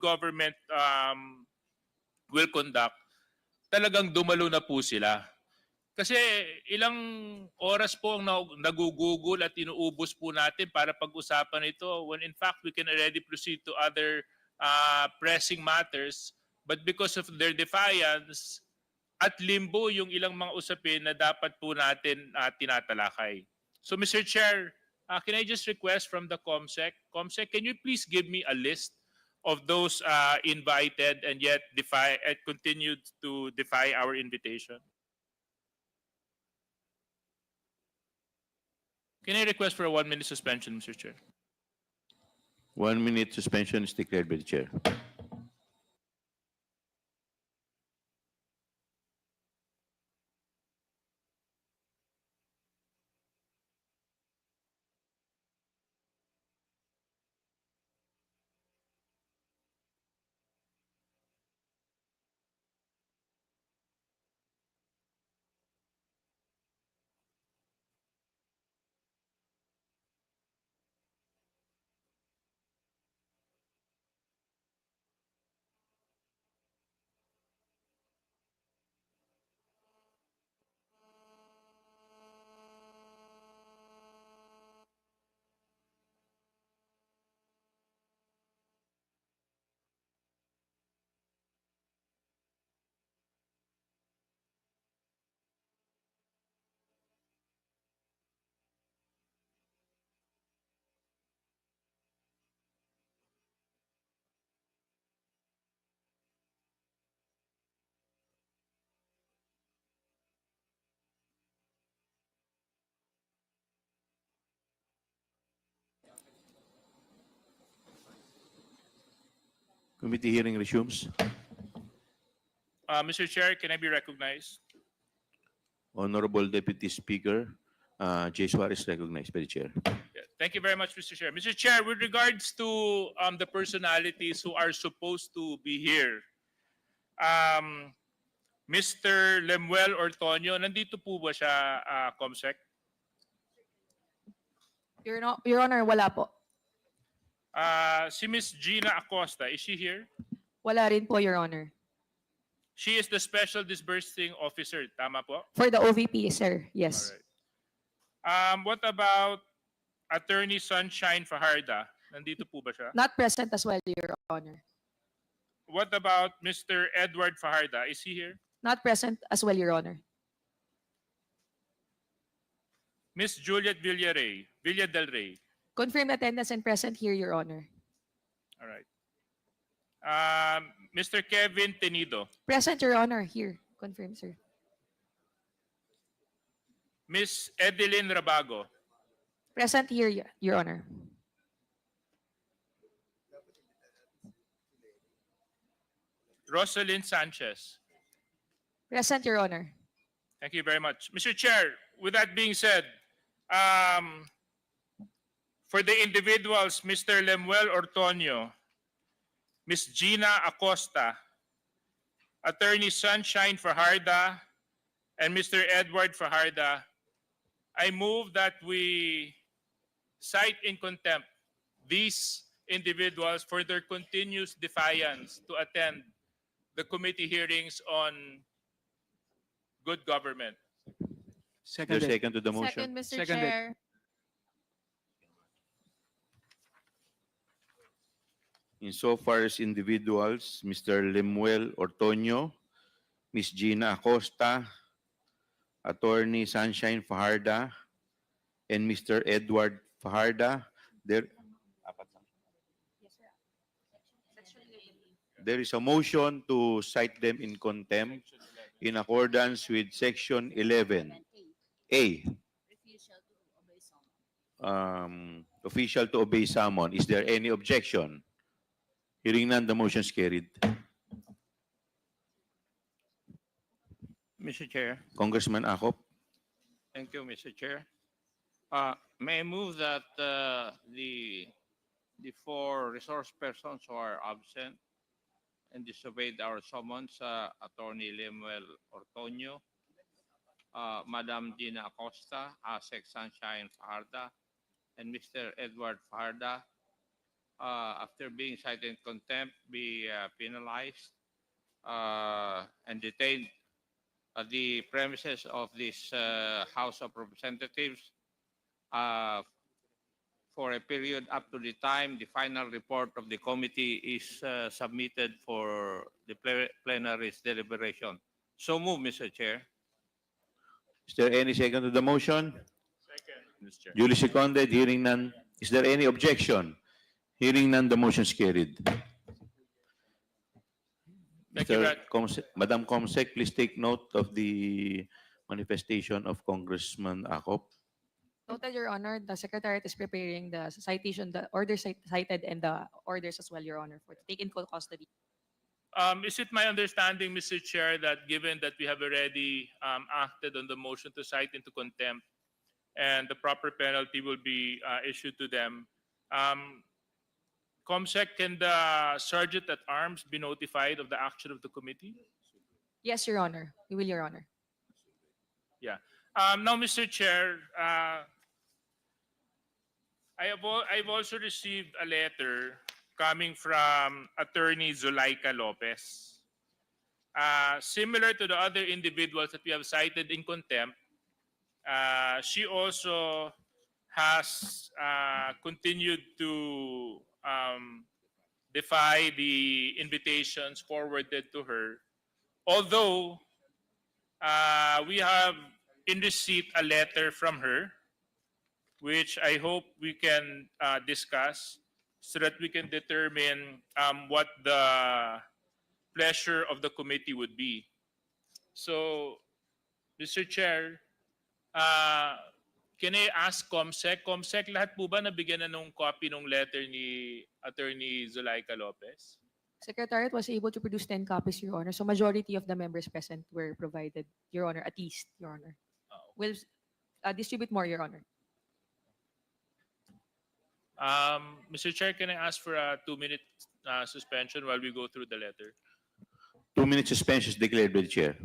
government will conduct, talagang dumalo na po sila. Kasi ilang oras po ang nagugugol at inuubos po natin para pag-usapan ito when in fact we can already proceed to other pressing matters, but because of their defiance, at limbo yung ilang mga usapin na dapat po natin tinatalakay. So Mr. Chair, can I just request from the COMSEC? COMSEC, can you please give me a list of those invited and yet continued to defy our invitation? Can I request for a 1-minute suspension, Mr. Chair? 1 minute suspension is declared by the chair. Committee hearing resumes. Mr. Chair, can I be recognized? Honorable Deputy Speaker, J. Suarez recognized by the chair. Yeah, thank you very much, Mr. Chair. Mr. Chair, with regards to the personalities who are supposed to be here, Mr. Lemuel Ortonio, nandito po ba siya, COMSEC? Your Honor, wala po. Si Ms. Gina Acosta, is she here? Wala rin po, Your Honor. She is the Special Disbursing Officer, tama po? For the OVP, sir. Yes. Alright. What about Attorney Sunshine Fajarda? Nandito po ba siya? Not present as well, Your Honor. What about Mr. Edward Fajarda? Is he here? Not present as well, Your Honor. Miss Juliet Villa del Rey. Confirmed attendance and present here, Your Honor. All right. Mr. Kevin Tenido. Present, Your Honor. Here. Confirmed, sir. Miss Edeline Rabago. Present here, Your Honor. Rosalyn Sanchez. Present, Your Honor. Thank you very much. Mr. Chair, with that being said, for the individuals, Mr. Lemuel Ortonio, Ms. Gina Acosta, Attorney Sunshine Fajarda, and Mr. Edward Fajarda, I move that we cite in contempt these individuals for their continuous defiance to attend the committee hearings on good government. Second to the motion. Second, Mr. Seconded. Chair. Insofar as individuals, Mr. Lemuel Ortonio, Ms. Gina Acosta, Attorney Sunshine Fajarda, and Mr. Edward Fajarda, there is a motion to cite them in contempt in accordance with Section 11A. Official to obey summon. Is there any objection? Hearing none, the motion is carried. Mr. Chair. Congressman Acop. Thank you, Mr. Chair. May I move that the four resource persons who are absent and disobeyed our summons, Attorney Lemuel Ortonio, Madam Gina Acosta, Asek Sunshine Fajarda, and Mr. Edward Fajarda, after being cited in contempt, be penalized and detained at the premises of this House of Representatives uh, for a period up to the time the final report of the committee is submitted for the plenary's deliberation. So move, Mr. Chair. Is there any second to the motion? Second, Mr. Chair. Duly seconded, hearing none. Is there any objection? Hearing none, the motion is carried. Thank you, Brad. Madam Comsec, please take note of the manifestation of Congressman Acop. Noted, Your Honor, the Secretariat is preparing the citation, the orders cited and the orders as well, Your Honor, for to take in full custody. Is it my understanding, Mr. Chair, that given that we have already acted on the motion to cite into contempt and the proper penalty will be issued to them, COMSEC, can the Sergeant at Arms be notified of the action of the committee? Yes, Your Honor. We will, Your Honor. Yeah. Now, Mr. Chair, I've also received a letter coming from Attorney Zulaika Lopez. Similar to the other individuals that we have cited in contempt, she also has continued to defy the invitations forwarded to her. Although we have in receipt a letter from her, which I hope we can discuss so that we can determine what the pleasure of the committee would be. So, Mr. Chair, can I ask COMSEC? COMSEC, lahat po ba nabigyan na nung copy ng letter ni Attorney Zulaika Lopez? Secretariat was able to produce 10 copies, Your Honor. So majority of the members present were provided, Your Honor, at least, Your Honor. We'll distribute more, Your Honor. Mr. Chair, can I ask for a 2-minute suspension while we go through the letter? 2-minute suspension is declared by the chair.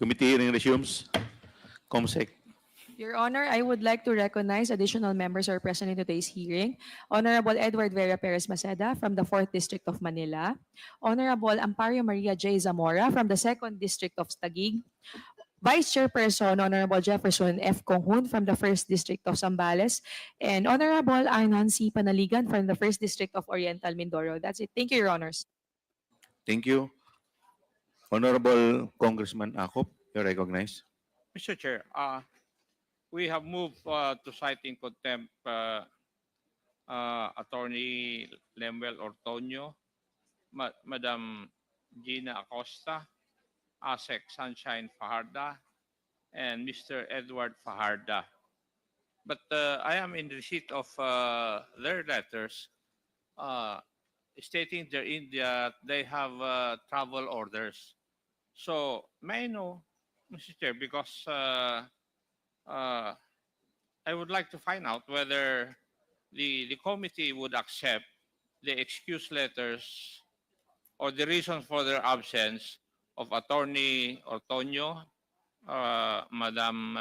Committee hearing resumes. COMSEC. Your Honor, I would like to recognize additional members who are present in today's hearing. Honorable Edward Vera Perez Maceda from the 4th District of Manila. Honorable Ampario Maria J. Zamora from the 2nd District of Taguig. Vice Chairperson Honorable Jefferson F. Conghun from the 1st District of Zambales. And Honorable Arnon C. Panaligan from the 1st District of Oriental Mindoro. That's it. Thank you, Your Honors. Thank you. Honorable Congressman Akop, you're recognized. Mr. Chair, we have moved to cite in contempt Attorney Lemuel Ortonio, Madam Gina Acosta, ASEC Sunshine Fajarda, and Mr. Edward Fajarda. But I am in receipt of their letters stating therein that they have travel orders. So may I know, Mr. Chair, because I would like to find out whether the committee would accept the excuse letters or the reasons for their absence of Attorney Ortonio, Madam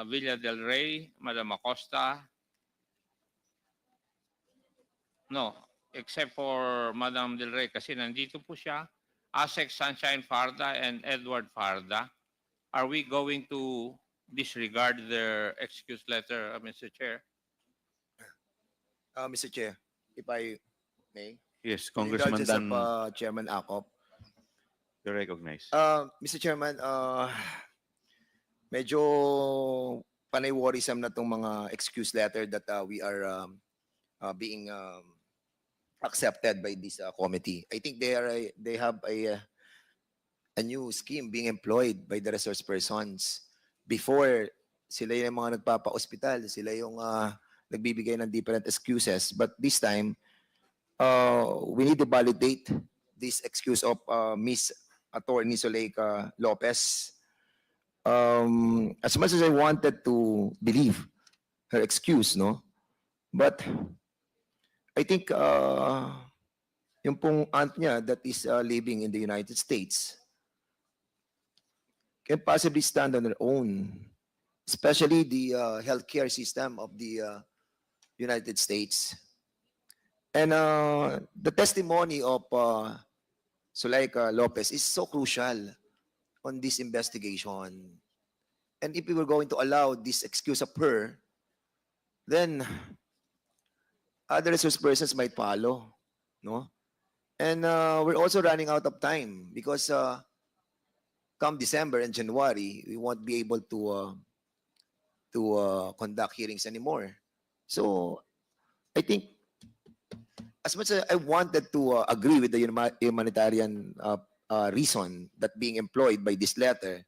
Villa del Rey, Madam Acosta. No, except for Madam del Rey kasi nandito po siya, ASEC Sunshine Farda and Edward Farda. Are we going to disregard their excuse letter, Mr. Chair? Mr. Chair, if I may. Yes, With the Congressman indulgence Dan, of Chairman Akop. you're recognized. Mr. Chairman, medyo panay worrisome na itong mga excuse letter that we are being accepted by this committee. I think they have a new scheme being employed by the resource persons. Before, sila yung mga nagpapa-hospital, sila yung nagbibigay ng different excuses. But this time, we need to validate this excuse of Miss Attorney Zuleika Lopez. As much as I wanted to believe her excuse, no? But I think yung pong aunt niya that is living in the United States can possibly stand on their own, especially the healthcare system of the United States. And the testimony of Zuleika Lopez is so crucial on this investigation. And if we were going to allow this excuse of her, then other resource persons might follow, no? And we're also running out of time because come December and January, we won't be able to conduct hearings anymore. So I think as much as I wanted to agree with the humanitarian reason that being employed by this letter,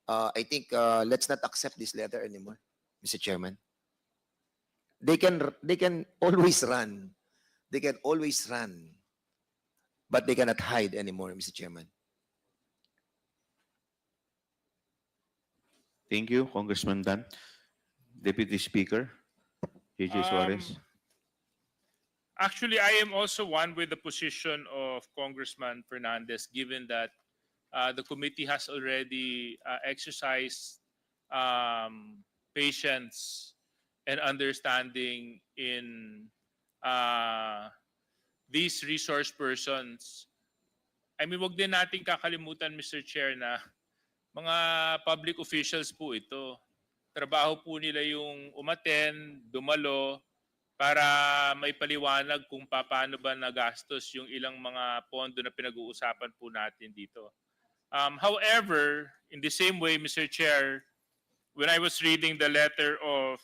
I think let's not accept this letter anymore, Mr. Chairman. They can always run. They can always run. But they cannot hide anymore, Mr. Chairman. Thank you, Congressman Dan. Deputy Speaker, JJ Suarez. Actually, I am also one with the position of Congressman Fernandez, given that the committee has already exercised patience and understanding in these resource persons. I mean, wag din natin kakalimutan, Mr. Chair, na mga public officials po ito. Trabaho po nila yung umattend, dumalo, para may paliwanag kung paano ba nagastos yung ilang mga pondo na pinag-uusapan po natin dito. However, in the same way, Mr. Chair, when I was reading the letter of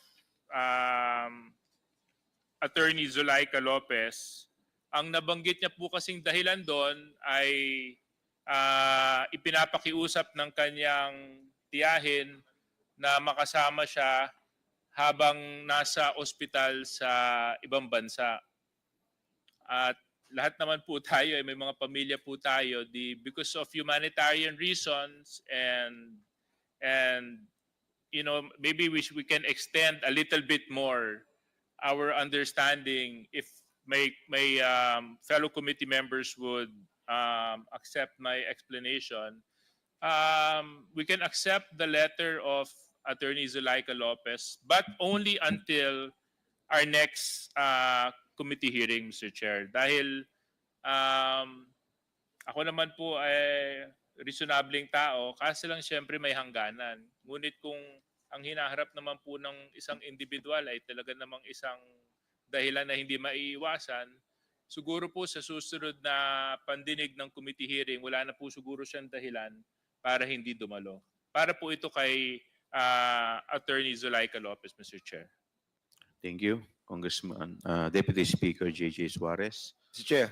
Attorney Zuleika Lopez, ang nabanggit niya po kasing dahilan doon ay ipinapakiusap ng kanyang tiyahin na makasama siya habang nasa ospital sa ibang bansa. At lahat naman po tayo, may mga pamilya po tayo, because of humanitarian reasons and you know, maybe we can extend a little bit more our understanding if my fellow committee members would accept my explanation. we can accept the letter of Attorney Zulaika Lopez, but only until our next committee hearing, Mr. Chair. Dahil ako naman po ay reasonableng tao, kasi lang siyempre may hangganan. Ngunit kung ang hinaharap naman po ng isang individual ay talaga namang isang dahilan na hindi maiiwasan, siguro po sa susunod na pandinig ng committee hearing, wala na po siguro siyang dahilan para hindi dumalo. Para po ito kay Attorney Zulaika Lopez, Mr. Chair. Thank you, Congressman, Deputy Speaker J.J. Suarez. Mr. Chair.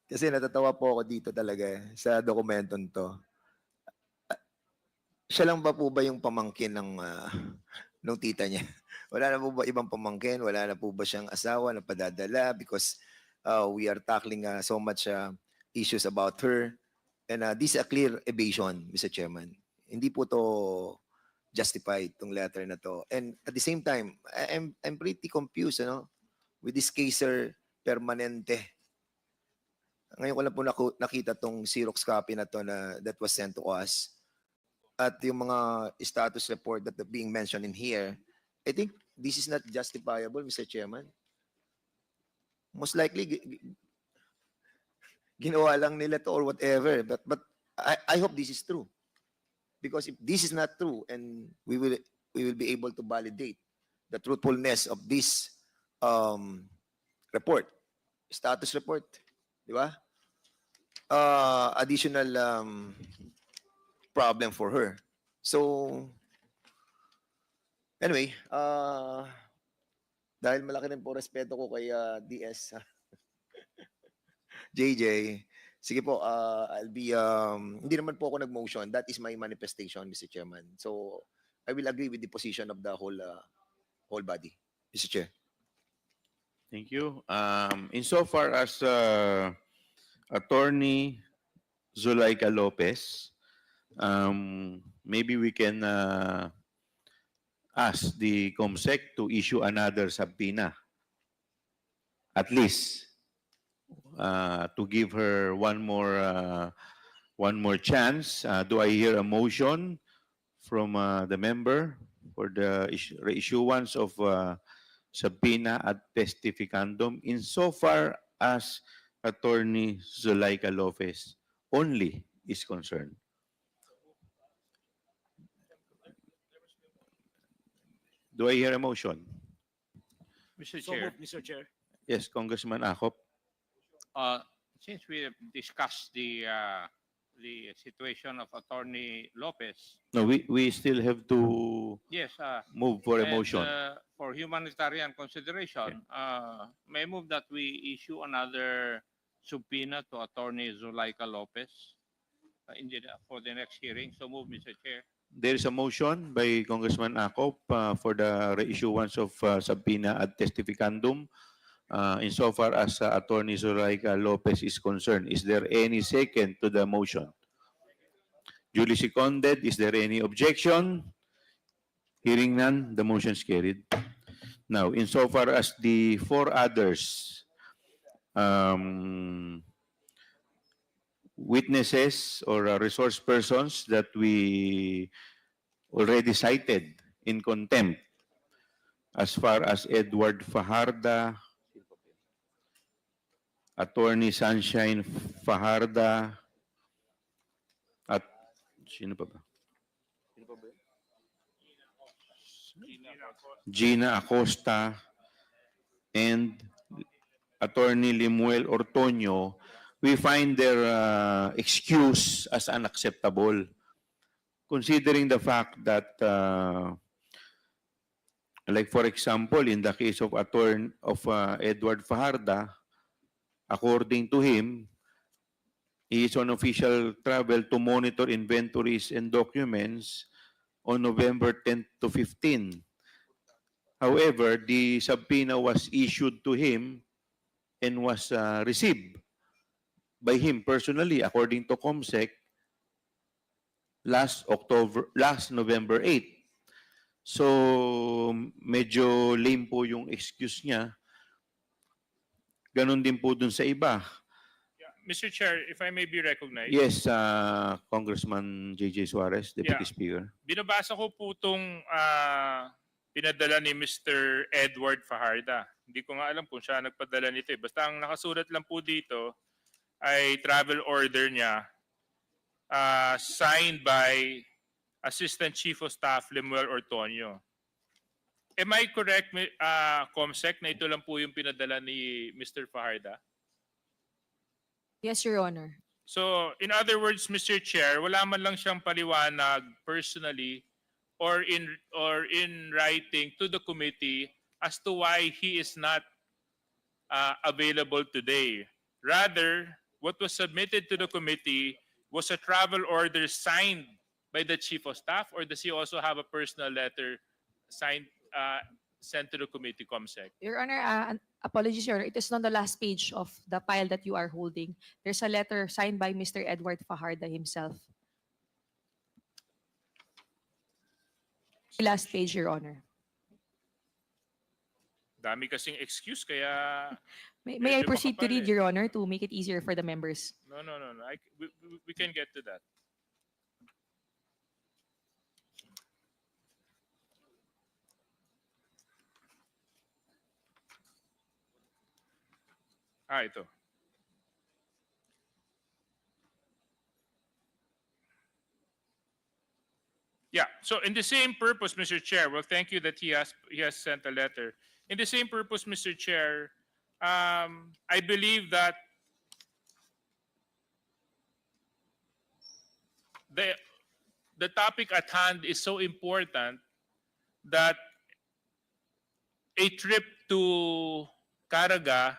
Kasi natatawa po ako dito talaga sa dokumentong to. Siya lang ba po ba yung pamangkin ng tita niya? Wala na po ba ibang pamangkin? Wala na po ba siyang asawa na padadala? Because we are tackling so much issues about her. And this is a clear evasion, Mr. Chairman. Hindi po to justified, tong letter na to. And at the same time, I'm pretty confused with this caser permanente. Ngayon ko lang po nakita tong Xerox copy na to that was sent to us. At yung mga status report that are being mentioned in here, I think this is not justifiable, Mr. Chairman. Most likely, ginawa lang nila to or whatever. But I hope this is true. Because if this is not true, and we will be able to validate the truthfulness of this report, status report, di ba? Additional problem for her. So, anyway, dahil malaki rin po respeto ko kay DS JJ, sige po, I'll be, hindi naman po ako nag-motion. That is my manifestation, Mr. Chairman. So, I will agree with the position of the whole body, Mr. Chair. Thank you. Insofar as Attorney Zulaika Lopez, maybe we can ask the COMSEC to issue another subpoena, at least, to give her one more chance. Do I hear a motion from the member for the reissuance of subpoena ad testificandum insofar as Attorney Zulaika Lopez only is concerned? Do I hear a motion? Mr. So Chair, moved, Mr. Chair. Yes, Congressman Acop. since we have discussed the situation of Attorney Lopez, No, we still have to yes, move for a and, motion. for humanitarian consideration, may I move that we issue another subpoena to Attorney Zulaika Lopez for the next hearing. So move, Mr. Chair. There is a motion by Congressman Acop for the reissuance of subpoena ad testificandum insofar as Attorney Zulaika Lopez is concerned. Is there any second to the motion? Duly seconded. Is there any objection? Hearing none, the motion is carried. Now, insofar as the four others witnesses or resource persons that we already cited in contempt, as far as Edward Fajarda, Attorney Sunshine Fajarda, at sino pa ba? Gina Acosta, and Attorney Limuel Ortoño, we find their excuse as unacceptable, considering the fact that, like for example, in the case of Edward Fajarda, according to him, he is on official travel to monitor inventories and documents on November 10 to 15. However, the subpoena was issued to him and was received by him personally, according to COMSEC, last November 8. So, medyo lame po yung excuse niya. Ganon din po dun sa iba. Mr. Chair, if I may be recognized. Yes, Congressman J.J. Suarez, Deputy Yeah. Speaker. Binabasa ko po itong pinadala ni Mr. Edward Fajarda. Hindi ko nga alam kung siya nagpadala nito. Basta ang nakasulat lang po dito ay travel order niya signed by Assistant Chief of Staff Lemuel Ortonio. Am I correct, Comsec, na ito lang po yung pinadala ni Mr. Fajarda? Yes, Your Honor. So, in other words, Mr. Chair, wala man lang siyang paliwanag personally or in writing to the committee as to why he is not available today. Rather, what was submitted to the committee was a travel order signed by the Chief of Staff, or does he also have a personal letter signed sent to the committee, Comsec? Your Honor, apologies, Your Honor. It is on the last page of the file that you are holding. There's a letter signed by Mr. Edward Fajarda himself. Last page, Your Honor. Dami kasing excuse, kaya... May I Medyo proceed to makapal read, eh. Your Honor, to make it easier for the members? No. We can get to that. Ito. Yeah, so in the same purpose, Mr. Chair, well, thank you that he has sent a letter. In the same purpose, Mr. Chair, I believe that the topic at hand is so important that a trip to Caraga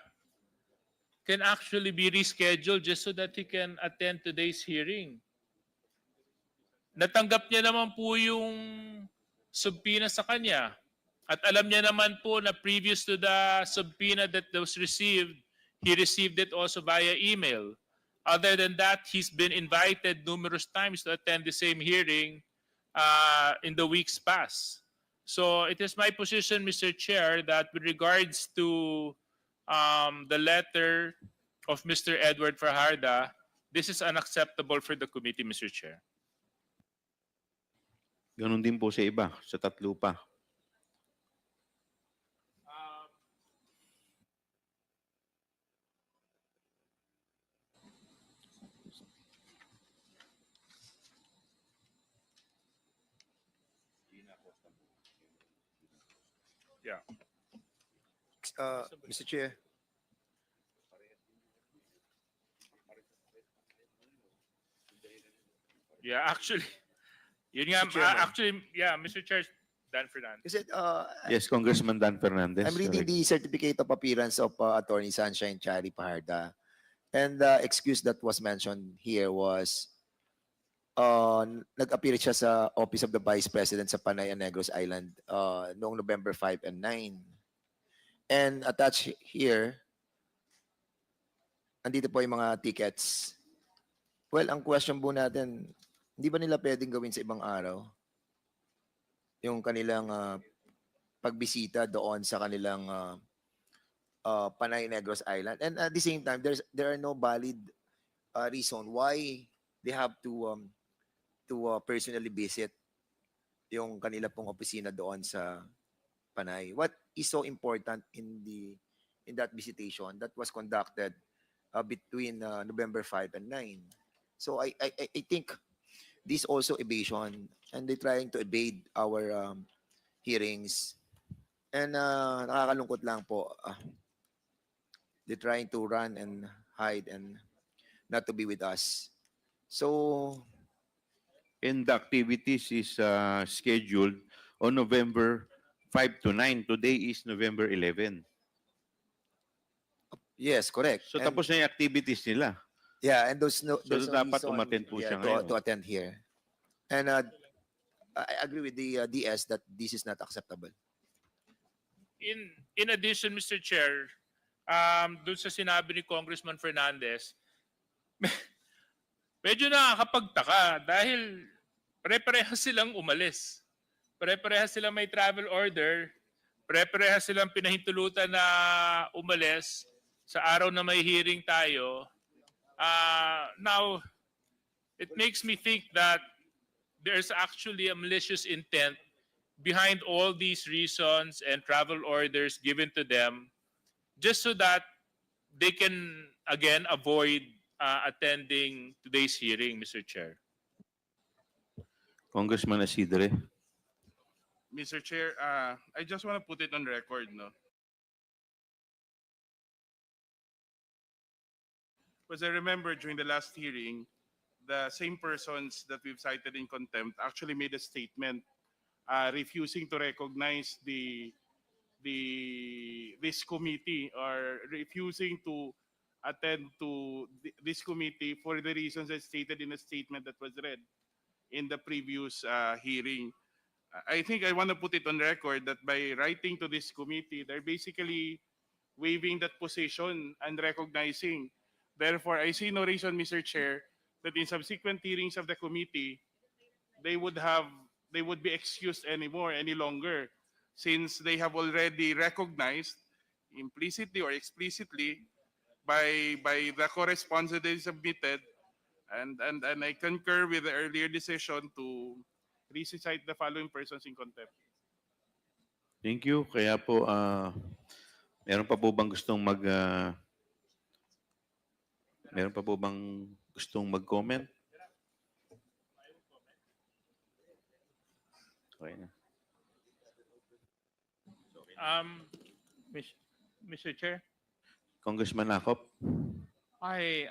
can actually be rescheduled just so that he can attend today's hearing. Natanggap niya naman po yung subpoena sa kanya. At alam niya naman po na previous to the subpoena that was received, he received it also via email. Other than that, he's been invited numerous times to attend the same hearing in the weeks past. So it is my position, Mr. Chair, that with regards to the letter of Mr. Edward Fajarda, this is unacceptable for the committee, Mr. Chair. Ganon din po sa iba, sa tatlo pa. Yeah. Mr. Chair. Yeah, actually, yun nga, Mr. Chairman. actually, yeah, Mr. Chair, Dan Fernandez. Is it, Yes, Congressman Dan Fernandez. I'm reading the certificate of appearance of Attorney Sunshine Chari Paharda. And the excuse that was mentioned here was nag-appear siya sa Office of the Vice President sa Panay and Negros Island noong November 5 and 9. And attached here, andito po yung mga tickets. Well, ang question po natin, hindi ba nila pwedeng gawin sa ibang araw? Yung kanilang pagbisita doon sa kanilang Panay Negros Island. And at the same time, there are no valid reason why they have to personally visit yung kanila pong opisina doon sa Panay. What is so important in that visitation that was conducted between November 5 and 9? So I think this also evasion, and they're trying to evade our hearings. And nakakalungkot lang po. They're trying to run and hide and not to be with us. So, And the activities is scheduled on November 5 to 9. Today is November 11. yes, correct. So And- tapos na yung activities nila. Yeah, and there's no dapat reason, umattend po siya to ngayon. attend here. And I agree with the DS that this is not acceptable. In addition, Mr. Chair, doon sa sinabi ni Congressman Fernandez, medyo nakakapagtaka dahil pare-parehas silang umalis. Pare-parehas silang may travel order, pare-parehas silang pinahintulutan na umalis sa araw na may hearing tayo. Now, it makes me think that there's actually a malicious intent behind all these reasons and travel orders given to them just so that they can, again, avoid attending today's hearing, Mr. Chair. Congressman Isidre. Mr. Chair, I just want to put it on record, no? Because I remember during the last hearing, the same persons that we've cited in contempt actually made a statement refusing to recognize this committee or refusing to attend to this committee for the reasons as stated in a statement that was read in the previous hearing. I think I want to put it on record that by writing to this committee, they're basically waiving that position and recognizing. Therefore, I see no reason, Mr. Chair, that in subsequent hearings of the committee, they would be excused any longer, since they have already recognized implicitly or explicitly by the correspondence that they submitted, and I concur with the earlier decision to recite the following persons in contempt. Thank you. Kaya po, meron pa po bang gustong meron pa po bang gustong mag-comment? Okay na. Mr. Chair, Congressman Akop. I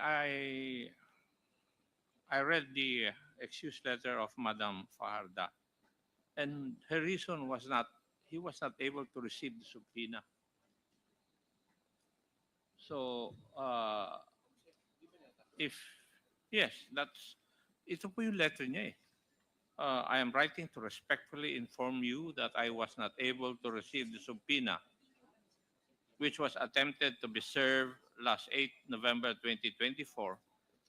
read the excuse letter of Madam Fajarda, and her reason was he was not able to receive the subpoena. So, yes, ito po yung letter niya eh. I am writing to respectfully inform you that I was not able to receive the subpoena, which was attempted to be served last 8 November 2024.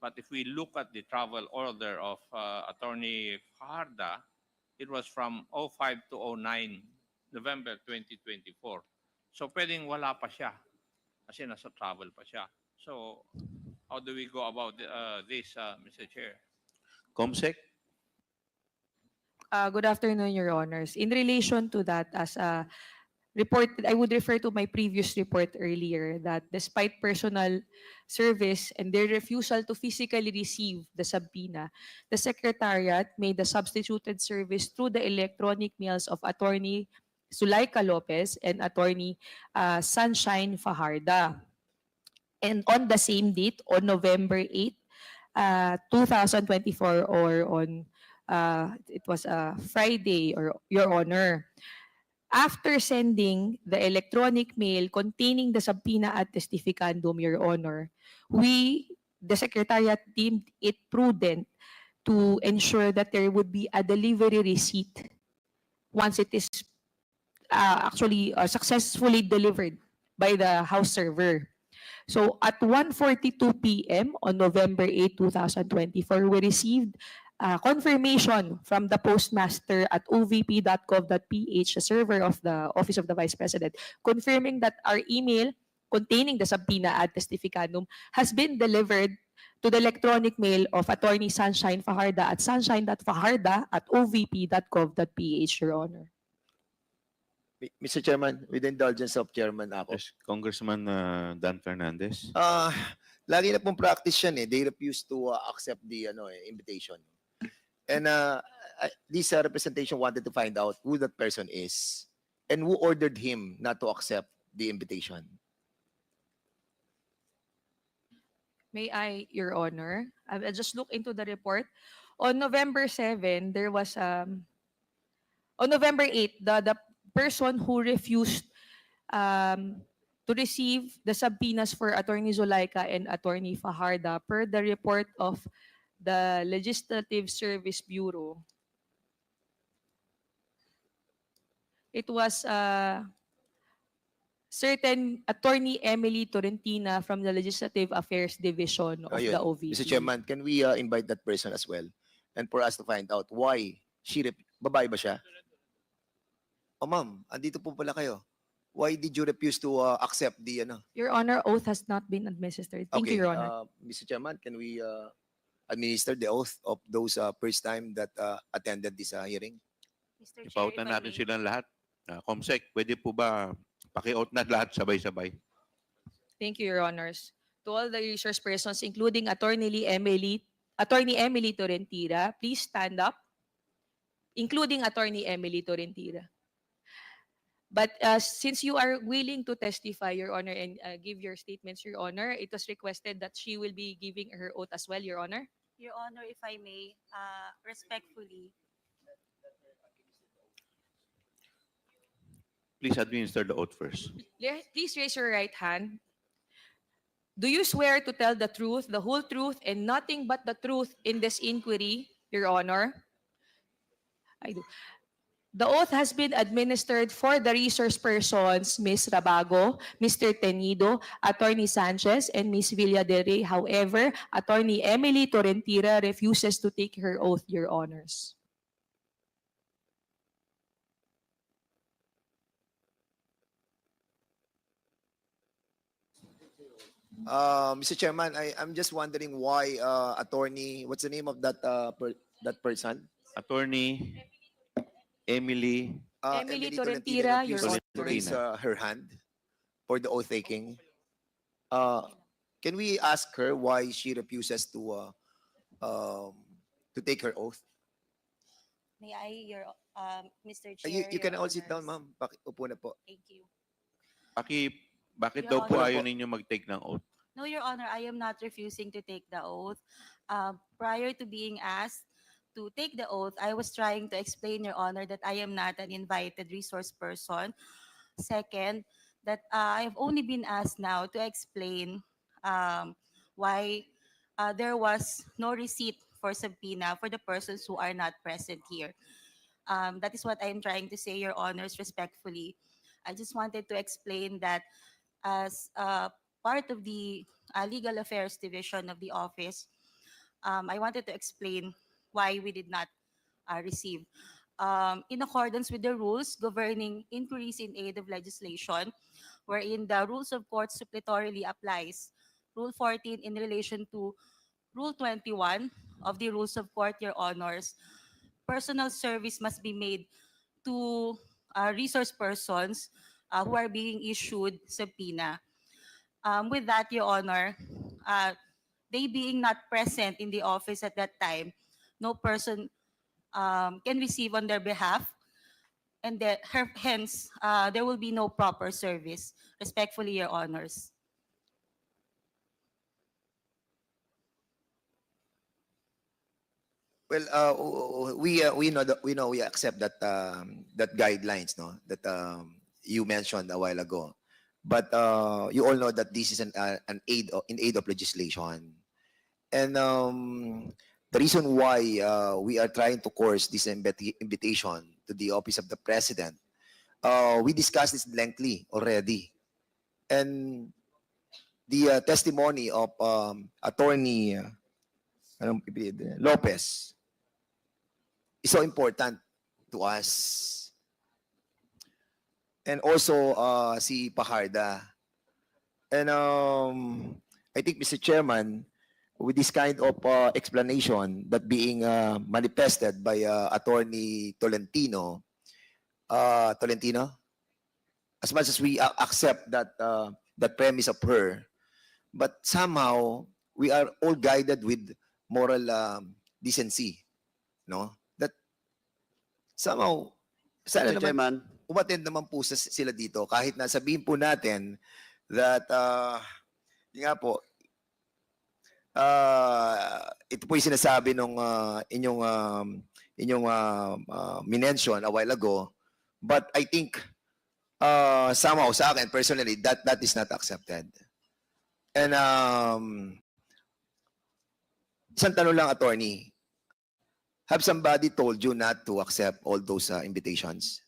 But if we look at the travel order of Attorney Fajarda, it was from 05 to 09 November 2024. So pwedeng wala pa siya kasi nasa travel pa siya. So how do we go about this, Mr. Chair? Comsec. Good afternoon, Your Honors. In relation to that, as a report, I would refer to my previous report earlier that despite personal service and their refusal to physically receive the subpoena, the Secretariat made the substituted service through the electronic mails of Attorney Zulaika Lopez and Attorney Sunshine Fajarda. And on the same date, on November 8, 2024, or on it was a Friday, or Your Honor, after sending the electronic mail containing the subpoena ad testificandum, Your Honor, the Secretariat deemed it prudent to ensure that there would be a delivery receipt once it is actually successfully delivered by the house server. So at 1:42 p.m. on November 8, 2024, we received confirmation from the postmaster at ovp.gov.ph, the server of the Office of the Vice President, confirming that our email containing the subpoena ad testificandum has been delivered to the electronic mail of Attorney Sunshine Fajarda at sunshine.fajarda@ovp.gov.ph, Your Honor. Mr. Chairman, with the indulgence of Chairman ako. Yes, Congressman Dan Fernandez. Lagi na pong practice yan eh. They refuse to accept the invitation. And this representation wanted to find out who that person is and who ordered him not to accept the invitation. May I, Your Honor? I'll just look into the report. On November 7, there was on November 8, the person who refused to receive the subpoenas for Attorney Zulaika and Attorney Fajarda, per the report of the Legislative Service Bureau, it was certain Attorney Emily Torrentina from the Legislative Affairs Division of the OVP. Mr. Chairman, can we invite that person as well? And for us to find out why babae ba siya? Oh ma'am, andito po pala kayo. why did you refuse to accept the Your Honor, oath has not been administered. Thank okay, you, Your Honor. Mr. Chairman, can we administer the oath of those first time that attended this hearing? Mr. Chair, if Ipautan I natin may. silang lahat. Comsec, pwede po ba paki-out na lahat sabay-sabay? Thank you, Your Honors. To all the resource persons, including Attorney Emily Torrentira, please stand up, including Attorney Emily Torrentira. But since you are willing to testify, Your Honor, and give your statements, Your Honor, it was requested that she will be giving her oath as well, Your Honor. Your Honor, if I may, respectfully, Please administer the oath first. Please raise your right hand. Do you swear to tell the truth, the whole truth, and nothing but the truth in this inquiry, Your Honor? I do. The oath has been administered for the resource persons, Ms. Rabago, Mr. Tenido, Attorney Sanchez, and Ms. Villa del Rey. However, Attorney Emily Torrentira refuses to take her oath, Your Honors. Mr. Chairman, I'm just wondering why attorney, what's the name of that that person? Attorney Emily Emily Torrentira, Your refused to Honor. raise her hand for the oath taking. Can we ask her why she refuses to take her oath? may I, Mr. Chair, You Your can all sit down, Honors. ma'am. Upo na po. Thank you. Bakit Your daw po Honor ayaw po. ninyo mag-take ng oath? No, Your Honor, I am not refusing to take the oath. Prior to being asked to take the oath, I was trying to explain, Your Honor, that I am not an invited resource person. Second, that I have only been asked now to explain why there was no receipt for subpoena for the persons who are not present here. That is what I am trying to say, Your Honors, respectfully. I just wanted to explain that as part of the Legal Affairs Division of the office, I wanted to explain why we did not receive. In accordance with the rules governing inquiries in aid of legislation, wherein the rules of court suppletorily applies. Rule 14 in relation to Rule 21 of the Rules of Court, Your Honors, personal service must be made to resource persons who are being issued subpoena. With that, Your Honor, they being not present in the office at that time, no person can receive on their behalf, and hence there will be no proper service. Respectfully, Your Honors. Well, we accept that that guidelines, no, that you mentioned a while ago. But you all know that this is an aid in aid of legislation, and the reason why we are trying to course this invitation to the office of the president, we discussed this lengthily already, and the testimony of Attorney Lopez is so important to us. And also si Pajarda. And I think, Mr. Chairman, with this kind of explanation that being manifested by Attorney Tolentino, as much as we accept that that premise of her, but somehow we are all guided with moral decency, no? That somehow, sana Mr. naman Chairman, umattend naman po sila dito kahit na sabihin po natin that yun nga po, ito po yung sinasabi nung inyong minention a while ago, but I think somehow sa akin personally that is not accepted. And isang tanong lang, attorney, have somebody told you not to accept all those invitations?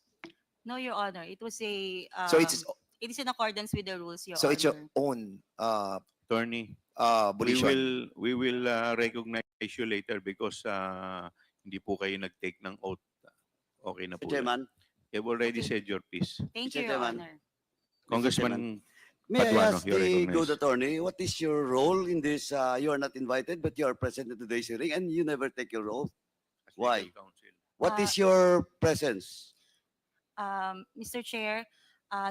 No, Your Honor. It was a. So it's It is in accordance with the rules, Your so Honor. it's your own Attorney, volition. we will recognize you later because hindi po kayo nag-take ng oath. Okay na po. Mr. Chairman, You've already Okay. said your piece. Thank Mr. you, Your Chairman. Honor. Congressman May I Paduano, ask you're the good recognized. attorney, what is your role in this? You are not invited, but you are present at today's hearing and you never take your oath. Why? What Uh, is your presence? Mr. Chair,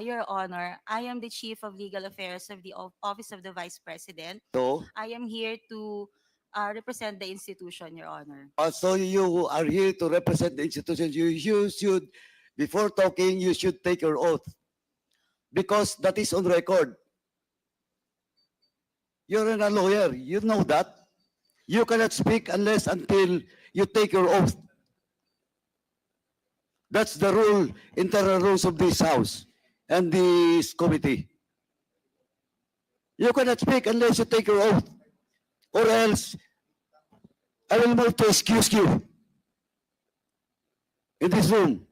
Your Honor, I am the Chief of Legal Affairs of the Office of the Vice President. So, I am here to represent the institution, Your Honor. so you are here to represent the institution. You should, before talking, you should take your oath because that is on record. You're not a lawyer. You know that. You cannot speak unless until you take your oath. That's the rule, internal rules of this house and this committee. You cannot speak unless you take your oath, or else I will move to excuse you in this room.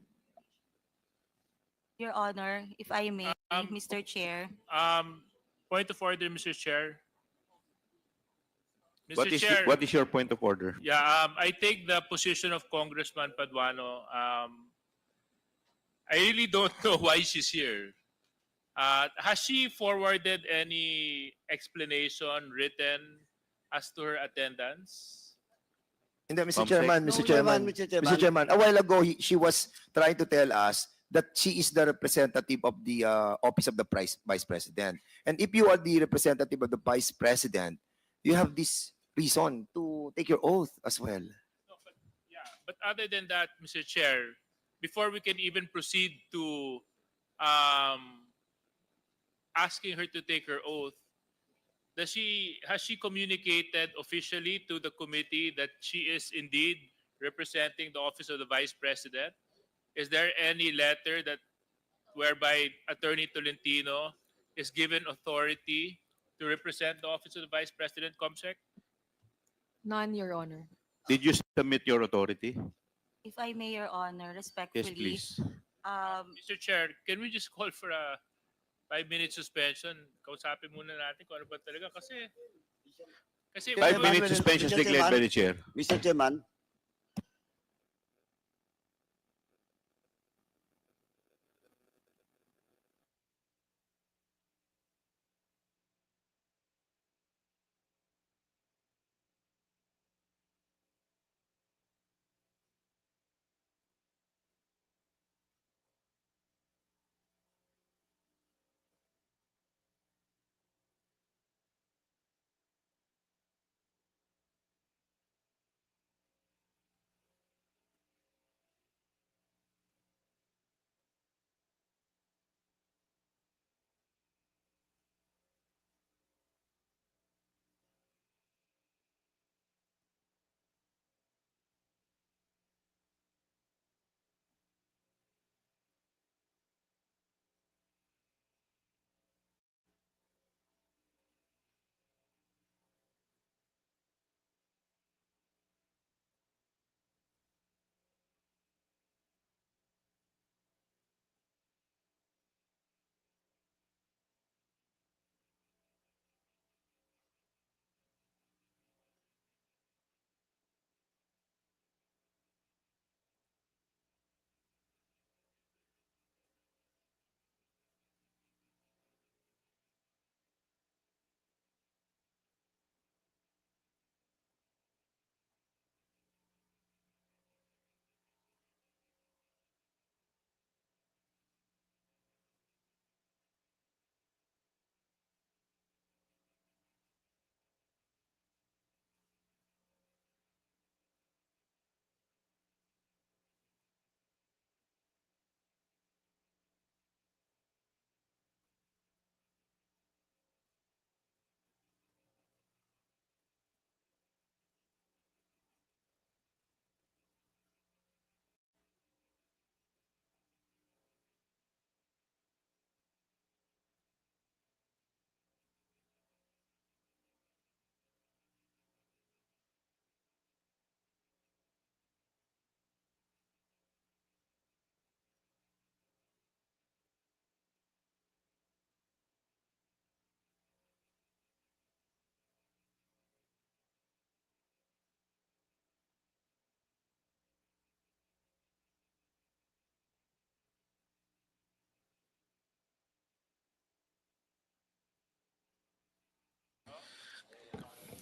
Your Honor, if I may, Um, Mr. Chair. Point of order, Mr. Chair. Mr. What is, Chair, what is your point of order? yeah, I take the position of Congressman Paduano. I really don't know why she's here. Has she forwarded any explanation written as to her attendance? Hindi, Mr. Comsec. Chairman, No, Mr. Chairman, Mr. Chairman. Mr. Chairman, a while ago, she was trying to tell us that she is the representative of the Office of the Vice President. And if you are the representative of the Vice President, you have this reason to take your oath as well. No, but, yeah, but other than that, Mr. Chair, before we can even proceed to asking her to take her oath, has she communicated officially to the committee that she is indeed representing the office of the Vice President? Is there any letter that whereby Attorney Tolentino is given authority to represent the office of the Vice President, Comsec? None, Your Honor. Did you submit your authority? If I may, Your Honor, Yes, respectfully, please. Mr. Chair, can we just call for a 5-minute suspension? Kausapin muna natin kung ano ba talaga kasi 5-minute suspension Mr. declared by Chairman. the chair. Mr. Chairman,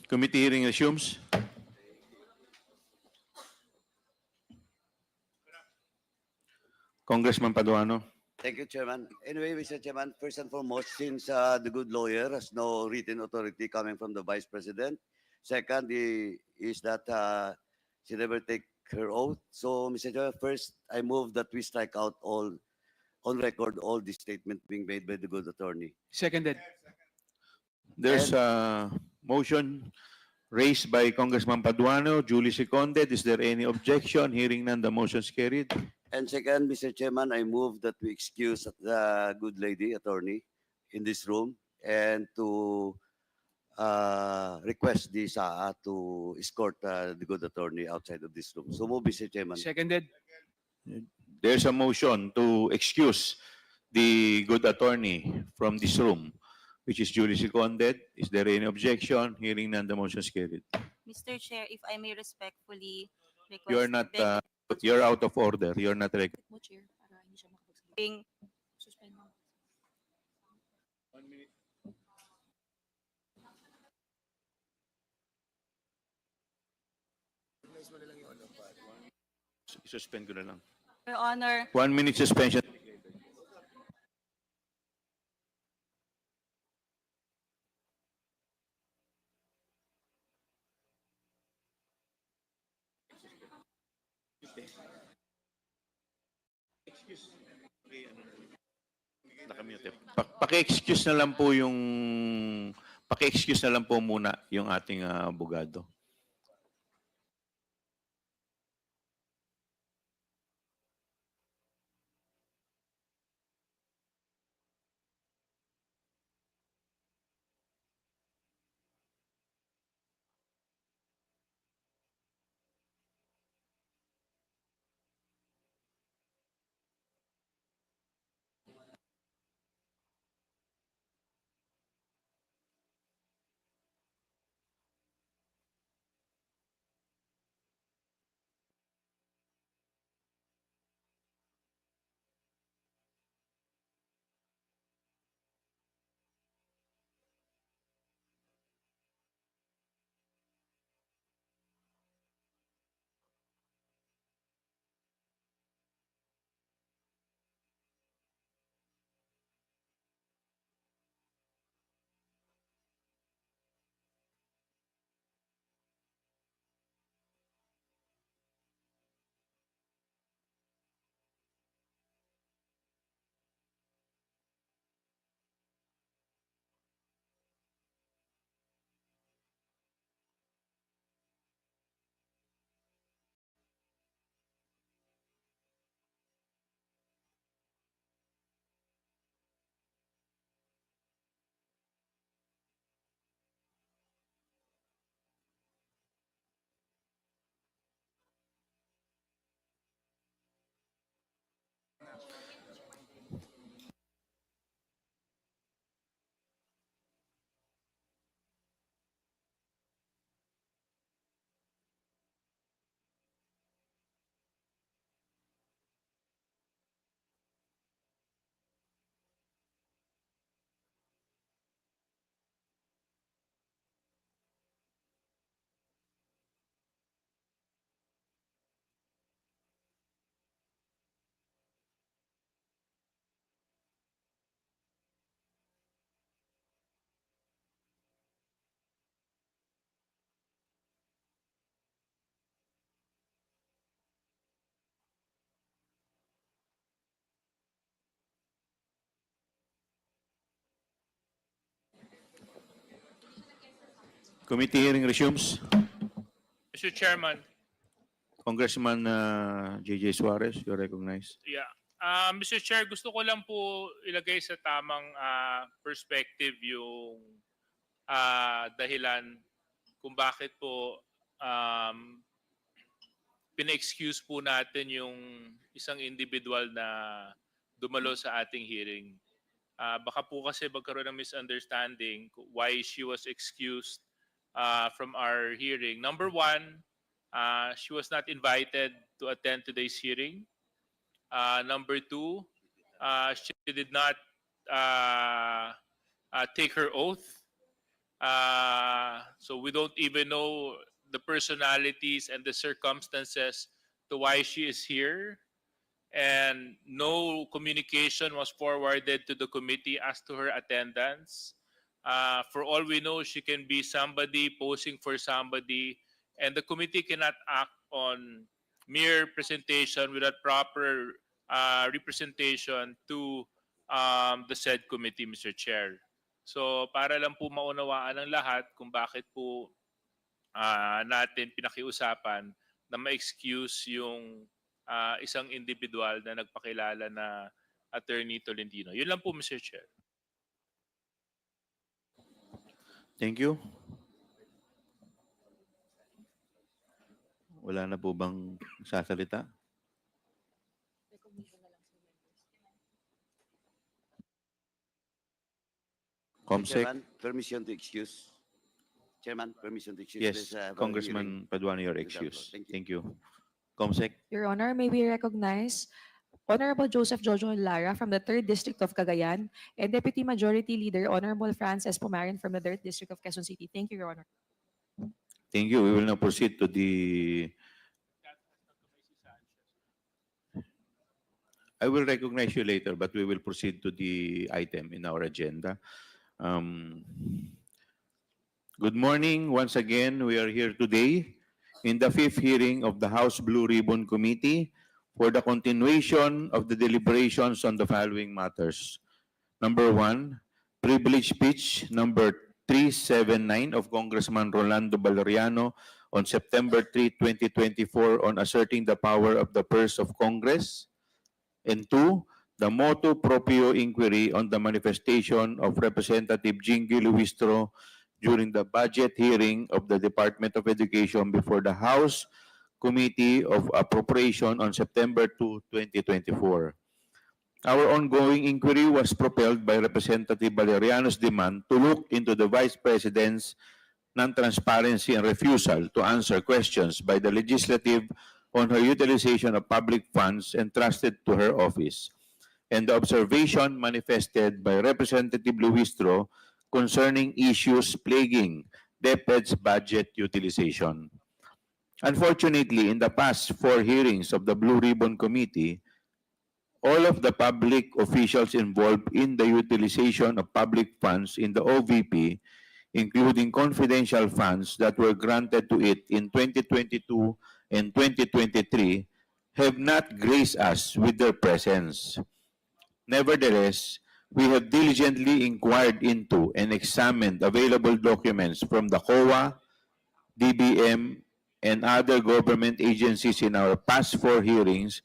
Committee hearing resumes. Congressman Paduano. Thank you, Chairman. Anyway, Mr. Chairman, first and foremost, since the good lawyer has no written authority coming from the Vice President, second is that she never take her oath. So, Mr. Chairman, first, I move that we strike out all, on record, all the statement being made by the good attorney. Seconded. There's a motion raised by Congressman Paduano, duly seconded. Is there any objection? Hearing none, the motion is carried. And second, Mr. Chairman, I move that we excuse the good lady attorney in this room and to request the SAA to escort the good attorney outside of this room. So move, Mr. Chairman. Seconded. There's a motion to excuse the good attorney from this room, which is duly seconded. Is there any objection? Hearing none, the motion is carried. Mr. Chair, if I may respectfully request. You're not, you're out of order. You're not recognized. Mo, Chair, para hindi siya makapagsalita. being Suspend mo. Suspend ko na lang. Your Honor, 1 minute suspension. Nakamute. Paki-excuse na lang po yung paki-excuse na lang po muna yung ating abogado. Committee hearing resumes. Mr. Chairman, Congressman J.J. Suarez, you're recognized. yeah. Mr. Chair, gusto ko lang po ilagay sa tamang perspective yung dahilan kung bakit po pina-excuse po natin yung isang individual na dumalo sa ating hearing. Baka po kasi magkaroon ng misunderstanding why she was excused from our hearing. Number one, she was not invited to attend today's hearing. Number two, she did not take her oath. So we don't even know the personalities and the circumstances to why she is here. And no communication was forwarded to the committee as to her attendance. For all we know, she can be somebody posing for somebody, and the committee cannot act on mere presentation without proper representation to the said committee, Mr. Chair. So para lang po maunawaan ng lahat kung bakit po natin pinakiusapan na ma-excuse yung isang individual na nagpakilala na Attorney Tolentino. Yun lang po, Mr. Chair. Thank you. Wala na po bang sasalita? Comsec? Chairman, permission to excuse. Chairman, permission to excuse. Yes, this, hearing. Congressman Paduano, your Example. excuse. Thank you. Thank you. Comsec? Your Honor, may we recognize Honorable Joseph Jojo Lara from the 3rd District of Cagayan and Deputy Majority Leader Honorable Frances Pumarin from the 3rd District of Quezon City. Thank you, Your Honor. Thank you. We will now proceed to the... I will recognize you later, but we will proceed to the item in our agenda. Good morning. Once again, we are here today in the 5th hearing of the House Blue Ribbon Committee for the continuation of the deliberations on the following matters. Number 1, privilege speech number 379 of Congressman Rolando Valeriano on September 3, 2024 on asserting the power of the purse of Congress. And 2, the motu proprio inquiry on the manifestation of Representative Jingy Luistro during the budget hearing of the Department of Education before the House Committee of Appropriation on September 2, 2024. Our ongoing inquiry was propelled by Representative Valeriano's demand to look into the Vice President's non-transparency and refusal to answer questions by the legislative on her utilization of public funds entrusted to her office, and the observation manifested by Representative Luistro concerning issues plaguing DepED's budget utilization. Unfortunately, in the past 4 hearings of the Blue Ribbon Committee, all of the public officials involved in the utilization of public funds in the OVP, including confidential funds that were granted to it in 2022 and 2023, have not graced us with their presence. Nevertheless, we have diligently inquired into and examined available documents from the COA, DBM, and other government agencies in our past 4 hearings,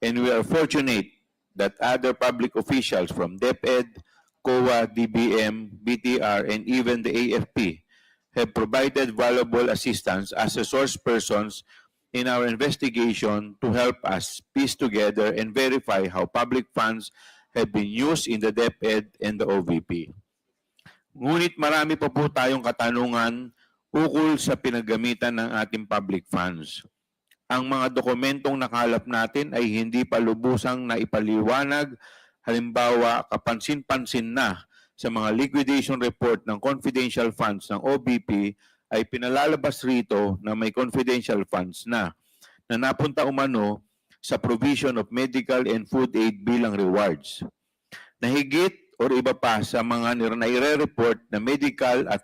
and we are fortunate that other public officials from DepED, COA, DBM, BTR, and even the AFP have provided valuable assistance as resource persons in our investigation to help us piece together and verify how public funds have been used in the DepED and the OVP. Ngunit marami pa po tayong katanungan ukol sa pinagamitan ng ating public funds. Ang mga dokumentong nakalap natin ay hindi pa lubusang naipaliwanag, halimbawa kapansin-pansin na sa mga liquidation report ng confidential funds ng OVP ay pinalalabas rito na may confidential funds na napunta umano sa provision of medical and food aid bilang rewards. Nahigit o iba pa sa mga nire-report na medical at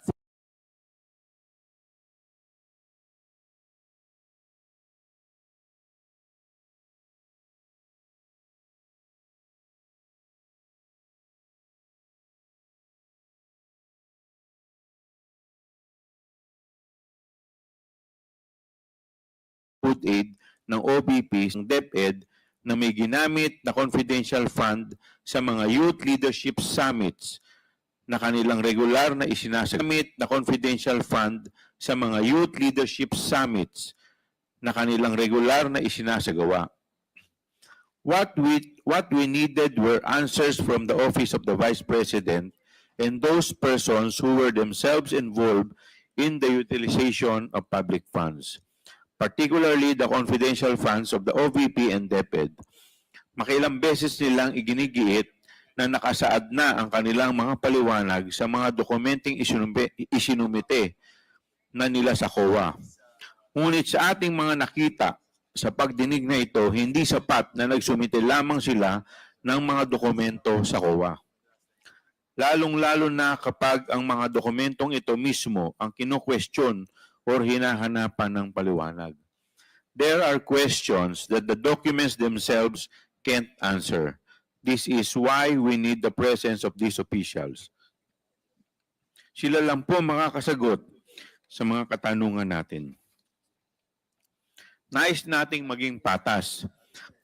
food aid ng OVP ng DepED na may ginamit na confidential fund sa mga youth leadership summits na kanilang regular na isinasagamit na confidential fund sa mga youth leadership summits na kanilang regular na isinasagawa. What we needed were answers from the Office of the Vice President and those persons who were themselves involved in the utilization of public funds, particularly the confidential funds of the OVP and DepED. Makilang beses nilang iginigiit na nakasaad na ang kanilang mga paliwanag sa mga dokumenteng isinumite na nila sa COA. Ngunit sa ating mga nakita sa pagdinig na ito, hindi sapat na nagsumite lamang sila ng mga dokumento sa COA. Lalong-lalo na kapag ang mga dokumentong ito mismo ang kino-question or hinahanapan ng paliwanag. There are questions that the documents themselves can't answer. This is why we need the presence of these officials. Sila lang po makakasagot sa mga katanungan natin. Nais nating maging patas.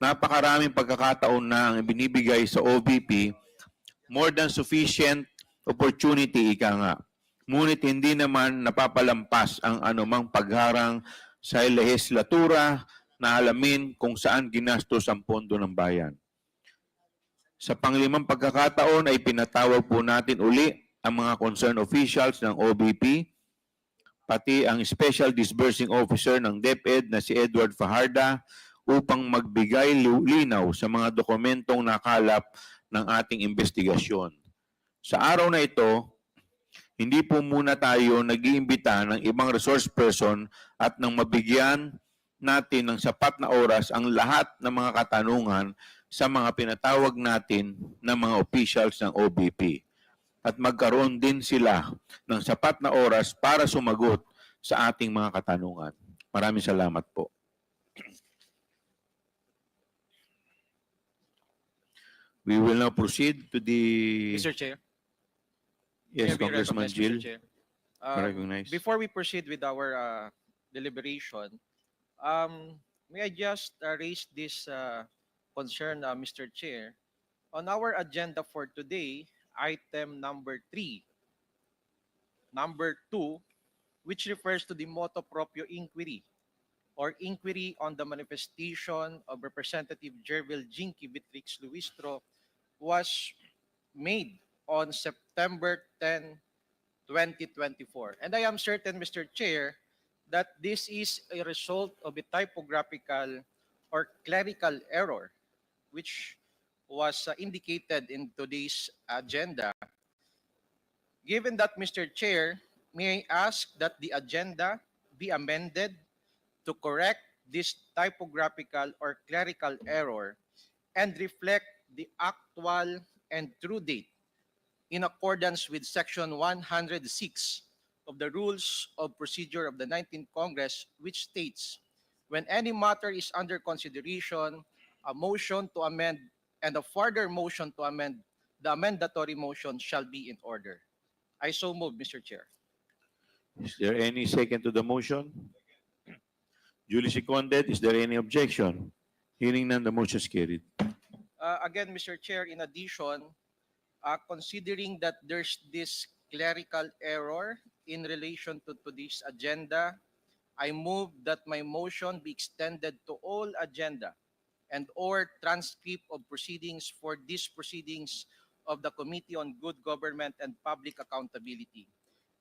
Napakaraming pagkakataon na ang binibigay sa OVP, more than sufficient opportunity, ika nga. Ngunit hindi naman napapalampas ang anumang pagharang sa lehislatura na alamin kung saan ginastos ang pondo ng bayan. Sa panglimang pagkakataon ay pinatawag po natin uli ang mga concerned officials ng OVP, pati ang Special Disbursing Officer ng DepED na si Edward Fajarda upang magbigay linaw sa mga dokumentong nakalap ng ating investigasyon. Sa araw na ito, hindi po muna tayo nag-iimbita ng ibang resource person at nang mabigyan natin ng sapat na oras ang lahat ng mga katanungan sa mga pinatawag natin ng mga officials ng OVP. At magkaroon din sila ng sapat na oras para sumagot sa ating mga katanungan. Maraming salamat po. We will now proceed to the... Mr. Chair. Yes, may I be Congressman recognized, Jill. Mr. Chair? Recognize. Before we proceed with our deliberation, may I just raise this concern, Mr. Chair? On our agenda for today, item number 3, number 2, which refers to the motu proprio inquiry or inquiry on the manifestation of Representative Jervil Jinky Beatrix Luistro, was made on September 10, 2024. And I am certain, Mr. Chair, that this is a result of a typographical or clerical error, which was indicated in today's agenda. Given that, Mr. Chair, may I ask that the agenda be amended to correct this typographical or clerical error and reflect the actual and true date in accordance with Section 106 of the Rules of Procedure of the 19th Congress, which states, when any matter is under consideration, a motion to amend and a further motion to amend the amendatory motion shall be in order. I so move, Mr. Chair. Is there any second to the motion? Duly seconded. Is there any objection? Hearing none, the motion is carried. Again, Mr. Chair, in addition, considering that there's this clerical error in relation to this agenda, I move that my motion be extended to all agenda and or transcript of proceedings for these proceedings of the Committee on Good Government and Public Accountability.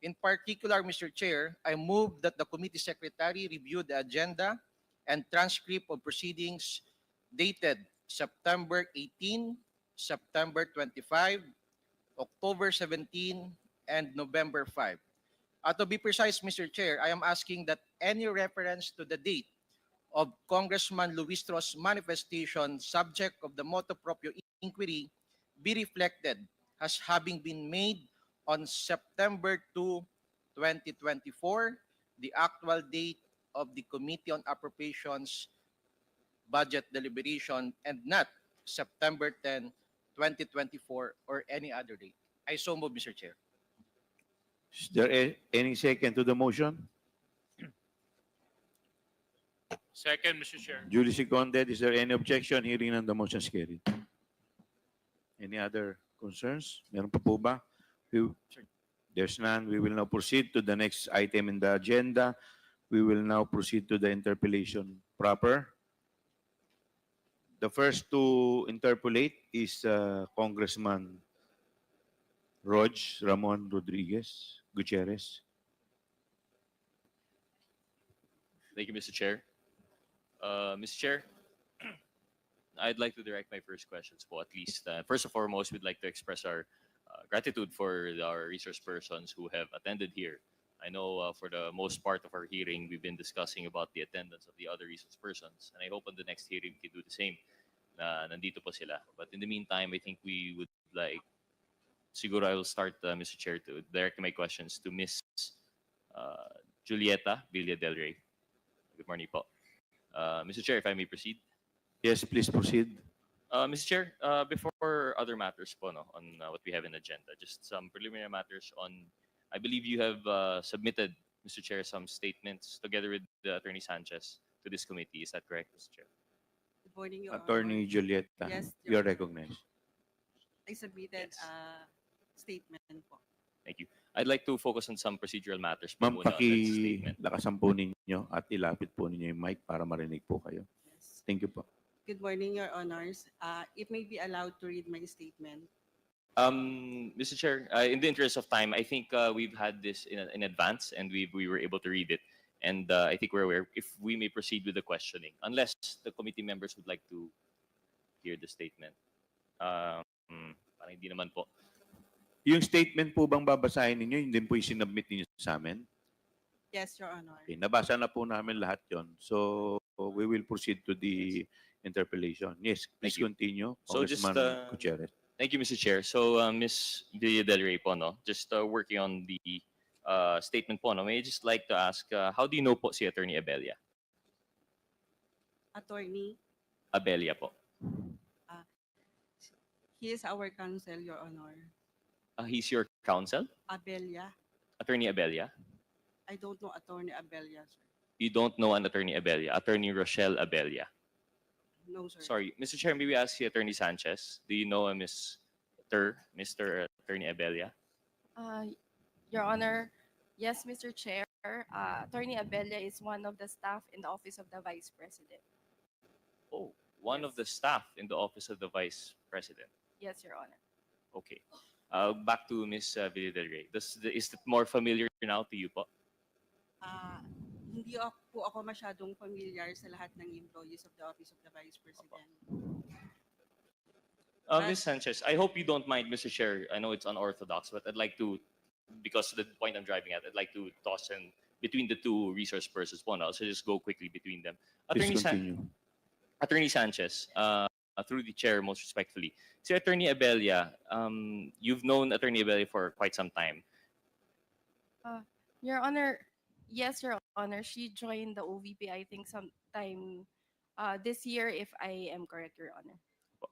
In particular, Mr. Chair, I move that the committee secretary review the agenda and transcript of proceedings dated September 18, September 25, October 17, and November 5. To be precise, Mr. Chair, I am asking that any reference to the date of Congressman Luistro's manifestation subject of the motu proprio inquiry be reflected as having been made on September 2, 2024, the actual date of the Committee on Appropriations budget deliberation, and not September 10, 2024, or any other date. I so move, Mr. Chair. Is there any second to the motion? Second, Mr. Chair. Duly seconded. Is there any objection? Hearing none, the motion is carried. Any other concerns? Meron pa po ba? There's none. We will now proceed to the next item in the agenda. We will now proceed to the interpellation proper. The first to interpolate is Congressman Ramon Rodriguez Gutierrez. Thank you, Mr. Chair. Mr. Chair, I'd like to direct my first questions po at least. First and foremost, we'd like to express our gratitude for our resource persons who have attended here. I know for the most part of our hearing, we've been discussing about the attendance of the other resource persons. And I hope on the next hearing we can do the same. Nandito po sila. But in the meantime, I think we would like, siguro I will start, Mr. Chair, to direct my questions to Miss Julieta Villa del Rey. Good morning po. Mr. Chair, if I may proceed. Yes, please proceed. Mr. Chair, before other matters po, no, on what we have in agenda, just some preliminary matters on, I believe you have submitted, Mr. Chair, some statements together with Attorney Sanchez to this committee. Is that correct, Mr. Chair? Good morning, Your Attorney Honor. Julieta, Yes, you're Your Honor. recognized. I submitted Yes. a statement po. Thank you. I'd like to focus on some procedural matters po Ma'am, muna on that statement. pakilakasan po ninyo at ilapit po ninyo yung mic para marinig po kayo. Yes. Thank you po. Good morning, Your Honors. It may be allowed to read my statement. Mr. Chair, in the interest of time, I think we've had this in advance and we were able to read it. And I think we're aware if we may proceed with the questioning, unless the committee members would like to hear the statement. Parang hindi naman po. Yung statement po bang babasahin ninyo, yun din po yung sinubmit ninyo sa amin? Yes, Your Honor. Okay, nabasa na po namin lahat yon. So, we will proceed to the interpellation. Yes, please Thank you. continue, So just, Congressman Gutierrez. Thank you, Mr. Chair. So, Ms. Villa del Rey po, no? Just working on the statement po, no? May I just like to ask, how do you know po si Attorney Abella? Attorney, Abella po. he is our counsel, Your Honor. He's your counsel? Abelia. Attorney Abella? I don't know Attorney Abelia, sir. You don't know an Attorney Abella. Attorney Rochelle Abella. No, sir. Sorry, Mr. Chair, may we ask you, Attorney Sanchez, do you know a Mr. Attorney Abella? Your Honor, yes, Mr. Chair. Attorney Abella is one of the staff in the Office of the Vice President. Oh, one of the staff in the Office of the Vice President. Yes, Your Honor. Okay. Back to Ms. Villa del Rey. Is it more familiar now to you po? Hindi po ako masyadong familiar sa lahat ng employees of the Office of the Vice President. Ms. Sanchez, I hope you don't mind, Mr. Chair. I know it's unorthodox, but I'd like to, because of the point I'm driving at, I'd like to toss in between the two resource persons po now. So just go quickly between them. Please continue. Attorney Sanchez, through the chair, most respectfully. Si Attorney Abella, you've known Attorney Abella for quite some time. Your Honor, yes, Your Honor. She joined the OVP, I think, sometime this year, if I am correct, Your Honor.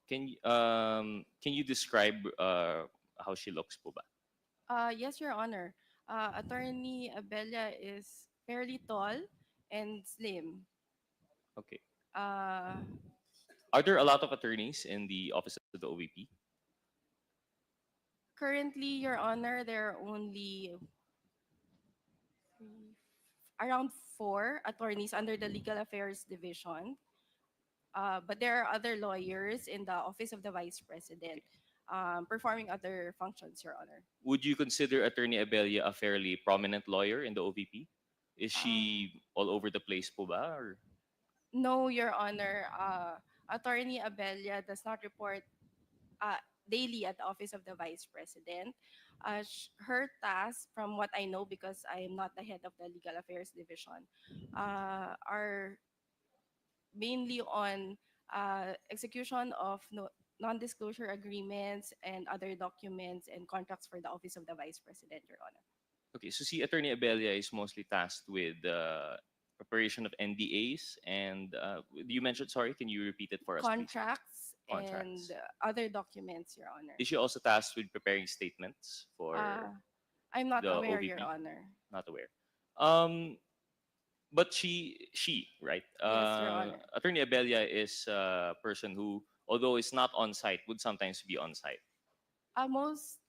Can you describe how she looks po ba? Yes, Your Honor. Attorney Abella is fairly tall and slim. Okay. Uh, Are there a lot of attorneys in the office of the OVP? Currently, Your Honor, there are only around 4 attorneys under the Legal Affairs Division. But there are other lawyers in the Office of the Vice President performing other functions, Your Honor. Would you consider Attorney Abella a fairly prominent lawyer in the OVP? Is she all over the place po ba? Or? No, Your Honor. Attorney Abella does not report daily at the Office of the Vice President. Her tasks, from what I know, because I am not the head of the Legal Affairs Division, are mainly on execution of non-disclosure agreements and other documents and contracts for the Office of the Vice President, Your Honor. Okay, so si Attorney Abella is mostly tasked with preparation of NDAs and you mentioned, sorry, can you repeat it for us, please? Contracts and other documents, Your Honor. Is she also tasked with preparing statements for I'm not the aware, OVP? Your Honor. Not aware. But she, right? Yes, Your Honor. Attorney Abella is a person who, although is not on site, would sometimes be on site. Most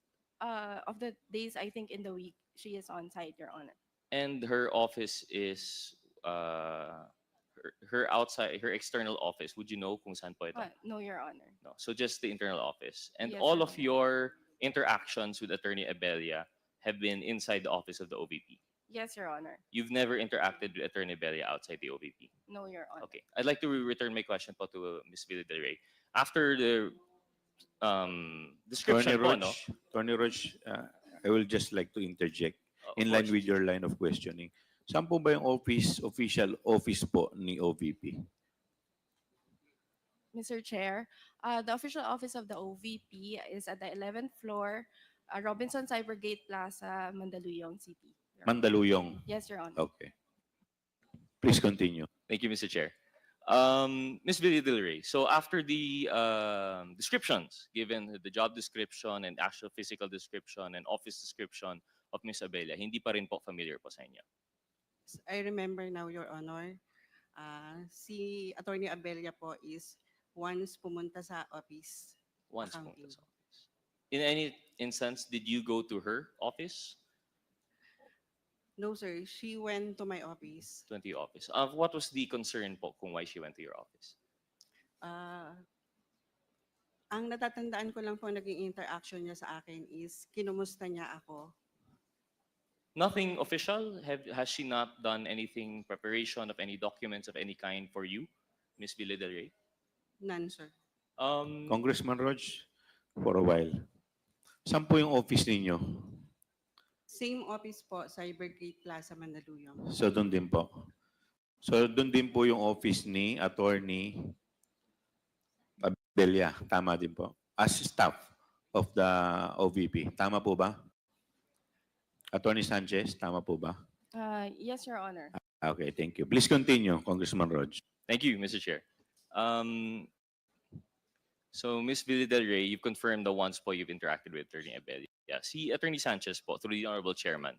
of the days, I think, in the week, she is on site, Your Honor. And her office is her outside, her external office. Would you know kung saan po ito? No, Your Honor. No. So just the internal office. And Yes, all Your of Honor. your interactions with Attorney Abella have been inside the office of the OVP. Yes, Your Honor. You've never interacted with Attorney Belia outside the OVP? No, Your Honor. Okay. I'd like to return my question po to Ms. Villa Del Rey. After the description po, no? Attorney Roach, I will just like to interject Of in line course. with your line of questioning. Saan po ba yung official office po ni OVP? Mr. Chair, the official office of the OVP is at the 11th floor, Robinson Cybergate Plaza, Mandaluyong City. Your Honor. Mandaluyong. Yes, Your Honor. Okay. Please continue. Thank you, Mr. Chair. Ms. Villa Del Rey, so after the descriptions, given the job description and actual physical description and office description of Ms. Abella, hindi pa rin po familiar po sa inyo? I remember now, Your Honor. Si Attorney Abella po is once pumunta sa office. Once po Accounting. sa office. In any instance, did you go to her office? No, sir. She went to my office. To the office. What was the concern po kung why she went to your office? Ang natatandaan ko lang po naging interaction niya sa akin is kinumusta niya ako. Nothing official? Has she not done anything, preparation of any documents of any kind for you, Ms. Villa Del Rey? None, sir. Congressman Roach, for a while. Saan po yung office ninyo? Same office po, Cybergate Plaza, Mandaluyong. So doon din po. So doon din po yung office ni Attorney Abella. Tama din po. As staff of the OVP. Tama po ba? Attorney Sanchez, tama po ba? Yes, Your Honor. Okay, thank you. Please continue, Congressman Rog. Thank you, Mr. Chair. So, Ms. Villa Del Rey, you've confirmed the once po you've interacted with Attorney Abella. Yeah. Si Attorney Sanchez po, through the Honorable Chairman,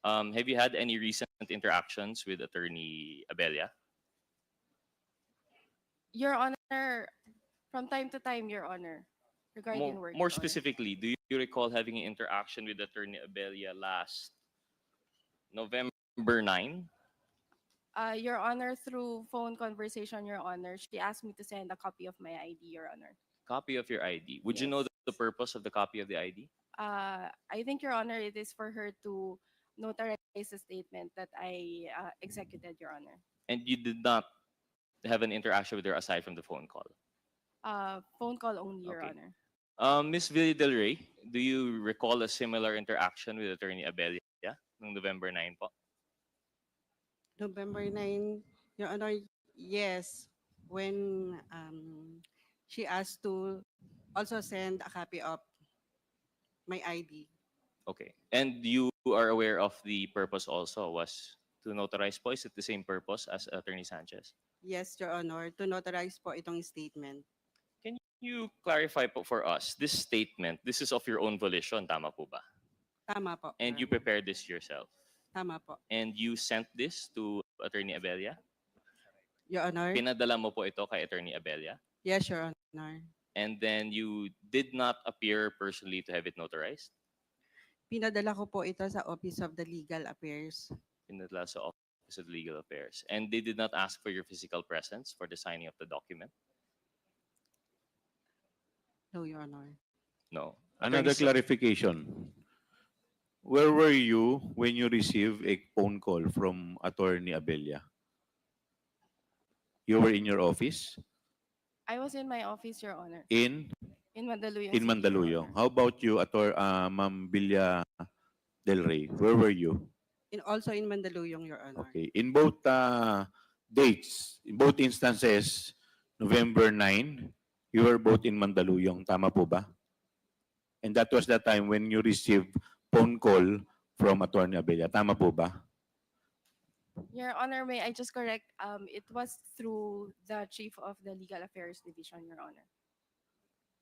have you had any recent interactions with Attorney Abella? Your Honor, from time to time, Your Honor, regarding work. More Your Honor. specifically, do you recall having an interaction with Attorney Abella last November 9? Your Honor, through phone conversation, Your Honor, she asked me to send a copy of my ID, Your Honor. Copy of your ID. Would you know the purpose of the copy of the ID? I think, Your Honor, it is for her to notarize a statement that I executed, Your Honor. And you did not have an interaction with her aside from the phone call? Phone call only, Your Okay. Honor. Ms. Villa Del Rey, do you recall a similar interaction with Attorney Abella noong November 9 po? November 9, Your Honor, yes. When she asked to also send a copy of my ID. Okay. And you are aware of the purpose also was to notarize po? Is it the same purpose as Attorney Sanchez? Yes, Your Honor, to notarize po itong statement. Can you clarify po for us, this statement, this is of your own volition, tama po ba? Tama po. And Your you Honor. prepared this yourself? Tama po. And you sent this to Attorney Abella? Your Honor. Pinadala mo po ito kay Attorney Abella? Yes, Your Honor. And then you did not appear personally to have it notarized? Pinadala ko po ito sa Office of the Legal Affairs. Pinadala sa Office of Legal Affairs. And they did not ask for your physical presence for the signing of the document? No, Your Honor. No. Another clarification. Where were you when you received a phone call from Attorney Abella? You were in your office I was in my office, Your Honor. in In Mandaluyong. in City, Your Mandaluyong. Honor. How about you, Ma'am Villa Del Rey? Where were you? Also in Mandaluyong, Your Honor. Okay. In both dates, in both instances, November 9, you were both in Mandaluyong. Tama po ba? And that was the time when you received phone call from Attorney Abella. Tama po ba? Your Honor, may I just correct? It was through the Chief of the Legal Affairs Division, Your Honor.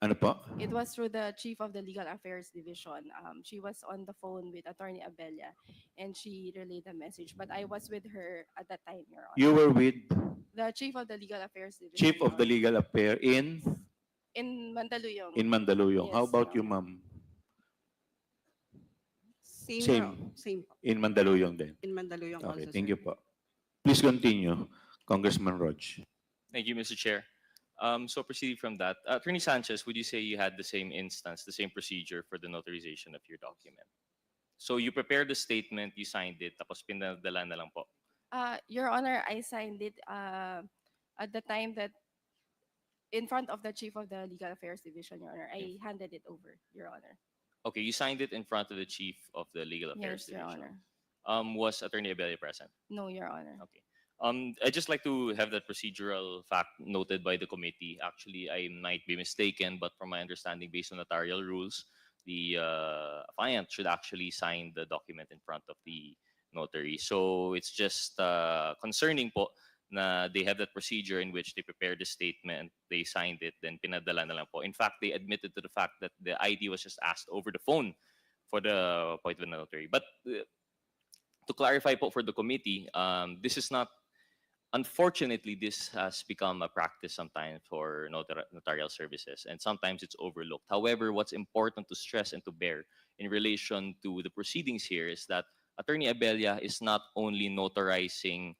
Ano po? It was through the Chief of the Legal Affairs Division. She was on the phone with Attorney Abella, and she relayed the message. But I was with her at that time, Your Honor. You were with The Chief of the Legal Affairs Division. Chief Your of the Honor. Legal Affairs In Mandaluyong. in Mandaluyong. How Yes, about Your you, ma'am? Same. Same. Same po. In Mandaluyong din. In Mandaluyong Okay, also, thank sir. you po. Please continue, Congressman Rog. Thank you, Mr. Chair. So proceeding from that, Attorney Sanchez, would you say you had the same instance, the same procedure for the notarization of your document? So you prepared the statement, you signed it, tapos pinadala na lang po. Your Honor, I signed it at the time that in front of the Chief of the Legal Affairs Division, Your Honor. I handed it over, Your Honor. Okay, you signed it in front of the Chief of the Legal Affairs Yes, Your Division. Honor. Was Attorney Abella present? No, Your Honor. Okay. I'd just like to have that procedural fact noted by the committee. Actually, I might be mistaken, but from my understanding, based on notarial rules, the affiant should actually sign the document in front of the notary. So it's just concerning po na they have that procedure in which they prepared the statement, they signed it, then pinadala na lang po. In fact, they admitted to the fact that the ID was just asked over the phone for the appointment of notary. But to clarify po for the committee, this is not, unfortunately, this has become a practice sometimes for notarial services, and sometimes it's overlooked. However, what's important to stress and to bear in relation to the proceedings here is that Attorney Abella is not only notarizing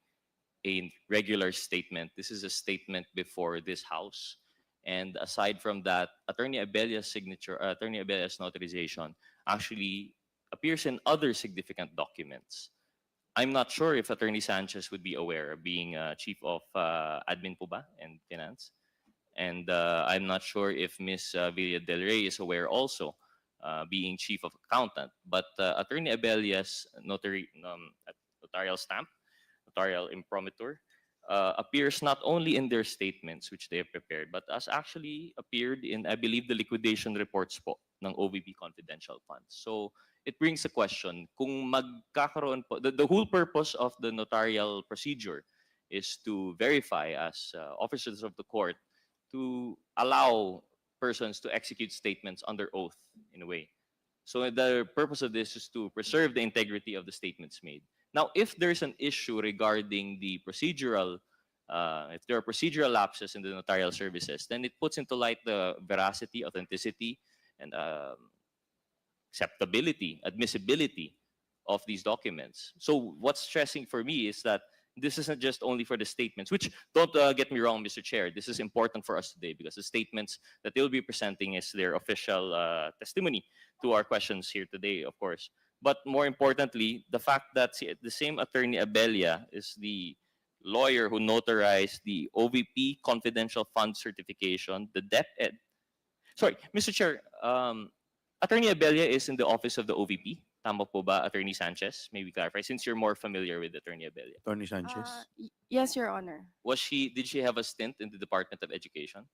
a regular statement. This is a statement before this House. And aside from that, Attorney Abella's signature, Attorney Abella's notarization actually appears in other significant documents. I'm not sure if Attorney Sanchez would be aware, being Chief of Admin po ba and Finance. And I'm not sure if Ms. Villa Del Rey is aware also, being Chief of Accountant. But Attorney Abella's notarial stamp, notarial imprimatur, appears not only in their statements, which they have prepared, but has actually appeared in, I believe, the liquidation reports po ng OVP confidential funds. So it brings a question, kung magkakaroon po, the whole purpose of the notarial procedure is to verify as officers of the court to allow persons to execute statements under oath in a way. So the purpose of this is to preserve the integrity of the statements made. Now, if there's an issue regarding the procedural, if there are procedural lapses in the notarial services, then it puts into light the veracity, authenticity, and acceptability, admissibility of these documents. So what's stressing for me is that this isn't just only for the statements, which don't get me wrong, Mr. Chair, this is important for us today because the statements that they'll be presenting is their official testimony to our questions here today, of course. But more importantly, the fact that the same Attorney Abella is the lawyer who notarized the OVP confidential fund certification, the DepED. Sorry, Mr. Chair, Attorney Abella is in the office of the OVP. Tama po ba, Attorney Sanchez? Maybe clarify, since you're more familiar with Attorney Abella. Attorney Sanchez. Yes, Your Honor. Did she have a stint in the Department of Education?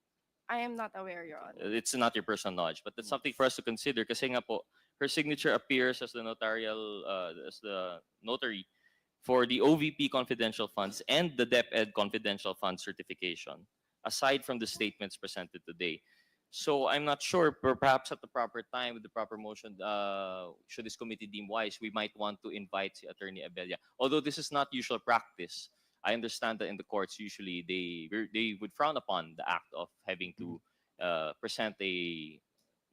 I am not aware, Your Honor. It's not your personal knowledge, but that's something for us to consider kasi nga po, her signature appears as the notarial, as the notary for the OVP confidential funds and the DepEd confidential fund certification, aside from the statements presented today. So I'm not sure, perhaps at the proper time with the proper motion, should this committee deem wise, we might want to invite the Attorney Abella. Although this is not usual practice, I understand that in the courts usually they would frown upon the act of having to present a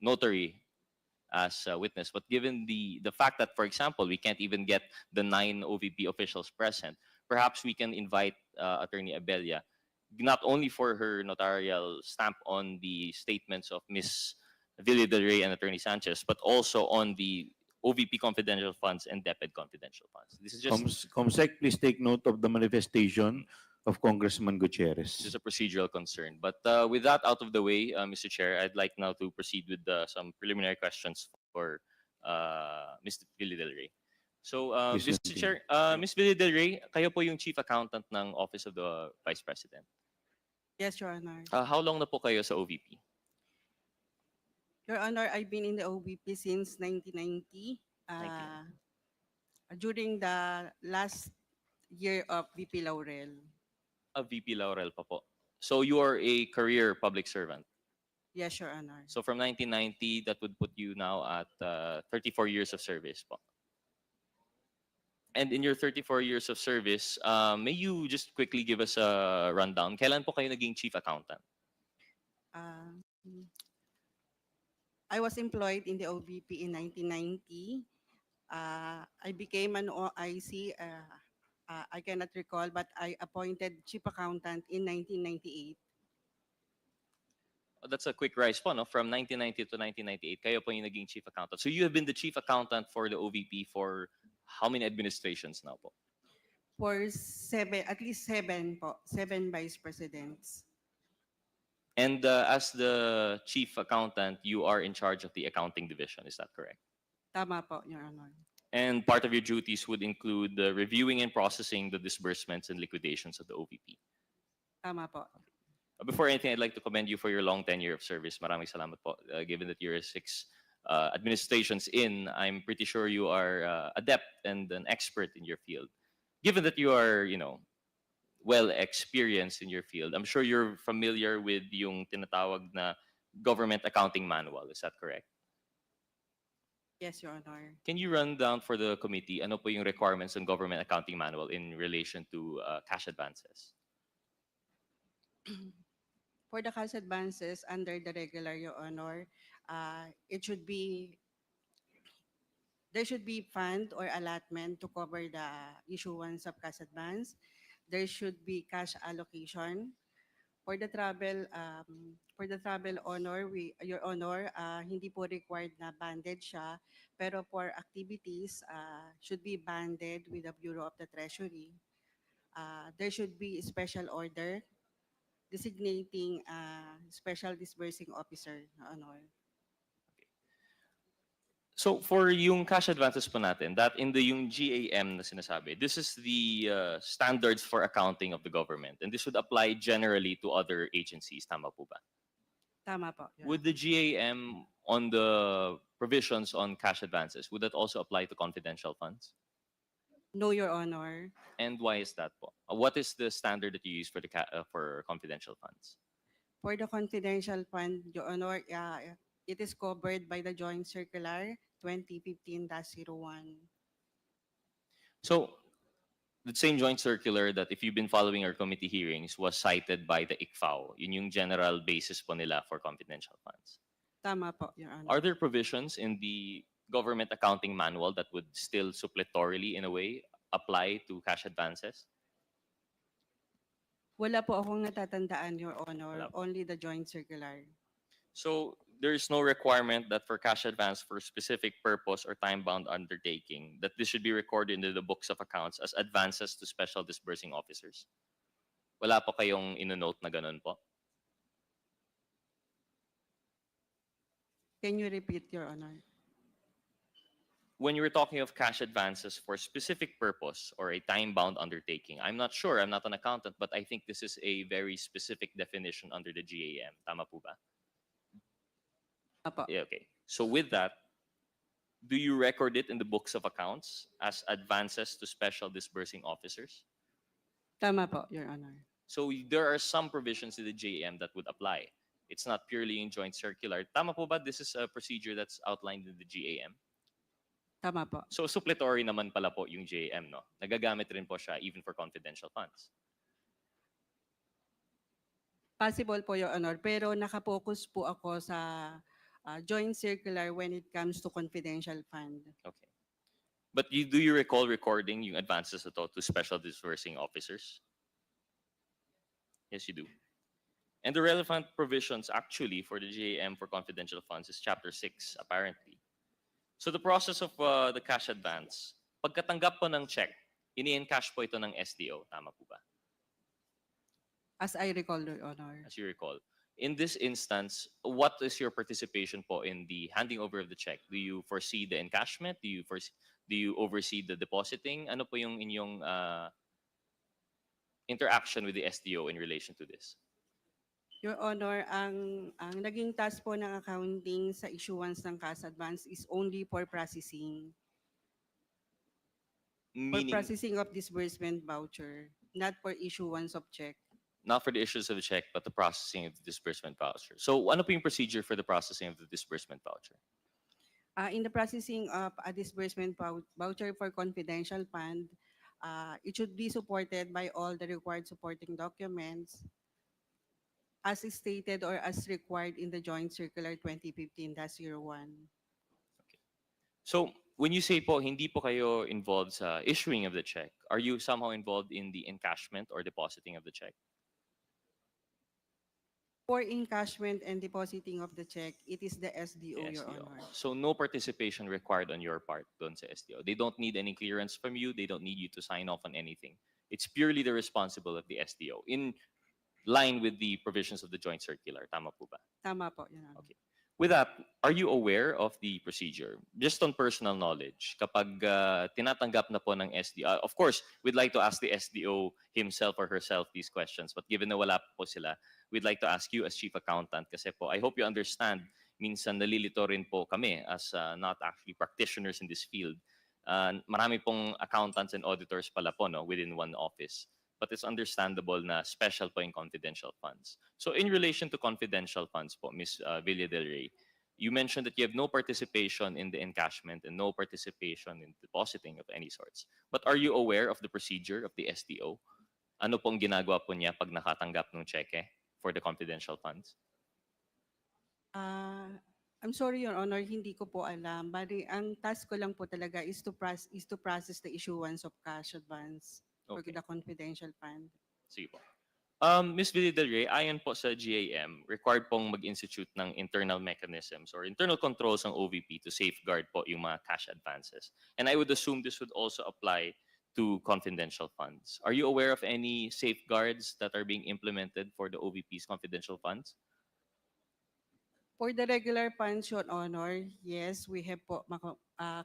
notary as a witness. But given the fact that, for example, we can't even get the 9 OVP officials present, perhaps we can invite Attorney Abella, not only for her notarial stamp on the statements of Ms. Villa Del Rey and Attorney Sanchez, but also on the OVP confidential funds and DepEd confidential funds. This is just Comsec, please take note of the manifestation of Congressman Gutierrez. just a procedural concern. But with that out of the way, Mr. Chair, I'd like now to proceed with some preliminary questions for Ms. Villa Del Rey. So, Yes, Mr. Chair, Ms. Villa Del Rey, kayo po yung Chief Accountant ng Office of the Vice President. Yes, Your Honor. How long na po kayo sa OVP? Your Honor, I've been in the OVP since 1990. During the last year of VP Laurel. VP Laurel pa po. So you are a career public servant. Yes, Your Honor. So from 1990, that would put you now at 34 years of service po. And in your 34 years of service, may you just quickly give us a rundown? Kailan po kayo naging chief accountant? I was employed in the OVP in 1990. I became an OIC, I cannot recall, but I appointed chief accountant in 1998. That's a quick rise po, no? From 1990 to 1998, kayo po yung naging chief accountant. So you have been the chief accountant for the OVP for how many administrations now po? For at least seven po, 7 vice presidents. And as the chief accountant, you are in charge of the accounting division. Is that correct? Tama po, Your Honor. And part of your duties would include reviewing and processing the disbursements and liquidations of the OVP. Tama po. Before anything, I'd like to commend you for your long tenure of service. Maraming salamat po. Given that you're 6 administrations in, I'm pretty sure you are adept and an expert in your field. Given that you are, well experienced in your field, I'm sure you're familiar with yung tinatawag na government accounting manual. Is that correct? Yes, Your Honor. Can you run down for the committee ano po yung requirements ng government accounting manual in relation to cash advances? For the cash advances under the regular, Your Honor, there should be fund or allotment to cover the issuance of cash advance. There should be cash allocation. For the travel, honor, Your Honor, hindi po required na banded siya, pero for activities, should be banded with the Bureau of the Treasury. There should be a special order designating special disbursing officer, Your Honor. So for yung cash advances po natin, that in the yung GAM na sinasabi, this is the standards for accounting of the government, and this would apply generally to other agencies. Tama po ba? Tama po. Your Would the GAM on the provisions on cash advances, would that also apply to confidential funds? No, Your Honor. And why is that po? What is the standard that you use for the for confidential funds? For the confidential fund, Your Honor, it is covered by the Joint Circular 2015-01. So the same joint circular that if you've been following our committee hearings was cited by the ICFAO. Yun yung general basis po nila for confidential funds. Tama po, Your Honor. Are there provisions in the government accounting manual that would still suppletorily in a way apply to cash advances? Wala po akong natatandaan, Your Honor. Wala po. Only the Joint Circular. So there is no requirement that for cash advance for specific purpose or time-bound undertaking, that this should be recorded into the books of accounts as advances to special disbursing officers. Wala po kayong ino-note na ganun po? Can you repeat, Your Honor? When you were talking of cash advances for specific purpose or a time-bound undertaking, I'm not sure, I'm not an accountant, but I think this is a very specific definition under the GAM. Tama po ba? Apo. Yeah, okay. So with that, do you record it in the books of accounts as advances to special disbursing officers? Tama po, Your Honor. So there are some provisions in the JM that would apply. It's not purely in joint circular. Tama po ba? This is a procedure that's outlined in the GAM. Tama po. So supplementary naman pala po yung JM, no? Nagagamit rin po siya even for confidential funds. Possible po, Your Honor. Pero nakapokus po ako sa joint circular when it comes to confidential fund. Okay. But do you recall recording yung advances ito to special disbursing officers? Yes, you do. And the relevant provisions actually for the JAM for confidential funds is Chapter 6, apparently. So the process of the cash advance, pagkatanggap po ng check, ini-encash po ito ng SDO. Tama po ba? As I recall, Your Honor. As you recall. In this instance, what is your participation po in the handing over of the check? Do you foresee the encashment? Do you oversee the depositing? Ano po yung inyong interaction with the SDO in relation to this? Your Honor, ang naging task po ng accounting sa issuance ng cash advance is only for processing. For Meaning, processing of disbursement voucher, not for issuance of check. not for the issues of the check, but the processing of the disbursement voucher. So ano po yung procedure for the processing of the disbursement voucher? In the processing of a disbursement voucher for confidential fund, it should be supported by all the required supporting documents as stated or as required in the Joint Circular 2015-01. So when you say po, hindi po kayo involved sa issuing of the check, are you somehow involved in the encashment or depositing of the check? For encashment and depositing of the check, it is the SDO, The Your SDO. Honor. So no participation required on your part doon sa SDO. They don't need any clearance from you. They don't need you to sign off on anything. It's purely the responsible of the SDO in line with the provisions of the joint circular. Tama po ba? Tama po, Your Honor. Okay. With that, are you aware of the procedure? Just on personal knowledge, kapag tinatanggap na po ng SDO, of course, we'd like to ask the SDO himself or herself these questions, but given na wala po sila, we'd like to ask you as Chief Accountant kasi po, I hope you understand, minsan nalilito rin po kami as not actually practitioners in this field. Marami pong accountants and auditors pala po no, within one office. But it's understandable na special po yung confidential funds. So in relation to confidential funds po, Ms. Villa del Rey, you mentioned that you have no participation in the encashment and no participation in depositing of any sorts. But are you aware of the procedure of the SDO? Ano pong ginagawa po niya pag nakatanggap ng cheque for the confidential funds? I'm sorry, Your Honor, hindi ko po alam. Bali, ang task ko lang po talaga is to process the issuance of cash advance for Okay. the confidential fund. Sige po. Ms. Villa del Rey, ayon po sa GAM, required pong mag-institute ng internal mechanisms or internal controls ng OVP to safeguard po yung mga cash advances. And I would assume this would also apply to confidential funds. Are you aware of any safeguards that are being implemented for the OVP's confidential funds? For the regular funds, Your Honor, yes, we have po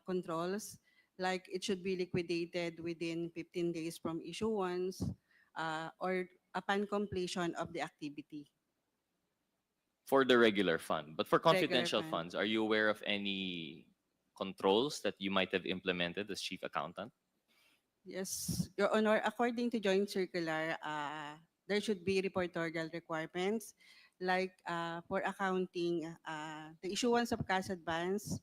controls. Like it should be liquidated within 15 days from issuance or upon completion of the activity. For the regular fund. But for confidential fund. funds, are you aware of any controls that you might have implemented as Chief Accountant? Yes, Your Honor, according to joint circular, there should be reportorial requirements like for accounting, the issuance of cash advance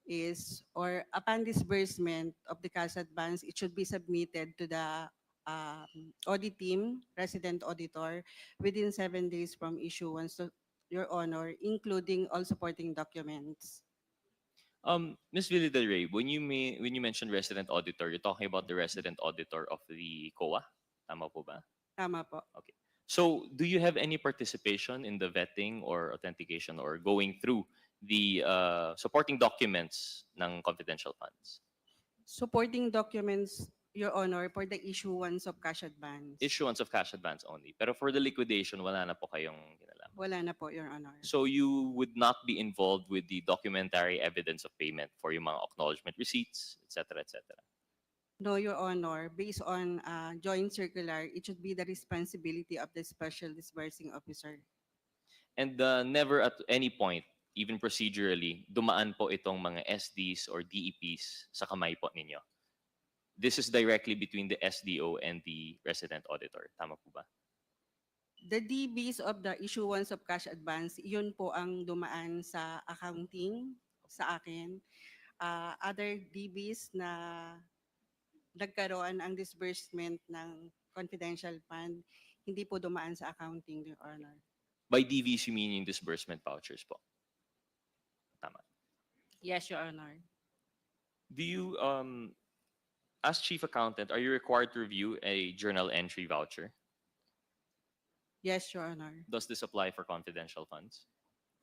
is, or upon disbursement of the cash advance, it should be submitted to the audit team, resident auditor, within 7 days from issuance, to Your Honor, including all supporting documents. Ms. Villa del Rey, when you mentioned resident auditor, you're talking about the resident auditor of the COA? Tama po ba? Tama po. Okay. So, do you have any participation in the vetting or authentication or going through the supporting documents ng confidential funds? Supporting documents, Your Honor, for the issuance of cash advance. Issuance of cash advance only. Pero for the liquidation, wala na po kayong ginalaman. Wala na po, Your Honor. So you would not be involved with the documentary evidence of payment for yung mga acknowledgement receipts, etc., etc. No, Your Honor, based on joint circular, it should be the responsibility of the special disbursing officer. And never at any point, even procedurally, dumaan po itong mga SDs or DEPs sa kamay po ninyo. This is directly between the SDO and the resident auditor. Tama po ba? The DBs of the issuance of cash advance, yun po ang dumaan sa accounting sa akin. Other DBs na nagkaroon ang disbursement ng confidential fund, hindi po dumaan sa accounting, Your Honor. By DVs, you mean yung disbursement vouchers po? Tama. Yes, Your Honor. Do you, as Chief Accountant, are you required to review a journal entry voucher? Yes, Your Honor. Does this apply for confidential funds?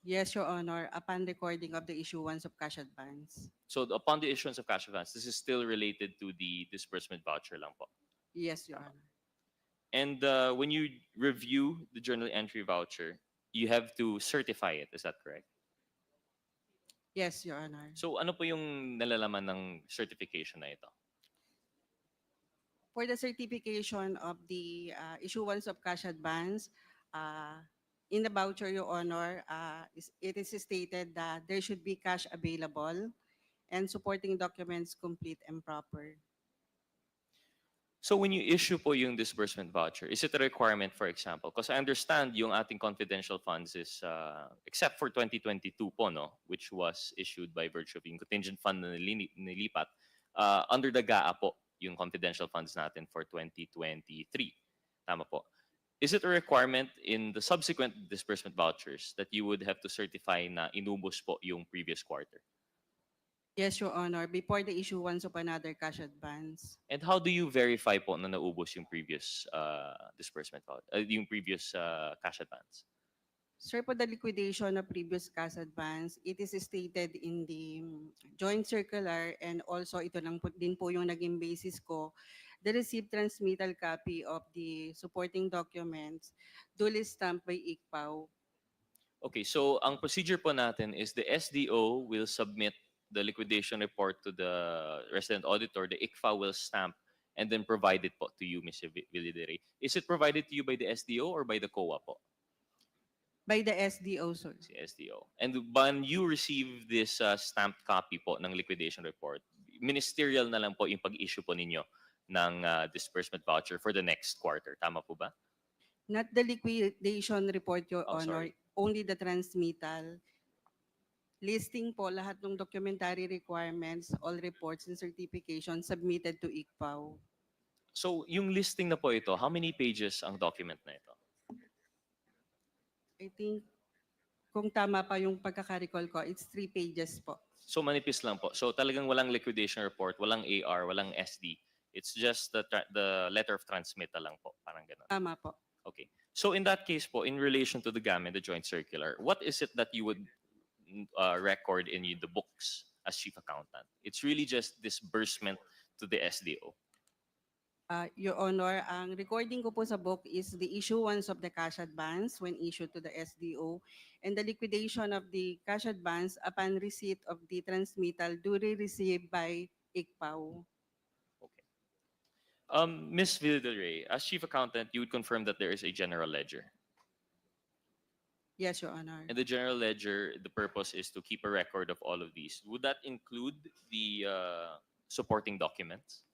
Yes, Your Honor, upon recording of the issuance of cash advance. So upon the issuance of cash advance, this is still related to the disbursement voucher lang po. Yes, Your Honor. And when you review the journal entry voucher, you have to certify it. Is that correct? Yes, Your Honor. So ano po yung nalalaman ng certification na ito? For the certification of the issuance of cash advance, in the voucher, Your Honor, it is stated that there should be cash available and supporting documents complete and proper. So when you issue po yung disbursement voucher, is it a requirement, for example? Because I understand yung ating confidential funds is, except for 2022 po, no, which was issued by virtue of yung contingent fund na nilipat, under the GAA po, yung confidential funds natin for 2023. Tama po. Is it a requirement in the subsequent disbursement vouchers that you would have to certify na inubos po yung previous quarter? Yes, Your Honor, before the issuance of another cash advance. And how do you verify po na naubos yung previous disbursement voucher, yung previous cash advance? Sir, for the liquidation of previous cash advance, it is stated in the joint circular and also ito lang po, din po yung naging basis ko, the received transmittal copy of the supporting documents duly stamped by ICPAO. Okay, so ang procedure po natin is the SDO will submit the liquidation report to the resident auditor, the ICFA will stamp and then provide it po to you, Mr. Villidere. Is it provided to you by the SDO or by the COA po? By the SDO, sir. Si SDO. And when you receive this stamped copy po ng liquidation report, ministerial na lang po yung pag-issue po ninyo ng disbursement voucher for the next quarter. Tama po ba? Not the liquidation report, Your Oh, Honor, sorry. only the transmittal. Listing po lahat ng documentary requirements, all reports and certifications submitted to ICPAO. So yung listing na po ito, how many pages ang document na ito? I think, kung tama pa yung pagkaka-recall ko, it's 3 pages po. So manipis lang po. So talagang walang liquidation report, walang AR, walang SD. It's just the letter of transmittal lang po. Parang ganun. Tama po. Okay. So in that case po, in relation to the GAM and the joint circular, what is it that you would record in the books as chief accountant? It's really just disbursement to the SDO. Your Honor, ang recording ko po sa book is the issuance of the cash advance when issued to the SDO and the liquidation of the cash advance upon receipt of the transmittal duly received by ICPAO. Okay. Ms. Villidere, as chief accountant, you would confirm that there is a general ledger. Yes, Your Honor. And the general ledger, the purpose is to keep a record of all of these. Would that include the supporting documents?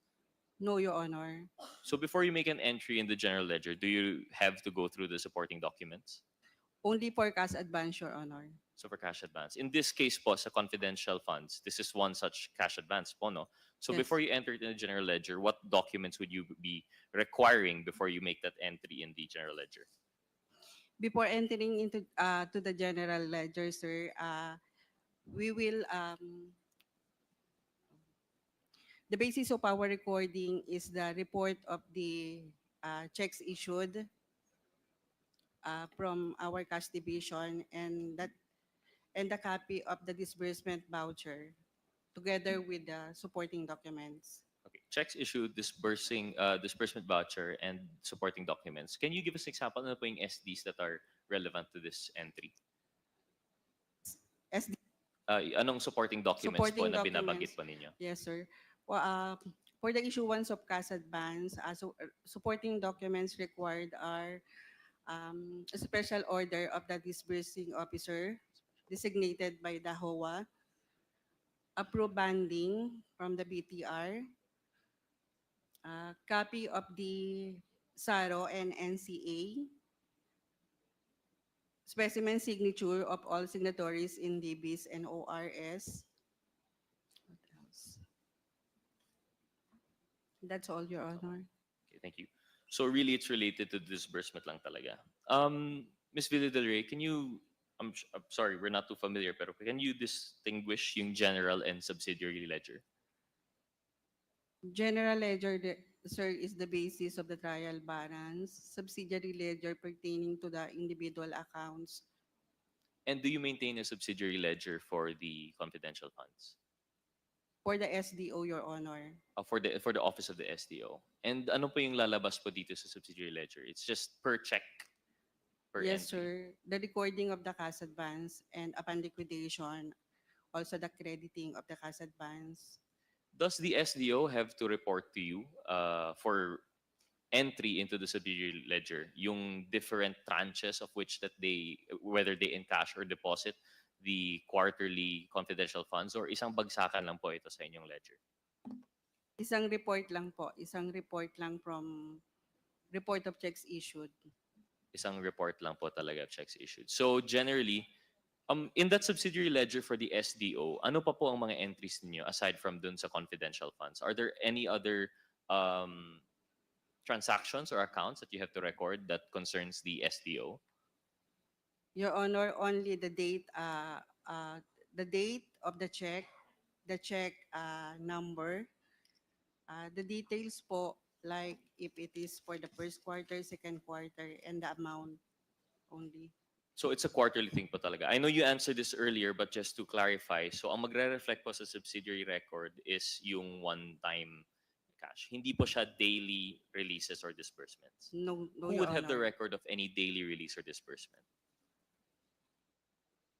No, Your Honor. So before you make an entry in the general ledger, do you have to go through the supporting documents? Only for cash advance, Your Honor. So for cash advance. In this case po, sa confidential funds, this is one such cash advance po, no? So Yes. before you enter it in the general ledger, what documents would you be requiring before you make that entry in the general ledger? Before entering into to the general ledger, sir, we will the basis of our recording is the report of the checks issued from our cash division and the copy of the disbursement voucher together with the supporting documents. Okay. Checks issued, disbursement voucher, and supporting documents. Can you give us an example ano po yung SDs that are relevant to this entry? SD Anong supporting documents po Supporting na binabanggit documents. po ninyo? Yes, sir. Well, for the issuance of cash advance, supporting documents required are a special order of the disbursing officer designated by the HOA, approved banding from the BTR, copy of the SARO and NCA, specimen signature of all signatories in DBs and ORS. What else? That's all, Your Honor. Okay, thank you. So really, it's related to disbursement lang talaga. Ms. Villidere, can you, I'm sorry, we're not too familiar, pero can you distinguish yung general and subsidiary ledger? General ledger, sir, is the basis of the trial balance. Subsidiary ledger pertaining to the individual accounts. And do you maintain a subsidiary ledger for the confidential funds? For the SDO, Your Honor. For the office of the SDO. And ano po yung lalabas po dito sa subsidiary ledger? It's just per check, per Yes, entry. sir. The recording of the cash advance and upon liquidation, also the crediting of the cash advance. Does the SDO have to report to you for entry into the subsidiary ledger yung different tranches of which that they, whether they encash or deposit the quarterly confidential funds, or isang bagsakan lang po ito sa inyong ledger? Isang report lang po. Isang report lang from report of checks issued. Isang report lang po talaga of checks issued. So generally, in that subsidiary ledger for the SDO, ano pa po ang mga entries niyo aside from dun sa confidential funds? Are there any other transactions or accounts that you have to record that concerns the SDO? Your Honor, only the date of the check number, the details po, like if it is for the first quarter, second quarter, and the amount only. So it's a quarterly thing po talaga. I know you answered this earlier, but just to clarify, so ang magre-reflect po sa subsidiary record is yung one-time cash. Hindi po siya daily releases or disbursements. No, no, Who Your would have the Honor. record of any daily release or disbursement?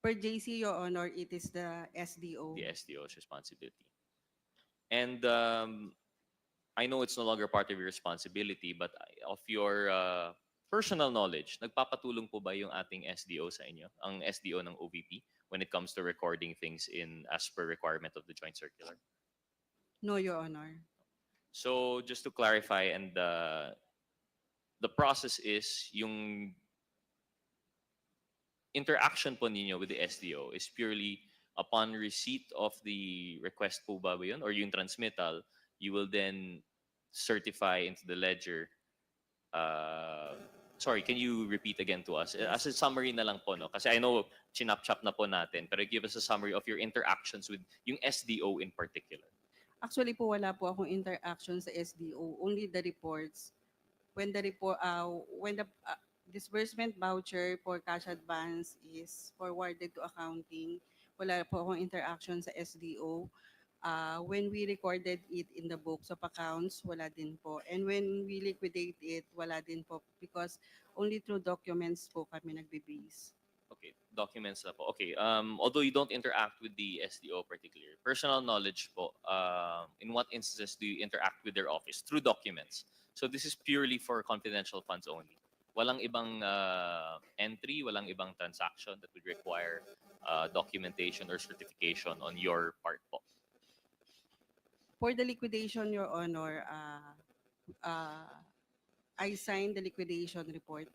Per JC, Your Honor, it is the SDO. The SDO's responsibility. And I know it's no longer part of your responsibility, but of your personal knowledge, nagpapatulong po ba yung ating SDO sa inyo, ang SDO ng OVP, when it comes to recording things in as per requirement of the joint circular? No, Your Honor. So just to clarify, and the process is yung interaction po ninyo with the SDO is purely upon receipt of the request po ba yun, or yung transmittal, you will then certify into the ledger. Sorry, can you repeat again to us? As a summary na lang po, no? Kasi I know chinap-chap na po natin, pero give us a summary of your interactions with yung SDO in particular. Actually po, wala po akong interaction sa SDO. Only the reports. When the disbursement voucher for cash advance is forwarded to accounting, wala po akong interaction sa SDO. When we recorded it in the books of accounts, wala din po. And when we liquidate it, wala din po because only through documents po kami nagbe-base. Okay, documents na po. Okay, although you don't interact with the SDO particularly, personal knowledge po, in what instances do you interact with their office? Through documents. So this is purely for confidential funds only. Walang ibang entry, walang ibang transaction that would require documentation or certification on your part po. For the liquidation, Your Honor, I signed the liquidation report.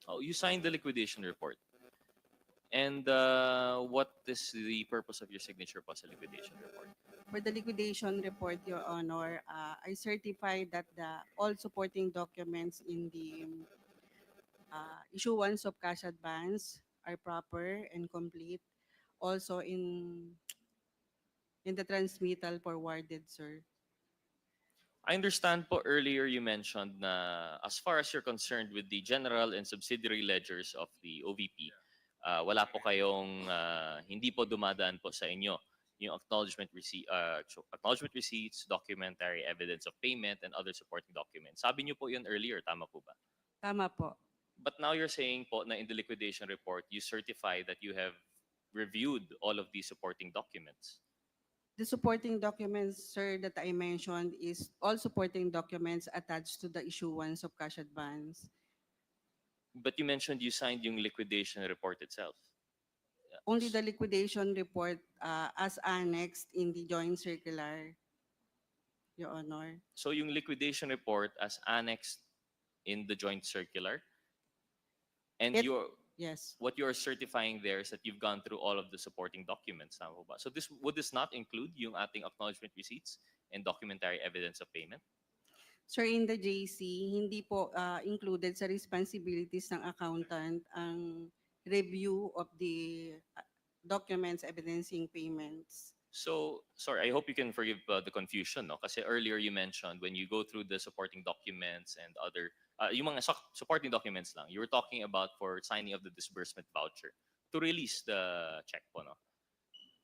Oh, you signed the liquidation report. And what is the purpose of your signature po sa liquidation report? For the liquidation report, Your Honor, I certify that all supporting documents in the issuance of cash advance are proper and complete. Also in the transmittal forwarded, sir. I understand po earlier you mentioned na as far as you're concerned with the general and subsidiary ledgers of the OVP, wala po kayong hindi po dumadaan po sa inyo yung acknowledgement receipts, documentary evidence of payment, and other supporting documents. Sabi niyo po yun earlier, tama po ba? Tama po. But now you're saying po na in the liquidation report, you certify that you have reviewed all of these supporting documents. The supporting documents, sir, that I mentioned is all supporting documents attached to the issuance of cash advance. But you mentioned you signed yung liquidation report itself. Only the liquidation report as annexed in the joint circular, Your Honor. So yung liquidation report as annexed in the joint circular, and Yes. what you're certifying there is that you've gone through all of the supporting documents. Tama po ba? So would this not include yung ating acknowledgement receipts and documentary evidence of payment? Sir, in the JC, hindi po included sa responsibilities ng accountant ang review of the documents evidencing payments. So, sorry, I hope you can forgive the confusion, no? Kasi earlier you mentioned when you go through the supporting documents and other, yung mga supporting documents lang, you were talking about for signing of the disbursement voucher to release the check po, no?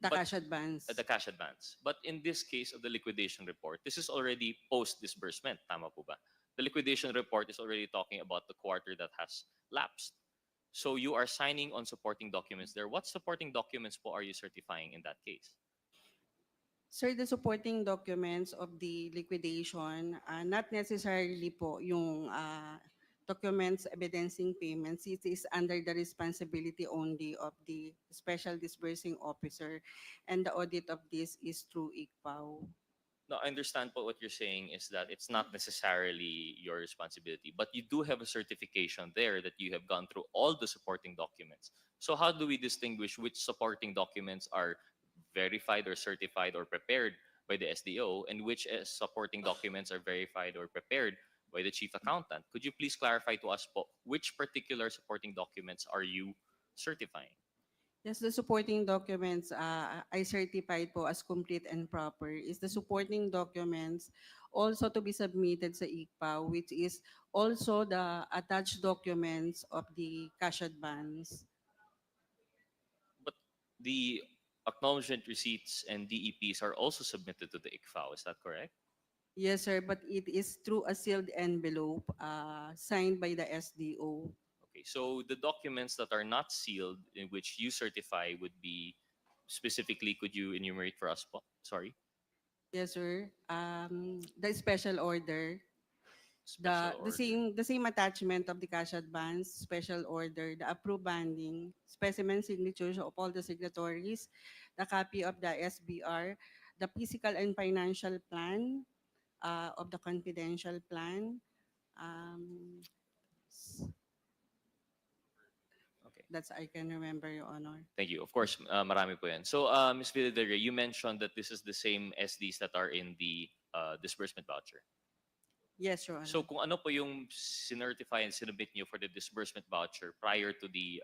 The But- cash advance. The cash advance. But in this case of the liquidation report, this is already post-disbursement, tama po ba? The liquidation report is already talking about the quarter that has lapsed. So you are signing on supporting documents there. What supporting documents po are you certifying in that case? Sir, the supporting documents of the liquidation, not necessarily po yung documents evidencing payments. It is under the responsibility only of the special disbursing officer, and the audit of this is through ICPAO. No, I understand po what you're saying is that it's not necessarily your responsibility, but you do have a certification there that you have gone through all the supporting documents. So how do we distinguish which supporting documents are verified or certified or prepared by the SDO and which supporting documents are verified or prepared by the chief accountant? Could you please clarify to us po, which particular supporting documents are you certifying? Yes, the supporting documents I certified po as complete and proper is the supporting documents also to be submitted sa ICPAO, which is also the attached documents of the cash advance. The acknowledgement receipts and DEPs are also submitted to the ICFAO. Is that correct? Yes, sir, but it is through a sealed envelope signed by the SDO. Okay, so the documents that are not sealed in which you certify would be specifically, could you enumerate for us po? Sorry, Yes, sir. The special order, special order. the same attachment of the cash advance, special order, the approved banding, specimen signatures of all the signatories, the copy of the SBR, the physical and financial plan of the confidential plan. Um, Okay. that's I can remember, Your Honor. Thank you. Of course, marami po yan. So, Ms. Villadere, you mentioned that this is the same SDs that are in the disbursement voucher. Yes, Your Honor. So, kung ano po yung sinertify and sinubmit nyo for the disbursement voucher prior to the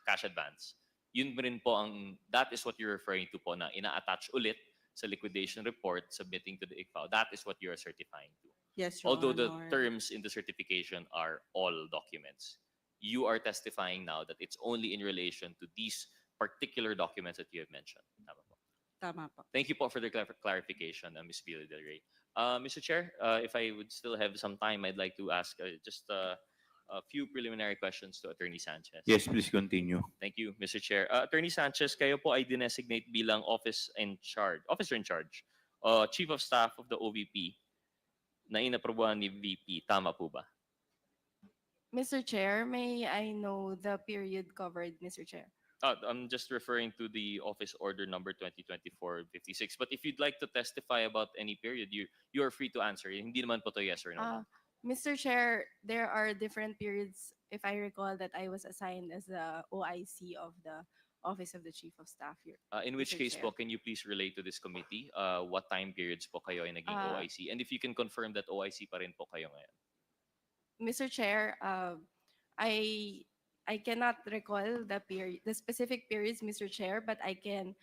cash advance, yun rin po that is what you're referring to po na ina-attach ulit sa liquidation report submitting to the ICFAO. That is what you are certifying to. Yes, Your Although the Honor. terms in the certification are all documents, you are testifying now that it's only in relation to these particular documents that you have mentioned. Tama po. Tama po. Thank you po for the clarification, Ms. Villa Del Rey. Mr. Chair, if I would still have some time, I'd like to ask just a few preliminary questions to Attorney Sanchez. Yes, please continue. Thank you, Mr. Chair. Attorney Sanchez, kayo po ay dinesignate bilang officer in charge, Chief of Staff of the OVP na inaprobahan ni VP. Tama po ba? Mr. Chair, may I know the period covered, Mr. Chair? I'm just referring to the Office Order number 2024-56. But if you'd like to testify about any period, you are free to answer. Hindi naman po to yes or no. Mr. Chair, there are different periods, if I recall, that I was assigned as the OIC of the Office of the Chief of Staff here. In which Mr. case Chair. po, can you please relate to this committee what time periods po kayo ay naging Ah. OIC? And if you can confirm that OIC pa rin po kayo ngayon. Mr. Chair, I cannot recall the specific periods, Mr. Chair, but I can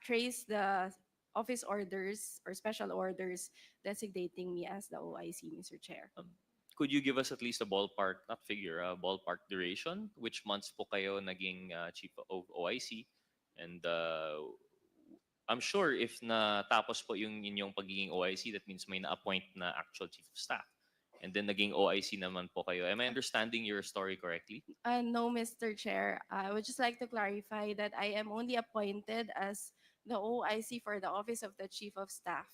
trace the office orders or special orders designating me as the OIC, Mr. Chair. Could you give us at least a ballpark, not figure, a ballpark duration? Which months po kayo naging Chief of OIC? And I'm sure if natapos po yung inyong pagiging OIC, that means may na-appoint na actual Chief of Staff. And then naging OIC naman po kayo. Am I understanding your story correctly? No, Mr. Chair. I would just like to clarify that I am only appointed as the OIC for the Office of the Chief of Staff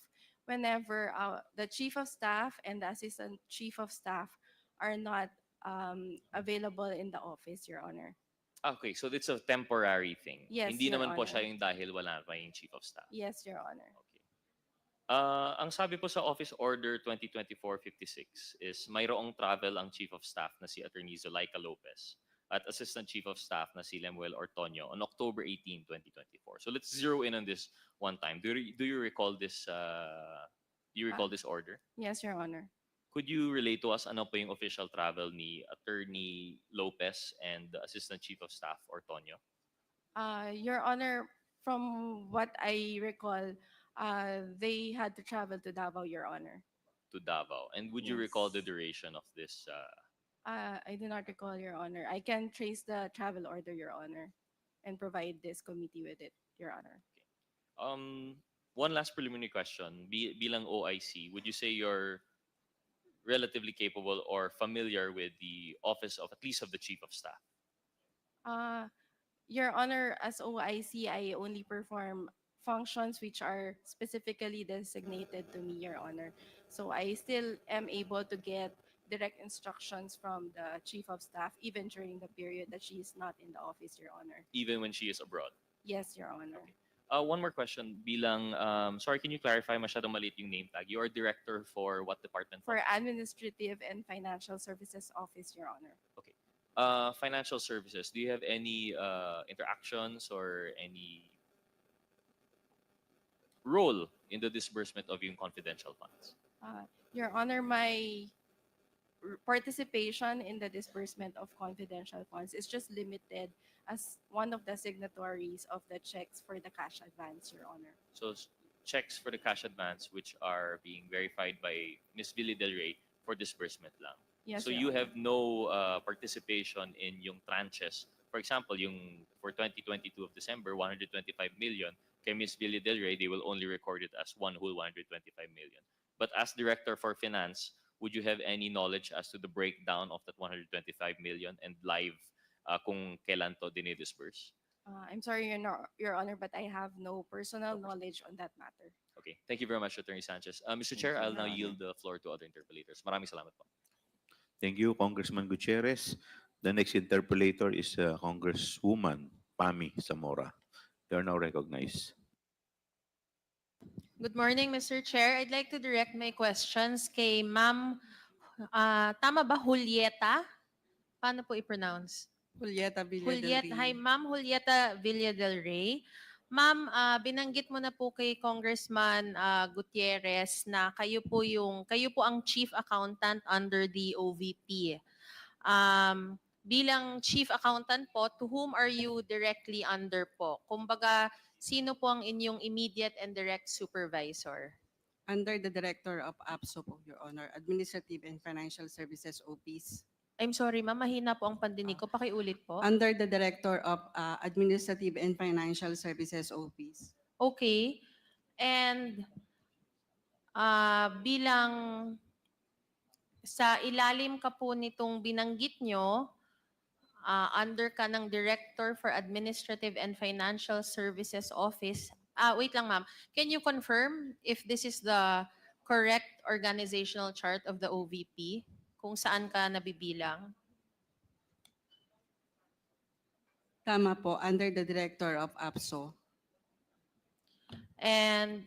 whenever the Chief of Staff and the Assistant Chief of Staff are not available in the office, Your Honor. Okay, so it's a temporary thing. Yes, Hindi Your naman po Honor. siya yung dahil wala pa yung Chief of Staff. Yes, Your Honor. Ang sabi po sa Office Order 2024-56 is mayroong travel ang Chief of Staff na si Attorney Zulaika Lopez at Assistant Chief of Staff na si Lemuel Ortonio on October 18, 2024. So let's zero in on this one time. Do you recall this this order? Yes, Your Honor. Could you relate to us ano po yung official travel ni Attorney Lopez and the Assistant Chief of Staff Ortonio? Your Honor, from what I recall, they had to travel to Davao, Your Honor. To Davao. And would you Yes. recall the duration of this? I do not recall, Your Honor. I can trace the travel order, Your Honor, and provide this committee with it, Your Honor. One last preliminary question. Bilang OIC, would you say you're relatively capable or familiar with the office of at least of the Chief of Staff? Your Honor, as OIC, I only perform functions which are specifically designated to me, Your Honor. So I still am able to get direct instructions from the Chief of Staff even during the period that she is not in the office, Your Honor. Even when she is abroad? Yes, Your Honor. One more question. Bilang, sorry, can you clarify? Masyadong maliit yung name tag. You are director for what department? For Administrative and Financial Services Office, Your Honor. Okay. Financial services, do you have any interactions or any role in the disbursement of yung confidential funds? Your Honor, my participation in the disbursement of confidential funds is just limited as one of the signatories of the checks for the cash advance, Your Honor. So checks for the cash advance which are being verified by Ms. Villy Del Rey for disbursement lang. Yes, So Your you Honor. have no participation in yung tranches For example, yung for 2022 of December, 125 million, kay Ms. Villa Del Rey, they will only record it as one whole 125 million. But as Director for Finance, would you have any knowledge as to the breakdown of that 125 million and live kung kailan to dinidisburse? I'm sorry, Your Honor, but I have no personal knowledge on that matter. Okay. Thank you very much, Attorney Sanchez. Mr. Thank Chair, you, I'll Your now Honor. yield the floor to other interpellators. Maraming salamat po. Thank you, Congressman Gutierrez. The next interpolator is Congresswoman Pami Zamora. You are now recognized. Good morning, Mr. Chair. I'd like to direct my questions kay Ma'am, tama ba, Julieta? Paano po i-pronounce? Julieta Villa del Rey. Hi, Ma'am Julieta Villa del Rey. Ma'am, binanggit mo na po kay Congressman Gutierrez na kayo po ang chief accountant under the OVP. Bilang chief accountant po, to whom are you directly under po? Kumbaga, sino po ang inyong immediate and direct supervisor? Under the Director of APSO po, Your Honor, Administrative and Financial Services OPs. I'm sorry, ma'am, mahina po ang pandinig ko. Pakiulit po. Under the Director of Administrative and Financial Services OPs. Okay. And bilang sa ilalim ka po nitong binanggit nyo, under ka ng Director for Administrative and Financial Services Office. Wait lang, ma'am. Can you confirm if this is the correct organizational chart of the OVP? Kung saan ka nabibilang? Tama po, under the Director of APSO. And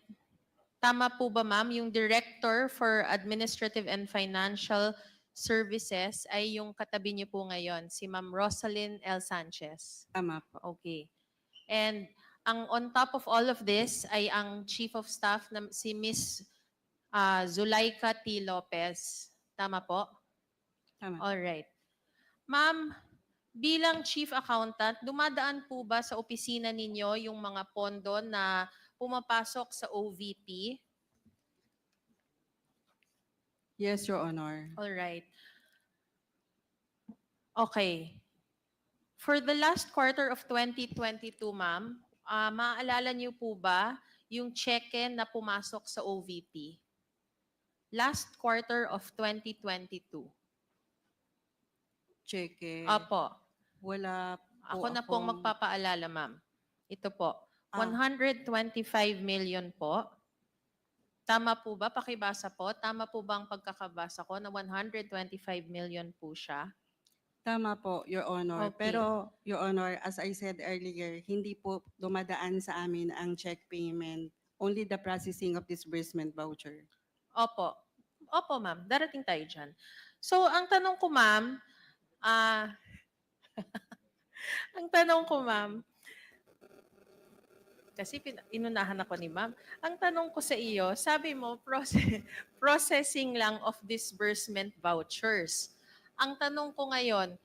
tama po ba, ma'am, yung Director for Administrative and Financial Services ay yung katabi niyo po ngayon, si Ma'am Rosalyn L. Sanchez? Tama po. Okay. And ang on top of all of this ay ang Chief of Staff na si Miss Zulaika T. Lopez. Tama po? Tama. All right. Ma'am, bilang Chief Accountant, dumadaan po ba sa opisina ninyo yung mga pondo na pumapasok sa OVP? Yes, Your Honor. All right. Okay. For the last quarter of 2022, ma'am, maaalala niyo po ba yung cheque na pumasok sa OVP? Last quarter of 2022. Cheque. Apo. Wala po Ako na pong magpapaalala, ma'am. Ito po. 125 million po. Tama po ba? Pakibasa po. Tama po ba ang pagkakabasa ko na 125 million po siya? Tama po, Your Honor. Okay. Pero, Your Honor, as I said earlier, hindi po dumadaan sa amin ang check payment. Only the processing of disbursement voucher. Opo. Opo, ma'am. Darating tayo dyan. So, ang tanong ko, ma'am, ang tanong ko, ma'am, kasi inunahan ako ni ma'am. Ang tanong ko sa iyo, sabi mo, processing lang of disbursement vouchers. Ang tanong ko ngayon,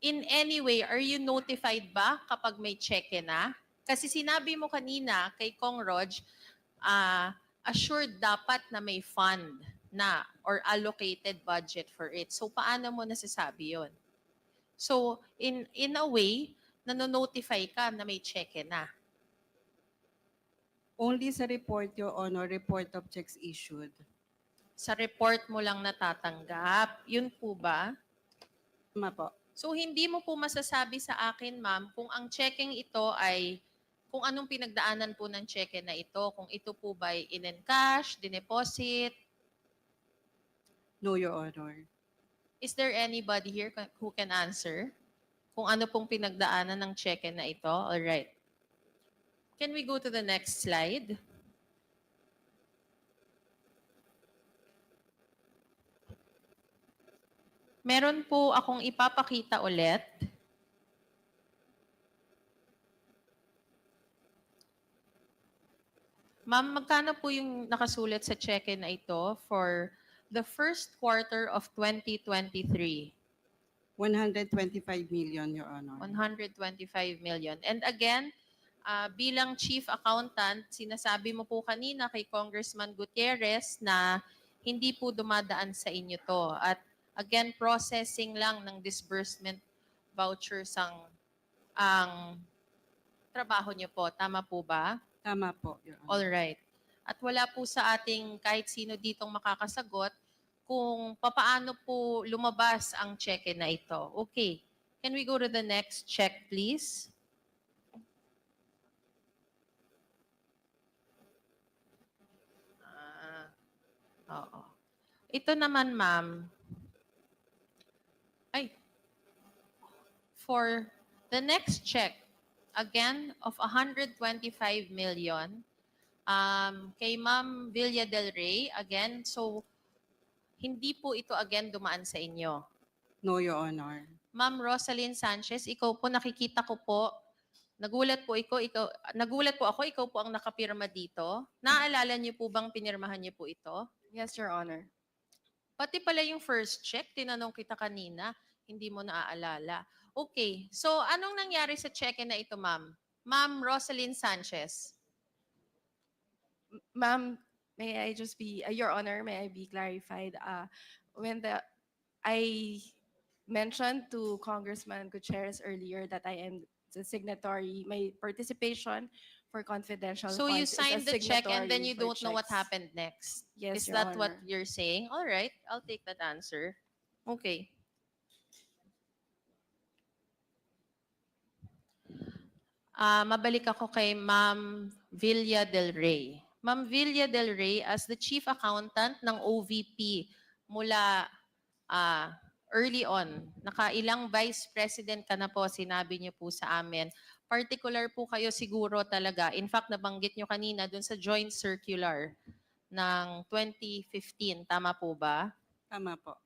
in any way, are you notified ba kapag may cheque na? Kasi sinabi mo kanina kay Kong Rog, assured dapat na may fund na or allocated budget for it. So paano mo nasasabi yon? So in a way, nanonotify ka na may cheque na. Only sa report, Your Honor, report of checks issued. Sa report mo lang natatanggap. Yun po ba? Tama po. So hindi mo po masasabi sa akin, ma'am, kung ang checking ito ay, kung anong pinagdaanan po ng cheque na ito, kung ito po ba ay in-encash, dineposit? No, Your Honor. Is there anybody here who can answer? Kung ano pong pinagdaanan ng cheque na ito? All right. Can we go to the next slide? Meron po akong ipapakita ulit. Ma'am, magkano po yung nakasulat sa cheque na ito for the first quarter of 2023? 125 million, Your Honor. 125 million. And again, bilang chief accountant, sinasabi mo po kanina kay Congressman Gutierrez na hindi po dumadaan sa inyo to. At again, processing lang ng disbursement vouchers ang ang trabaho niyo po. Tama po ba? Tama po, Your Honor. All right. At wala po sa ating kahit sino ditong makakasagot kung papaano po lumabas ang cheque na ito. Okay. Can we go to the next check, please? Oo. Ito naman, ma'am. Ay. For the next check, again, of 125 million, kay Ma'am Villa del Rey, again, so hindi po ito again dumaan sa inyo. No, Your Honor. Ma'am Rosalyn Sanchez, ikaw po nakikita ko po, nagulat po ako, ikaw po ang nakapirma dito. Naaalala niyo po bang pinirmahan niyo po ito? Yes, Your Honor. Pati pala yung first check, tinanong kita kanina, hindi mo naaalala. Okay, so anong nangyari sa cheque na ito, ma'am? Ma'am Rosalyn Sanchez. Ma'am, may I just be, Your Honor, may I be clarified? When I mentioned to Congressman Gutierrez earlier that I am the signatory, my participation for confidential So funds you is a signed the check and then signatory you for don't know what checks. happened next. Yes, Is Your that what Honor. you're saying? All right, I'll take that answer. Okay. Mabalik ako kay Ma'am Villa del Rey. Ma'am Villa del Rey, as the Chief Accountant ng OVP mula early on, nakailang Vice President ka na po, sinabi niyo po sa amin. Particular po kayo siguro talaga. In fact, nabanggit niyo kanina dun sa Joint Circular ng 2015. Tama po ba? Tama po.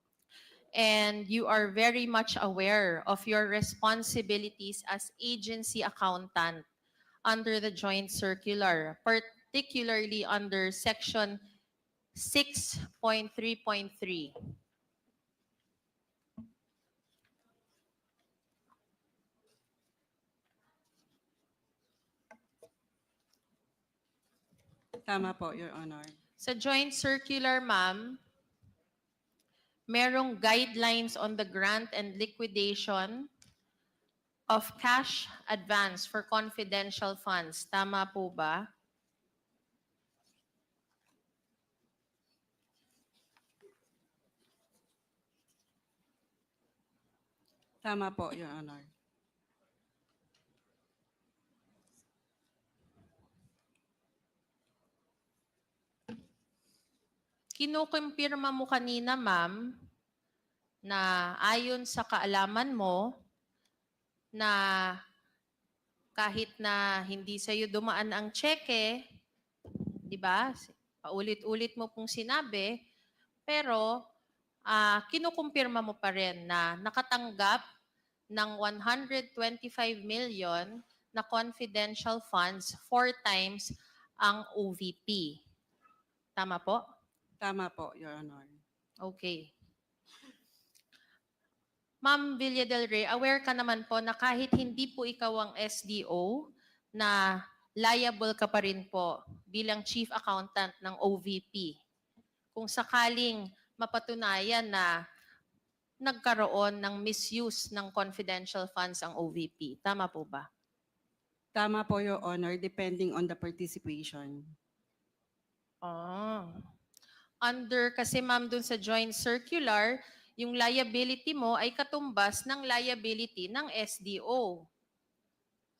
And you are very much aware of your responsibilities as agency accountant under the joint circular, particularly under section 6.3.3. Tama po, Your Honor. Sa joint circular, ma'am, merong guidelines on the grant and liquidation of cash advance for confidential funds. Tama po ba? Tama po, Your Honor. Kinukumpirma mo kanina, ma'am, na ayon sa kaalaman mo na kahit na hindi sa'yo dumaan ang cheque, di ba? Paulit-ulit mo pong sinabi, pero kinukumpirma mo pa rin na nakatanggap ng 125 million na confidential funds 4 times ang OVP. Tama po? Tama po, Your Honor. Okay. Ma'am Villa del Rey, aware ka naman po na kahit hindi po ikaw ang SDO, na liable ka pa rin po bilang Chief Accountant ng OVP. Kung sakaling mapatunayan na nagkaroon ng misuse ng confidential funds ang OVP. Tama po ba? Tama po, Your Honor, depending on the participation. Under kasi ma'am dun sa joint circular, yung liability mo ay katumbas ng liability ng SDO.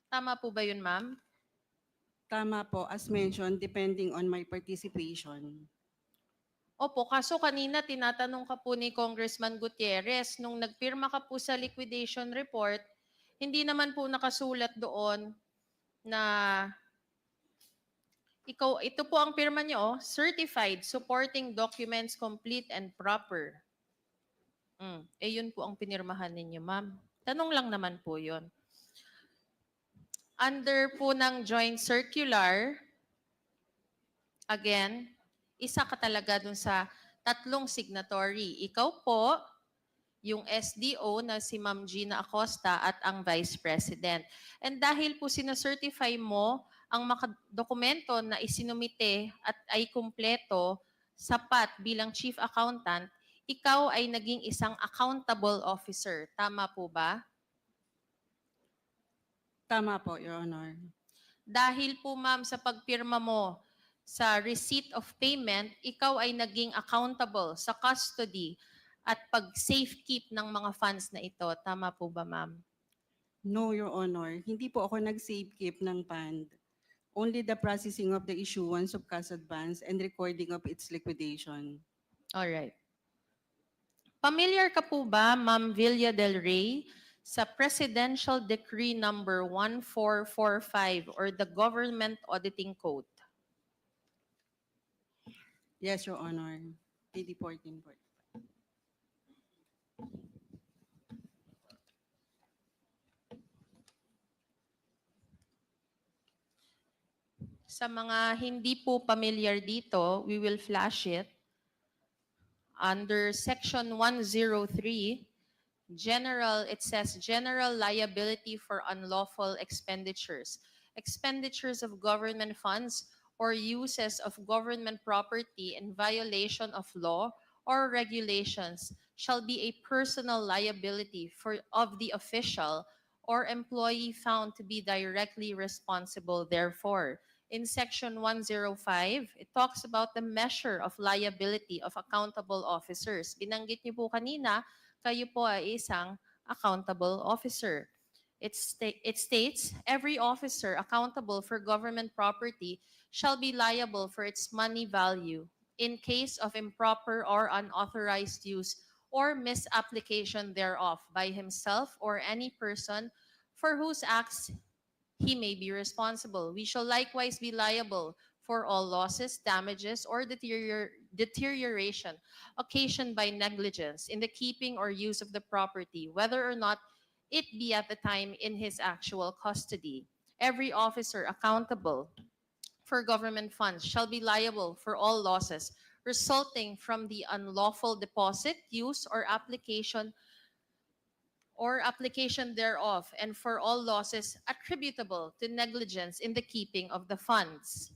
Tama po ba yun, ma'am? Tama po, as mentioned, depending on my participation. Opo, kaso kanina tinatanong ka po ni Congressman Gutierrez, nung nagpirma ka po sa liquidation report, hindi naman po nakasulat doon na ito po ang pirma niyo, certified, supporting documents complete and proper. Yun po ang pinirmahan ninyo, ma'am. Tanong lang naman po yun. Under po ng joint circular, again, isa ka talaga dun sa 3 signatory. Ikaw po, yung SDO na si Ma'am Gina Acosta at ang Vice President. And dahil po sinacertify mo ang dokumento na isinumite at ay kumpleto, sapat bilang Chief Accountant, ikaw ay naging isang accountable officer. Tama po ba? Tama po, Your Honor. Dahil po ma'am sa pagpirma mo sa receipt of payment, ikaw ay naging accountable sa custody at pag-safekeep ng mga funds na ito. Tama po ba ma'am? No, Your Honor. Hindi po ako nag-safekeep ng fund. Only the processing of the issuance of cash advance and recording of its liquidation. Alright. Familiar ka po ba, Ma'am Villa del Rey, sa Presidential Decree number 1445 or the Government Auditing Code? Yes, Your Honor. PD 14 po. Sa mga hindi po familiar dito, we will flash it. Under Section 103, it says general liability for unlawful expenditures. Expenditures of government funds or uses of government property in violation of law or regulations shall be a personal liability of the official or employee found to be directly responsible therefore. In Section 105, it talks about the measure of liability of accountable officers. Binanggit niyo po kanina, kayo po ay isang accountable officer. It states, every officer accountable for government property shall be liable for its money value in case of improper or unauthorized use or misapplication thereof by himself or any person for whose acts he may be responsible. We shall likewise be liable for all losses, damages, or deterioration occasioned by negligence in the keeping or use of the property, whether or not it be at the time in his actual custody. Every officer accountable for government funds shall be liable for all losses resulting from the unlawful deposit, use, or application thereof, and for all losses attributable to negligence in the keeping of the funds.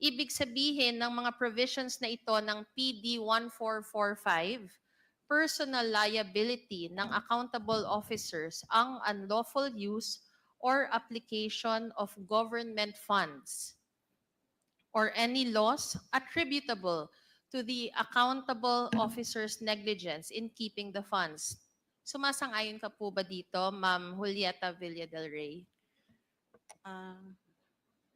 Ibig sabihin ng mga provisions na ito ng PD 1445, personal liability ng accountable officers ang unlawful use or application of government funds or any loss attributable to the accountable officer's negligence in keeping the funds. Sumasang-ayon ka po ba dito, Ma'am Julieta Villa del Rey?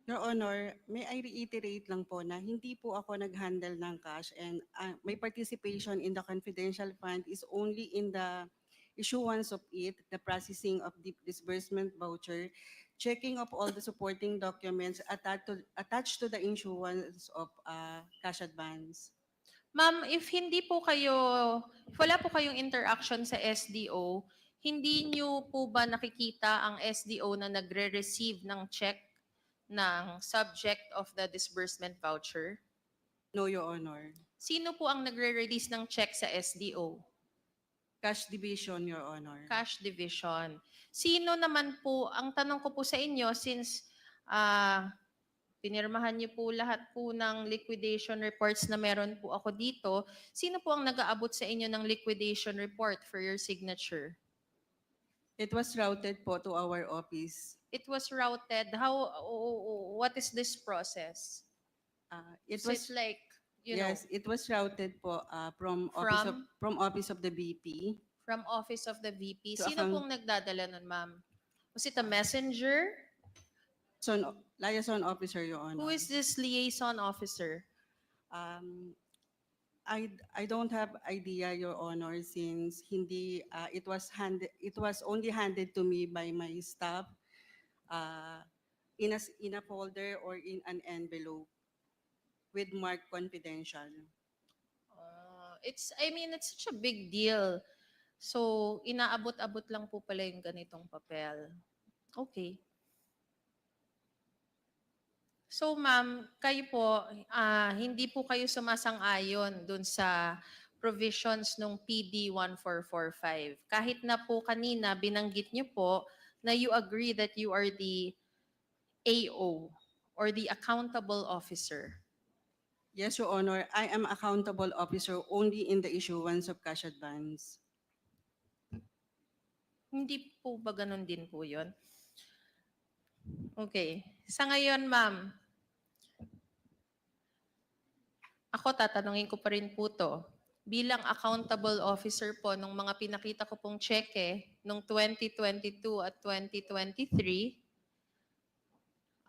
Your Honor, may I reiterate lang po na hindi po ako nag-handle ng cash and my participation in the confidential fund is only in the issuance of it, the processing of the disbursement voucher, checking of all the supporting documents attached to the issuance of cash advance. Ma'am, if wala po kayong interaction sa SDO, hindi niyo po ba nakikita ang SDO na nagre-receive ng check ng subject of the disbursement voucher? No, Your Honor. Sino po ang nagre-release ng check sa SDO? Cash Division, Your Honor. Cash Division. Sino naman po, ang tanong ko po sa inyo, since pinirmahan niyo po lahat po ng liquidation reports na meron po ako dito, sino po ang nag-aabot sa inyo ng liquidation report for your signature? It was routed po to our office. It was routed. What is this process? It So was it's like, yes, it was routed po from office of the VP. from office of the VP. To Sino account- pong nagdadala nun, ma'am? Was it a messenger? Liaison officer, Your Honor. Who is this liaison officer? I don't have idea, Your Honor, since hindi it was only handed to me by my staff in a folder or in an envelope with marked confidential. It's such a big deal. So, inaabot-abot lang po pala yung ganitong papel. Okay. So, ma'am, kayo po, hindi po kayo sumasang-ayon dun sa provisions ng PD 1445. Kahit na po kanina binanggit niyo po na you agree that you are the AO or the accountable officer. Yes, Your Honor, I am accountable officer only in the issuance of cash advance. Hindi po ba ganun din po yun? Okay. Sa ngayon, ma'am, ako tatanungin ko pa rin po to. Bilang accountable officer po nung mga pinakita ko pong cheque nung 2022 at 2023,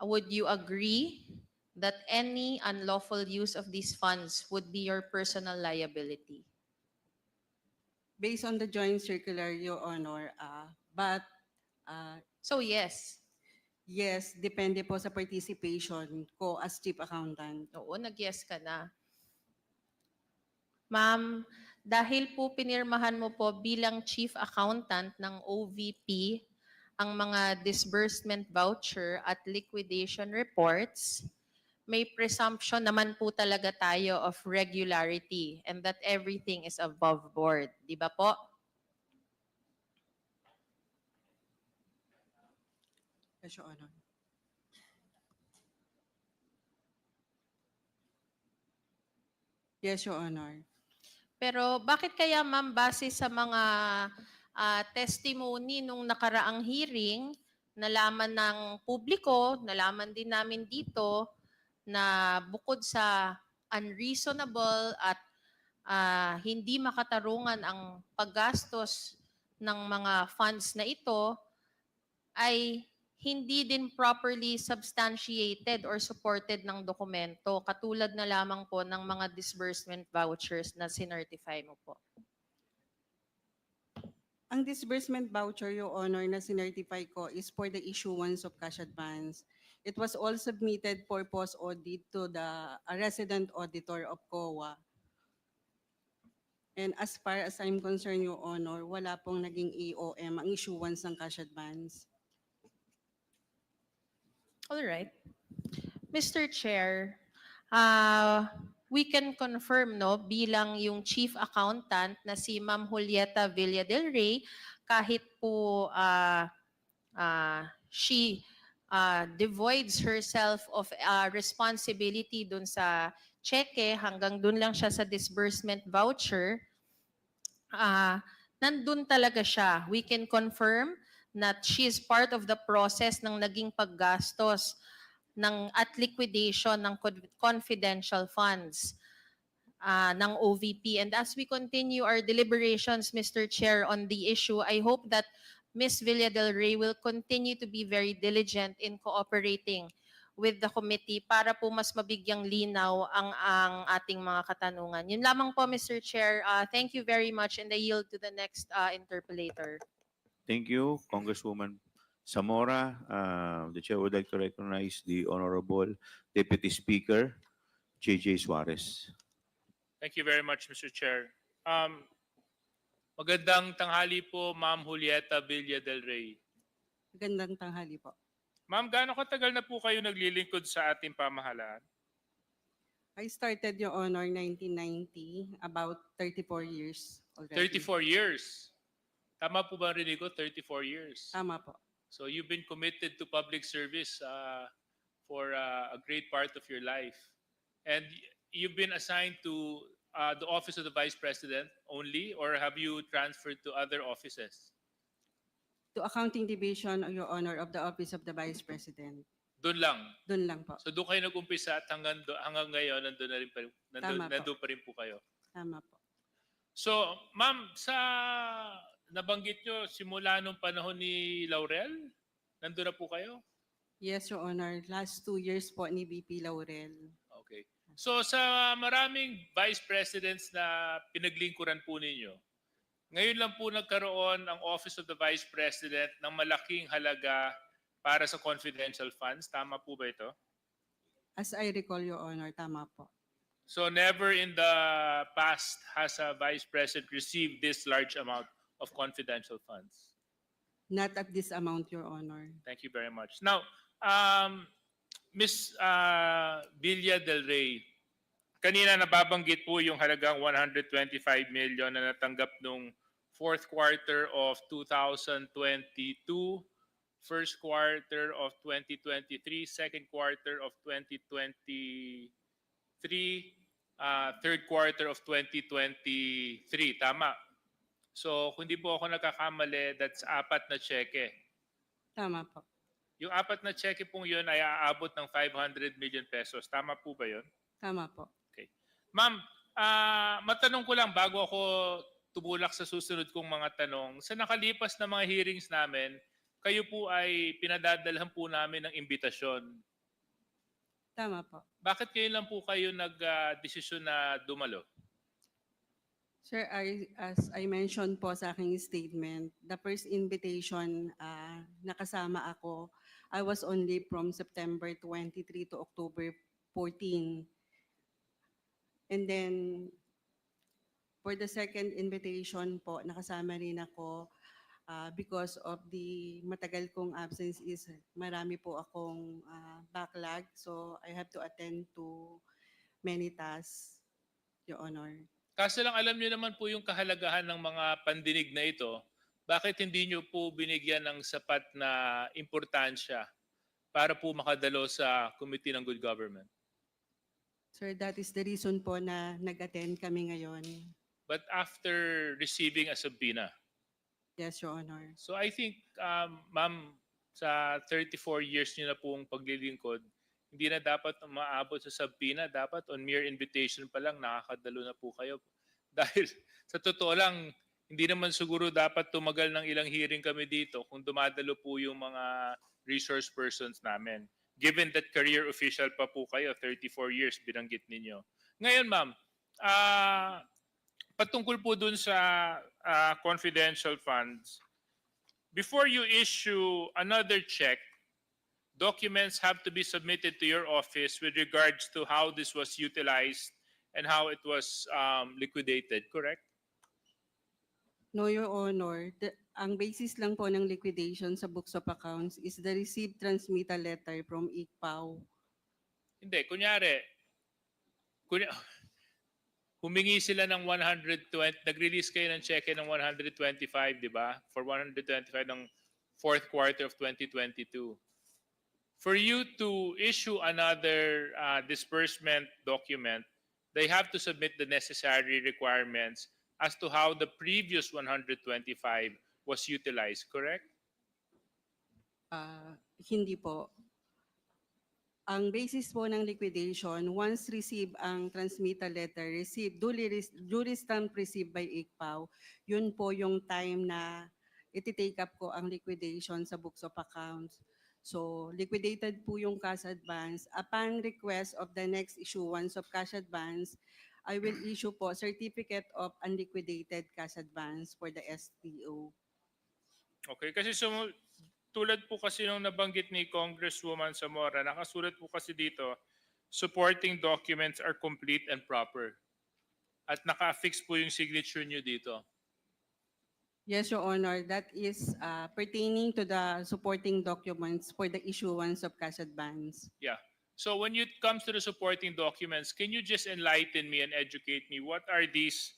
would you agree that any unlawful use of these funds would be your personal liability? Based on the joint circular, Your Honor, but So yes. yes, depende po sa participation ko as chief accountant. Oo, nag-yes ka na. Ma'am, dahil po pinirmahan mo po bilang chief accountant ng OVP ang mga disbursement voucher at liquidation reports, may presumption naman po talaga tayo of regularity and that everything is above board. Di ba po? Yes, Your Honor. Yes, Your Honor. Pero bakit kaya ma'am base sa mga testimony nung nakaraang hearing, nalaman ng publiko, nalaman din namin dito na bukod sa unreasonable at hindi makatarungan ang paggastos ng mga funds na ito ay hindi din properly substantiated or supported ng dokumento, katulad na lamang po ng mga disbursement vouchers na sinertify mo po. Ang disbursement voucher, Your Honor, na sinertify ko is for the issuance of cash advance. It was all submitted for post-audit to the resident auditor of COA. And as far as I'm concerned, Your Honor, wala pong naging AOM ang issuance ng cash advance. All right. Mr. Chair, we can confirm no bilang yung chief accountant na si Ma'am Julieta Villa del Rey, kahit po she devoids herself of responsibility dun sa cheque, hanggang dun lang siya sa disbursement voucher, nandun talaga siya. We can confirm that she is part of the process ng naging paggastos at liquidation ng confidential funds ng OVP. And as we continue our deliberations, Mr. Chair, on the issue, I hope that Ms. Villa del Rey will continue to be very diligent in cooperating with the committee para po mas mabigyang linaw ang ating mga katanungan. Yun lamang po, Mr. Chair. Thank you very much, and I yield to the next interpellator. Thank you, Congresswoman Zamora. The chair would like to recognize the Honorable Deputy Speaker, J.J. Suarez. Thank you very much, Mr. Chair. Magandang tanghali po, Ma'am Julieta Villa del Rey. Magandang tanghali po. Ma'am, gaano katagal na po kayo naglilingkod sa ating pamahalaan? I started, Your Honor, 1990, about 34 years already. 34 years. Tama po ba ang rinig ko? 34 years. Tama po. So you've been committed to public service for a great part of your life. And you've been assigned to the office of the Vice President only, or have you transferred to other offices? To Accounting Division, Your Honor, of the Office of the Vice President. Doon lang. Doon lang po. So doon kayo nag-umpisa at hanggang ngayon nandun na rin pa, nandun pa rin po kayo. Tama po. So, ma'am, sa nabanggit nyo, simula nung panahon ni Laurel, nandun na po kayo? Yes, Your Honor. Last 2 years po ni VP Laurel. Okay. So sa maraming vice presidents na pinaglingkuran po ninyo, ngayon lang po nagkaroon ang Office of the Vice President ng malaking halaga para sa confidential funds. Tama po ba ito? As I recall, Your Honor, tama po. So never in the past has a vice president received this large amount of confidential funds. Not at this amount, Your Honor. Thank you very much. Now, Ms. Villa del Rey, kanina nababanggit po yung halagang 125 million na natanggap nung fourth quarter of 2022, first quarter of 2023, second quarter of 2023, third quarter of 2023. Tama. So, kung di po ako nagkakamali, that's 4 na cheque. Tama po. Yung apat na cheque pong yun ay aabot ng 500 million pesos. Tama po ba yun? Tama po. Okay. Ma'am, matanong ko lang bago ako tumulak sa susunod kong mga tanong. Sa nakalipas na mga hearings namin, kayo po ay pinadadalhan po namin ng imbitasyon. Tama po. Bakit kayo lang po kayo nag-desisyon na dumalo? Sir, as I mentioned po sa aking statement, the first invitation nakasama ako, I was only from September 23 to October 14. And then, for the second invitation po, nakasama rin ako because of the matagal kong absence is marami po akong backlog. So, I have to attend to many tasks, Your Honor. Kaso lang alam niyo naman po yung kahalagahan ng mga pandinig na ito. Bakit hindi niyo po binigyan ng sapat na importansya para po makadalo sa Committee ng Good Government? Sir, that is the reason po na nag-attend kami ngayon. But after receiving a subpoena. Yes, Your Honor. So I think, ma'am, sa 34 years niyo na pong paglilingkod, hindi na dapat maabot sa subpoena. Dapat on mere invitation pa lang, nakakadalo na po kayo. Dahil sa totoo lang, hindi naman siguro dapat tumagal ng ilang hearing kami dito kung dumadalo po yung mga resource persons namin. Given that career official pa po kayo, 34 years binanggit ninyo. Ngayon, ma'am, patungkol po dun sa confidential funds, before you issue another check, documents have to be submitted to your office with regards to how this was utilized and how it was liquidated, correct? No, Your Honor. Ang basis lang po ng liquidation sa books of accounts is the received transmittal letter from ICPAW. Hindi, kunyari, humingi sila ng 120, nag-release kayo ng cheque ng 125, di ba? For 125 ng fourth quarter of 2022. For you to issue another disbursement document, they have to submit the necessary requirements as to how the previous 125 was utilized, correct? Hindi po. Ang basis po ng liquidation, once receive ang transmittal letter, duly stamp received by ICPAW, yun po yung time na iti-take up ko ang liquidation sa books of accounts. So, liquidated po yung cash advance. Upon request of the next issuance of cash advance, I will issue po certificate of unliquidated cash advance for the STO. Okay, kasi tulad po kasi nung nabanggit ni Congresswoman Zamora, nakasulat po kasi dito, supporting documents are complete and proper. At naka-affix po yung signature nyo dito. Yes, Your Honor, that is pertaining to the supporting documents for the issuance of cash advance. Yeah. So when it comes to the supporting documents, can you just enlighten me and educate me? What are these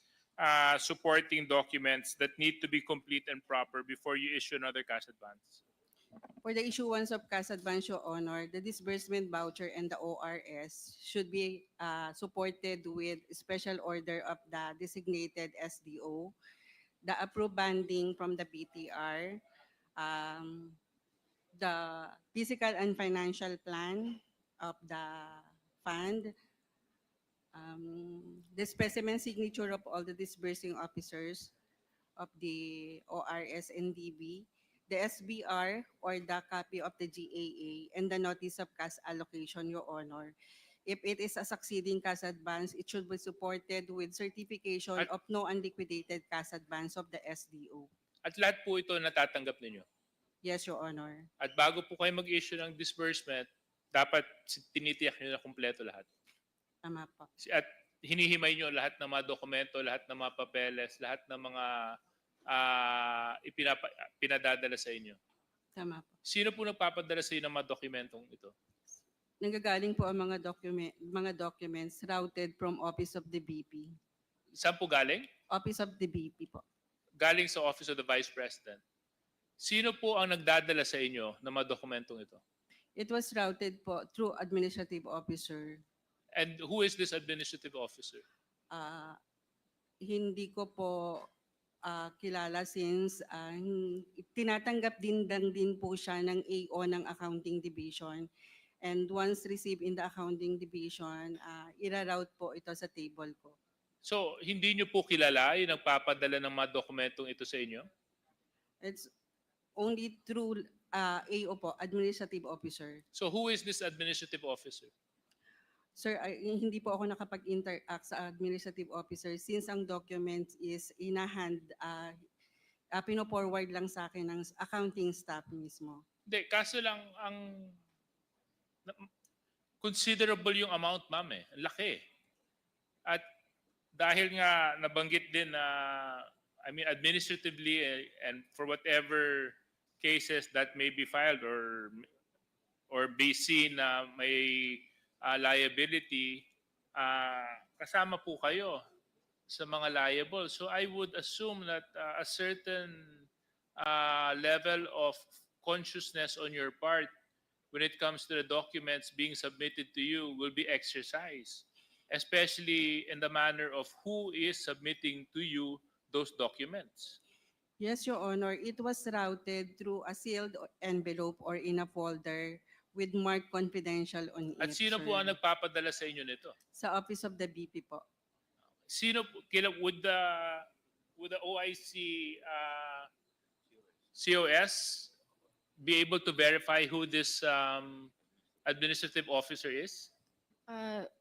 supporting documents that need to be complete and proper before you issue another cash advance? For the issuance of cash advance, Your Honor, the disbursement voucher and the ORS should be supported with special order of the designated SDO, the approved banding from the BTR, the physical and financial plan of the fund, the specimen signature of all the disbursing officers of the ORS and DB, the SBR or the copy of the GAA, and the notice of cash allocation, Your Honor. If it is a succeeding cash advance, it should be supported with certification of no unliquidated cash advance of the SDO. At lahat po ito natatanggap ninyo? Yes, Your Honor. At bago po kayo mag-issue ng disbursement, dapat tinitiyak nyo na kumpleto lahat. Tama po. At hinihimay nyo lahat ng mga dokumento, lahat ng mga papeles, lahat ng mga pinadadala sa inyo. Tama po. Sino po nagpapadala sa inyo ng mga dokumentong ito? Nanggagaling po ang mga documents routed from Office of the BP. Saan po galing? Office of the BP po. Galing sa Office of the Vice President. Sino po ang nagdadala sa inyo ng mga dokumentong ito? It was routed po through administrative officer. And who is this administrative officer? Hindi ko po kilala since tinatanggap din po siya ng AO ng Accounting Division. And once received in the Accounting Division, ira-route po ito sa table ko. So, hindi nyo po kilala yung nagpapadala ng mga dokumentong ito sa inyo? It's only through AO po, Administrative Officer. So, who is this administrative officer? Sir, hindi po ako nakapag-interact sa Administrative Officer since ang document is pino-forward lang sa akin ng accounting staff mismo. Hindi, kaso lang considerable yung amount, ma'am eh. Ang laki. At dahil nga nabanggit din na, administratively and for whatever cases that may be filed or be seen na may liability, kasama po kayo sa mga liable. So I would assume that a certain level of consciousness on your part when it comes to the documents being submitted to you will be exercised, especially in the manner of who is submitting to you those documents. Yes, Your Honor, it was routed through a sealed envelope or in a folder with marked confidential on it. At sino po sir. ang nagpapadala sa inyo nito? Sa Office of the BP po. Sino would the OIC COS be able to verify who this administrative officer is?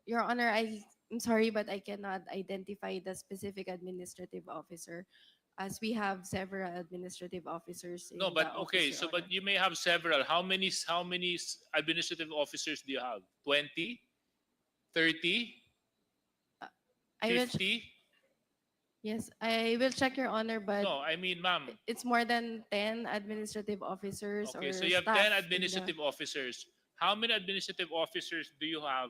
Your Honor, I'm sorry, but I cannot identify the specific administrative officer as we have several administrative officers. No, in but the okay, office, so Your but Honor. you may have several. How many administrative officers do you have? 20? 30? I will, 50? yes, I will check, Your Honor, but No, I mean, ma'am. it's more than 10 administrative officers Okay, or so you have staff 10 in the- administrative officers. How many administrative officers do you have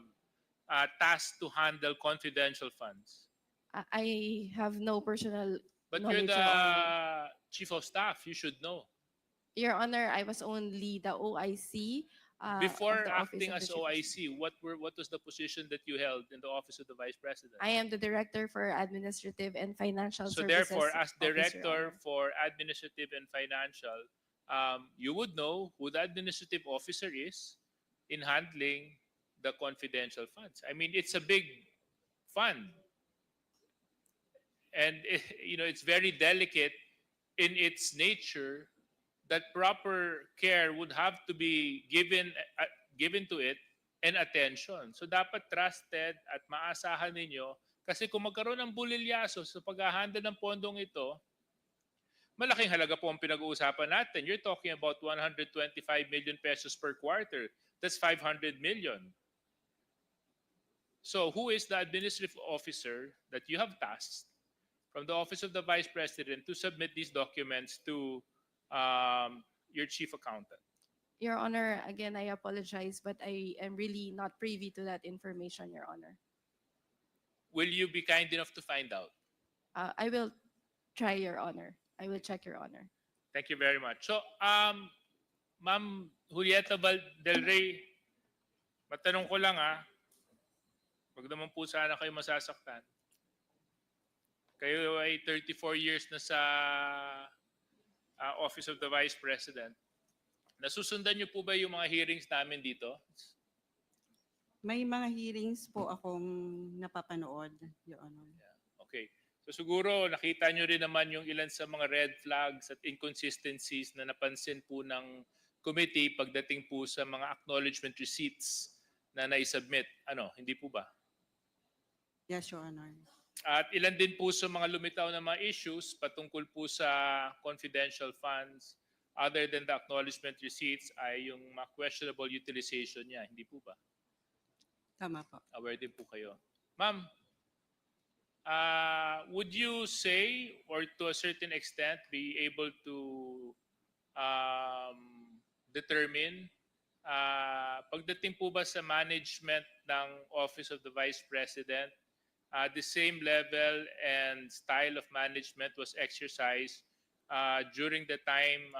tasked to handle confidential funds? I have no personal But you're knowledge, Your Honor. the chief of staff. You should know. Your Honor, I was only the OIC. of Before the Office acting of the as Chief of OIC, what was the position that you held in the office of the vice president? I am the Director for Administrative and Financial So Services. therefore, as Office, Your director Honor. for administrative and financial, you would know who the administrative officer is in handling the confidential funds. I mean, it's a big fund, and it's very delicate in its nature. That proper care would have to be given to it and attention. So dapat trusted at maasahan ninyo kasi kung magkaroon ng bulilyaso sa pag-handle ng pondong ito, malaking halaga po ang pinag-uusapan natin. You're talking about 125 million pesos per quarter. That's 500 million. So who is the administrative officer that you have tasked from the Office of the Vice President to submit these documents to your chief accountant? Your Honor, again, I apologize, but I am really not privy to that information, Your Honor. Will you be kind enough to find out? I will try, Your Honor. I will check, Your Honor. Thank you very much. So, Ma'am Julieta Del Rey, matanong ko lang wag naman po sana kayo masasaktan. Kayo ay 34 years na sa Office of the Vice President. Nasusundan niyo po ba yung mga hearings namin dito? May mga hearings po akong napapanood, Your Honor. Okay. So siguro nakita niyo rin naman yung ilan sa mga red flags at inconsistencies na napansin po ng committee pagdating po sa mga acknowledgement receipts na naisubmit. Hindi po ba? Yes, Your Honor. At ilan din po sa mga lumitaw na mga issues patungkol po sa confidential funds other than the acknowledgement receipts ay yung mga questionable utilization niya. Hindi po ba? Tama po. Aware din po kayo. Ma'am, would you say or to a certain extent be able to determine pagdating po ba sa management ng Office of the Vice President, the same level and style of management was exercised during the time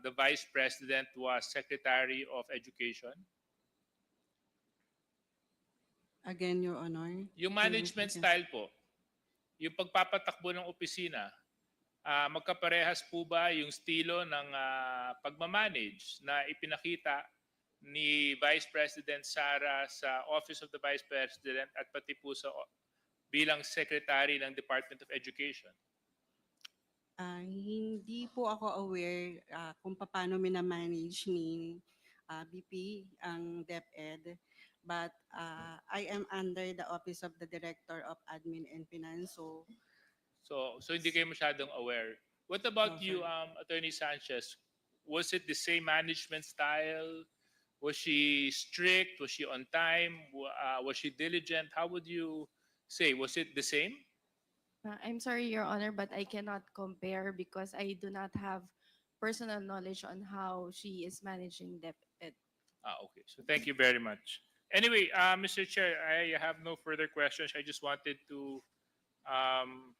the Vice President was Secretary of Education? Again, Your Honor. Yung management style po, yung pagpapatakbo ng opisina, magkaparehas po ba yung estilo ng pagmamanage na ipinakita ni Vice President Sara sa Office of the Vice President at pati po sa bilang Secretary ng Department of Education? Hindi po ako aware kung paano minamanage ni BP ang DepED. But I am under the Office of the Director of Admin and Finance. So hindi kayo masyadong aware. What about No, you, sir. Attorney Sanchez? Was it the same management style? Was she strict? Was she on time? Was she diligent? How would you say? Was it the same? I'm sorry, Your Honor, but I cannot compare because I do not have personal knowledge on how she is managing DepEd. Okay. So thank you very much. Anyway, Mr. Chair, I have no further questions. I just wanted to um,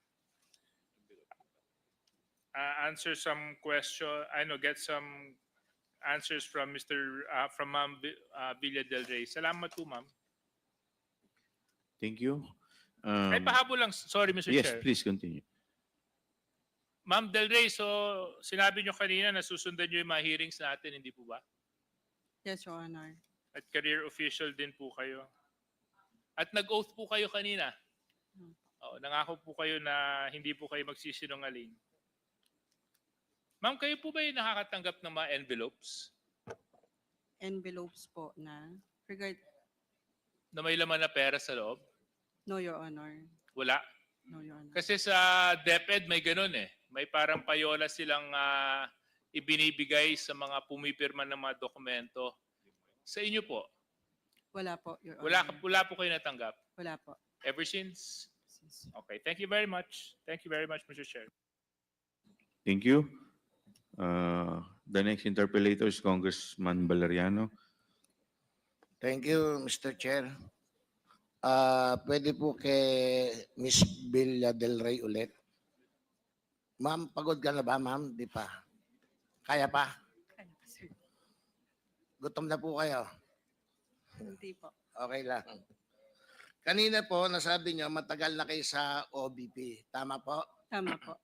answer some question. I know, get some answers from from Ma'am Villa Del Rey. Salamat po, Ma'am. Thank you. Ay, pahabol lang. Sorry, Mr. Yes, Chair. please continue. Ma'am Del Rey, so sinabi nyo kanina na susundan nyo yung mga hearings natin, hindi po ba? Yes, Your Honor. At career official din po kayo. At nag-oath po kayo kanina. Nangako po kayo na hindi po kayo magsisinungaling. Ma'am, kayo po ba yung nakakatanggap ng mga envelopes Envelopes po na na may laman na pera sa loob? no, Your Honor. Wala. No, Your Honor. Kasi sa DepED may ganun eh. May parang payola silang ibinibigay sa mga pumipirma ng mga dokumento. Sa inyo po, Wala po, Your Honor. wala po kayo natanggap? Wala po. Ever since? Okay, thank you very much. Thank you very much, Mr. Chair. Thank you. The next interpellator is Congressman Valeriano. Thank you, Mr. Chair. Pwede po kay Miss Villa Del Rey ulit. Ma'am, pagod ka na ba, ma'am? Di pa. Kaya pa? Gutom na po kayo. Hindi po. Okay lang. Kanina po, nasabi nyo, matagal na kayo sa OVP. Tama po? Tama po.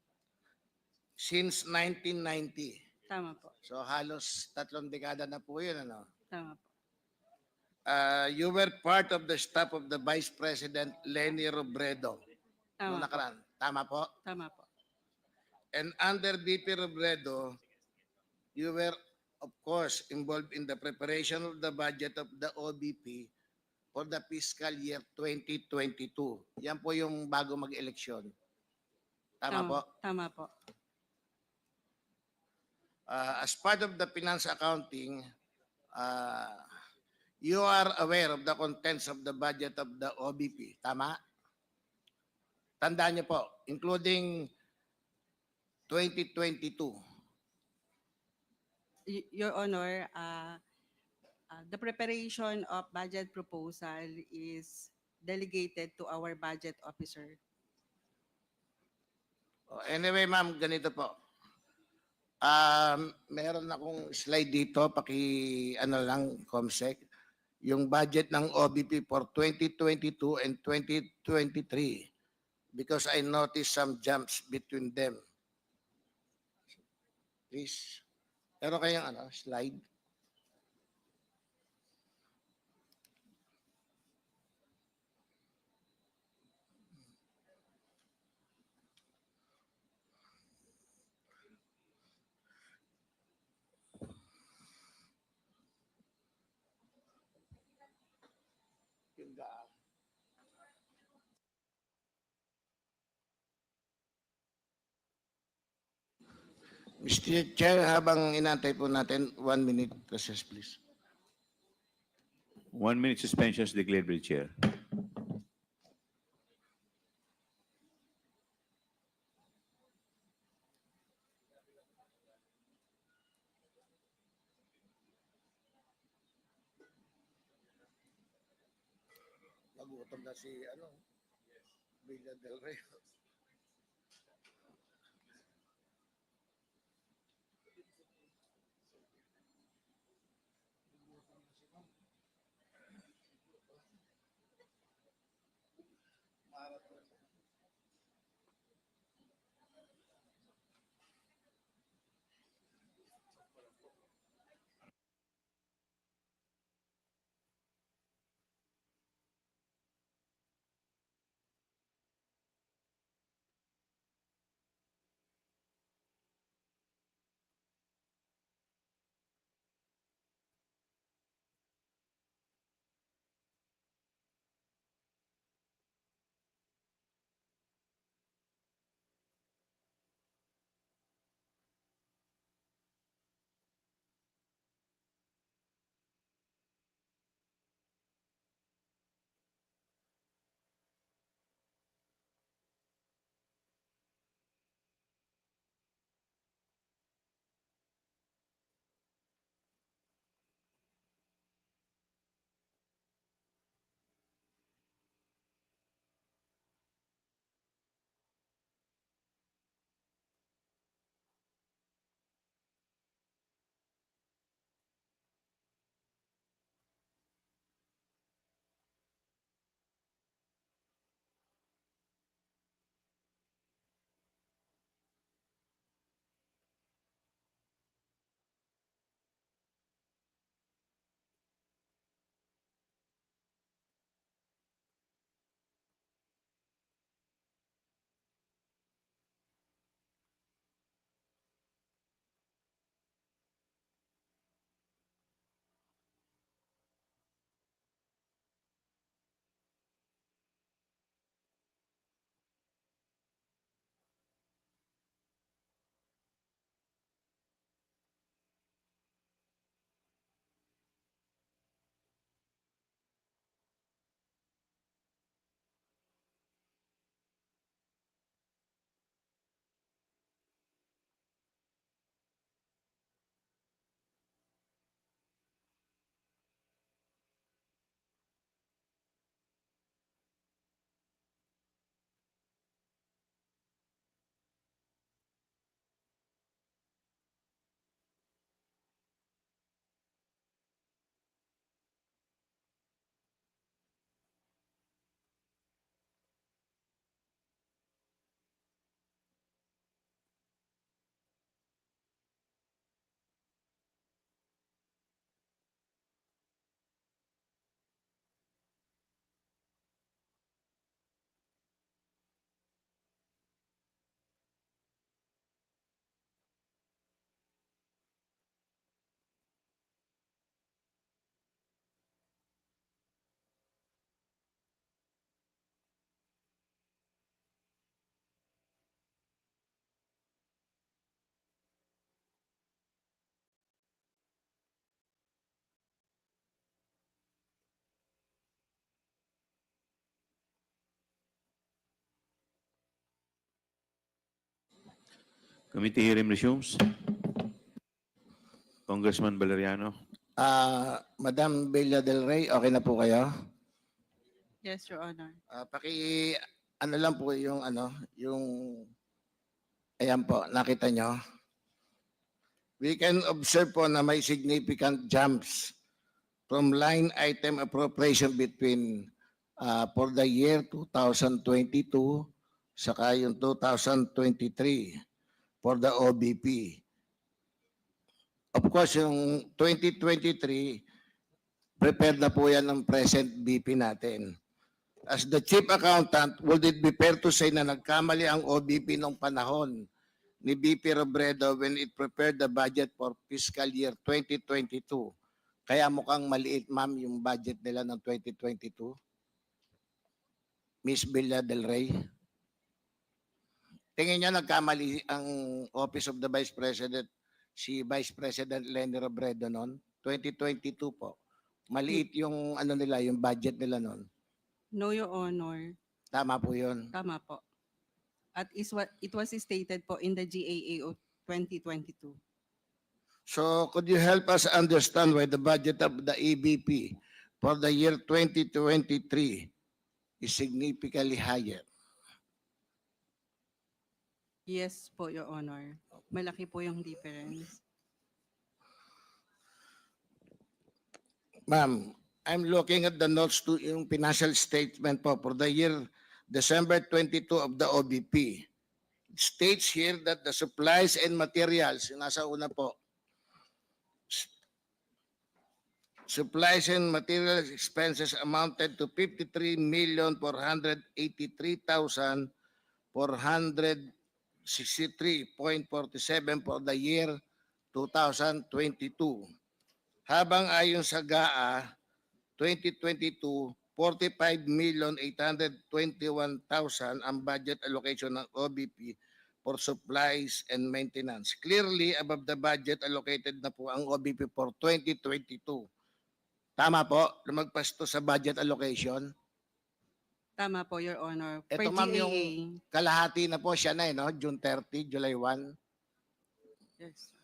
Since 1990. Tama po. So halos 3 dekada na po yun, ano? Tama po. You were part of the staff of the Vice President Leni Robredo. Tama po. Nakaraan. Tama po? Tama po. And under VP Robredo, you were, of course, involved in the preparation of the budget of the OVP for the fiscal year 2022. Yan po yung bago mag-eleksyon. Tama po? Tama po. As part of the finance accounting, you are aware of the contents of the budget of the OVP. Tama? Tandaan niyo po, including 2022. Your Honor, the preparation of budget proposal is delegated to our budget officer. Anyway, ma'am, ganito po. Meron akong slide dito, ano lang, Comsec, yung budget ng OVP for 2022 and 2023 because I noticed some jumps between them. Please. Meron kayong slide? Mr. Chair, habang inantay po natin, 1 minute recess, please. 1 minute suspension is declared by the chair. Nagutom na si, Villa del Rey. Committee hearing resumes. Congressman Valeriano. Madam Bella Del Rey, okay na po kayo? Yes, Your Honor. Ano lang po yung ayan po, nakita nyo. We can observe po na may significant jumps from line item appropriation between for the year 2022 saka yung 2023 for the OVP. Of course, yung 2023, prepared na po yan ng present BP natin. As the chief accountant, would it be fair to say na nagkamali ang OVP nung panahon ni BP Robredo when it prepared the budget for fiscal year 2022? Kaya mukhang maliit, ma'am, yung budget nila ng 2022. Miss Bella Del Rey. Tingin niyo nagkamali ang Office of the Vice President, si Vice President Lenny Robredo noon? 2022 po. Maliit yung nila, yung budget nila noon. No, Your Honor. Tama po yun. Tama po. At it was stated po in the GAA of 2022. So could you help us understand why the budget of the EBP for the year 2023 is significantly higher? Yes po, Your Honor. Malaki po yung difference. Ma'am, I'm looking at the notes to yung financial statement po for the year December 22 of the OVP. It states here that the supplies and materials, yung nasa una po, supplies and materials expenses amounted to 53,483,463.47 for the year 2022. Habang ayon sa GAA 2022, 45,821,000 ang budget allocation ng OVP for supplies and maintenance. Clearly above the budget allocated na po ang OVP for 2022. Tama po, lumagpas to sa budget allocation. Tama po, Your Honor. Ito Per ma'am GAA. yung kalahati na po siya na no? June 30, July 1. Yes.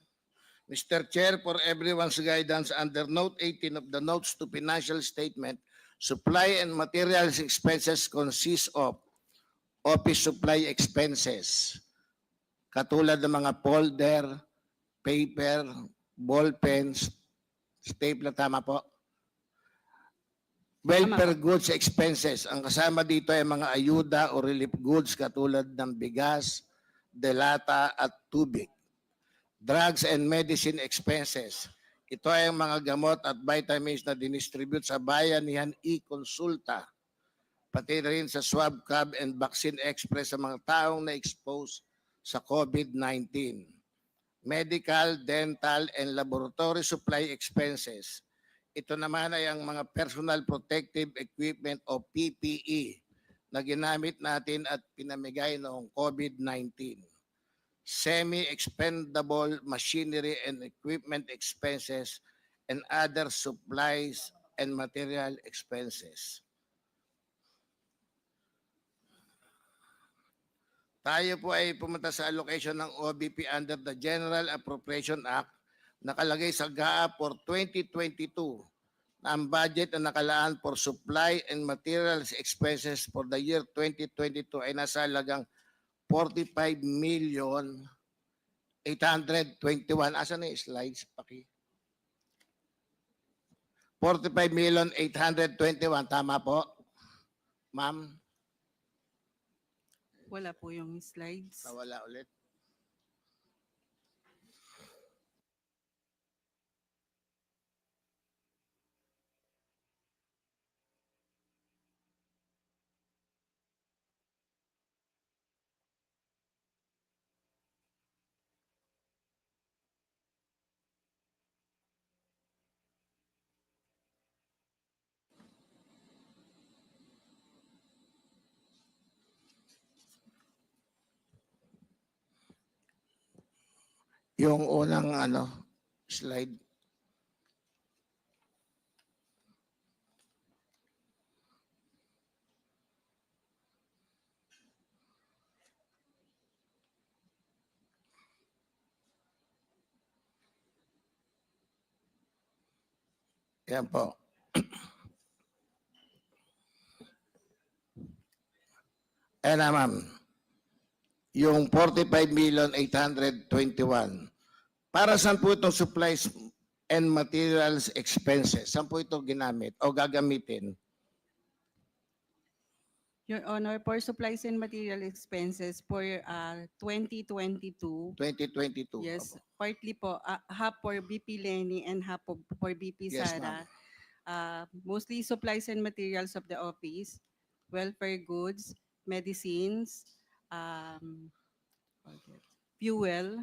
Mr. Chair, for everyone's guidance, under Note 18 of the Notes to Financial Statement, supply and materials expenses consist of office supply expenses, katulad ng mga folder, paper, ball pens, stapler, tama po? Welfare goods expenses. Ang kasama dito ay mga ayuda o relief goods katulad ng bigas, delata at tubig. Drugs and medicine expenses. Ito ay ang mga gamot at vitamins na dinistribute sa Bayanihan e-Consulta. Pati rin sa Swab Cab and Vaccine Express sa mga taong na-expose sa COVID-19. Medical, dental, and laboratory supply expenses. Ito naman ay ang mga personal protective equipment o PPE na ginamit natin at pinamigay noong COVID-19. Semi-expendable machinery and equipment expenses and other supplies and material expenses. Tayo po ay pumunta sa allocation ng OVP under the General Appropriation Act. Nakalagay sa GAA for 2022 na ang budget na nakalaan for supply and materials expenses for the year 2022 ay nasa halagang 45,821,000. Asan na yung slides? 45,821,000. Tama po? Ma'am? Wala po yung slides. Nawala ulit. Yung unang slide. Yan po. Ayan na, ma'am. Yung 45,821,000. Para saan po itong supplies and materials expenses? Saan po ito ginamit o gagamitin? Your Honor, for supplies and material expenses for 2022, 2022. yes, Opo. partly po, half for BP Lenny and half for BP Yes, Sara. Mostly supplies and materials of the office, welfare goods, medicines, fuel.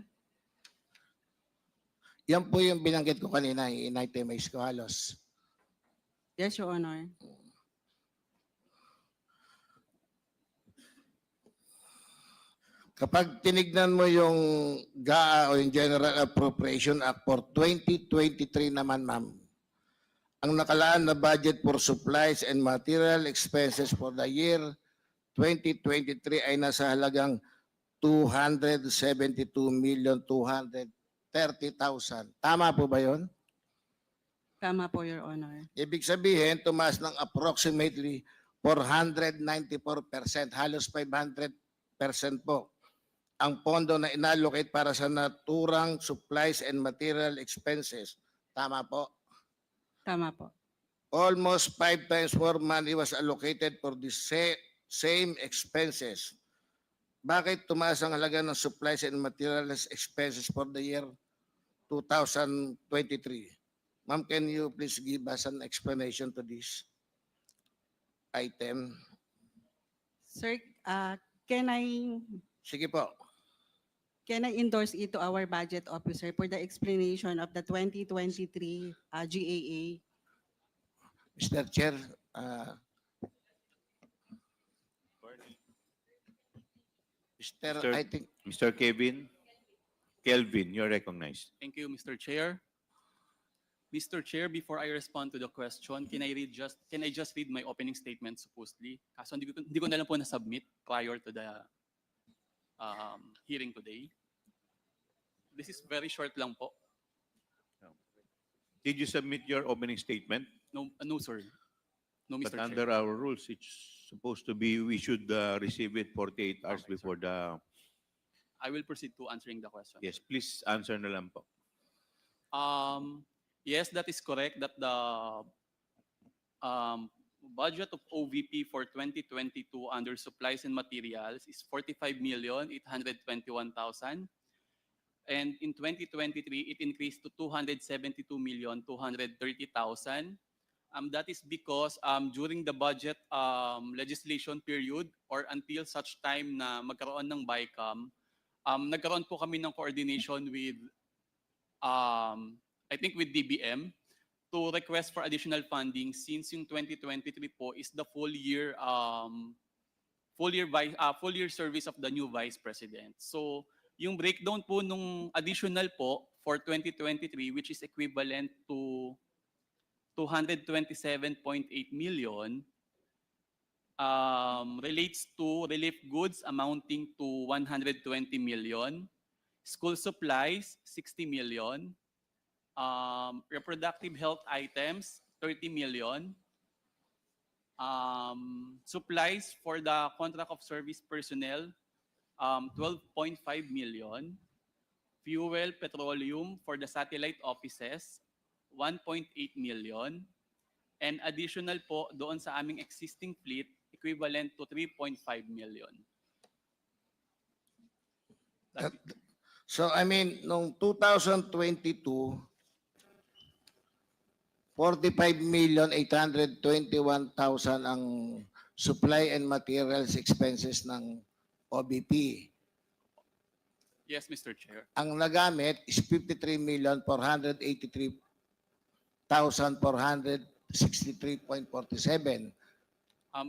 Yan po yung binanggit ko kanina, in-itemize ko halos. Yes, Your Honor. Kapag tinignan mo yung GAA o yung General Appropriation Act for 2023 naman, ma'am, ang nakalaan na budget for supplies and material expenses for the year 2023 ay nasa halagang 272,230,000. Tama po ba yun? Tama po, Your Honor. Ibig sabihin, tumaas ng approximately 494%, halos 500% po ang pondo na inallocate para sa naturang supplies and material expenses. Tama po? Tama po. Almost 5 times more money was allocated for the same expenses. Bakit tumaas ang halaga ng supplies and materials expenses for the year 2023? Ma'am, can you please give us an explanation to this item? Sir, can I Sige po. endorse it to our budget officer for the explanation of the 2023 GAA? Mr. Chair, I think Mr. Kelvin, you're recognized. Thank you, Mr. Chair. Mr. Chair, before I respond to the question, can I just read my opening statement supposedly? Kaso hindi ko na lang po na-submit prior to the hearing today. This is very short lang po. Did you submit your opening statement? No, sir. No, But Mr. under Chair. our rules, it's supposed to be, we should receive it 48 hours Okay, before the, I will proceed to answering the question. yes, please answer na lang po. Yes, that is correct that the budget of OVP for 2022 under supplies and materials is 45,821,000. And in 2023, it increased to 272,230,000. That is because during the budget legislation period or until such time na magkaroon ng BICAM, nagkaroon po kami ng coordination with I think with DBM to request for additional funding since yung 2023 po is the full year service of the new Vice President. So yung breakdown po nung additional po for 2023 which is equivalent to 227.8 million relates to relief goods amounting to 120 million, school supplies 60 million, reproductive health items 30 million, supplies for the contract of service personnel 12.5 million, fuel petroleum for the satellite offices 1.8 million, and additional po doon sa aming existing fleet equivalent to 3.5 million. So I mean, noong 2022, 45,821,000 ang supply and materials expenses ng OVP. Yes, Mr. Chair. Ang nagamit is 53,483,463.47.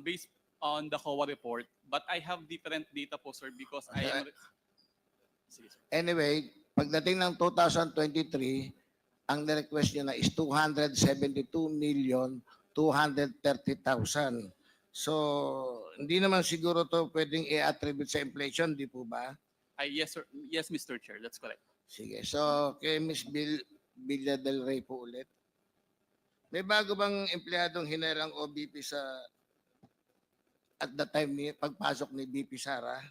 Based on the COA report, but I have different data po, sir, because I am... Sige, sir. Anyway, pagdating ng 2023, ang nirequest niya na is 272,230,000. So, hindi naman siguro to pwedeng i-attribute sa inflation, di po ba? Yes, sir. Yes, Mr. Chair. That's correct. Sige. So, kay Ms. Villa del Rey po ulit. May bago bang empleyadong hinerang OVP sa at the time ni pagpasok ni VP Sara?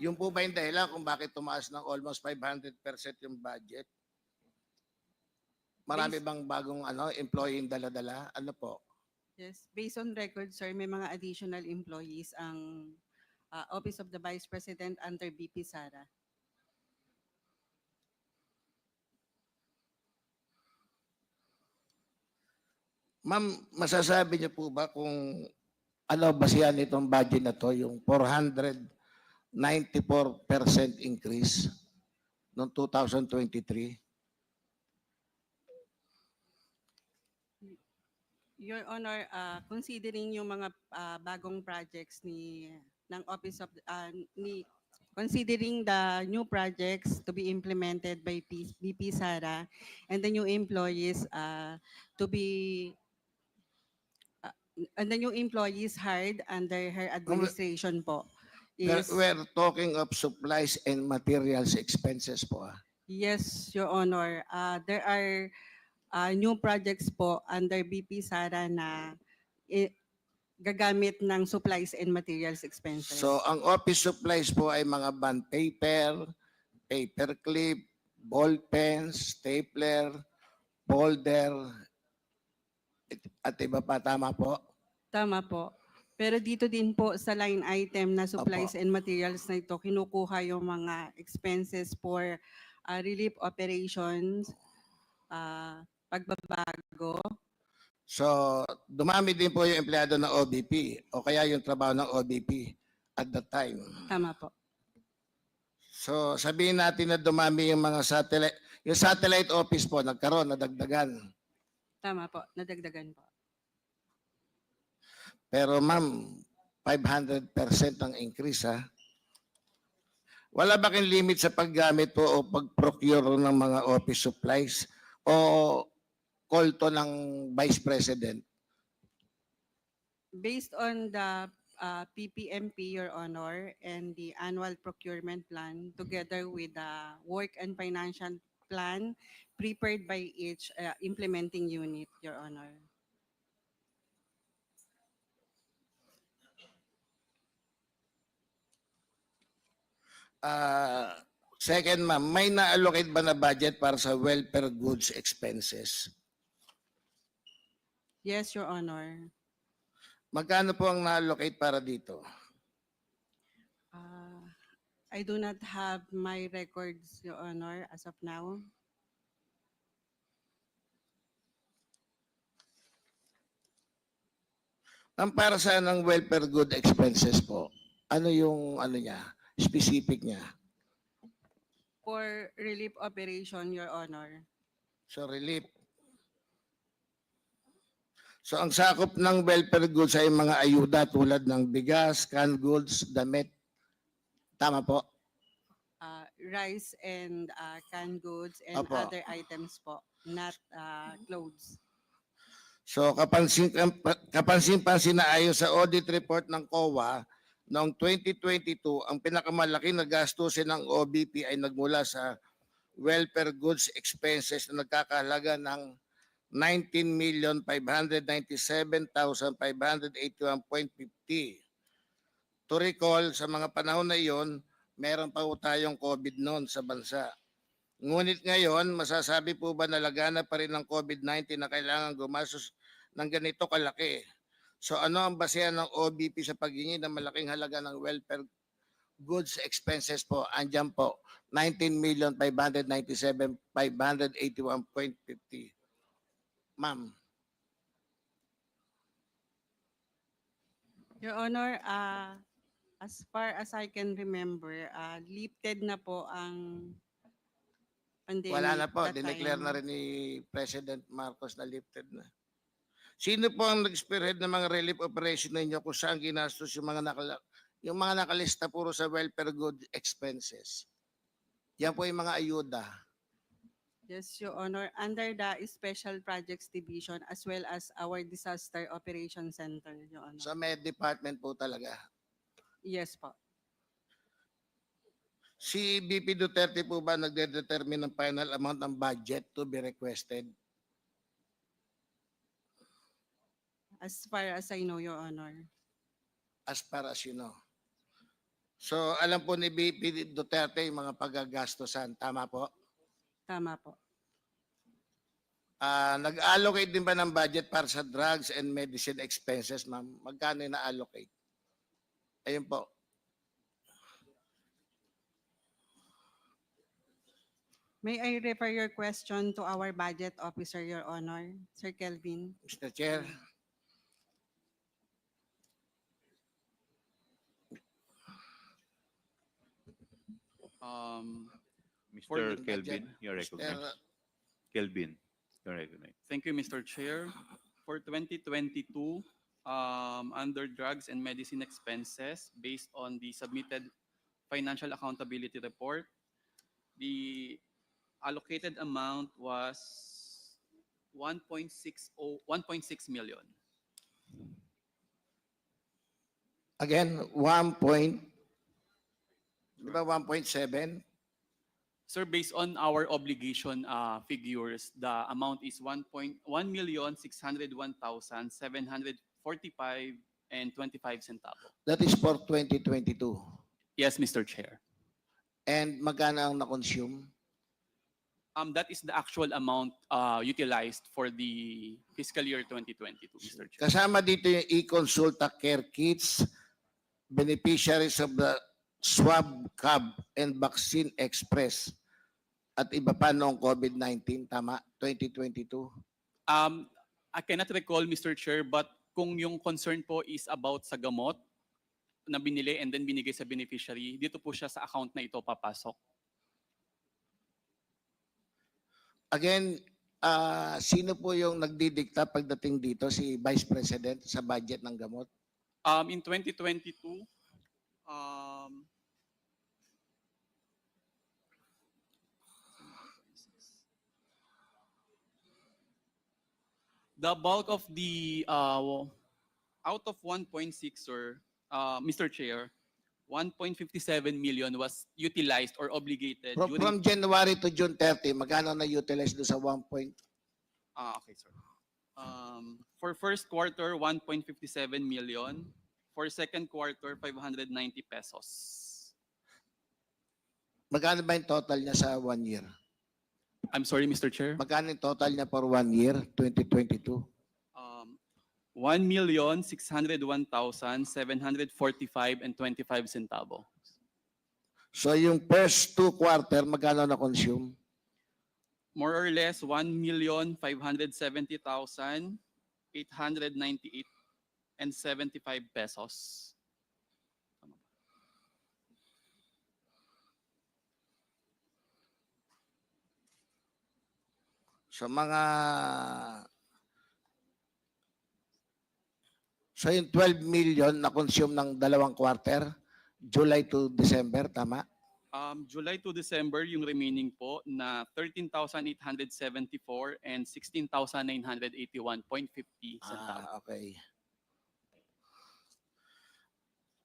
Yung po ba yung dahilan kung bakit tumaas ng almost 500% yung budget? Marami bang bagong employee yung dala-dala? Ano po? Yes, based on record, sir, may mga additional employees ang Office of the Vice President under VP Sara. Ma'am, masasabi niyo po ba kung ano basihan itong budget na to, yung 494% increase noong 2023? Your Honor, considering yung mga bagong projects ng Office of considering the new projects to be implemented by VP Sara and the new employees to be and the new employees hired under her administration po is We're talking of supplies and materials expenses po. yes, Your Honor. There are new projects po under BP Sara na gagamit ng supplies and materials expenses. So ang office supplies po ay mga bond paper, paper clip, ball pens, stapler, folder, at iba pa, tama po? Tama po. Pero dito din po sa line item na supplies and materials na ito, kinukuha yung mga expenses for relief operations, pagbabago. So dumami din po yung empleyado ng OVP o kaya yung trabaho ng OVP at that time. Tama po. So sabihin natin na dumami yung mga satellite office po, nagkaroon, nadagdagan. Tama po, nadagdagan po. Pero ma'am, 500% ang increase ha. Wala ba kayong limit sa paggamit po o pag-procure ng mga office supplies o call to ng Vice President? Based on the PPMP, Your Honor, and the annual procurement plan, together with the work and financial plan prepared by each implementing unit, Your Honor. Second, ma'am, may na-allocate ba na budget para sa welfare goods expenses? Yes, Your Honor. Magkano po ang na-allocate para dito? I do not have my records, Your Honor, as of now. Ang para sa ng welfare good expenses po, ano yung niya, specific niya? For relief operation, Your Honor. So relief. So ang sakop ng welfare goods ay mga ayuda tulad ng bigas, canned goods, damit. Tama po? Rice and canned goods and Opo. other items po, not clothes. So kapansin-pansin na ayon sa audit report ng COA, noong 2022, ang pinakamalaki na gastusin ng OVP ay nagmula sa welfare goods expenses na nagkakahalaga ng 19,597,581.50. To recall, sa mga panahon na iyon, meron pa po tayong COVID noon sa bansa. Ngunit ngayon, masasabi po ba na lagana pa rin ng COVID-19 na kailangan gumastos ng ganito kalaki? So ano ang basehan ng OVP sa paghingi ng malaking halaga ng welfare goods expenses po? Andyan po, 19,597,581.50. Ma'am. Your Honor, as far as I can remember, lifted na po ang pandemic. Wala na po, that dineclare time. na rin ni President Marcos na lifted na. Sino po ang nag-spearhead ng mga relief operation ninyo kung saan ginastos yung mga nakalista puro sa welfare good expenses? Yan po yung mga ayuda. Yes, Your Honor, under the Special Projects Division as well as our Disaster Operations Center, Your Honor. Sa Med Department po talaga. Yes po. Si BP Duterte po ba nagde-determine ng final amount ng budget to be requested? as far as I know, Your Honor. As far as you know. So alam po ni VP Duterte yung mga paggagastosan. Tama po? Tama po. Nag-allocate din ba ng budget para sa drugs and medicine expenses, ma'am? Magkano na-allocate? Ayun po. May I refer your question to our budget officer, Your Honor, Sir Kelvin? Mr. Chair. For Mr. the Kelvin, budget, you're Mr. recognized. Kelvin, you're recognized. Thank you, Mr. Chair. For 2022, under drugs and medicine expenses, based on the submitted financial accountability report, the allocated amount was 1.6 million. Again, di ba 1.7? Sir, based on our obligation figures, the amount is 1,601,745 and 25 centavos. That is for 2022. Yes, Mr. Chair. And magkano ang na-consume? That is the actual amount utilized for the fiscal year 2022, Mr. Chair. Kasama dito yung e-consulta care kits, beneficiaries of the swab cab and vaccine express at iba pa noong COVID-19, tama? 2022. I cannot recall, Mr. Chair, but kung yung concern po is about sa gamot na binili and then binigay sa beneficiary, dito po siya sa account na ito papasok. Again, sino po yung nagdidikta pagdating dito? Si Vice President sa budget ng gamot? In 2022, the bulk of the out of 1.6, sir, Mr. Chair, 1.57 million was utilized or obligated From January to June 30, magkano na-utilize doon sa 1 point? Okay, sir. For first quarter, 1.57 million. For second quarter, 590 pesos. Magkano ba yung total niya sa 1 year? I'm sorry, Mr. Chair. Magkano yung total niya for 1 year, 2022? 1,601,745 and 25 centavos. So yung first 2 quarter, magkano na-consume? More or less 1,570,898 and 75 pesos. So yung 12 million na consume ng 2 quarter, July to December, tama? July to December, yung remaining po na 13,874 and 16,981.50 centavos. Okay.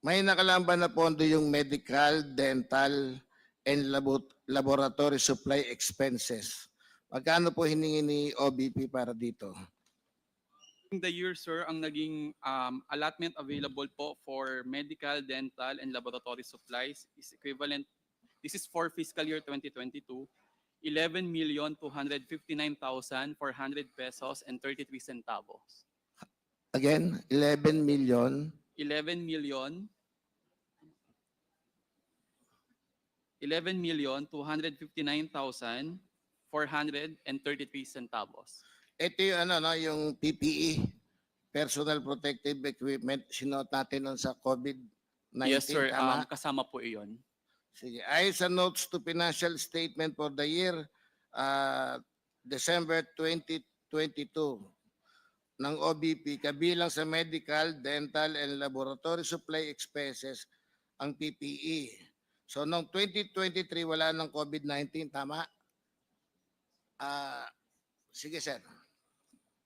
May nakalaan na pondo yung medical, dental, and laboratory supply expenses. Magkano po hiningi ni OVP para dito? In the year, sir, ang naging allotment available po for medical, dental, and laboratory supplies is equivalent, this is for fiscal year 2022, 11,259,400 pesos and 33 centavos. Again, 11 million. 11,259,433 centavos. Ito yung yung PPE, personal protective equipment, sinuot natin nun sa COVID-19. Yes, sir. Tama? Kasama po iyon. Sige. Ayon sa notes to financial statement for the year December 2022 ng OVP, kabilang sa medical, dental, and laboratory supply expenses ang PPE. So, noong 2023, wala ng COVID-19, tama? Sige, sir.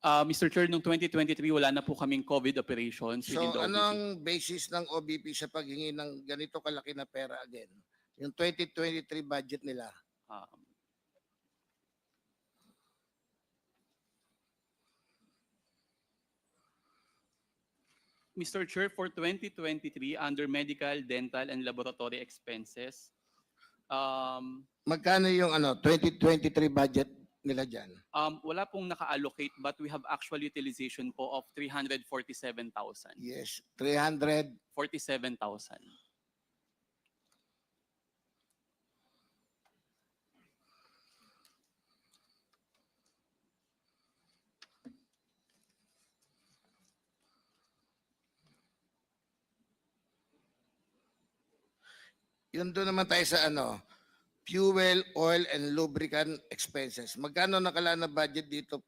Mr. Chair, noong 2023, wala na po kaming COVID operations within So, the OVP. ano ang basis ng OVP sa paghingi ng ganito kalaki na pera again? Yung 2023 budget nila. Mr. Chair, for 2023, under medical, dental, and laboratory expenses, Magkano yung 2023 budget nila dyan? wala pong naka-allocate but we have actual utilization po of 347,000. Yes, 300. 47,000. Yun doon naman tayo sa fuel, oil, and lubricant expenses. Magkano nakalaan na budget dito?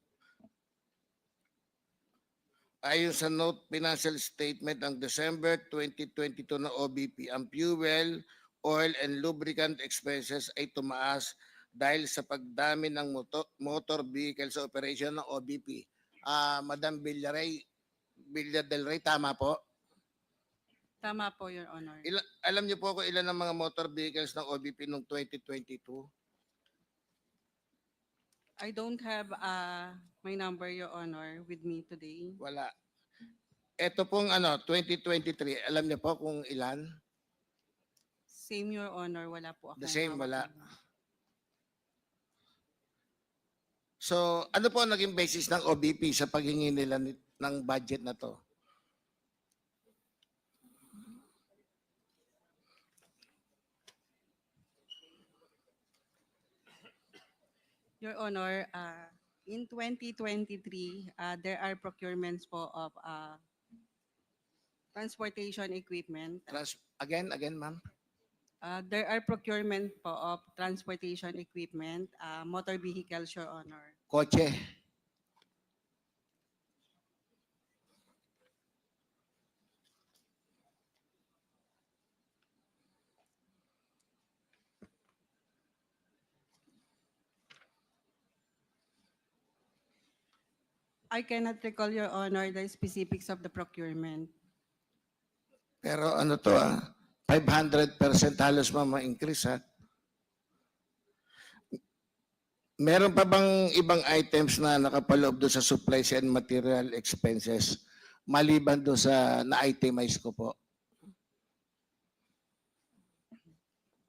Ayon sa note financial statement ng December 2022 na OVP, ang fuel, oil, and lubricant expenses ay tumaas dahil sa pagdami ng motor vehicle sa operation ng OVP. Madam Villa del Rey, tama po? Tama po, Your Honor. Alam niyo po kung ilan ang mga motor vehicles ng OVP noong 2022? I don't have my number, Your Honor, with me today. Wala. Ito pong 2023, alam niyo po kung ilan? Same, Your Honor, wala po ako. The same, wala. So, ano po ang naging basis ng OVP sa paghingi nila ng budget na to? Your Honor, in 2023, there are procurements po of transportation equipment. Again, ma'am? There are procurement po of transportation equipment, motor vehicles, Your Honor. Kotse. I cannot recall, Your Honor, the specifics of the procurement. Pero 500% halos ma-increase ha. Meron pa bang ibang items na nakapaloob doon sa supplies and material expenses maliban doon sa na-itemize ko po?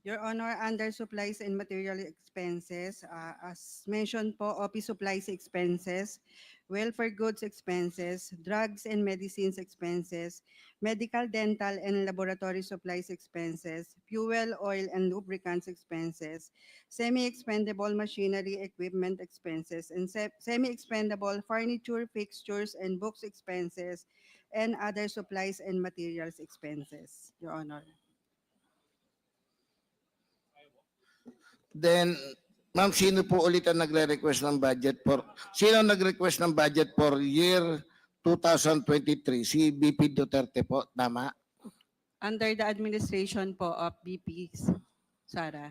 Your Honor, under supplies and material expenses, as mentioned po, office supplies expenses, welfare goods expenses, drugs and medicines expenses, medical, dental, and laboratory supplies expenses, fuel, oil, and lubricants expenses, semi-expendable machinery equipment expenses, and semi-expendable furniture, fixtures, and books expenses, and other supplies and materials expenses, Your Honor. Then, ma'am, sino po ulit ang nagre-request ng budget sino nag-request ng budget for year 2023? Si BP Duterte po, tama? Under the administration po of BP Sara.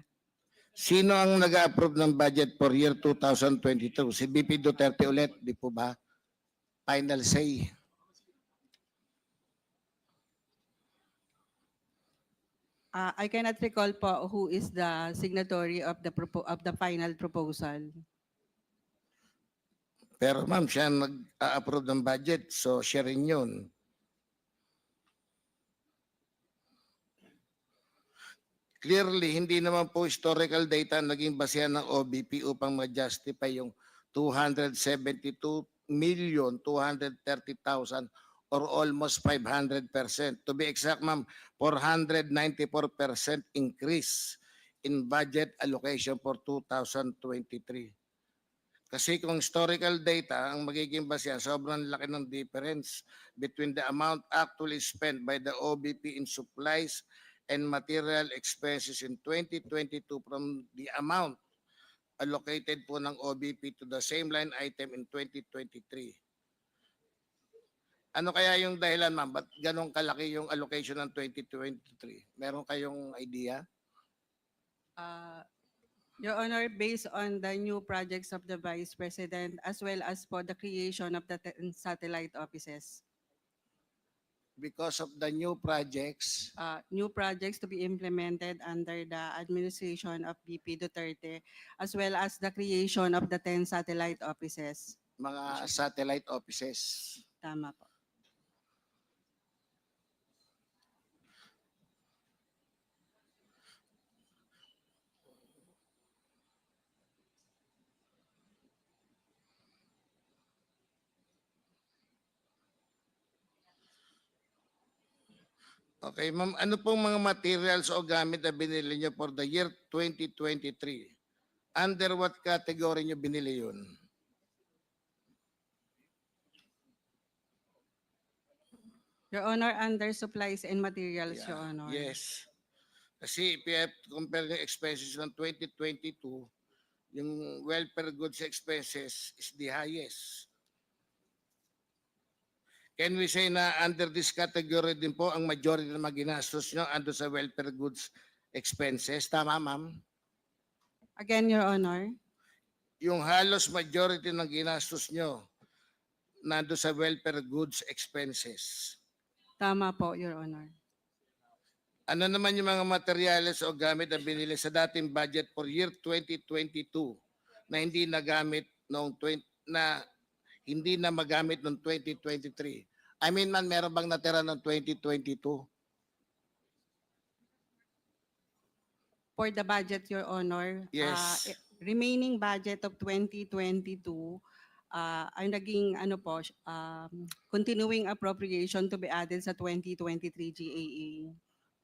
Sino ang nag-approve ng budget for year 2022? Si BP Duterte ulit, di po ba? Final say. I cannot recall po who is the signatory of the final proposal. Pero ma'am, siya nag-approve ng budget, so siya rin yun. Clearly, hindi naman po historical data ang naging basehan ng OVP upang ma-justify yung 272,230,000 or almost 500%. To be exact, ma'am, 494% increase in budget allocation for 2023. Kasi kung historical data ang magiging basehan, sobrang laki ng difference between the amount actually spent by the OVP in supplies and material expenses in 2022 from the amount allocated po ng OVP to the same line item in 2023. Ano kaya yung dahilan, ma'am? Ba't ganun kalaki yung allocation ng 2023? Meron kayong idea? Your Honor, based on the new projects of the Vice President as well as for the creation of the 10 satellite offices. Because of the new projects, New projects to be implemented under the administration of VP Duterte as well as the creation of the 10 satellite offices. mga satellite offices. Tama po. Okay, ma'am, ano pong mga materials o gamit na binili niyo for the year 2023? Under what category niyo binili yun? Your Honor, under supplies and materials, Your Yeah, Honor. yes. Kasi if you have to compare the expenses ng 2022, yung welfare goods expenses is the highest. Can we say na under this category din po ang majority ng mga ginastos nyo ando sa welfare goods expenses? Tama, ma'am? Again, Your Honor. Yung halos majority ng ginastos nyo nando sa welfare goods expenses. Tama po, Your Honor. Ano naman yung mga materyales o gamit na binili sa dating budget for year 2022 na hindi nagamit noong hindi na magamit noong 2023? I mean man, meron bang natira noong 2022? For the budget, Your Honor, Yes. remaining budget of 2022 ay naging continuing appropriation to be added sa 2023 GAA.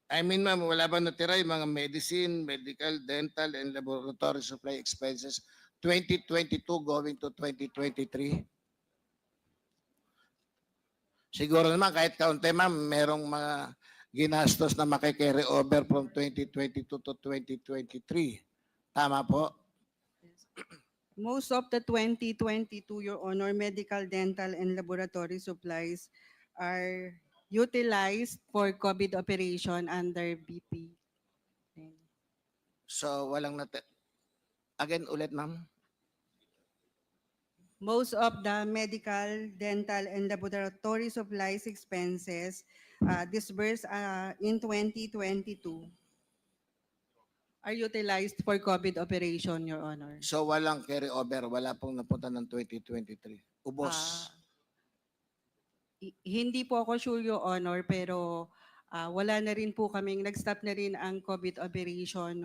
I mean ma'am, wala ba natira yung mga medicine, medical, dental, and laboratory supply expenses 2022 going to 2023? Siguro naman kahit kaunti ma'am, merong mga ginastos na makikerry over from 2022 to 2023. Tama po? Most of the 2022, Your Honor, medical, dental, and laboratory supplies are utilized for COVID operation under BP. So walang natira. Again ulit ma'am. Most of the medical, dental, and laboratory supplies expenses disbursed in 2022 are utilized for COVID operation, Your Honor. So walang carry over, wala pong napunta ng 2023. Ubos. Hindi po ako sure, Your Honor, pero wala na rin po kaming, nag-stop na rin ang COVID operation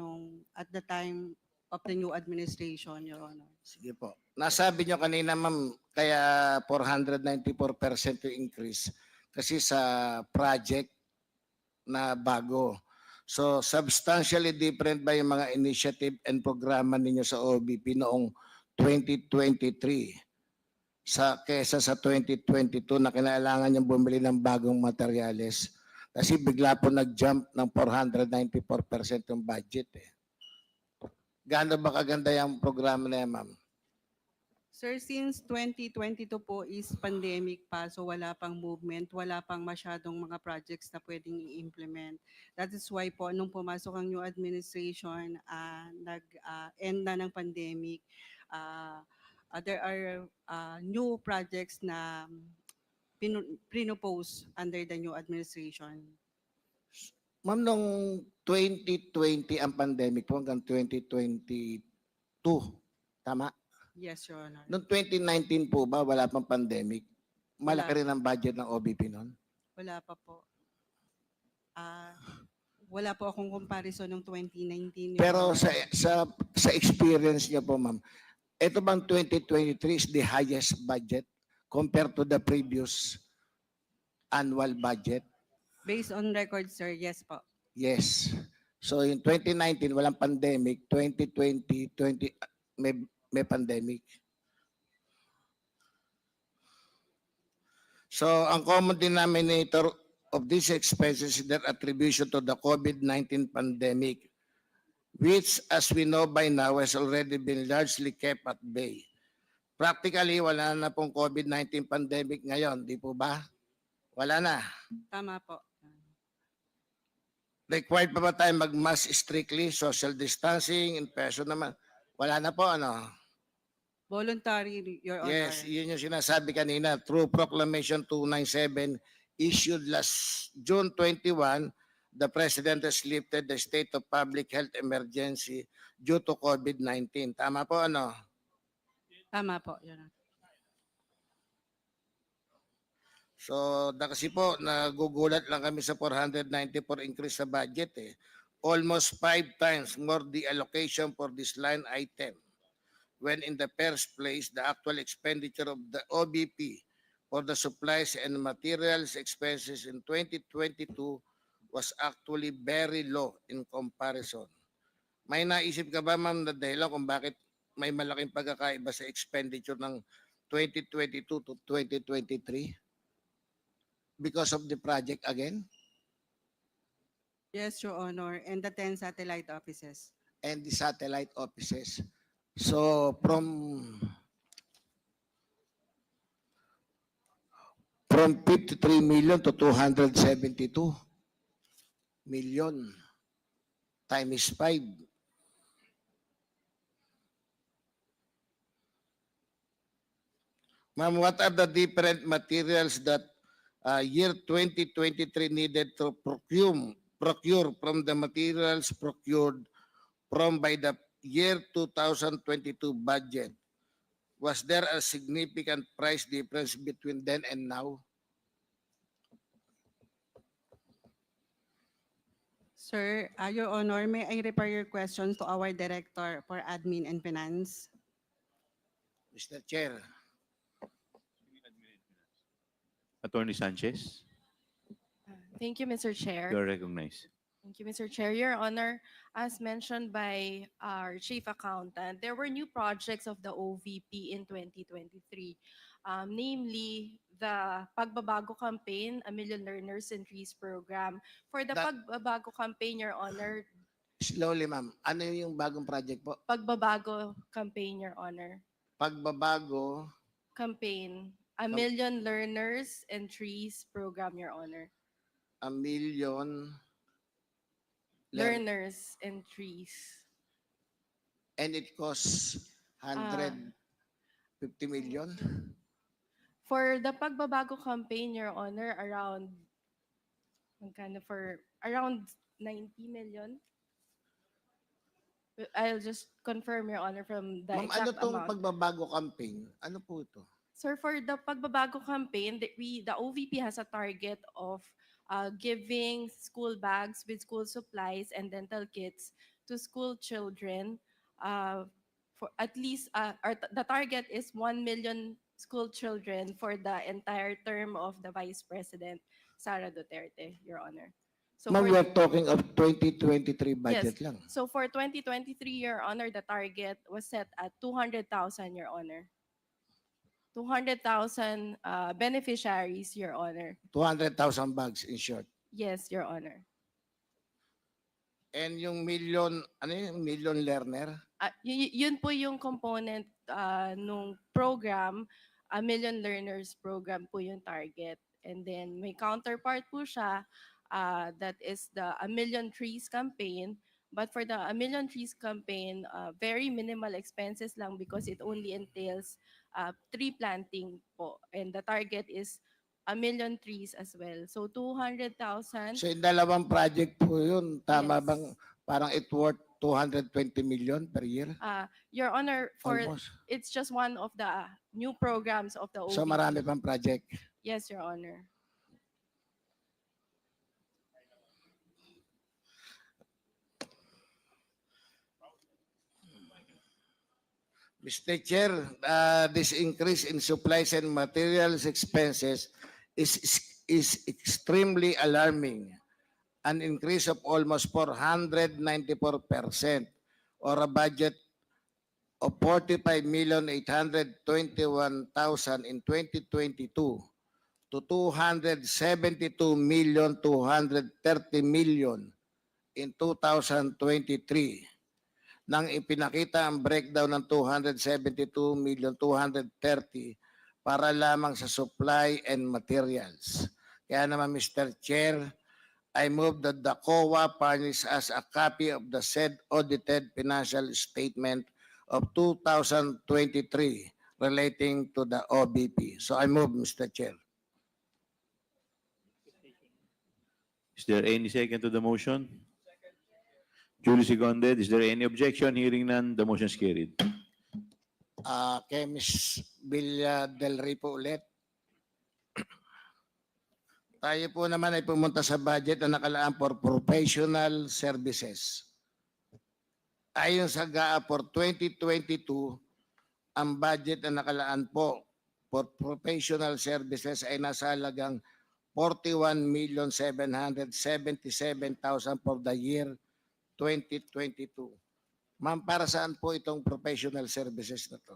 at the time of the new administration, Your Honor. Sige po. Nasabi nyo kanina ma'am, kaya 494% yung increase kasi sa project na bago. So substantially different ba yung mga initiative and programa ninyo sa OVP noong 2023 kesa sa 2022 na kinailangan yung bumili ng bagong materyales? Kasi bigla po nag-jump ng 494% yung budget eh. Gaano ba kaganda yung programa na yan, ma'am? Sir, since 2022 po is pandemic pa, so wala pang movement, wala pang masyadong mga projects na pwedeng i-implement. That is why po, nung pumasok ang new administration, nag-end na ng pandemic, there are new projects na pinopose under the new administration. Ma'am, nung 2020 ang pandemic po hanggang 2022, tama? Yes, Your Honor. Noong 2019 po ba, wala pang pandemic? Malaki Wala. rin ang budget ng OVP noon? Wala pa po. Wala po akong comparison ng 2019. Your Pero Honor. sa experience niyo po, ma'am, ito bang 2023 is the highest budget compared to the previous annual budget? Based on record, sir, yes po. Yes. So in 2019, walang pandemic. 2020, may pandemic. So ang common denominator of these expenses is their attribution to the COVID-19 pandemic, which as we know by now has already been largely kept at bay. Practically, wala na pong COVID-19 pandemic ngayon, di po ba? Wala na. Tama po. Required pa ba tayo mag-mask strictly, social distancing, in person naman? Wala na po, ano? Voluntary, Your Honor. Yes, yun yung sinasabi kanina. Through Proclamation 297 issued last June 21, the President has lifted the state of public health emergency due to COVID-19. Tama po, ano? Tama po, Your Honor. So, kasi po, nagugulat lang kami sa 494 increase sa budget eh. Almost 5 times more the allocation for this line item. When in the first place, the actual expenditure of the OVP for the supplies and materials expenses in 2022 was actually very low in comparison. May naisip ka ba, ma'am, na dahilan kung bakit may malaking pagkakaiba sa expenditure ng 2022 to 2023? Because of the project again Yes, Your Honor, and the 10 satellite offices. and the satellite offices. So from 53 million to 272 million times 5. Ma'am, what are the different materials that year 2023 needed to procure from the materials procured from by the year 2022 budget? Was there a significant price difference between then and now? Sir, Your Honor, may I refer your questions to our Director for Admin and Finance? Mr. Chair. Attorney Sanchez, Thank you, Mr. Chair. you are recognized. Thank you, Mr. Chair. Your Honor, as mentioned by our Chief Accountant, there were new projects of the OVP in 2023, namely the Pagbabago Campaign, A Million Learners and Trees Program. For the That- Pagbabago Campaign, Your Honor, Slowly, ma'am. Ano yung bagong project po? Pagbabago Campaign, Your Honor, Pagbabago, campaign, A Million Learners and Trees Program, Your Honor. a million Learners and Trees. and it costs 150 million. For the Pagbabago Campaign, Your Honor, around around 90 million. I'll just confirm, Your Honor, from the Ma'am, ano exact tong amount. pagbabago campaign? Ano po ito? Sir, for the Pagbabago Campaign, the OVP has a target of giving school bags with school supplies and dental kits to school children. For at least, the target is 1 million school children for the entire term of the Vice President, Sara Duterte, Your Honor. So Ma'am, for we are talking of 2023 budget Yes. lang. So for 2023, Your Honor, the target was set at 200,000, Your Honor. 200,000 beneficiaries, Your Honor. 200,000 bags in short. Yes, Your Honor. And yung million, ano yung million learner? Yun po yung component nung program, A Million Learners program po yung target. And then may counterpart po siya, that is the A Million Trees campaign. But for the A Million Trees campaign, very minimal expenses lang because it only entails tree planting po. And the target is 1 million trees as well. So 200,000. So yung dalawang project po yun, tama Yes. bang parang it worth 220 million per year? Your Honor, for Almost. it's just one of the new programs of the OVP. So marami pang project. Yes, Your Honor. Mr. Chair, this increase in supplies and materials expenses is extremely alarming. An increase of almost 494% or a budget of 45,821,000 in 2022 to 272,230 million in 2023. Nang ipinakita ang breakdown ng 272,230 para lamang sa supply and materials. Kaya naman, Mr. Chair, I move that the COA furnish us a copy of the said audited financial statement of 2023 relating to the OVP. So I move, Mr. Chair. Is there any second to the motion? Duly seconded. Is there any objection? Hearing none, the motion is carried. Kay Ms. Villa Del Ripo ulit. Tayo po naman ay pumunta sa budget na nakalaan for professional services. Ayon sa GAA for 2022, ang budget na nakalaan po for professional services ay nasa halagang 41,777,000 for the year 2022. Ma'am, para saan po itong professional services na to?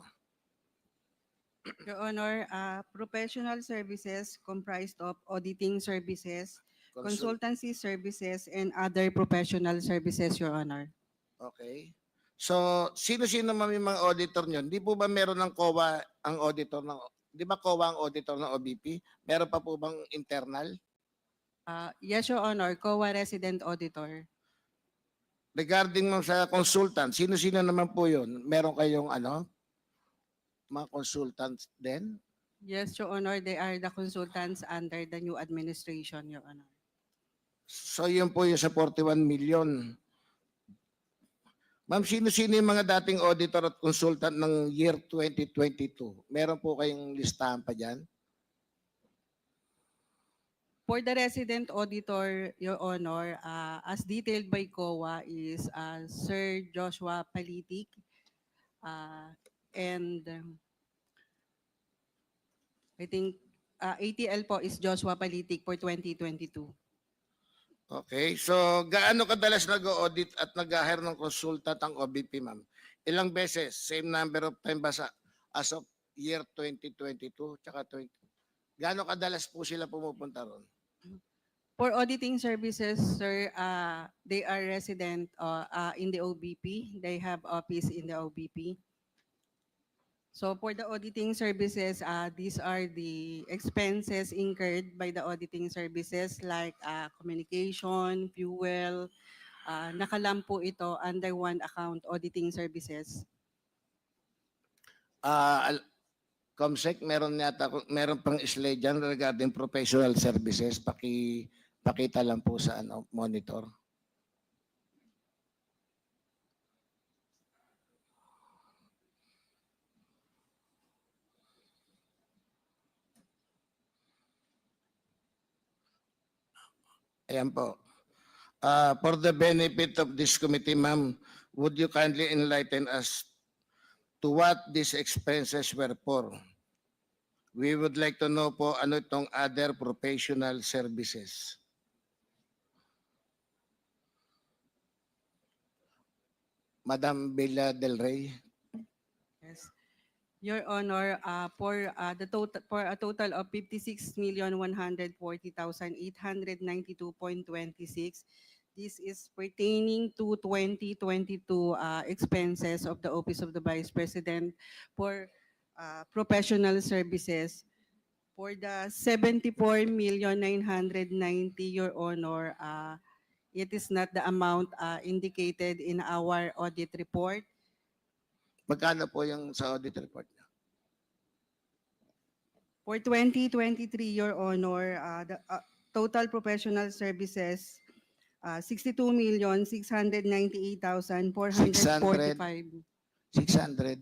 Your Honor, professional services comprised of auditing services, Consul- consultancy services, and other professional services, Your Honor. Okay. So, sino-sino ma'am yung mga auditor nyo? Di po ba meron ng COA ang auditor ng, di ba COA ang auditor ng OVP? Meron pa po bang internal? Yes, Your Honor, COA resident auditor. Regarding ma'am sa consultant, sino-sino naman po yun? Meron kayong mga consultants din? Yes, Your Honor, they are the consultants under the new administration, Your Honor. So, yun po yung sa 41 million. Ma'am, sino-sino yung mga dating auditor at consultant ng year 2022? Meron po kayong listahan pa dyan? For the resident auditor, Your Honor, as detailed by COA is Sir Joshua Palitic, and I think ATL po is Joshua Palitic for 2022. Okay, so gaano kadalas nag-audit at nag-hire ng consultant ang OVP, ma'am? Ilang beses? Same number of time ba as of year 2022? Tsaka 20? Gaano kadalas po sila pumupunta ron? For auditing services, sir, they are resident in the OVP. They have office in the OVP. So for the auditing services, these are the expenses incurred by the auditing services like communication, fuel. Nakalam po ito under one account, auditing services. Comsec, meron pang slide dyan regarding professional services. Pakita lang po sa monitor. Ayan po. For the benefit of this committee, ma'am, would you kindly enlighten us to what these expenses were for? We would like to know po ano itong other professional services. Madam Bella Del Rey. Yes. Your Honor, for a total of 56,140,892.26, this is pertaining to 2022 expenses of the Office of the Vice President for professional services. For the 74,990,000, Your Honor, it is not the amount indicated in our audit report. Magkano po yung sa audit report niya? For 2023, Your Honor, the total professional services, 62,698,445. 600.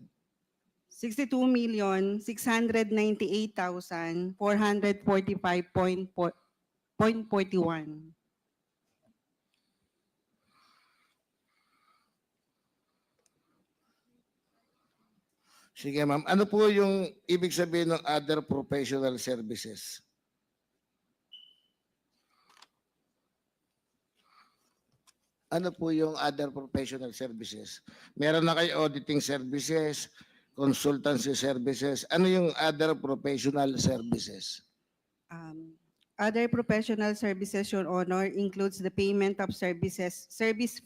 62,698,445.41. Sige ma'am, ano po yung ibig sabihin ng other professional services? Ano po yung other professional services? Meron na kayo auditing services, consultancy services. Ano yung other professional services? Other professional services, Your Honor, includes the payment of service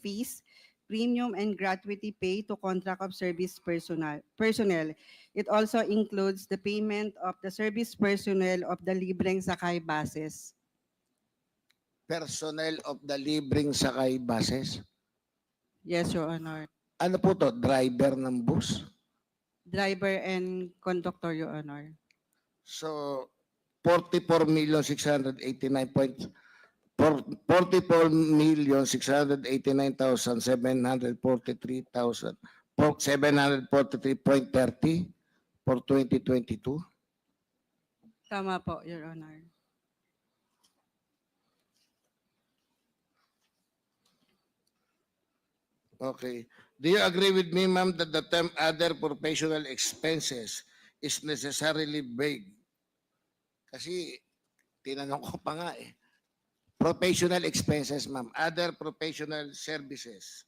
fees, premium and gratuity pay to contract of service personnel. It also includes the payment of the service personnel of the libreng sakay buses. Personnel of the libreng sakay buses? Yes, Your Honor. Ano po to? Driver ng bus? Driver and conductor, Your Honor. So, 44,689,743,743.30 for 2022? Tama po, Your Honor. Okay. Do you agree with me, ma'am, that the term other professional expenses is necessarily vague? Kasi Tinanong ko pa nga eh. Professional expenses, ma'am. Other professional services.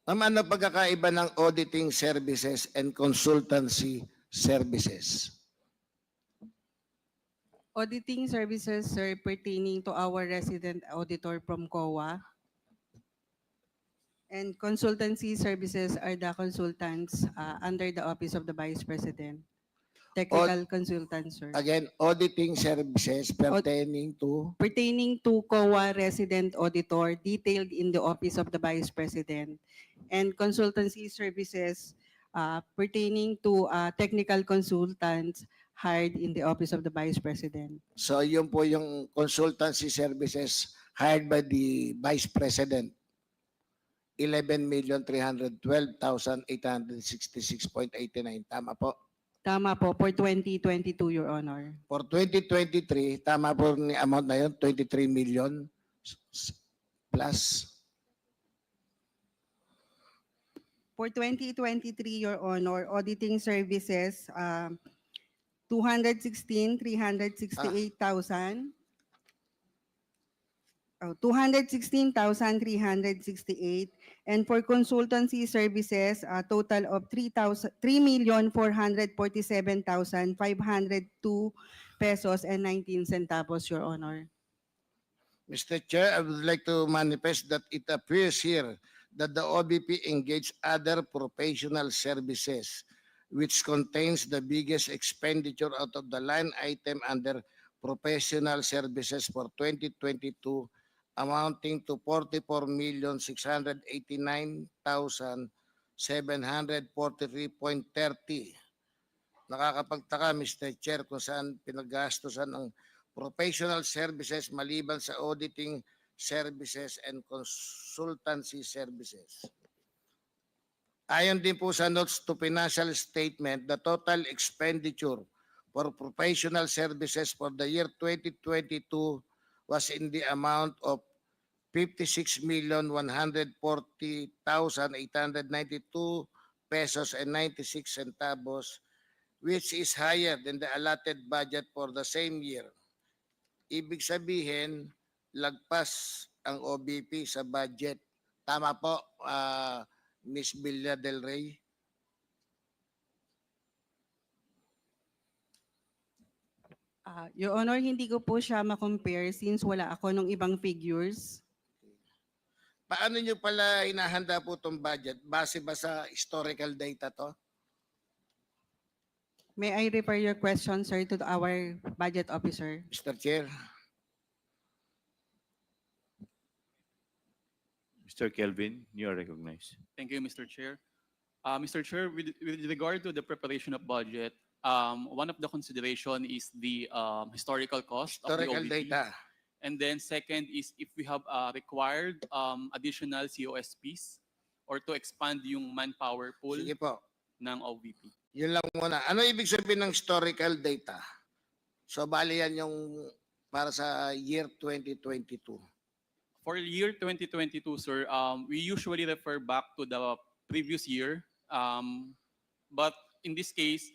Ma'am, ano pagkakaiba ng auditing services and consultancy services? Auditing services, sir, pertaining to our resident auditor from COA. And consultancy services are the consultants under the Office of the Vice President. Technical consultants, sir. Again, auditing services pertaining to Pertaining to COA resident auditor detailed in the Office of the Vice President. And consultancy services pertaining to technical consultants hired in the Office of the Vice President. So yun po yung consultancy services hired by the Vice President. 11,312,866.89. Tama po. Tama po, for 2022, Your Honor. For 2023, tama po ni amount na yun, 23 million plus. For 2023, Your Honor, auditing services, 216,368,000. 216,368, and for consultancy services, a total of 3,447,502 pesos and 19 centavos, Your Honor. Mr. Chair, I would like to manifest that it appears here that the OVP engaged other professional services, which contains the biggest expenditure out of the line item under professional services for 2022, amounting to 44,689,743.30. Nakakapagtaka, Mr. Chair, kung saan pinaggastusan ang professional services maliban sa auditing services and consultancy services. Ayon din po sa notes to financial statement, the total expenditure for professional services for the year 2022 was in the amount of 56,140,892 pesos and 96 centavos, which is higher than the allotted budget for the same year. Ibig sabihin, lagpas ang OVP sa budget. Tama po, Ms. Villa del Rey? Your Honor, hindi ko po siya ma-compare since wala ako nung ibang figures. Paano nyo pala hinahanda po itong budget? Base ba sa historical data to? May I refer your question, sir, to our budget officer? Mr. Chair. Mr. Kelvin, you are recognized. Thank you, Mr. Chair. Mr. Chair, with regard to the preparation of budget, one of the consideration is the historical cost of the Historical OVP. data. And then second is if we have required additional COSPs or to expand yung manpower pool Sige po. ng OVP. Yun lang muna. Ano ibig sabihin ng historical data? So, bali yan yung para sa year 2022. For year 2022, sir, we usually refer back to the previous year. But in this case,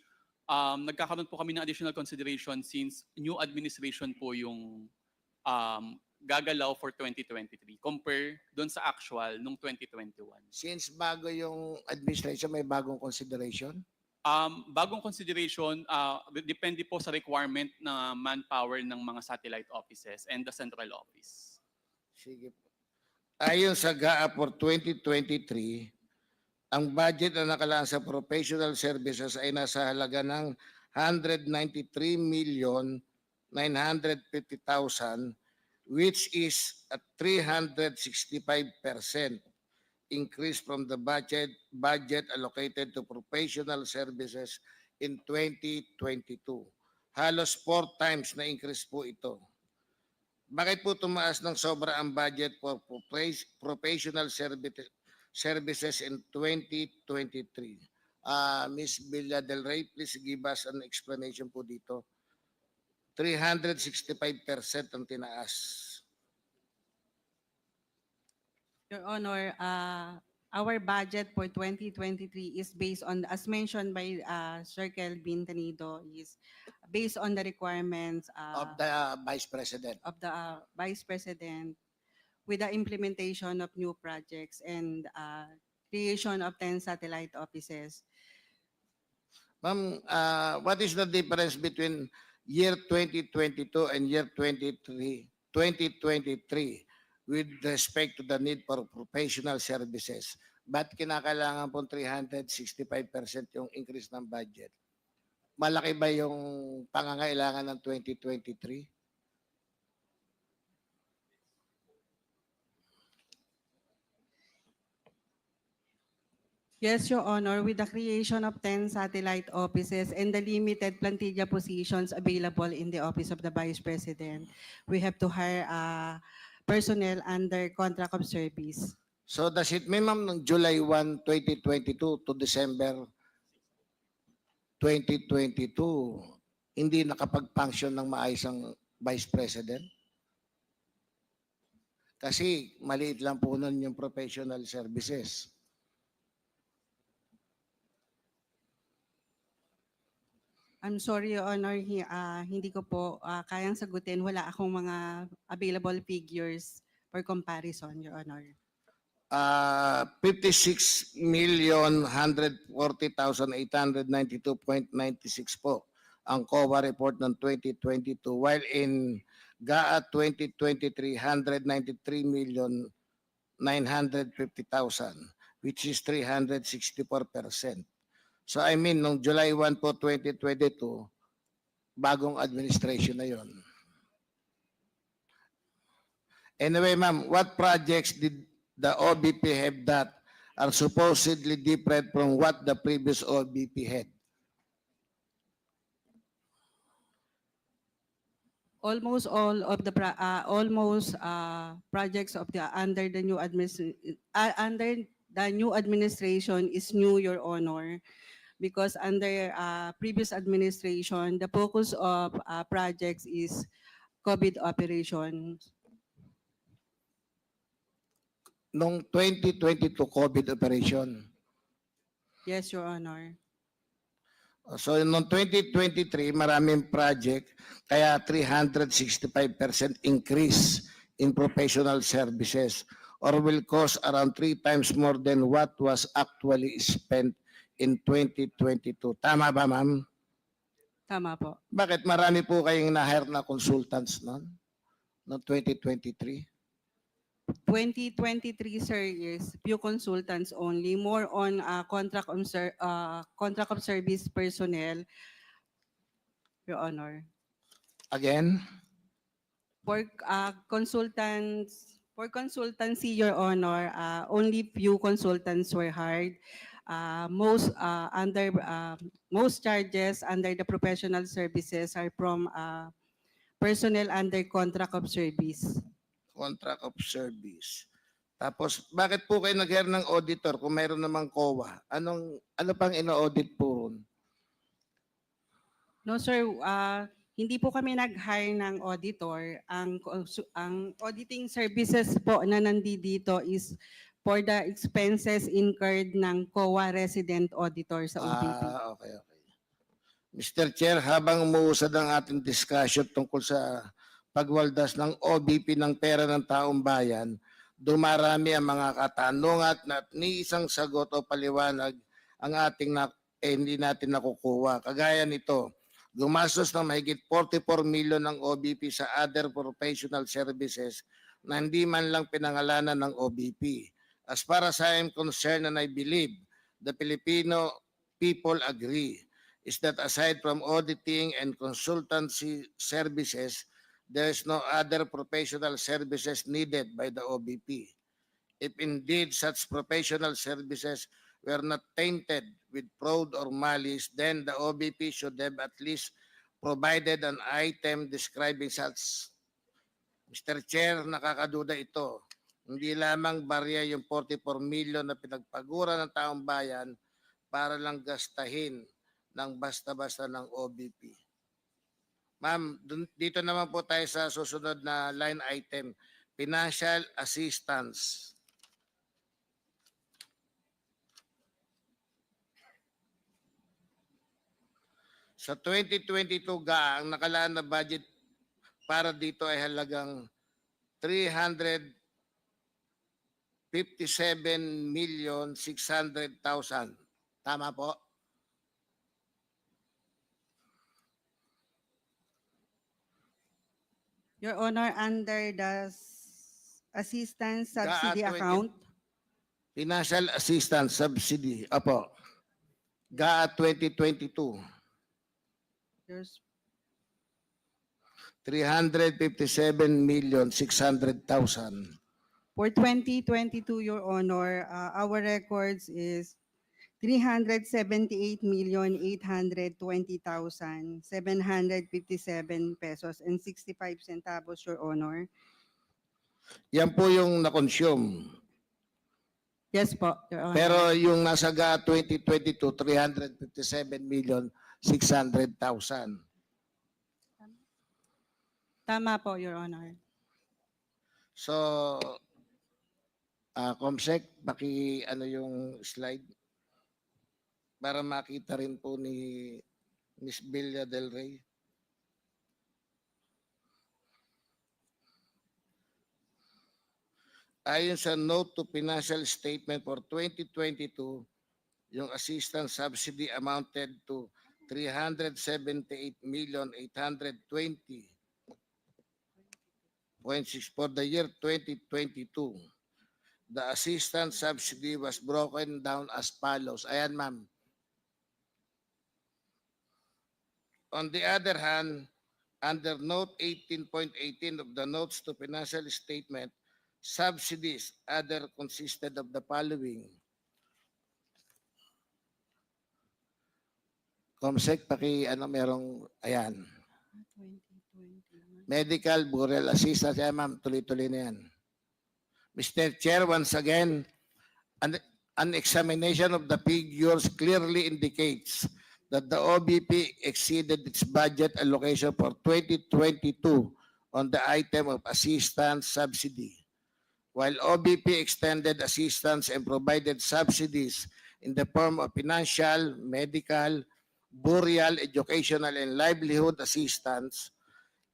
nagkakaroon po kami ng additional consideration since new administration po yung gagalaw for 2023 compare doon sa actual nung 2021. Since bago yung administration, may bagong consideration? Bagong consideration, depende po sa requirement na manpower ng mga satellite offices and the central office. Sige po. Ayon sa GAA for 2023, ang budget na nakalaan sa professional services ay nasa halaga ng 193,950,000, which is a 365% increase from the budget allocated to professional services in 2022. Halos 4 times na increase po ito. Bakit po tumaas ng sobra ang budget for professional services in 2023? Ms. Villa del Rey, please give us an explanation po dito. 365% ang tinaas. Your Honor, our budget for 2023 is based on, as mentioned by Sir Kelvin Tanido, is based on the requirements of the Vice President. of the Vice President with the implementation of new projects and creation of 10 satellite offices. Ma'am, what is the difference between year 2022 and year 2023 with respect to the need for professional services? Ba't kinakailangan po 365% yung increase ng budget? Malaki ba yung pangangailangan ng 2023? Yes, Your Honor, with the creation of 10 satellite offices and the limited plantilla positions available in the Office of the Vice President, we have to hire personnel under contract of service. So does it mean, ma'am, ng July 1, 2022 to December 2022, hindi nakapag-function ng maayos ang Vice President? Kasi maliit lang po nun yung professional services. I'm sorry, Your Honor, hindi ko po kayang sagutin. Wala akong mga available figures for comparison, Your Honor. 56,140,892.96 po ang COA report ng 2022, while in GAA 2023, 193,950,000, which is 364%. So I mean, nung July 1 po, 2022, bagong administration na yon. Anyway, ma'am, what projects did the OVP have that are supposedly different from what the previous OVP had? Almost all of the projects of the under the new administration is new, Your Honor, because under previous administration, the focus of projects is COVID operations. Nung 2022 COVID operation. Yes, Your Honor. So noong 2023, maraming project, kaya 365% increase in professional services, or will cost around 3 times more than what was actually spent in 2022. Tama ba, ma'am? Tama po. Bakit marami po kayong na-hire na consultants noon? Noong 2023? 2023, sir, is few consultants only, more on contract of service personnel, Your Honor. Again? For consultancy, Your Honor, only few consultants were hired. Most charges under the professional services are from personnel under contract of service. Contract of service. Tapos, bakit po kayo nag-hire ng auditor kung mayroon namang COA? Ano pang ino-audit po ron? No, sir, hindi po kami nag-hire ng auditor. Ang auditing services po na nandito is for the expenses incurred ng COA resident auditor sa OVP. Okay. Mr. Chair, habang umuusad ang ating discussion tungkol sa pagwaldas ng OVP ng pera ng taong bayan, dumarami ang mga katanungan at ni isang sagot o paliwanag ang hindi natin nakukuha. Kagaya nito, gumastos ng mahigit 44 million ng OVP sa other professional services na hindi man lang pinangalanan ng OVP. As far as I am concerned, and I believe the Filipino people agree, is that aside from auditing and consultancy services, there is no other professional services needed by the OVP. If indeed such professional services were not tainted with fraud or malice, then the OVP should have at least provided an item describing such. Mr. Chair, nakakaduda ito. Hindi lamang barya yung 44 million na pinagpagura ng taong bayan para lang gastahin ng basta-basta ng OVP. Ma'am, dito naman po tayo sa susunod na line item, financial assistance. Sa 2022 ga, ang nakalaan na budget para dito ay halagang 357,600,000. Tama po? Your Honor, under the assistance subsidy 20. account, Financial Assistance Subsidy. Apo. GAA 2022. there's 357,600,000. for 2022, Your Honor, our records is 378,820,757 pesos and 65 centavos, Your Honor. Yan po yung na-consume. Yes po, Your Honor. Pero yung nasa GAA 2022, 357,600,000. Tama po, Your Honor. So, Comsec, ano yung slide para makita rin po ni Miss Villa Del Rey. Ayon sa note to financial statement for 2022, yung assistance subsidy amounted to 378,820.6 for the year 2022. The assistance subsidy was broken down as follows. Ayan, ma'am. On the other hand, under note 18.18 of the notes to financial statement, subsidies other consisted of the following. Comsec, merong, ayan. Medical, burial assistance, ayan ma'am, tuloy-tuloy na yan. Mr. Chair, once again, an examination of the figures clearly indicates that the OVP exceeded its budget allocation for 2022 on the item of assistance subsidy. While OVP extended assistance and provided subsidies in the form of financial, medical, burial, educational, and livelihood assistance,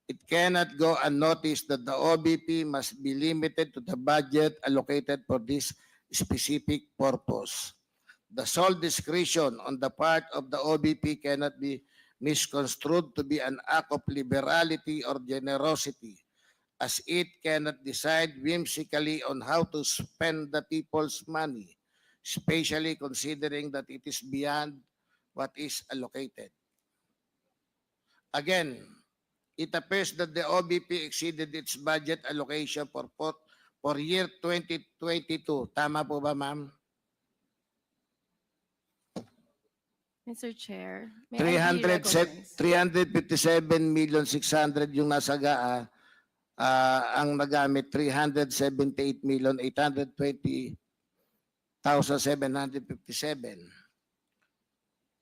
it cannot go unnoticed that the OVP must be limited to the budget allocated for this specific purpose. The sole discretion on the part of the OVP cannot be misconstrued to be an act of liberality or generosity, as it cannot decide whimsically on how to spend the people's money, especially considering that it is beyond what is allocated. Again, it appears that the OVP exceeded its budget allocation for year 2022. Tama po ba, ma'am? Mr. Chair, may I be recognized? 357,600,000 yung nasa GAA, ang nagamit 378,820,757.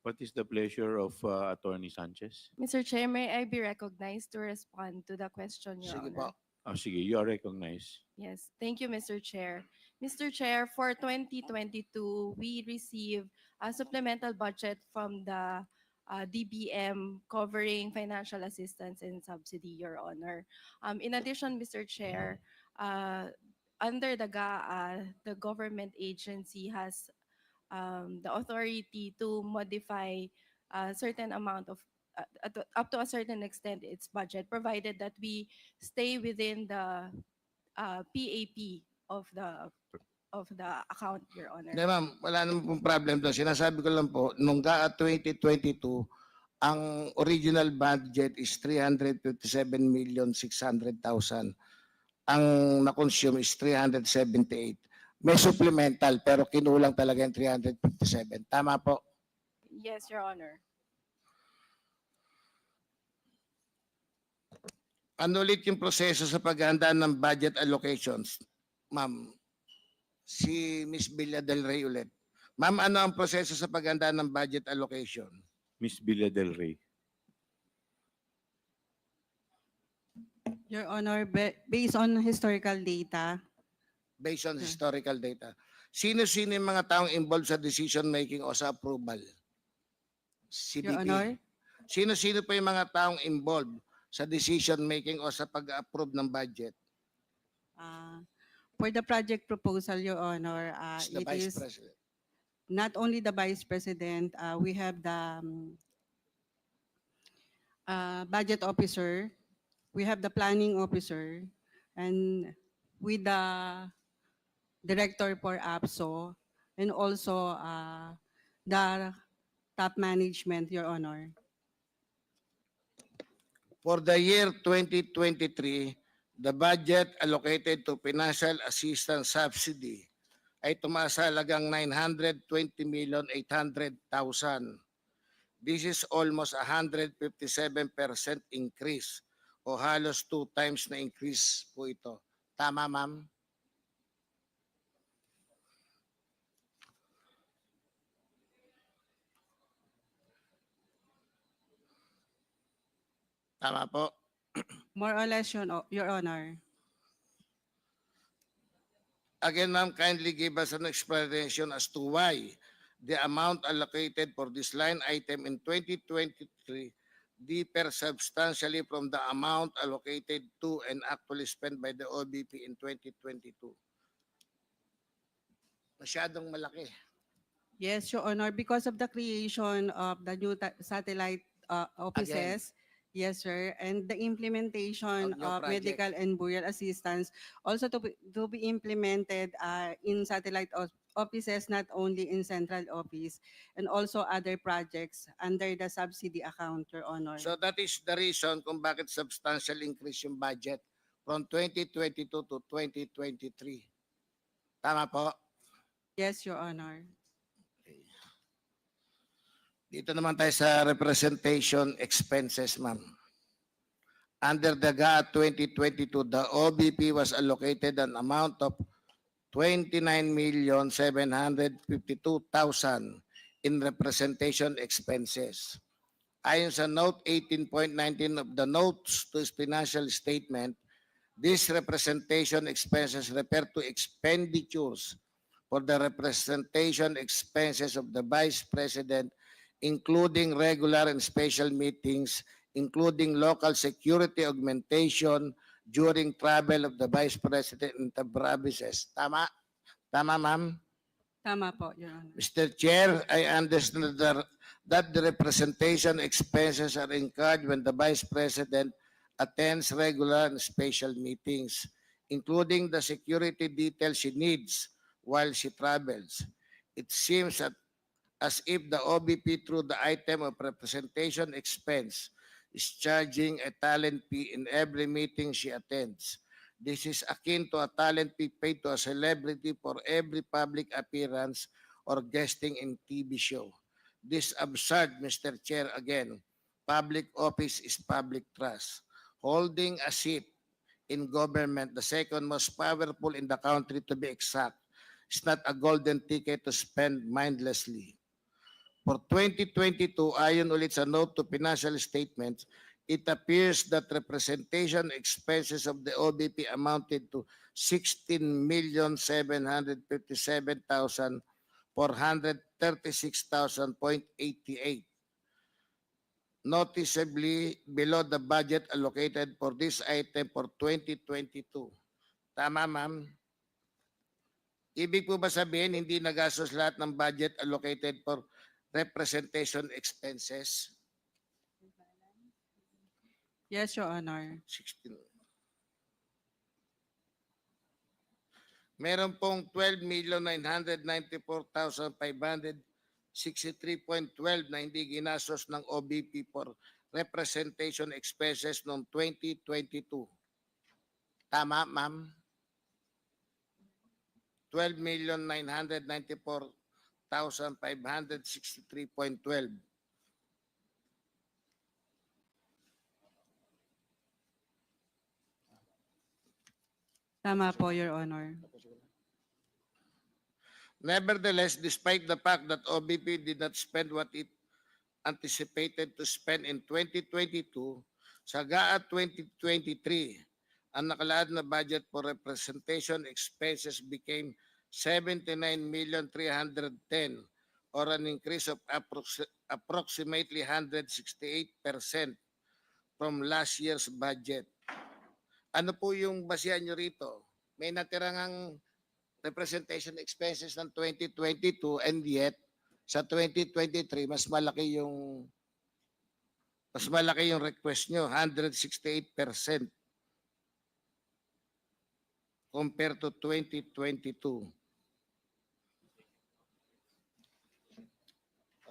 What is the pleasure of Attorney Sanchez? Mr. Chair, may I be recognized to respond to the question, Your Sige Honor? po. Sige, you are recognized. Yes, thank you, Mr. Chair. Mr. Chair, for 2022, we received a supplemental budget from the DBM covering financial assistance and subsidy, Your Honor. In addition, Mr. Chair, under the GAA, the government agency has the authority to modify a certain amount of up to a certain extent its budget, provided that we stay within the PAP of the account, Your Honor. Hindi ma'am, wala naman pong problem doon. Sinasabi ko lang po, nung GAA 2022, ang original budget is 357,600,000. Ang na-consume is 378. May supplemental pero kinulang talaga yung 357. Tama po? Yes, Your Honor. Ano ulit yung proseso sa paghahanda ng budget allocations? Ma'am, si Miss Villa Del Rey ulit. Ma'am, ano ang proseso sa paghahanda ng budget allocation? Miss Villa Del Rey. Your Honor, based on historical data, Based on historical data. Sino-sino yung mga taong involved sa decision making o sa approval? Your CBP. Honor, Sino-sino pa yung mga taong involved sa decision making o sa pag-approve ng budget? For the project proposal, Your Honor, It's the it Vice is President. not only the Vice President, we have the Budget Officer, we have the Planning Officer, and with the Director for APSO, and also the top management, Your Honor. For the year 2023, the budget allocated to financial assistance subsidy ay tumaas sa halagang 920,800,000. This is almost 157% increase o halos 2 times na increase po ito. Tama, ma'am? Tama po. More or less, Your Honor. Again, ma'am, kindly give us an explanation as to why the amount allocated for this line item in 2023 differ substantially from the amount allocated to and actually spent by the OVP in 2022. Masyadong malaki. Yes, Your Honor, because of the creation of the new satellite offices. Yes, sir. And the implementation Of new of project. medical and burial assistance also to be implemented in satellite offices, not only in central office, and also other projects under the subsidy account, Your Honor. So that is the reason kung bakit substantial increase yung budget from 2022 to 2023. Tama po? Yes, Your Honor. Dito naman tayo sa representation expenses, ma'am. Under the GA 2022, the OVP was allocated an amount of 29,752,000 in representation expenses. Ayon sa Note 18.19 of the Notes to its financial statement, these representation expenses refer to expenditures for the representation expenses of the Vice President, including regular and special meetings, including local security augmentation during travel of the Vice President into provinces. Tama? Tama, ma'am? Tama po, Your Honor. Mr. Chair, I understand that the representation expenses are incurred when the Vice President attends regular and special meetings, including the security details she needs while she travels. It seems that as if the OVP through the item of representation expense is charging a talent fee in every meeting she attends. This is akin to a talent fee paid to a celebrity for every public appearance or guesting in TV show. This absurd, Mr. Chair, again. Public office is public trust. Holding a seat in government, the second most powerful in the country to be exact, is not a golden ticket to spend mindlessly. For 2022, ayon ulit sa note to financial statements, it appears that representation expenses of the OVP amounted to 16,757,436,000.88, noticeably below the budget allocated for this item for 2022. Tama, ma'am? Ibig po ba sabihin hindi nagastos lahat ng budget allocated for representation expenses? Yes, Your Honor. 16. Meron pong 12,994,563.12 na hindi ginastos ng OVP for representation expenses noong 2022. Tama, ma'am? 12,994,563.12. Tama po, Your Honor. Nevertheless, despite the fact that OVP did not spend what it anticipated to spend in 2022, sa GAA 2023, ang nakalaad na budget for representation expenses became 79,310,000 or an increase of approximately 168% from last year's budget. Ano po yung basihan nyo rito? May natirang representation expenses ng 2022 and yet sa 2023 mas malaki yung request nyo, 168% compared to 2022.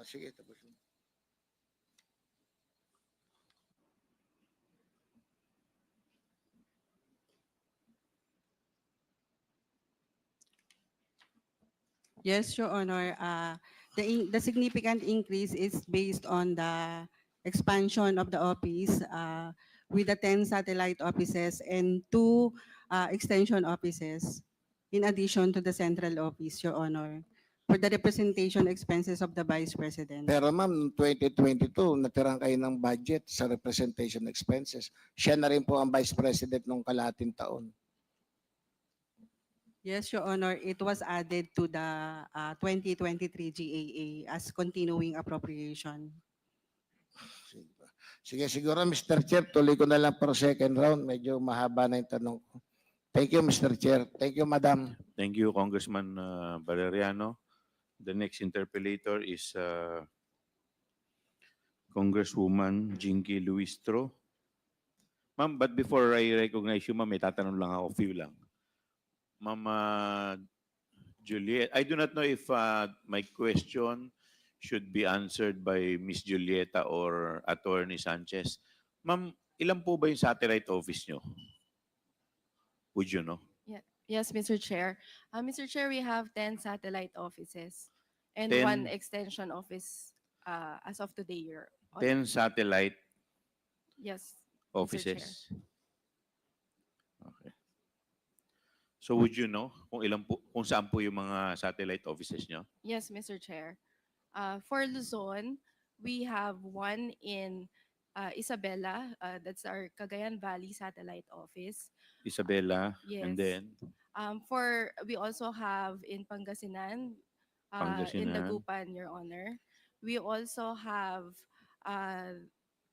Sige, tapos. Yes, Your Honor. The significant increase is based on the expansion of the office with the 10 satellite offices and 2 extension offices in addition to the central office, Your Honor, for the representation expenses of the Vice President. Pero ma'am, 2022, natirang kayo ng budget sa representation expenses. Siya na rin po ang Vice President nung kalahating taon. Yes, Your Honor, it was added to the 2023 GAA as continuing appropriation. Sige, siguro Mr. Chair, tuloy ko na lang for second round. Medyo mahaba na yung tanong ko. Thank you, Mr. Chair. Thank you, Madam. Thank you, Congressman Valeriano. The next interpellator is Congresswoman Jinky Luistro. Ma'am, but before I recognize you, ma'am, may tatanong lang ako, few lang. Ma'am Juliet, I do not know if my question should be answered by Miss Julieta or Attorney Sanchez. Ma'am, ilan po ba yung satellite office nyo? Would you know? Yes, Mr. Chair. Mr. Chair, we have 10 satellite offices and 10 one extension office as of today, Your Honor. 10 satellite Yes, offices. Okay. So would you know kung saan po yung mga satellite offices nyo? yes, Mr. Chair. For Luzon, we have one in Isabela, that's our Cagayan Valley satellite office. Isabela, and Yes. then We also have in Pangasinan, in Pangasinan. Dagupan, Your Honor. We also have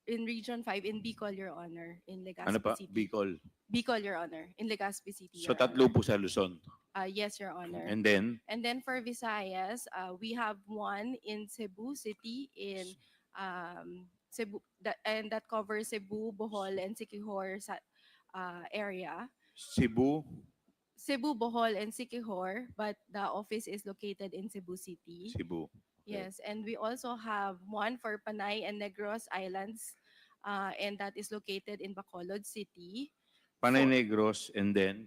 in Region 5 in Bicol, Your Honor, in Legazpi ano pa? City. Bicol. Bicol, Your Honor, in Legazpi City, So Your tatlo Honor. po sa Luzon. Yes, Your Honor. And then And then for Visayas, we have one in Cebu City in Cebu, and that covers Cebu, Bohol, and Siquijor area. Cebu, Bohol, and Siquijor, but the office is located in Cebu City. Cebu. Okay. Yes, and we also have one for Panay and Negros Islands, and that is located in Bacolod City. Panay Negros, and then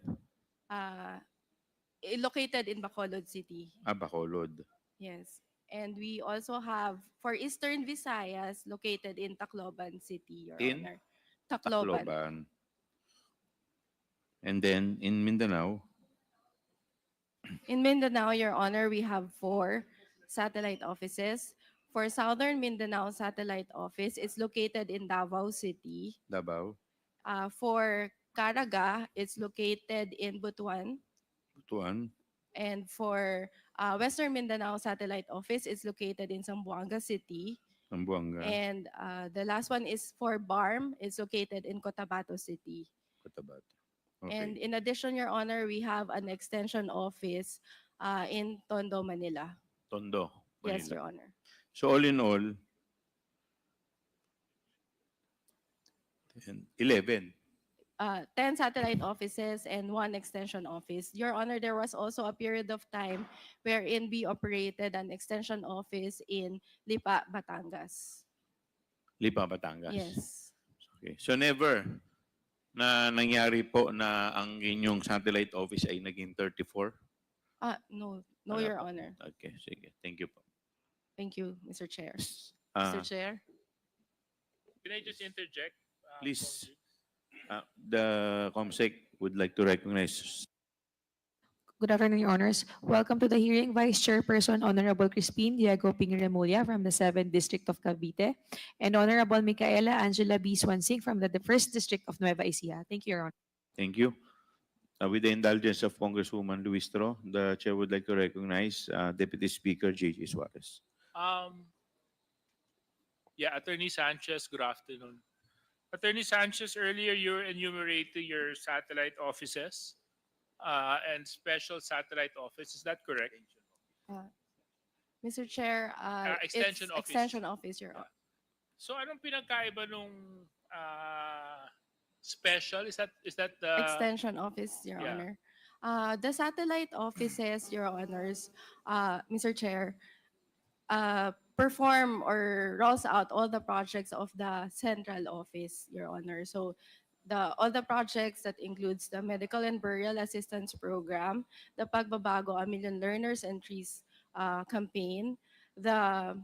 Located in Bacolod City. Bacolod. Yes. And we also have for Eastern Visayas located in Tacloban City, Your In Honor. Tacloban. Tacloban. And then in Mindanao, In Mindanao, Your Honor, we have 4 satellite offices. For Southern Mindanao Satellite Office, it's located in Davao City. Davao, For Caraga, it's located in Butuan. Butuan, And for Western Mindanao Satellite Office, it's located in Zamboanga City. Zamboanga, And the last one is for BARM. It's located in Cotabato City. Cotabato. And Okay. in addition, Your Honor, we have an extension office in Tondo, Manila. Tondo, Yes, Manila. Your Honor. So all in all, 11. 10 satellite offices and 1 extension office. Your Honor, there was also a period of time wherein we operated an extension office in Lipa, Batangas. Lipa, Batangas. Yes. Okay. So never na nangyari po na ang inyong satellite office ay naging 34? No, Wala Your pa. Honor. Okay, sige. Thank you po. Thank you, Mr. Chair. Ah, Mr. Chair. Can I just interject? please, the COMSEC would like to recognize. Good afternoon, Your Honors. Welcome to the hearing, Vice Chairperson Honorable Crispin Diego Pingiremulla from the 7th District of Cavite and Honorable Micaela Angela B. Swansing from the 1st District of Nueva Ecija. Thank you, Your Honor. Thank you. With the indulgence of Congresswoman Luistro, the Chair would like to recognize Deputy Speaker J.J. Suarez. Yeah, Attorney Sanchez, good afternoon. Attorney Sanchez, earlier you were enumerating your satellite offices and special satellite office. Is that correct? Uh, Mr. Chair, Extension it's office. Extension Office, Your Yeah. So anong pinagkaiba nung special? Is that the Extension Office, Your yeah. Honor. The satellite offices, Your Honors, Mr. Chair, perform or rolls out all the projects of the central office, Your Honor. So all the projects that includes the medical and burial assistance program, the Pagbabago a Million Learners and Trees campaign, the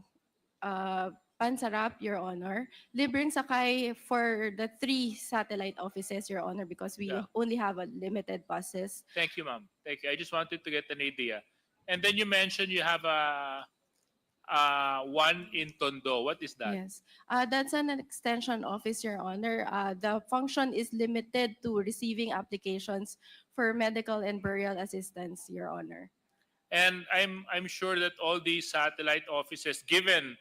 Pansarap, Your Honor, libreng sakay for the 3 satellite offices, Your Honor, because we Yeah. only have a limited buses. Thank you, ma'am. Thank you. I just wanted to get an idea. And then you mentioned you have a one in Tondo. What is that? Yes, that's an extension office, Your Honor. The function is limited to receiving applications for medical and burial assistance, Your Honor. And I'm sure that all these satellite offices, given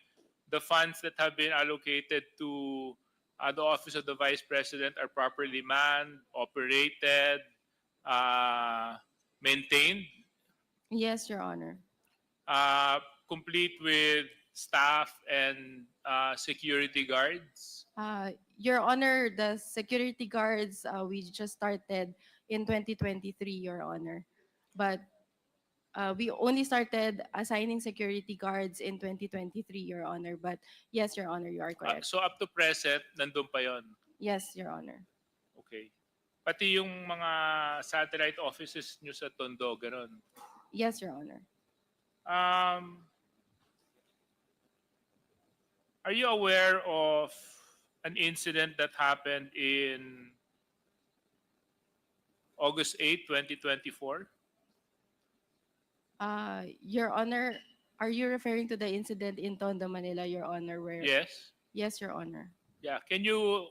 the funds that have been allocated to the office of the vice president, are properly manned, operated, maintained, Yes, Your Honor. complete with staff and security guards. Your Honor, the security guards, we just started in 2023, Your Honor. But we only started assigning security guards in 2023, Your Honor. But yes, Your Honor, you are correct. So up to present, nandun pa yon. Yes, Your Honor. Okay. Pati yung mga satellite offices nyo sa Tondo, ganun. Yes, Your Honor. Are you aware of an incident that happened in August 8, 2024? Your Honor, are you referring to the incident in Tondo, Manila, Your Honor? Where? Yes. Yes, Your Honor. Yeah. Can you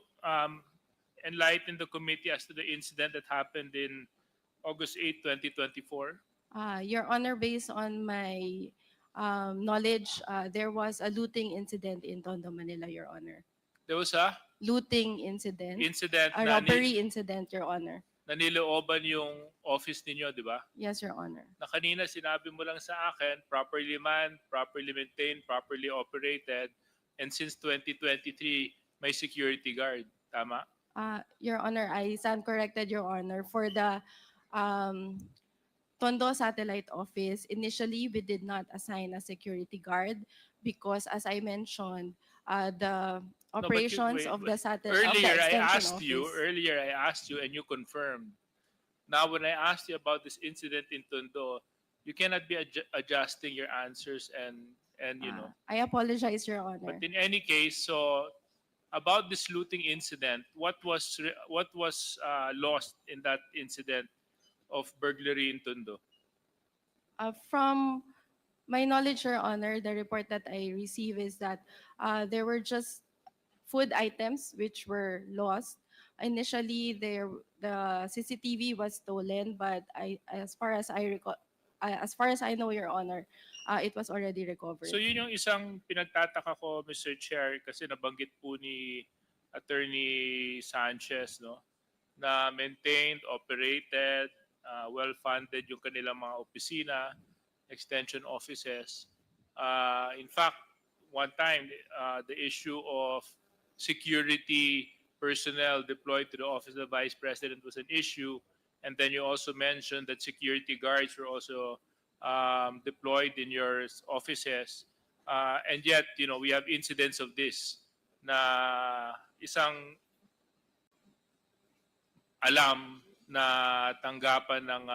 enlighten the committee as to the incident that happened in August 8, 2024? Your Honor, based on my knowledge, there was a looting incident in Tondo, Manila, Your Honor. There was a Looting incident. incident A robbery incident, Your Honor. na nilooban yung office ninyo, di ba? Yes, Your Honor. Na kanina sinabi mo lang sa akin, properly manned, properly maintained, properly operated, and since 2023, may security guard. Tama? Your Honor, I stand corrected, Your Honor. For the Tondo Satellite Office, initially we did not assign a security guard because, as I mentioned, the operations of the satellite Earlier, I asked you, and you confirmed. Now, when I asked you about this incident in Tondo, you cannot be adjusting your answers and you know. I apologize, Your Honor. But in any case, so about this looting incident, what was lost in that incident of burglary in Tondo? From my knowledge, Your Honor, the report that I received is that there were just food items which were lost. Initially, the CCTV was stolen, but as far as I know, Your Honor, it was already recovered. So yun yung isang pinagtataka ko, Mr. Chair, kasi nabanggit po ni Attorney Sanchez, no, na maintained, operated, well-funded yung kanilang mga opisina, extension offices. In fact, one time, the issue of security personnel deployed to the office of the vice president was an issue. And then you also mentioned that security guards were also deployed in your offices. And yet, you know, we have incidents of this na isang alam na tanggapan ng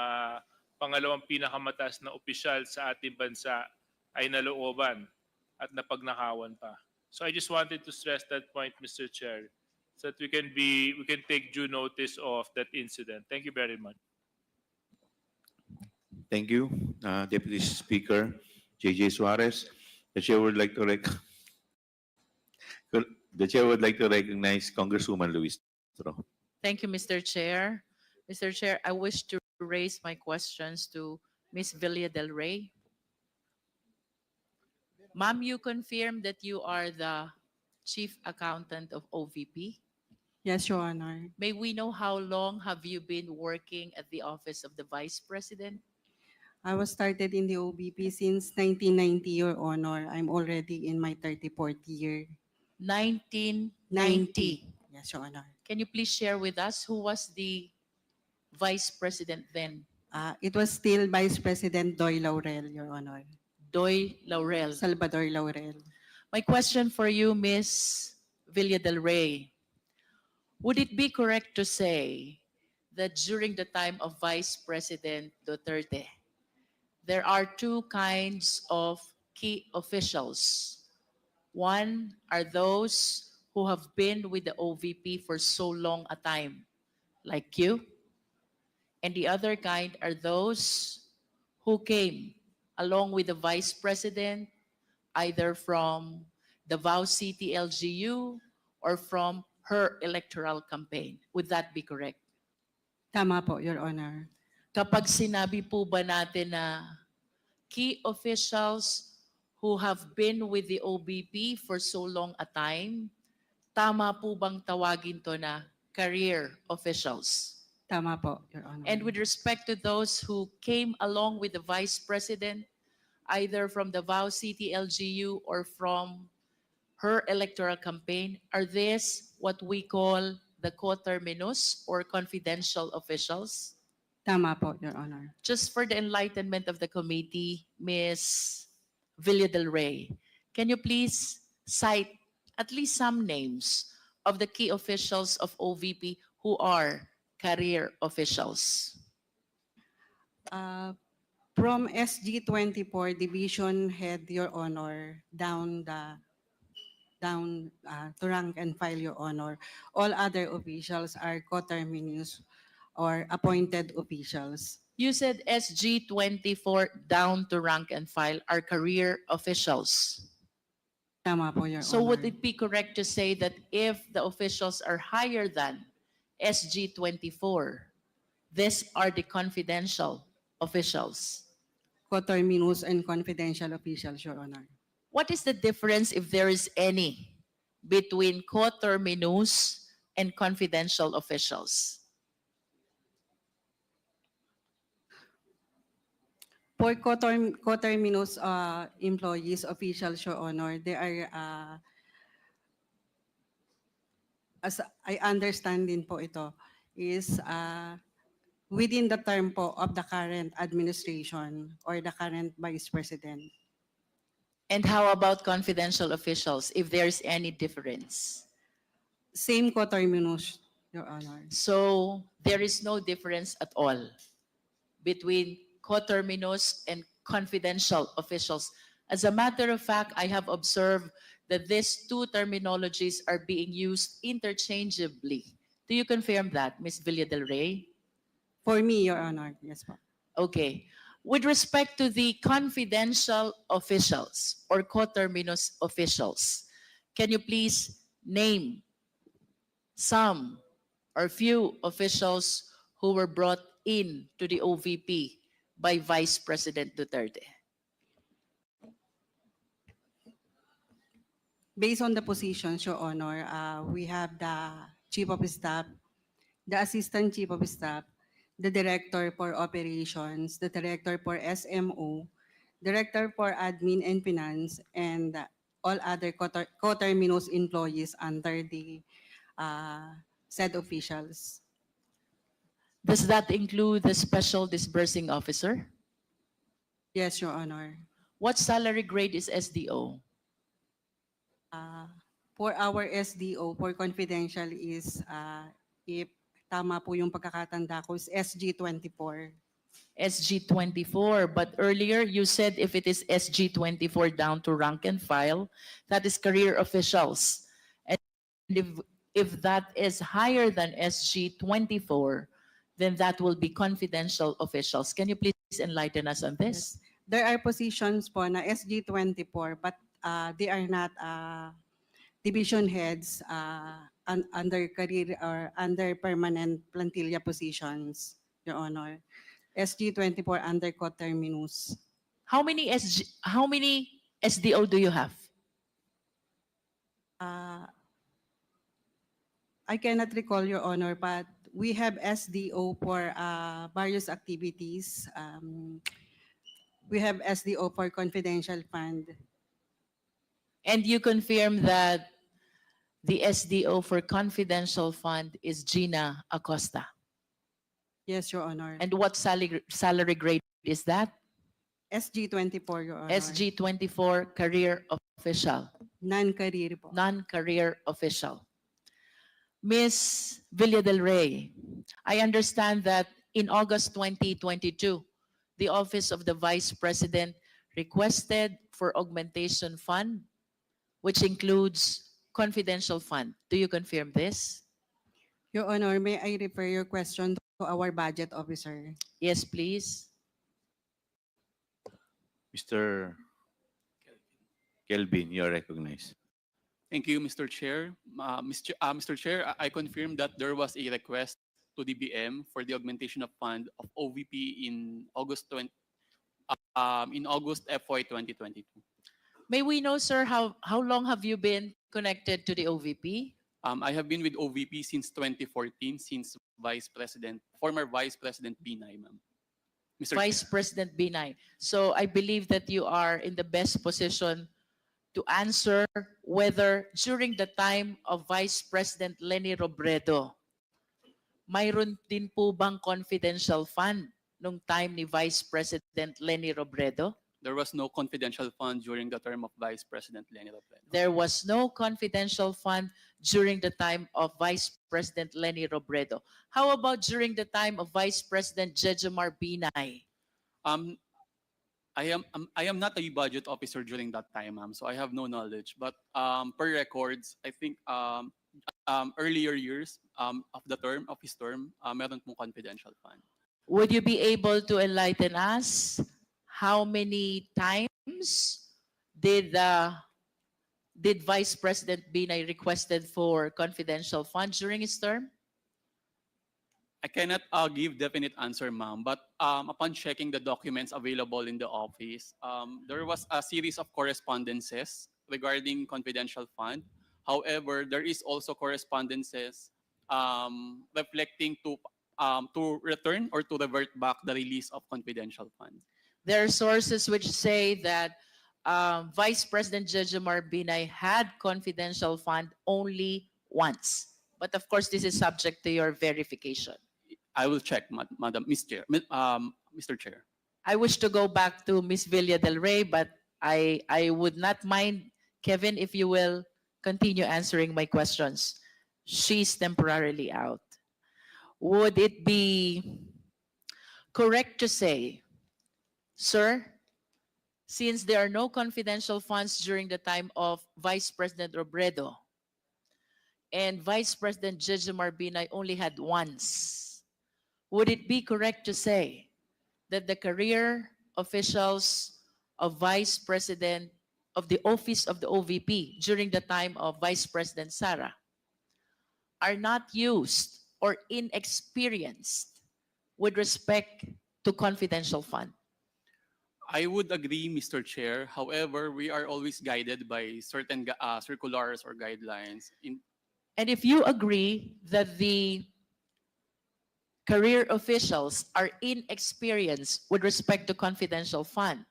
pangalawang pinakamataas na opisyal sa ating bansa ay nalooban at napagnakawan pa. So I just wanted to stress that point, Mr. Chair, so that we can take due notice of that incident. Thank you very much. Thank you, Deputy Speaker J.J. Suarez. The chair would like to recognize Congresswoman Luis. Thank you, Mr. Chair. Mr. Chair, I wish to raise my questions to Ms. Villa Del Rey. Ma'am, you confirm that you are the chief accountant of OVP? Yes, Your Honor. May we know how long have you been working at the office of the Vice President? I was started in the OBP since 1990, Your Honor. I'm already in my 34th year. 1990. Yes, Your Honor. Can you please share with us who was the Vice President then? It was still Vice President Doy Laurel, Your Honor. Doy Laurel. Salvador Laurel. My question for you, Miss Villa del Rey. Would it be correct to say that during the time of Vice President Duterte, there are two kinds of key officials? One are those who have been with the OVP for so long a time, like you. And the other kind are those who came along with the Vice President, either from Davao City LGU or from her electoral campaign. Would that be correct? Tama po, Your Honor. Kapag sinabi po ba natin na key officials who have been with the OBP for so long a time, tama po bang tawagin to na career officials? Tama po, Your Honor. And with respect to those who came along with the Vice President, either from the Davao City LGU or from her electoral campaign, are these what we call the coterminous or confidential officials? Tama po, Your Honor. Just for the enlightenment of the committee, Ms. Villa del Rey, can you please cite at least some names of the key officials of OVP who are career officials? From SG24 Division Head, Your Honor, down to rank and file, Your Honor, all other officials are coterminous or appointed officials. You said SG24 down to rank and file are career officials. Tama po, Your So Honor. would it be correct to say that if the officials are higher than SG24, these are the confidential officials? Coterminous and confidential officials, Your Honor. What is the difference, if there is any, between coterminous and confidential officials? For coterminous employees, officials, Your Honor, they are, as I understand din po ito, is within the term po of the current administration or the current Vice President. And how about confidential officials, if there's any difference? Same coterminous, Your Honor. So there is no difference at all between coterminous and confidential officials. As a matter of fact, I have observed that these two terminologies are being used interchangeably. Do you confirm that, Ms. Villa del Rey? For me, Your Honor, yes po. Okay. With respect to the confidential officials or coterminous officials, can you please name some or few officials who were brought in to the OVP by Vice President Duterte? Based on the positions, Your Honor, we have the Chief of Staff, the Assistant Chief of Staff, the Director for Operations, the Director for SMO, Director for Admin and Finance, and all other coterminous employees under the said officials. Does that include the Special Disbursing Officer? Yes, Your Honor. What salary grade is SDO? For our SDO, for confidential is, if tama po yung pagkakatanda ko, is SG24. SG24, but earlier you said if it is SG24 down to rank and file, that is career officials. And if that is higher than SG24, then that will be confidential officials. Can you please enlighten us on this? There are positions po na SG24, but they are not division heads under career or under permanent plantilla positions, Your Honor. SG24 under coterminous. How many SDO do you have? I cannot recall, Your Honor, but we have SDO for various activities. We have SDO for confidential fund. And you confirm that the SDO for confidential fund is Gina Acosta. Yes, Your Honor. And what salary grade is that? SG24, Your Honor. SG24 career official, Non-career po. non-career official. Ms. Villa del Rey, I understand that in August 2022, the Office of the Vice President requested for augmentation fund, which includes confidential fund. Do you confirm this? Your Honor, may I refer your question to our budget officer? Yes, please. Mr. Kelvin, you're recognized. Thank you, Mr. Chair. Mr. Chair, I confirm that there was a request to DBM for the augmentation of fund of OVP in August FY 2022. May we know, sir, how long have you been connected to the OVP? I have been with OVP since 2014, since former Vice President Binay, ma'am. Mr. Vice Chair. President Binay. So I believe that you are in the best position to answer whether during the time of Vice President Leni Robredo, mayroon din po bang confidential fund nung time ni Vice President Leni Robredo? There was no confidential fund during the term of Vice President Leni Robredo. There was no confidential fund during the time of Vice President Leni Robredo. How about during the time of Vice President Jejomar Binay? I am not a budget officer during that time, ma'am, so I have no knowledge. But per records, I think earlier years of his term, meron pong confidential fund. Would you be able to enlighten us how many times did Vice President Binay requested for confidential funds during his term? I cannot give definite answer, ma'am, but upon checking the documents available in the office, there was a series of correspondences regarding confidential fund. However, there is also correspondences reflecting to return or to revert back the release of confidential fund. There are sources which say that Vice President Jejomar Binay had confidential fund only once. But of course, this is subject to your verification. I will check, Madam Mr. Chair. I wish to go back to Ms. Villa del Rey, but I would not mind, Kevin, if you will continue answering my questions. She's temporarily out. Would it be correct to say, sir, since there are no confidential funds during the time of Vice President Robredo, and Vice President Jejomar Binay only had once, would it be correct to say that the career officials of Vice President of the Office of the OVP during the time of Vice President Sara are not used or inexperienced with respect to confidential fund? I would agree, Mr. Chair. However, we are always guided by certain circulars or guidelines. And if you agree that the career officials are inexperienced with respect to confidential fund,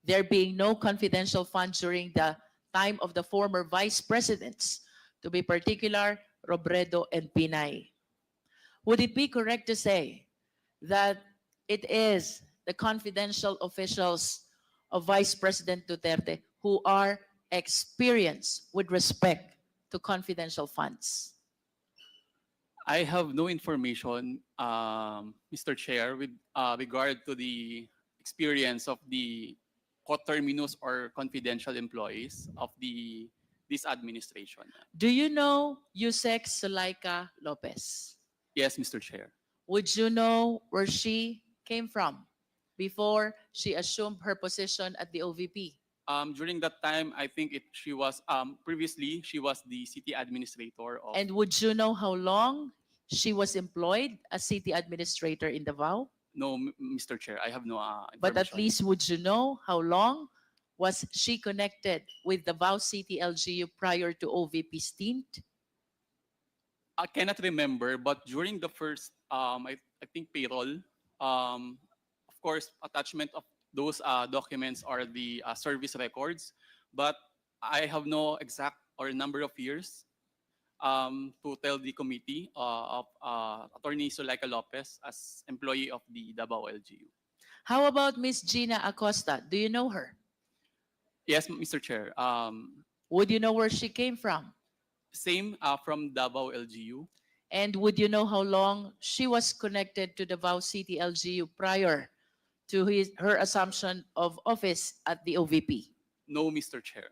there being no confidential fund during the time of the former vice presidents, to be particular, Robredo and Binay, would it be correct to say that it is the confidential officials of Vice President Duterte who are experienced with respect to confidential funds? I have no information, Mr. Chair, with regard to the experience of the coterminous or confidential employees of this administration. Do you know Yusek Sulaika Lopez? Yes, Mr. Chair. Would you know where she came from before she assumed her position at the OVP? During that time, I think she was previously she was the city administrator of. And would you know how long she was employed as city administrator in Davao? No, Mr. Chair, I have no information. But at least would you know how long Was she connected with the Davao City LGU prior to OVP stint? I cannot remember, but during the first, I think payroll, of course, attachment of those documents are the service records, but I have no exact or number of years to tell the committee of Attorney Suleika Lopez as employee of the Davao LGU. How about Miss Gina Acosta? Do you know her? Yes, Mr. Chair. Would you know where she came from? Same from Davao LGU. And would you know how long she was connected to the Davao City LGU prior to her assumption of office at the OVP? No, Mr. Chair.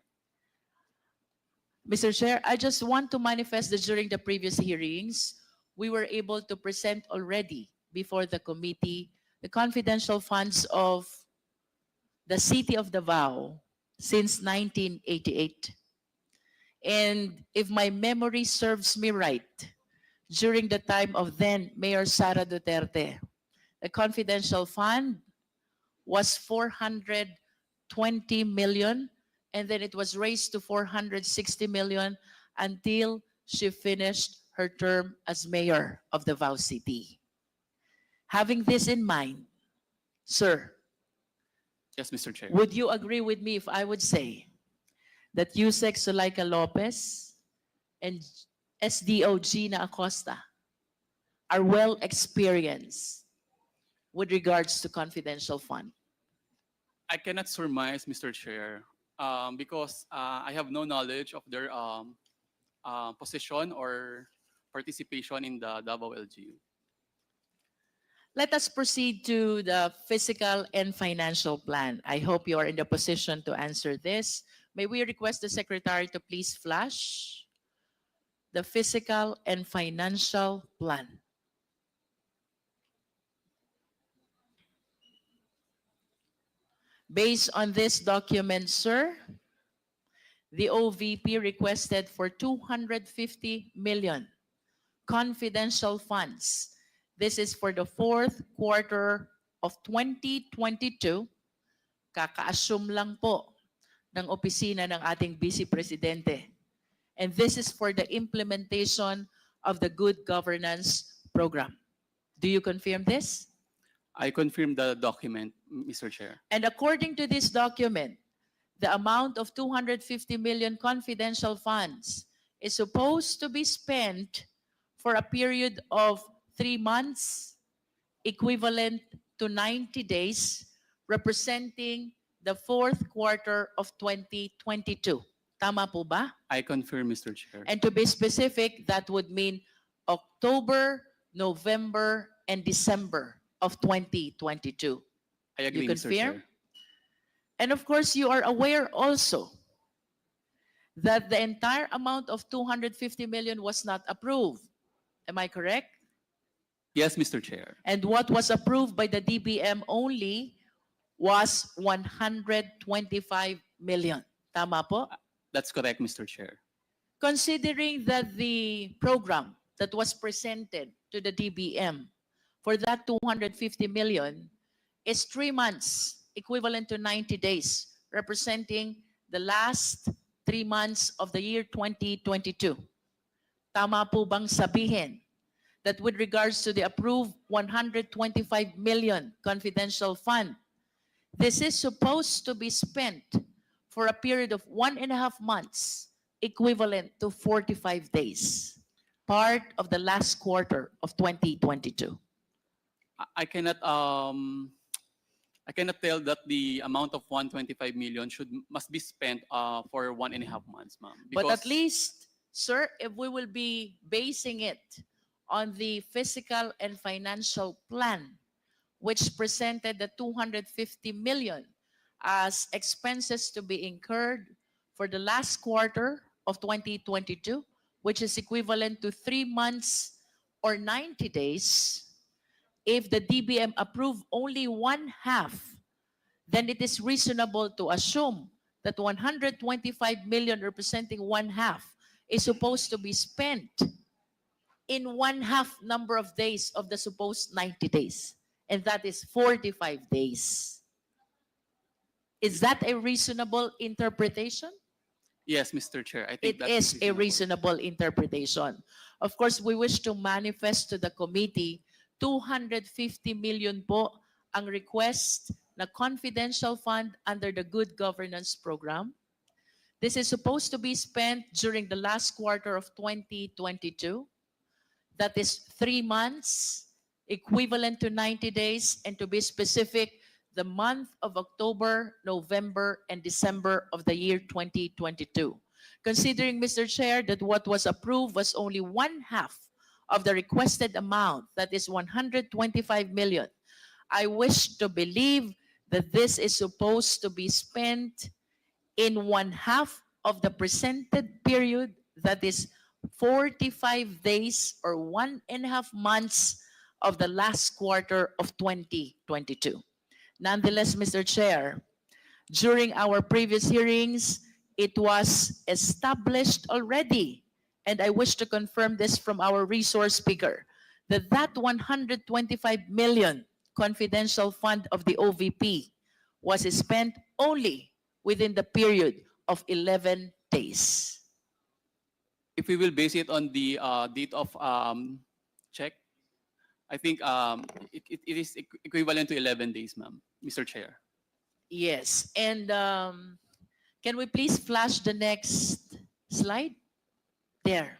Mr. Chair, I just want to manifest that during the previous hearings, we were able to present already before the committee the confidential funds of the city of Davao since 1988. And if my memory serves me right, during the time of then Mayor Sara Duterte, the confidential fund was 420 million, and then it was raised to 460 million until she finished her term as mayor of Davao City. Having this in mind, sir, Yes, Mr. Chair. would you agree with me if I would say that Yusek Suleika Lopez and SDO Gina Acosta are well experienced with regards to confidential fund? I cannot surmise, Mr. Chair, because I have no knowledge of their position or participation in the Davao LGU. Let us proceed to the fiscal and financial plan. I hope you are in the position to answer this. May we request the secretary to please flash the fiscal and financial plan. Based on this document, sir, the OVP requested for 250 million confidential funds. This is for the fourth quarter of 2022. Kaka-assume lang po ng opisina ng ating Vice Presidente. And this is for the implementation of the Good Governance Program. Do you confirm this? I confirm the document, Mr. Chair. And according to this document, the amount of 250 million confidential funds is supposed to be spent for a period of 3 months, equivalent to 90 days, representing the fourth quarter of 2022. Tama po ba? I confirm, Mr. Chair. And to be specific, that would mean October, November, and December of 2022. I agree, You Mr. confirm? Chair. And of course, you are aware also that the entire amount of 250 million was not approved. Am I correct? Yes, Mr. Chair. And what was approved by the DBM only was 125 million. Tama po? That's correct, Mr. Chair. Considering that the program that was presented to the DBM for that 250 million is 3 months, equivalent to 90 days, representing the last 3 months of the year 2022. Tama po bang sabihin that with regards to the approved 125 million confidential fund, this is supposed to be spent for a period of 1.5 months, equivalent to 45 days, part of the last quarter of 2022. I cannot tell that the amount of 125 million must be spent for 1.5 months, ma'am. But at least, sir, if we will be basing it on the fiscal and financial plan, which presented the 250 million as expenses to be incurred for the last quarter of 2022, which is equivalent to 3 months or 90 days, if the DBM approved only 1/2, then it is reasonable to assume that 125 million representing 1/2 is supposed to be spent in 1/2 number of days of the supposed 90 days. And that is 45 days. Is that a reasonable interpretation? Yes, Mr. Chair. I think It that is a reasonable interpretation. Of course, we wish to manifest to the committee 250 million po ang request na confidential fund under the Good Governance Program. This is supposed to be spent during the last quarter of 2022. That is 3 months, equivalent to 90 days, and to be specific, the month of October, November, and December of the year 2022. Considering, Mr. Chair, that what was approved was only one half of the requested amount, that is 125 million, I wish to believe that this is supposed to be spent in one half of the presented period, that is 45 days or 1.5 months of the last quarter of 2022. Nonetheless, Mr. Chair, during our previous hearings, it was established already, and I wish to confirm this from our resource speaker, that 125 million confidential fund of the OVP was spent only within the period of 11 days. If we will base it on the date of check, I think it is equivalent to 11 days, ma'am, Mr. Chair. Yes, and can we please flash the next slide? There.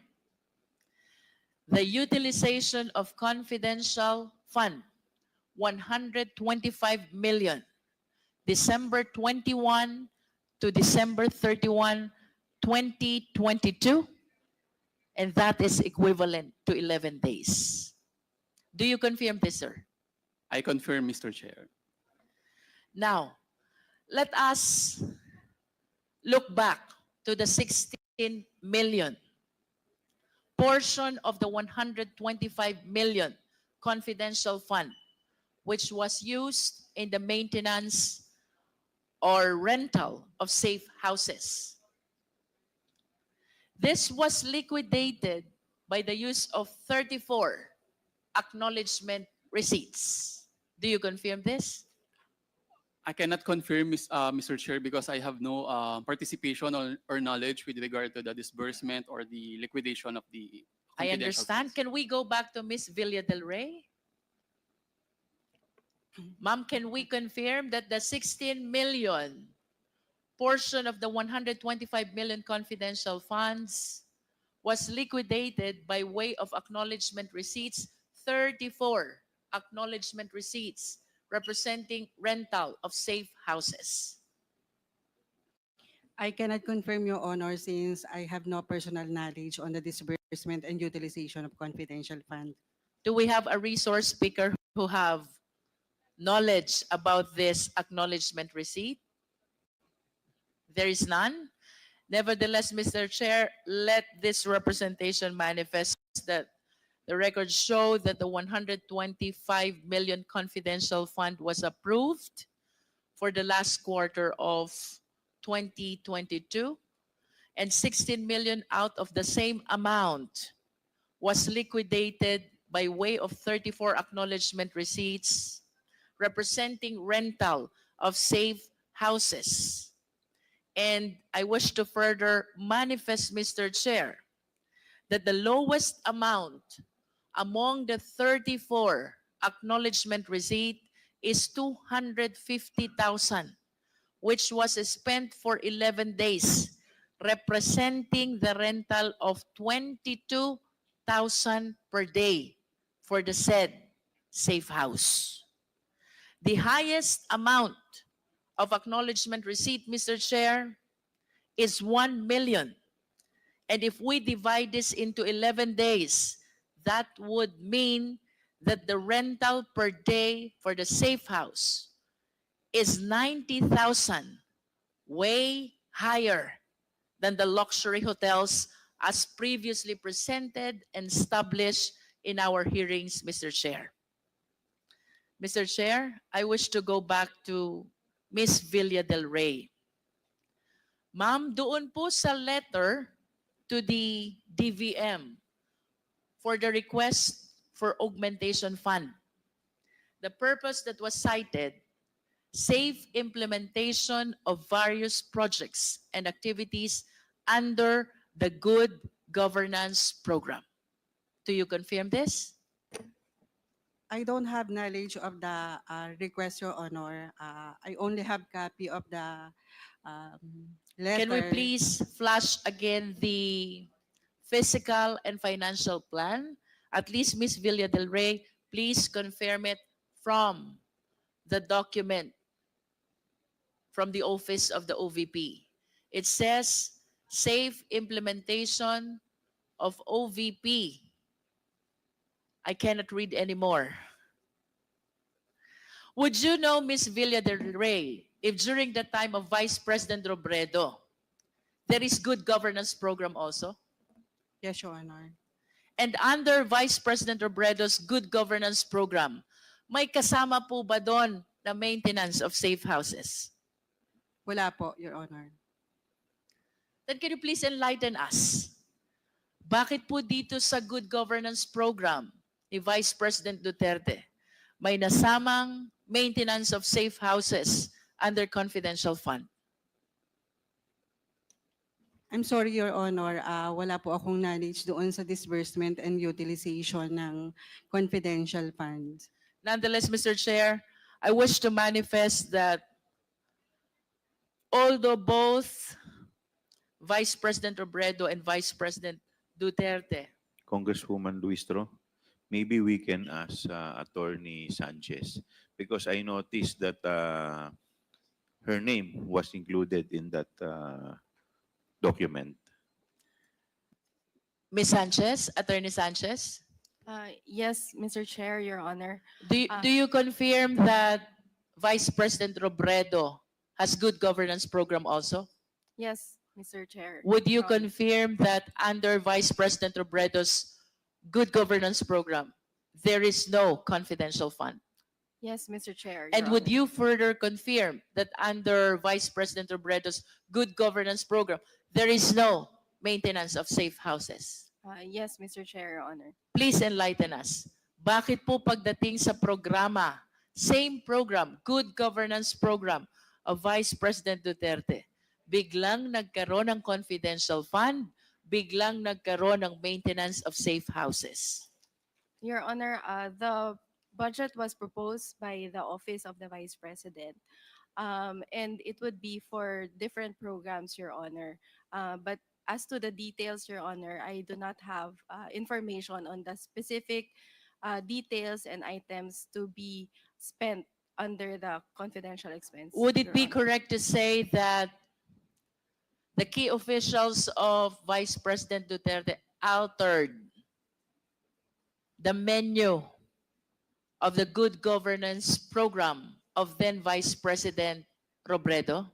The utilization of confidential fund, 125 million, December 21 to December 31, 2022, and that is equivalent to 11 days. Do you confirm this, sir? I confirm, Mr. Chair. Now, let us look back to the 16 million portion of the 125 million confidential fund, which was used in the maintenance or rental of safe houses. This was liquidated by the use of 34 acknowledgement receipts. Do you confirm this? I cannot confirm, Mr. Chair, because I have no participation or knowledge with regard to the disbursement or the liquidation of the I confidential understand. funds. Can we go back to Ms. Villa del Rey? Ma'am, can we confirm that the 16 million portion of the 125 million confidential funds was liquidated by way of acknowledgement receipts, 34 acknowledgement receipts representing rental of safe houses? I cannot confirm, Your Honor, since I have no personal knowledge on the disbursement and utilization of confidential fund. Do we have a resource speaker who have knowledge about this acknowledgement receipt? There is none. Nevertheless, Mr. Chair, let this representation manifest that the records show that the 125 million confidential fund was approved for the last quarter of 2022, and 16 million out of the same amount was liquidated by way of 34 acknowledgement receipts representing rental of safe houses. And I wish to further manifest, Mr. Chair, that the lowest amount among the 34 acknowledgement receipt is 250,000, which was spent for 11 days, representing the rental of 22,000 per day for the said safe house. The highest amount of acknowledgement receipt, Mr. Chair, is 1 million. And if we divide this into 11 days, that would mean that the rental per day for the safe house is 90,000, way higher than the luxury hotels as previously presented and established in our hearings, Mr. Chair. Mr. Chair, I wish to go back to Ms. Villa del Rey. Ma'am, doon po sa letter to the DVM for the request for augmentation fund, the purpose that was cited, safe implementation of various projects and activities under the Good Governance Program. Do you confirm this? I don't have knowledge of the request, Your Honor. I only have copy of the letter. Can we please flash again the fiscal and financial plan? At least Ms. Villa del Rey, please confirm it from the document from the office of the OVP. It says safe implementation of OVP. I cannot read anymore. Would you know, Ms. Villa del Rey, if during the time of Vice President Robredo, there is good governance program also? Yes, Your Honor. And under Vice President Robredo's good governance program, may kasama po ba doon na maintenance of safe houses? Wala po, Your Honor. Then can you please enlighten us? Bakit po dito sa good governance program ni Vice President Duterte, may nasamang maintenance of safe houses under confidential fund? I'm sorry, Your Honor. Wala po akong knowledge doon sa disbursement and utilization ng confidential funds. Nonetheless, Mr. Chair, I wish to manifest that although both Vice President Robredo and Vice President Duterte, Congresswoman Luistro, maybe we can ask Attorney Sanchez because I noticed that her name was included in that document. Ms. Sanchez, Attorney Sanchez, Yes, Mr. Chair, Your Honor. do you confirm that Vice President Robredo has good governance program also? Yes, Mr. Chair. Would you Your Honor. confirm that under Vice President Robredo's good governance program, there is no confidential fund? Yes, Mr. Chair. And Your would Honor. you further confirm that under Vice President Robredo's good governance program, there is no maintenance of safe houses? Yes, Mr. Chair, Your Honor. Please enlighten us. Bakit po pagdating sa programa, same program, good governance program of Vice President Duterte, biglang nagkaroon ng confidential fund, biglang nagkaroon ng maintenance of safe houses? Your Honor, the budget was proposed by the Office of the Vice President. And it would be for different programs, Your Honor. But as to the details, Your Honor, I do not have information on the specific details and items to be spent under the confidential expense. Would it Your be Honor. correct to say that the key officials of Vice President Duterte altered the menu of the good governance program of then Vice President Robredo?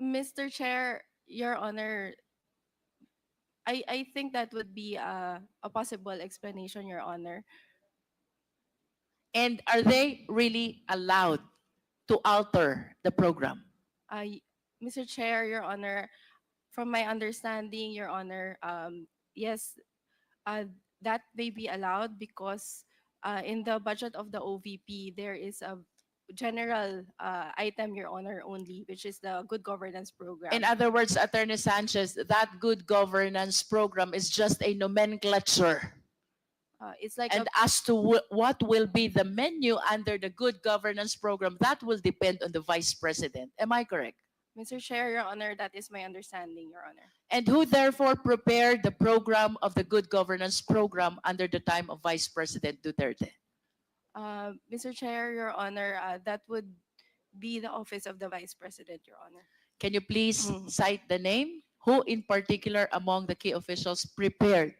Mr. Chair, Your Honor, I think that would be a possible explanation, Your Honor. And are they really allowed to alter the program? Mr. Chair, Your Honor, from my understanding, Your Honor, yes, that may be allowed because in the budget of the OVP, there is a general item, Your Honor, only, which is the good governance program. In other words, Attorney Sanchez, that good governance program is just a nomenclature. It's like And as to what will be the menu under the good governance program, that will depend on the Vice President. Am I correct? Mr. Chair, Your Honor, that is my understanding, Your Honor. And who therefore prepared the program of the good governance program under the time of Vice President Duterte? Mr. Chair, Your Honor, that would be the Office of the Vice President, Your Honor. Can you please cite the name? Who in particular among the key officials prepared?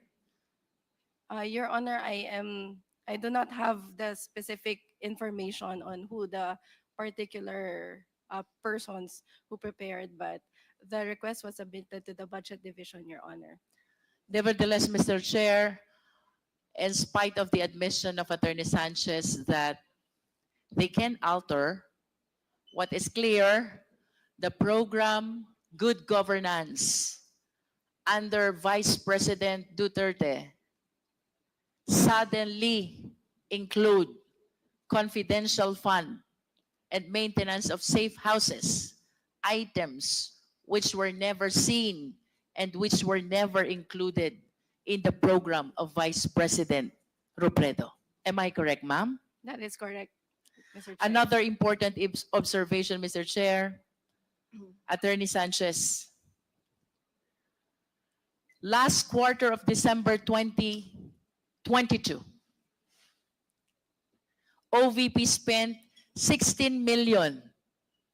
Your Honor, I do not have the specific information on who the particular persons who prepared, but the request was submitted to the Budget Division, Your Honor. Nevertheless, Mr. Chair, in spite of the admission of Attorney Sanchez that they can alter, what is clear, the program Good Governance under Vice President Duterte suddenly include confidential fund and maintenance of safe houses, items which were never seen and which were never included in the program of Vice President Robredo. Am I correct, ma'am? That is correct, Mr. Chair. Another important observation, Mr. Chair, Attorney Sanchez. Last quarter of December 2022, OVP spent 16 million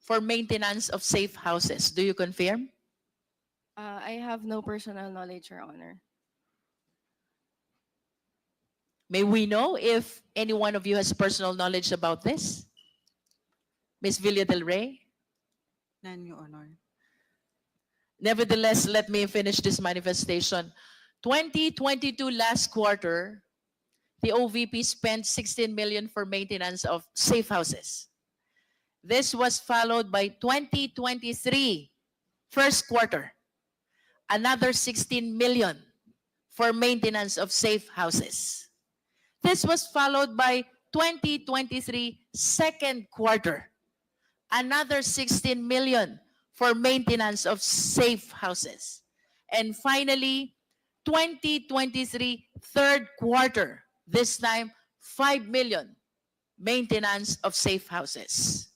for maintenance of safe houses. Do you confirm? I have no personal knowledge, Your Honor. May we know if any one of you has personal knowledge about this? Ms. Villa del Rey? None, Your Honor. Nevertheless, let me finish this manifestation. 2022 last quarter, the OVP spent 16 million for maintenance of safe houses. This was followed by 2023 first quarter, another 16 million for maintenance of safe houses. This was followed by 2023 second quarter, another 16 million for maintenance of safe houses. And finally, 2023 third quarter, this time 5 million maintenance of safe houses.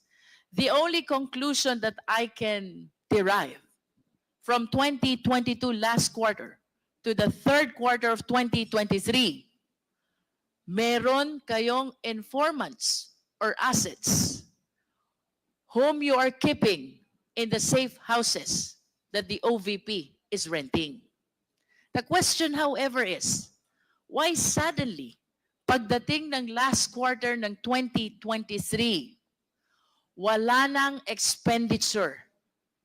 The only conclusion that I can derive from 2022 last quarter to the third quarter of 2023, meron kayong informants or assets whom you are keeping in the safe houses that the OVP is renting. The question, however, is, why suddenly, pagdating ng last quarter ng 2023, wala nang expenditure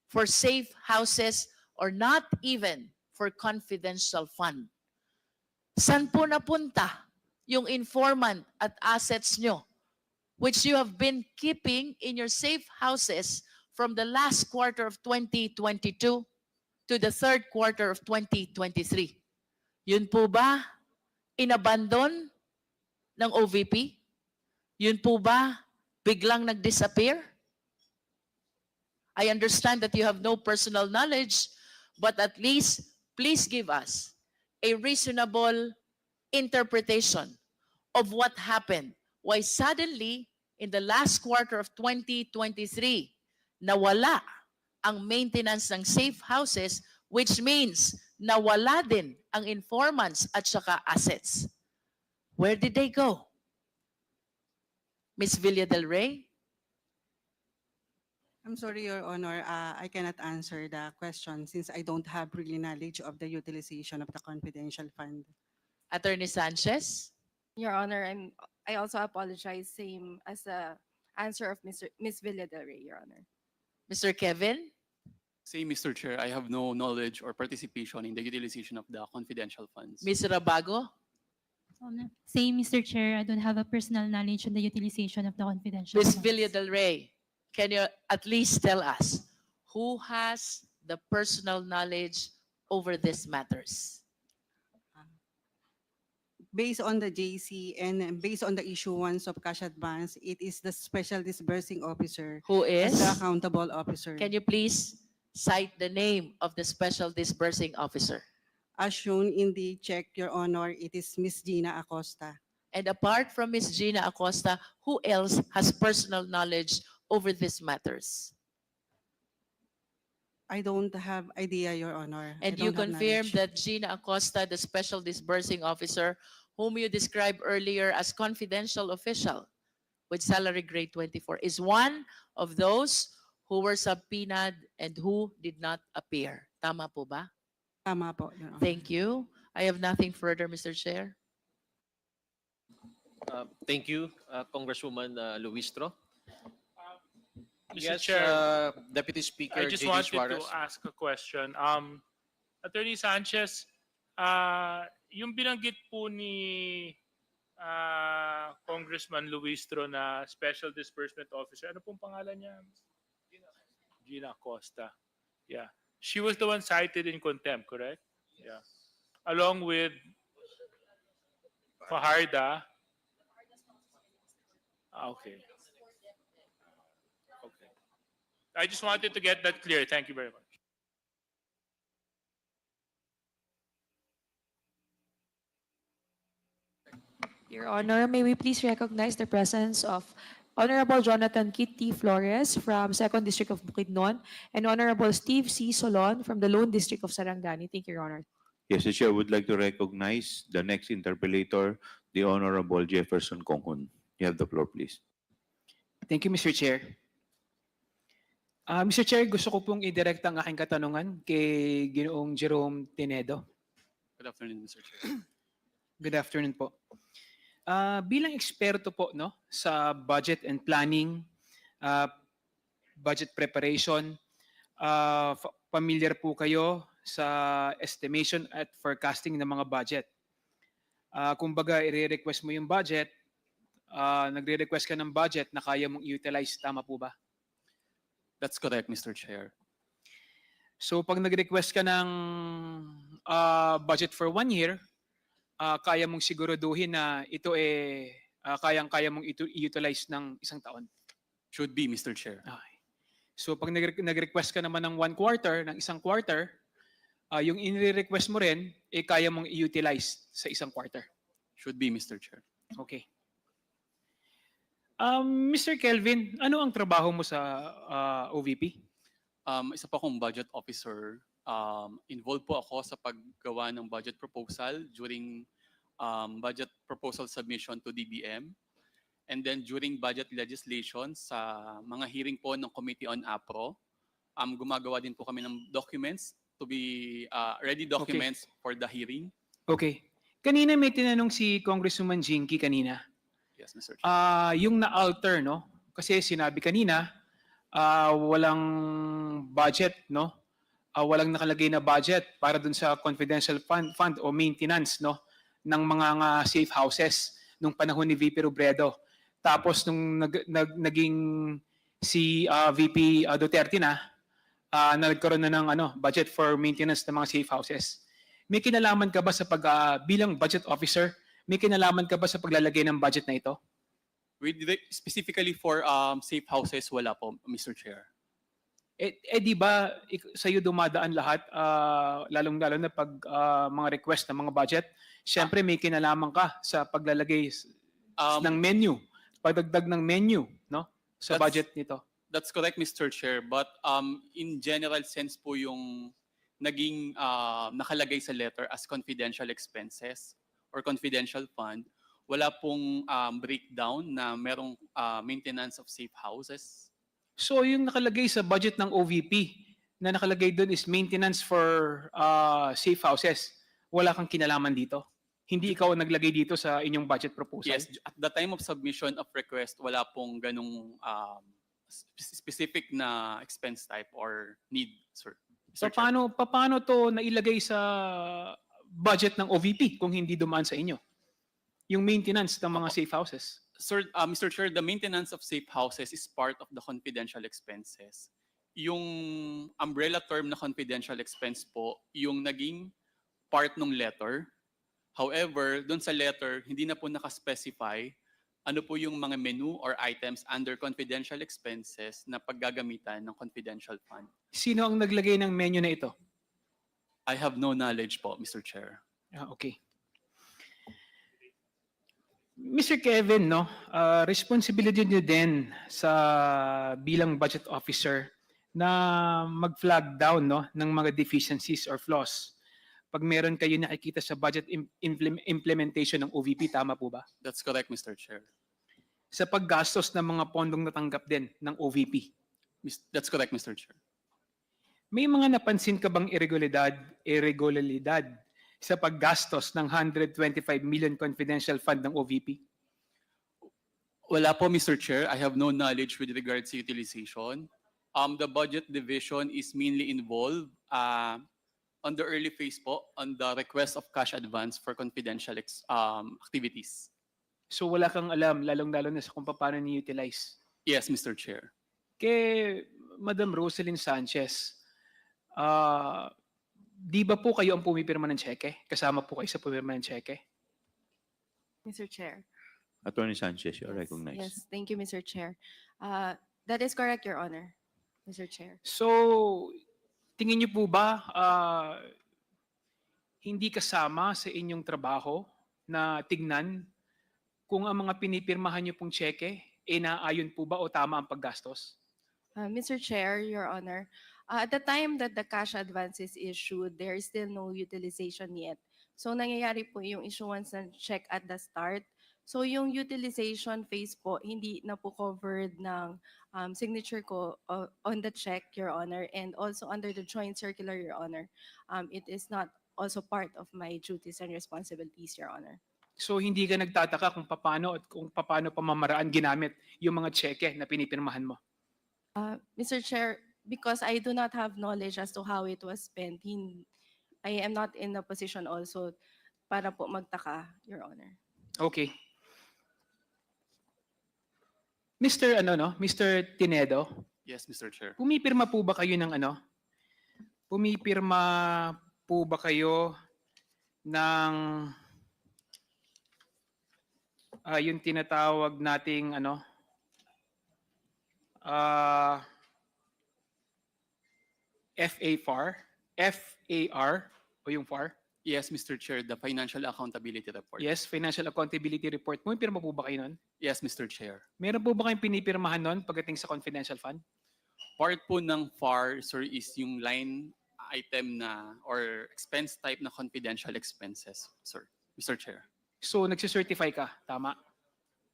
for safe houses or not even for confidential fund? San po napunta yung informant at assets nyo which you have been keeping in your safe houses from the last quarter of 2022 to the third quarter of 2023? Yun po ba inabandon ng OVP? Yun po ba biglang nag-disappear? I understand that you have no personal knowledge, but at least please give us a reasonable interpretation of what happened. Why suddenly, in the last quarter of 2023, nawala ang maintenance ng safe houses, which means nawala din ang informants at saka assets. Where did they go? Ms. Villa del Rey? I'm sorry, Your Honor, I cannot answer the question since I don't have really knowledge of the utilization of the confidential fund. Attorney Sanchez? Your Honor, I also apologize, same as the answer of Ms. Villa del Rey, Your Honor. Mr. Kevin? Same, Mr. Chair. I have no knowledge or participation in the utilization of the confidential funds. Ms. Rabago? Same, Mr. Chair. I don't have a personal knowledge on the utilization of the confidential Ms. funds. Villa del Rey, can you at least tell us who has the personal knowledge over these matters? Based on the JC and based on the issuance of cash advance, it is the special disbursing officer Who as is? the accountable officer. Can you please cite the name of the special disbursing officer? As shown in the check, Your Honor, it is Miss Gina Acosta. And apart from Ms. Gina Acosta, who else has personal knowledge over these matters? I don't have idea, Your Honor. I And you don't have confirm knowledge. that Gina Acosta, the special disbursing officer, whom you described earlier as confidential official with salary grade 24, is one of those who were subpoenaed and who did not appear. Tama po ba? Tama po, Your Honor. Thank you. I have nothing further, Mr. Chair. Thank you, Congresswoman Luistro. Mr. Yes, Chair, Deputy Speaker I just J.D. wanted Suarez. to ask a question. Attorney Sanchez, yung binanggit po ni Congressman Luistro na Special Disbursement Officer, ano pong pangalan niya? Gina Acosta. Yeah. She was the one cited in contempt, correct? Yeah. Along with Fajarda. Okay. Okay. I just wanted to get that clear. Thank you very much. Your Honor, may we please recognize the presence of Honorable Jonathan Kitty Flores from 2nd District of Bukidnon and Honorable Steve C. Solon from the Lone District of Sarangani. Thank you, Your Honor. Yes, the Chair would like to recognize the next interpellator, the Honorable Jefferson Konghun. You have the floor, please. Thank you, Mr. Chair. Mr. Chair, gusto ko pong i-direct ang aking katanungan kay Ginoong Jerome Tenedo. Good afternoon, Mr. Chair. Good afternoon po. Bilang eksperto po no, sa budget and planning, budget preparation, familiar po kayo sa estimation at forecasting ng mga budget. Kumbaga, i-request mo yung budget, nagre-request ka ng budget na kaya mong i-utilize, tama po ba? That's correct, Mr. Chair. So pag nag-request ka ng budget for 1 year, kaya mong siguraduhin na ito kayang-kaya mong i-utilize ng 1 taon. Should be, Mr. Chair. Okay. So pag nag-request ka naman ng 1 quarter, ng 1 quarter, yung in-request mo rin, kaya mong i-utilize sa 1 quarter. Should be, Mr. Chair. Okay. Mr. Kelvin, ano ang trabaho mo sa OVP? Isa po akong budget officer. Involved po ako sa paggawa ng budget proposal during budget proposal submission to DBM. And then during budget legislation sa mga hearing po ng Committee on APRO, gumagawa din po kami ng documents to be ready documents for the hearing. Okay. Kanina may tinanong si Congresswoman Jinky kanina. Yes, Mr. Chair. Yung na-alter, no? Kasi sinabi kanina, walang budget, no? Walang nakalagay na budget para dun sa confidential fund o maintenance, no? Ng mga safe houses nung panahon ni VP Robredo. Tapos nung naging si VP Duterte na nagkaroon na ng budget for maintenance ng mga safe houses. May kinalaman ka ba sa bilang budget officer? May kinalaman ka ba sa paglalagay ng budget na ito? Specifically for safe houses, wala po, Mr. Chair. Di ba sa'yo dumadaan lahat, lalong-lalo na pag mga request ng mga budget? Siyempre may kinalaman ka sa paglalagay ng menu, pagdagdag ng menu, no? Sa budget nito. That's correct, Mr. Chair. But in general sense po yung naging nakalagay sa letter as confidential expenses or confidential fund, wala pong breakdown na merong maintenance of safe houses. So yung nakalagay sa budget ng OVP na nakalagay doon is maintenance for safe houses. Wala kang kinalaman dito? Hindi ikaw ang naglagay dito sa inyong budget proposal? Yes, at the time of submission of request, wala pong ganung specific na expense type or need, sir. So paano to nailagay sa budget ng OVP kung hindi dumaan sa inyo? Yung maintenance ng mga safe houses. Sir, Mr. Chair, the maintenance of safe houses is part of the confidential expenses. Yung umbrella term na confidential expense po, yung naging part ng letter. However, doon sa letter, hindi na po nakaspecify ano po yung mga menu or items under confidential expenses na paggagamitan ng confidential fund. Sino ang naglagay ng menu na ito? I have no knowledge po, Mr. Chair. Okay. Mr. Kevin, no, responsibility niyo din sa bilang budget officer na mag-flag down no, ng mga deficiencies or flaws. Pag meron kayo nakikita sa budget implementation ng OVP, tama po ba? That's correct, Mr. Chair. Sa paggastos ng mga pondong natanggap din ng OVP? That's correct, Mr. Chair. May mga napansin ka bang irregularidad sa paggastos ng 125 million confidential fund ng OVP? Wala po, Mr. Chair. I have no knowledge with regards to utilization. The budget division is mainly involved on the early phase po on the request of cash advance for confidential activities. So wala kang alam, lalong-lalo na sa kung paano ni-utilize? Yes, Mr. Chair. Kay Madam Rosalyn Sanchez, di ba po kayo ang pumipirma ng cheque? Kasama po kayo sa pumirma ng cheque? Mr. Chair, Attorney Sanchez, you're Yes, recognized. yes, thank you, Mr. Chair. That is correct, Your Honor, Mr. Chair. So, tingin niyo po ba hindi kasama sa inyong trabaho na tignan kung ang mga pinipirmahan niyo pong cheque, naayon po ba o tama ang paggastos? Mr. Chair, Your Honor, at the time that the cash advance is issued, there is still no utilization yet. So nangyayari po yung issuance ng check at the start. So yung utilization phase po, hindi na po covered ng signature ko on the check, Your Honor, and also under the joint circular, Your Honor. It is not also part of my duties and responsibilities, Your Honor. So hindi ka nagtataka kung paano pamamaraan ginamit yung mga cheque na pinipirmahan mo? Mr. Chair, because I do not have knowledge as to how it was spent, I am not in a position also para po magtaka, Your Honor. Okay. Mr. Tinedo, Yes, Mr. Chair. pumipirma po ba kayo ng Pumipirma po ba kayo ng yung tinatawag nating FAR o yung FAR? Yes, Mr. Chair, the Financial Accountability Report. Yes, Financial Accountability Report. Pumipirma po ba kayo nun? Yes, Mr. Chair. Meron po ba kayong pinipirmahan nun pagdating sa confidential fund? Part po ng FAR, sir, is yung line item na or expense type na confidential expenses, sir. Mr. Chair. So, nagsicertify ka, tama?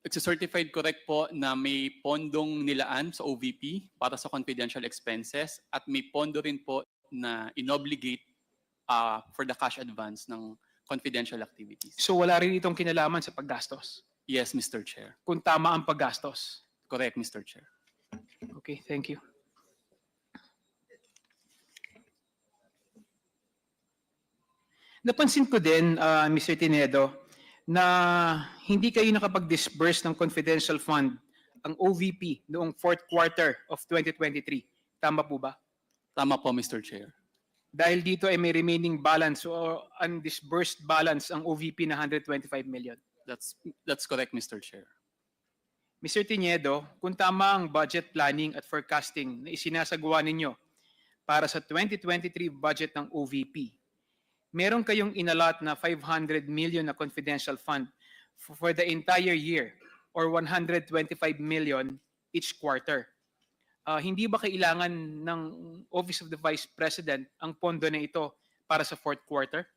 Certified correct po na may pondong nilaan sa OVP para sa confidential expenses at may pondo rin po na inobligate for the cash advance ng confidential activities. So, wala rin itong kinalaman sa paggastos? Yes, Mr. Chair. Kung tama ang paggastos? Correct, Mr. Chair. Okay, thank you. Napansin ko din, Mr. Tinedo, na hindi kayo nakapag-disburse ng confidential fund, ang OVP, noong fourth quarter of 2023. Tama po ba? Tama po, Mr. Chair. Dahil dito ay may remaining balance o undisbursed balance ang OVP na 125 million. That's correct, Mr. Chair. Mr. Tinedo, kung tama ang budget planning at forecasting na isinasagawa ninyo para sa 2023 budget ng OVP, meron kayong inalot na 500 million na confidential fund for the entire year or 125 million each quarter. Hindi ba kailangan ng Office of the Vice President ang pondo na ito para sa fourth quarter?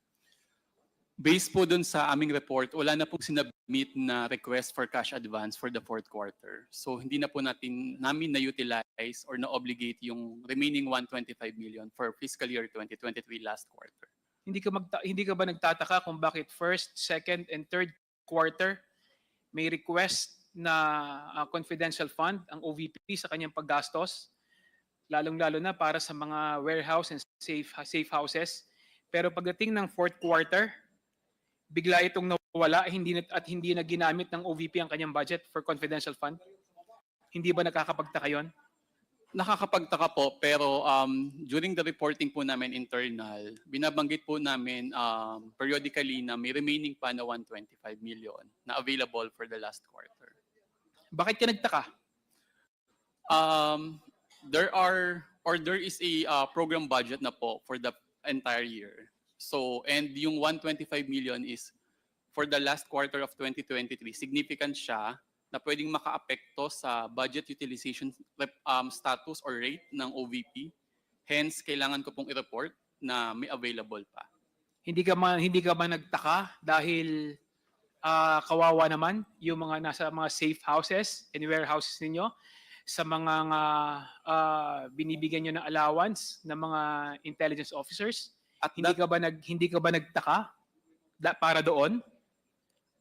Based po dun sa aming report, wala na pong sinabmit na request for cash advance for the fourth quarter. So hindi na po namin na-utilize or na-obligate yung remaining 125 million for fiscal year 2023 last quarter. Hindi ka ba nagtataka kung bakit first, second, and third quarter may request na confidential fund ang OVP sa kanyang paggastos, lalong-lalo na para sa mga warehouse and safe houses. Pero pagdating ng fourth quarter, bigla itong nawala at hindi na ginamit ng OVP ang kanyang budget for confidential fund? Hindi ba nakakapagtaka yun? Nakakapagtaka po, pero during the reporting po namin internal, binabanggit po namin periodically na may remaining pa na 125 million na available for the last quarter. Bakit ka nagtaka? There is a program budget na po for the entire year. So, and yung 125 million is for the last quarter of 2023. Significant siya na pwedeng makaapekto sa budget utilization status or rate ng OVP. Hence, kailangan ko pong i-report na may available pa. Hindi ka ba nagtaka dahil kawawa naman yung mga nasa mga safe houses and warehouses ninyo sa mga binibigyan nyo ng allowance ng mga intelligence officers? At hindi ka ba nagtaka para doon?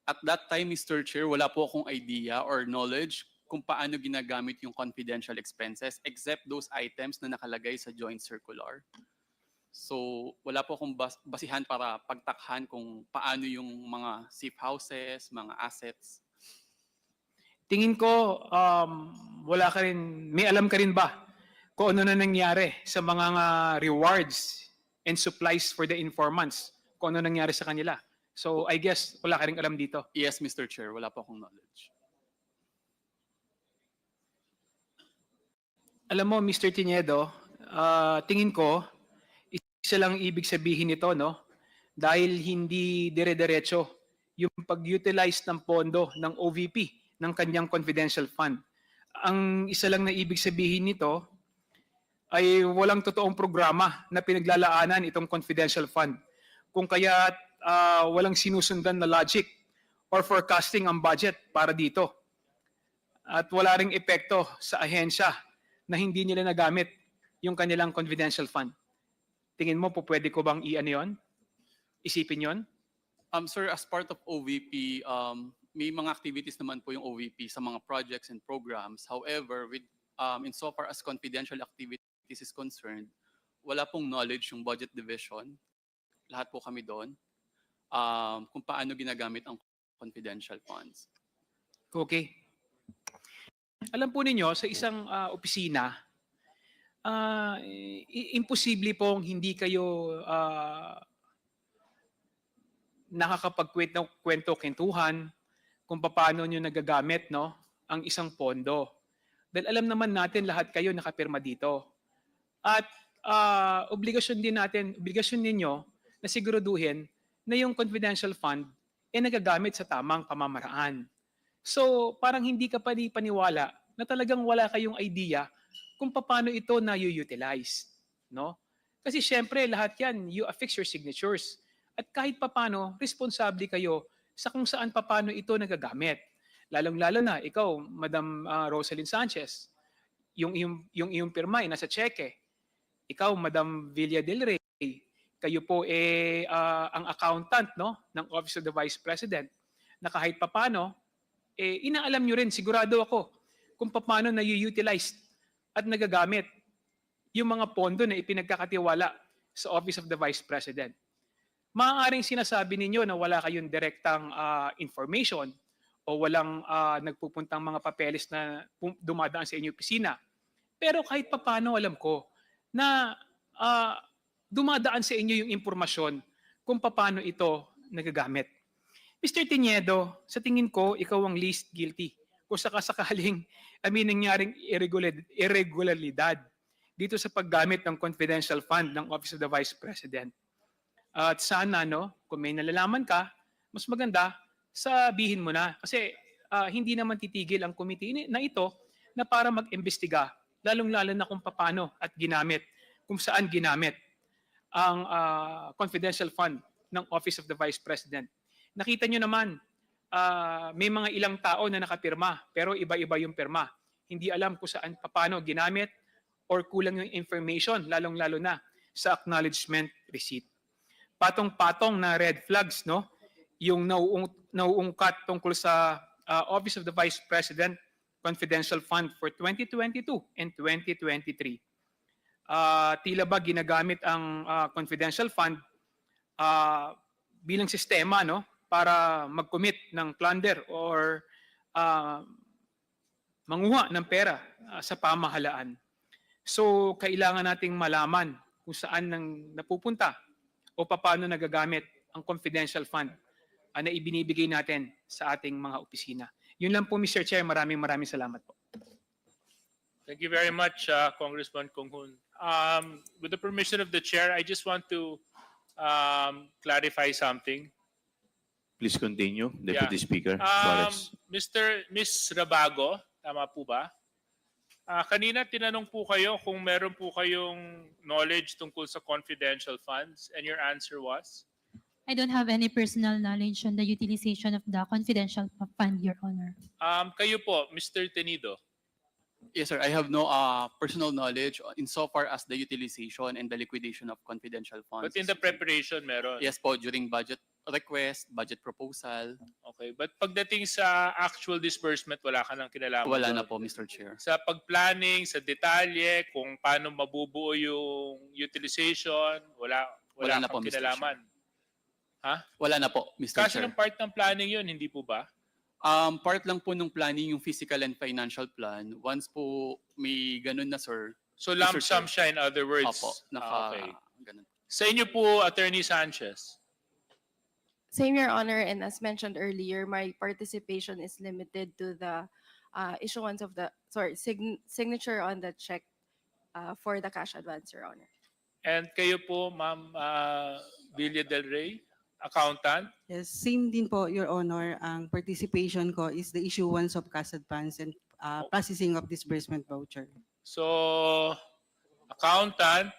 At that time, Mr. Chair, wala po akong idea or knowledge kung paano ginagamit yung confidential expenses except those items na nakalagay sa joint circular. So, wala po akong basihan para pagtakhan kung paano yung mga safe houses, mga assets. Tingin ko, may alam ka rin ba kung ano na nangyari sa mga rewards and supplies for the informants? Kung ano nangyari sa kanila? So I guess wala ka rin alam dito. Yes, Mr. Chair, wala po akong knowledge. Alam mo, Mr. Tiniedo, tingin ko, isa lang ibig sabihin nito, no? Dahil hindi dire-diretso yung pag-utilize ng pondo ng OVP ng kanyang confidential fund. Ang isa lang na ibig sabihin nito ay walang totoong programa na pinaglalaanan itong confidential fund. Kung kaya walang sinusundan na logic or forecasting ang budget para dito. At wala ring epekto sa ahensya na hindi nila nagamit yung kanilang confidential fund. Tingin mo po pwede ko bang i-ano yun? Isipin yon? Sir, as part of OVP, may mga activities naman po yung OVP sa mga projects and programs. However, insofar as confidential activities is concerned, wala pong knowledge yung budget division. Lahat po kami doon. Kung paano ginagamit ang confidential funds. Okay. Alam po ninyo, sa isang opisina, imposible pong hindi kayo nakakapagkwento-kwentuhan kung paano nyo nagagamit, no, ang isang pondo. Dahil alam naman natin lahat kayo nakapirma dito. At obligasyon ninyo na siguraduhin na yung confidential fund ay nagagamit sa tamang pamamaraan. So, parang hindi ka paniwala na talagang wala kayong idea kung paano ito na-utilize, no? Kasi syempre lahat 'yan, you affix your signatures. At kahit paano, responsable kayo sa kung saan paano ito nagagamit. Lalong-lalo na ikaw, Madam Rosalyn Sanchez, yung iyong pirma ay nasa cheque. Ikaw, Madam Villa del Rey, kayo po ang accountant, no, ng Office of the Vice President, na kahit paano inaalam nyo rin, sigurado ako, kung paano na-utilize at nagagamit yung mga pondo na ipinagkakatiwala sa Office of the Vice President. Maaaring sinasabi ninyo na wala kayong direktang information o walang nagpupuntang mga papeles na dumadaan sa inyong opisina. Pero kahit paano alam ko na dumadaan sa inyo yung impormasyon kung paano ito nagagamit. Mr. Tiniedo, sa tingin ko, ikaw ang least guilty kung sakasakaling may nangyaring irregularidad dito sa paggamit ng confidential fund ng Office of the Vice President. At sana, no, kung may nalalaman ka, mas maganda, sabihin mo na. Kasi hindi naman titigil ang committee na ito na para mag-imbestiga, lalong-lalo na kung paano at ginamit, kung saan ginamit ang confidential fund ng Office of the Vice President. Nakita nyo naman, may mga ilang tao na nakapirma, pero iba-iba yung pirma. Hindi alam kung saan, paano ginamit, or kulang yung information, lalong-lalo na sa acknowledgement receipt. Patong-patong na red flags, no? Yung nauungkat tungkol sa Office of the Vice President Confidential Fund for 2022 and 2023. Tila ba ginagamit ang confidential fund bilang sistema, no, para mag-commit ng plunder or manguha ng pera sa pamahalaan. So, kailangan nating malaman kung saan nang napupunta o paano nagagamit ang confidential fund na ibinibigay natin sa ating mga opisina. Yun lang po, Mr. Chair. Maraming salamat po. Thank you very much, Congressman Konghun. With the permission of the chair, I just want to clarify something. Please continue, Deputy Speaker. Ms. Rabago, tama po ba? Kanina tinanong po kayo kung meron po kayong knowledge tungkol sa confidential funds, and your answer was? I don't have any personal knowledge on the utilization of the confidential fund, Your Honor. Kayo po, Mr. Tenido. Yes, sir. I have no personal knowledge insofar as the utilization and the liquidation of confidential funds. But in the preparation, meron? Yes po, during budget request, budget proposal. Okay, but pagdating sa actual disbursement, wala ka nang kinalaman? Wala doon? na po, Mr. Chair. Sa pagplanning, sa detalye, kung paano mabubuo yung utilization, wala na po, kang Mr. kinalaman? Ha? Wala na po, Mr. Kasi Chair. ng part ng planning yun, hindi po ba? Part lang po ng planning yung physical and financial plan. Once po may ganun na, sir. So lump sum siya, in other words? Opo, Okay. ganun. Sa inyo po, Attorney Sanchez. Same, Your Honor, and as mentioned earlier, my participation is limited to the issuance of the, signature on the check for the cash advance, Your Honor. And kayo po, Ma'am Villa Del Rey, accountant. Yes, same din po, Your Honor. Ang participation ko is the issuance of cash advance and processing of disbursement voucher. So, accountant,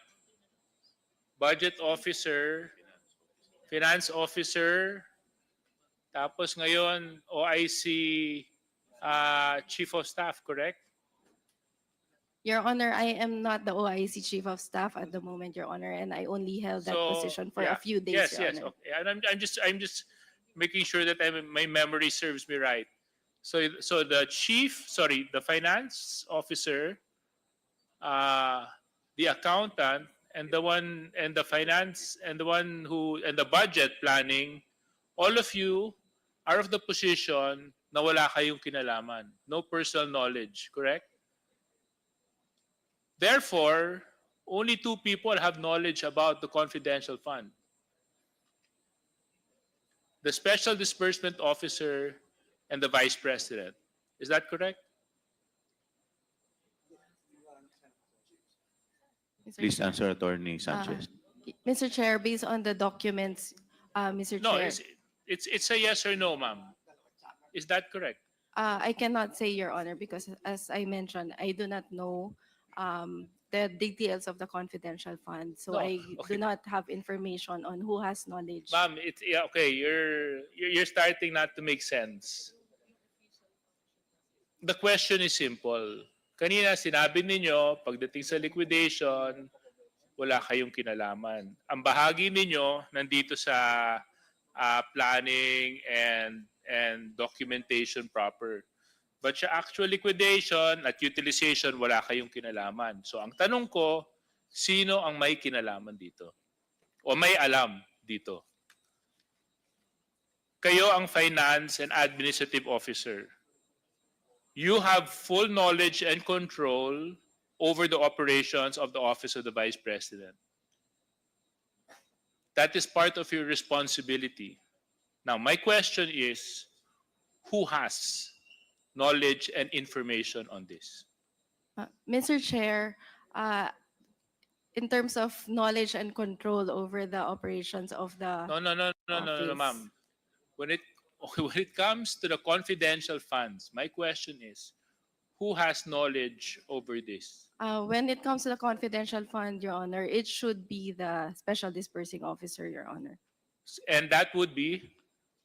budget officer, finance officer, tapos ngayon OIC chief of staff, correct? Your Honor, I am not the OIC Chief of Staff at the moment, Your Honor, and I only held that position for a few days, Yes, Your yes. Honor. Okay. And I'm just making sure that my memory serves me right. So the the finance officer, the accountant, and the finance, and the budget planning, all of you are of the position na wala kayong kinalaman. No personal knowledge, correct? Therefore, only two people have knowledge about the confidential fund. The Special Disbursement Officer and the Vice President. Is that correct? Please answer, Attorney Sanchez. Mr. Chair, based on the documents, Mr. No, Chair, it's a yes or no, ma'am. Is that correct? I cannot say, Your Honor, because as I mentioned, I do not know the details of the confidential fund. So No, I okay. do not have information on who has knowledge. Ma'am, okay. You're starting not to make sense. The question is simple. Kanina sinabi ninyo, pagdating sa liquidation, wala kayong kinalaman. Ang bahagi ninyo nandito sa planning and documentation proper. But sa actual liquidation at utilization, wala kayong kinalaman. So ang tanong ko, sino ang may kinalaman dito? O may alam dito? Kayo ang finance and administrative officer. You have full knowledge and control over the operations of the Office of the Vice President. That is part of your responsibility. Now, my question is, who has knowledge and information on this? Mr. Chair, in terms of knowledge and control over the operations of the No, office. ma'am. When it comes to the confidential funds, my question is, who has knowledge over this? When it comes to the confidential fund, Your Honor, it should be the Special Disbursing Officer, Your Honor. And that would be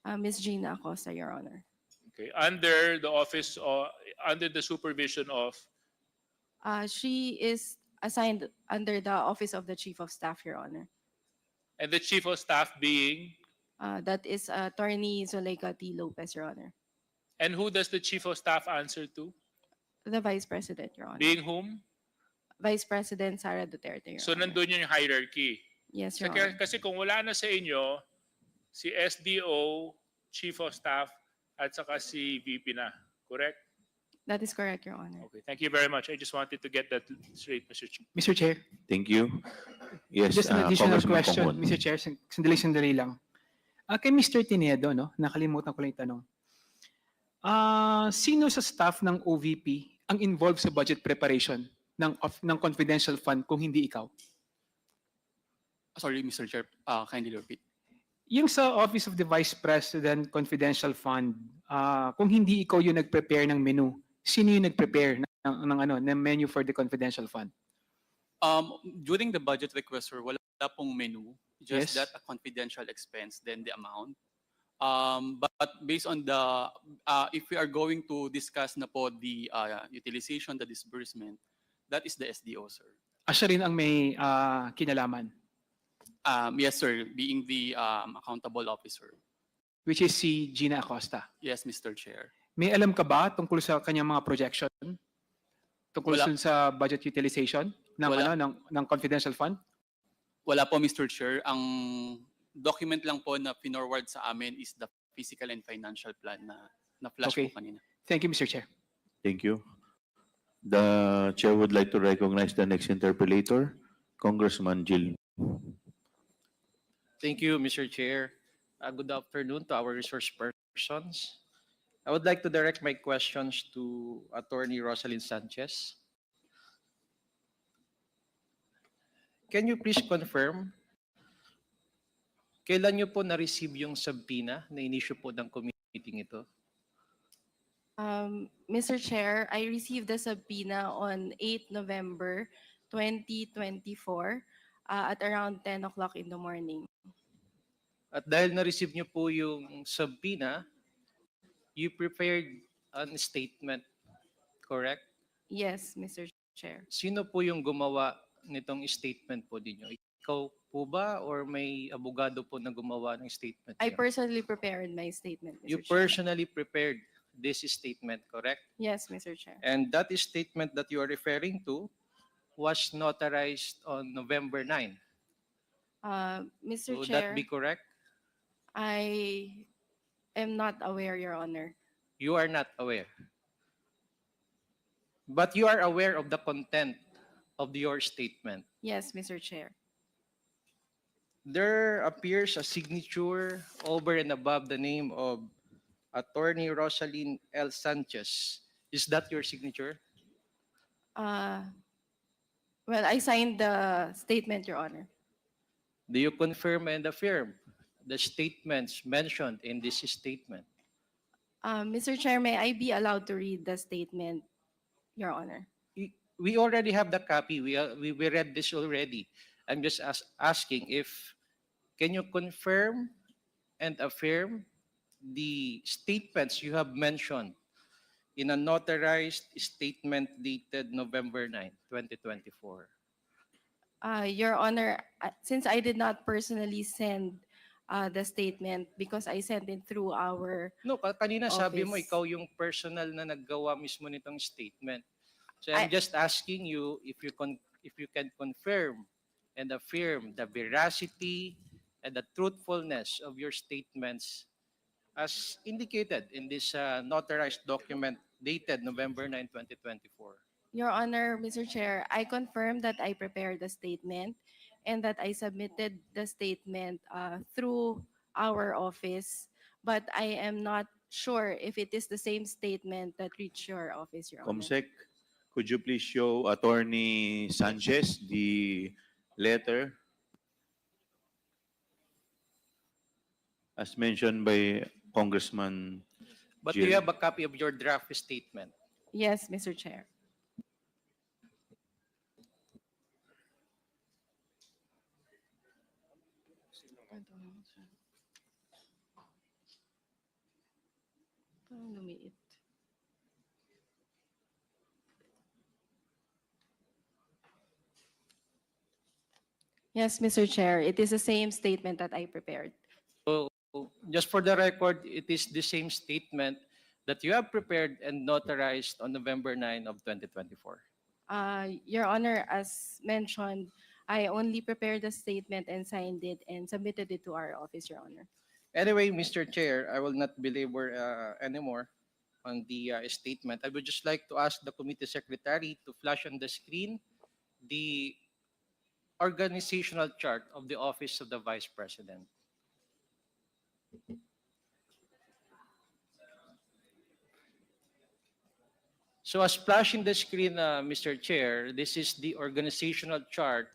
Ms. Gina Acosta, Your Honor. okay, under the office or under the supervision of She is assigned under the Office of the Chief of Staff, Your Honor. and the chief of staff being, That is Attorney Zuleika T. Lopez, Your Honor. and who does the chief of staff answer to? The Vice President, Your Honor. Being whom? Vice President Sara Duterte, Your So Honor. nandun yung hierarchy. Yes, Your Kasi, Honor. kasi kung wala na sa inyo, si SDO, Chief of Staff, at saka si VP na. Correct? That is correct, Your Honor. Okay, thank you very much. I just wanted to get that straight, Mr. Chair. Mr. Chair, Thank you. Yes, just an additional Congressman question, Congon. Mr. Chair, sandali lang. Kay Mr. Tinedo, no, nakalimutan ko lang itanong. Sino sa staff ng OVP ang involved sa budget preparation ng confidential fund kung hindi ikaw? Sorry, Mr. Chair, kindly repeat. Yung sa Office of the Vice President Confidential Fund, kung hindi ikaw yung nag-prepare ng menu, sino yung nag-prepare ng menu for the confidential fund? During the budget request, sir, wala pong menu. Just Yes. that a confidential expense, then the amount. But based on the, if we are going to discuss na po the utilization, the disbursement, that is the SDO, sir. Siya rin ang may kinalaman, Yes, sir, being the accountable officer. which is si Gina Acosta. Yes, Mr. Chair. May alam ka ba tungkol sa kanyang mga projection? Tungkol Wala. dun sa budget utilization ng, Wala. ng confidential fund? Wala po, Mr. Chair. Ang document lang po na pinorward sa amin is the physical and financial plan na flash Okay. po kanina. Thank you, Mr. Chair. Thank you. The chair would like to recognize the next interpellator, Congressman Jill. Thank you, Mr. Chair. Good afternoon to our resource persons. I would like to direct my questions to Attorney Rosalyn Sanchez. Can you please confirm kailan niyo po na-receive yung subpoena na in-issue po ng committee ito? Mr. Chair, I received the subpoena on 8 November 2024 at around 10 o'clock in the morning. At dahil na-receive niyo po yung subpoena, you prepared a statement, correct? Yes, Mr. Chair. Sino po yung gumawa nitong statement po ninyo? Ikaw po ba or may abogado po na gumawa ng statement? I niyo? personally prepared my statement, Mr. You Chair. personally prepared this statement, correct? Yes, Mr. Chair. And that statement that you are referring to was notarized on November 9. Mr. Would Chair, that be correct? I am not aware, Your Honor. You are not aware. But you are aware of the content of your statement. Yes, Mr. Chair. There appears a signature over and above the name of Attorney Rosalyn L. Sanchez. Is that your signature? Well, I signed the statement, Your Honor. Do you confirm and affirm the statements mentioned in this statement? Mr. Chair, may I be allowed to read the statement, Your Honor? We already have the copy. We read this already. I'm just asking if can you confirm and affirm the statements you have mentioned in a notarized statement dated November 9, 2024? Your Honor, since I did not personally send the statement because I sent it through our No, kanina sabi mo office. ikaw yung personal na naggawa mismo nitong statement. So I'm I- just asking you if you can confirm and affirm the veracity and the truthfulness of your statements as indicated in this notarized document dated November 9, 2024. Your Honor, Mr. Chair, I confirm that I prepared the statement and that I submitted the statement through our office, but I am not sure if it is the same statement that reached your office, Your Honor. Comsec, could you please show Attorney Sanchez the letter as mentioned by Congressman But do Jill? you have a copy of your draft statement? Yes, Mr. Chair. Parang lumiit. Yes, Mr. Chair, it is the same statement that I prepared. So just for the record, it is the same statement that you have prepared and notarized on November 9 of 2024. Your Honor, as mentioned, I only prepared the statement and signed it and submitted it to our office, Your Honor. Anyway, Mr. Chair, I will not belabor anymore on the statement. I would just like to ask the committee secretary to flash on the screen the organizational chart of the Office of the Vice President. So as flashed in the screen, Mr. Chair, this is the organizational chart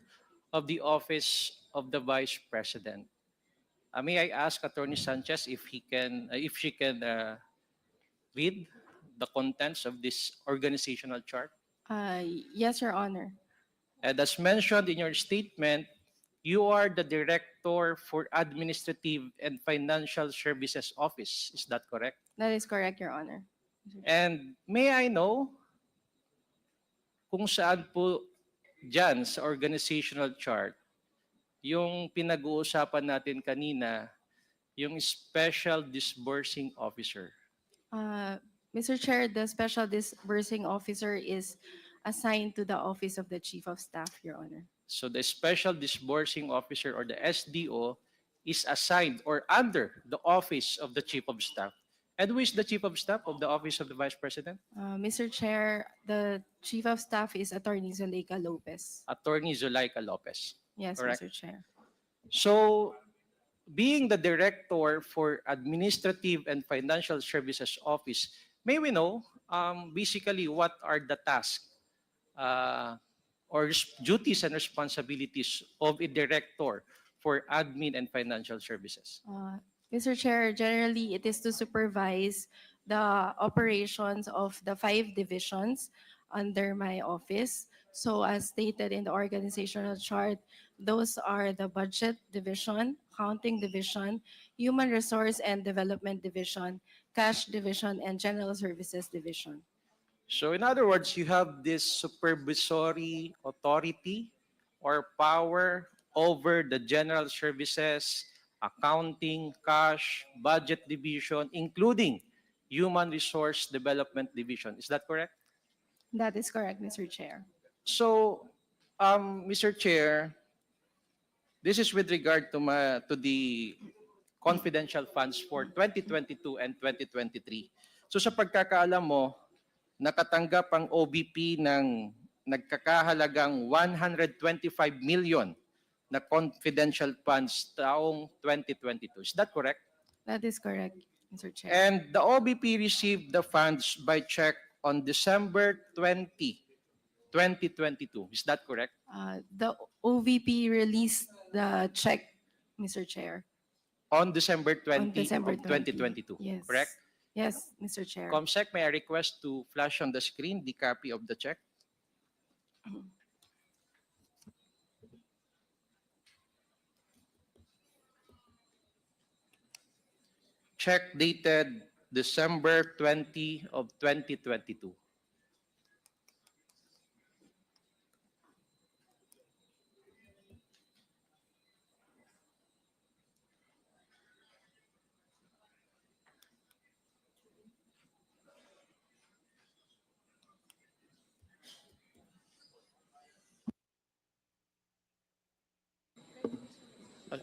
of the Office of the Vice President. May I ask Attorney Sanchez if she can read the contents of this organizational chart? Yes, Your Honor. And as mentioned in your statement, you are the Director for Administrative and Financial Services Office. Is that correct? That is correct, Your Honor. And may I know kung saan po dyan sa organizational chart yung pinag-uusapan natin kanina, yung Special Disbursing Officer? Mr. Chair, the Special Disbursing Officer is assigned to the Office of the Chief of Staff, Your Honor. So the Special Disbursing Officer or the SDO is assigned or under the Office of the Chief of Staff. And who is the Chief of Staff of the Office of the Vice President? Mr. Chair, the Chief of Staff is Attorney Zuleika Lopez. Attorney Zulaika Lopez. Yes, Correct. Mr. Chair. So being the director for Administrative and Financial Services Office, may we know basically what are the tasks or duties and responsibilities of a director for admin and financial services? Mr. Chair, generally it is to supervise the operations of the 5 divisions under my office. So as stated in the organizational chart, those are the budget division, accounting division, human resource and development division, cash division, and general services division. So in other words, you have this supervisory authority or power over the general services, accounting, cash, budget division, including human resource development division. Is that correct? That is correct, Mr. Chair. So, Mr. Chair, this is with regard to the confidential funds for 2022 and 2023. So sa pagkakaalam mo, nakatanggap ang OVP ng nagkakahalagang 125 million na confidential funds taong 2022. Is that correct? That is correct, Mr. Chair. And the OVP received the funds by check on December 20, 2022. Is that correct? The OVP released the check, Mr. Chair. On December 20 On December of 2022. Yes. Correct? Yes, Mr. Chair. Comsec, may I request to flash on the screen the copy of the check? Check dated December 20 of 2022.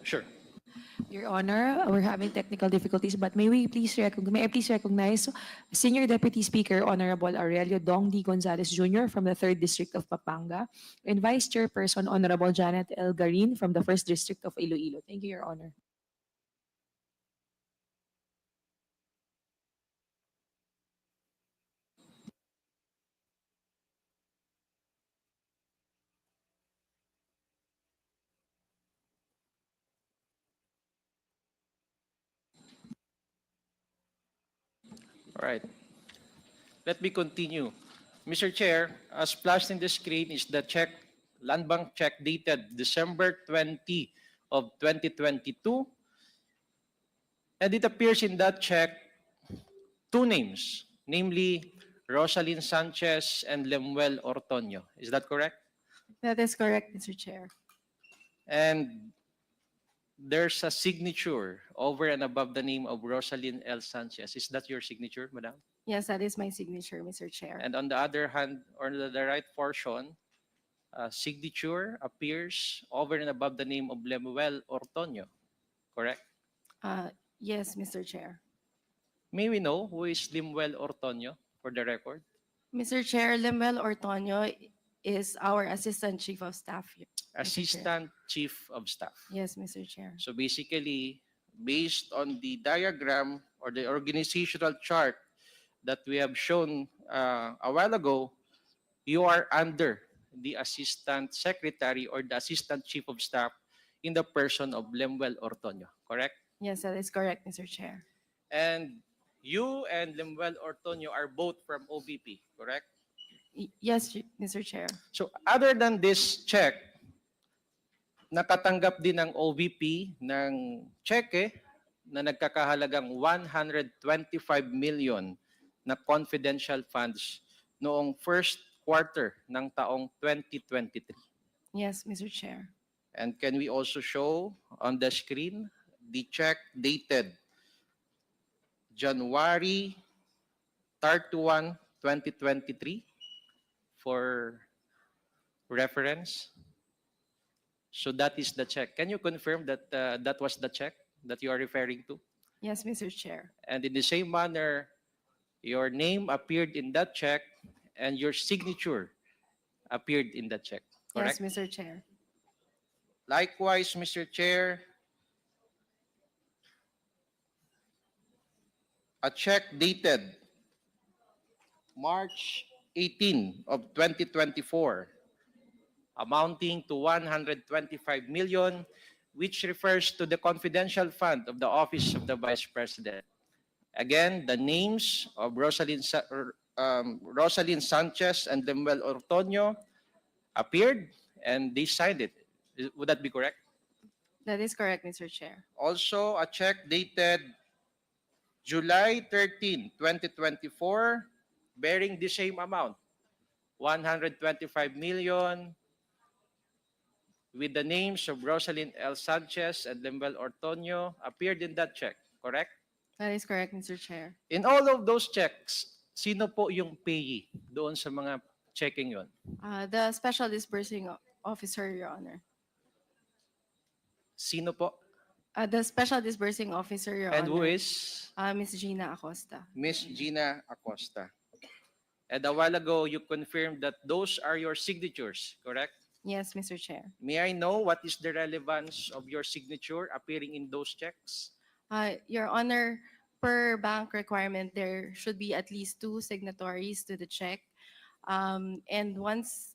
Sure. Your Honor, we're having technical difficulties, but may I please recognize Senior Deputy Speaker Honorable Aurelio Dong D. Gonzales Jr. from the 3rd District of Pampanga and Vice Chairperson Honorable Janet L. Garin from the 1st District of Iloilo. Thank you, Your Honor. All right. Let me continue. Mr. Chair, as flashed in the screen is the check, land bank check dated December 20 of 2022. And it appears in that check 2 names, namely Rosalyn Sanchez and Lemuel Ortonio. Is that correct? That is correct, Mr. Chair. And there's a signature over and above the name of Rosalyn L. Sanchez. Is that your signature, Madam? Yes, that is my signature, Mr. Chair. And on the other hand, or the right portion, signature appears over and above the name of Lemuel Ortonio. Correct? Yes, Mr. Chair. May we know who is Lemuel Ortonio for the record? Mr. Chair, Lemuel Ortonio is our Assistant Chief of Staff. Mr. Chair. Assistant Chief of Staff. Yes, Mr. Chair. So basically, based on the diagram or the organizational chart that we have shown a while ago, you are under the Assistant Secretary or the Assistant Chief of Staff in the person of Lemuel Ortonio, correct? Yes, that is correct, Mr. Chair. And you and Lemuel Ortonio are both from OVP, correct? Yes, Mr. Chair. So other than this check, nakatanggap din ng OVP ng cheque na nagkakahalagang 125 million na confidential funds noong first quarter ng taong 2023. Yes, Mr. Chair. And can we also show on the screen the check dated January 31, 2023 for reference? So that is the check. Can you confirm that that was the check that you are referring to? Yes, Mr. Chair. And in the same manner, your name appeared in that check and your signature appeared in that check, correct? Yes, Mr. Chair. Likewise, Mr. Chair, a check dated March 18 of 2024 amounting to 125 million, which refers to the confidential fund of the Office of the Vice President. Again, the names of Rosalind Sanchez and Lemuel Ortonio appeared and they signed it. Would that be correct? That is correct, Mr. Chair. Also, a check dated July 13, 2024, bearing the same amount, 125 million, with the names of Rosalind L. Sanchez and Lemuel Ortonio appeared in that check, correct? That is correct, Mr. Chair. In all of those checks, sino po yung payee doon sa mga checking yon? The Special Disbursing Officer, Your Honor. Sino po? The Special Disbursing Officer, Your And Honor. who is? Ms. Gina Acosta. Miss Gina Acosta. And a while ago, you confirmed that those are your signatures, correct? Yes, Mr. Chair. May I know what is the relevance of your signature appearing in those checks? Your Honor, per bank requirement, there should be at least 2 signatories to the check. And once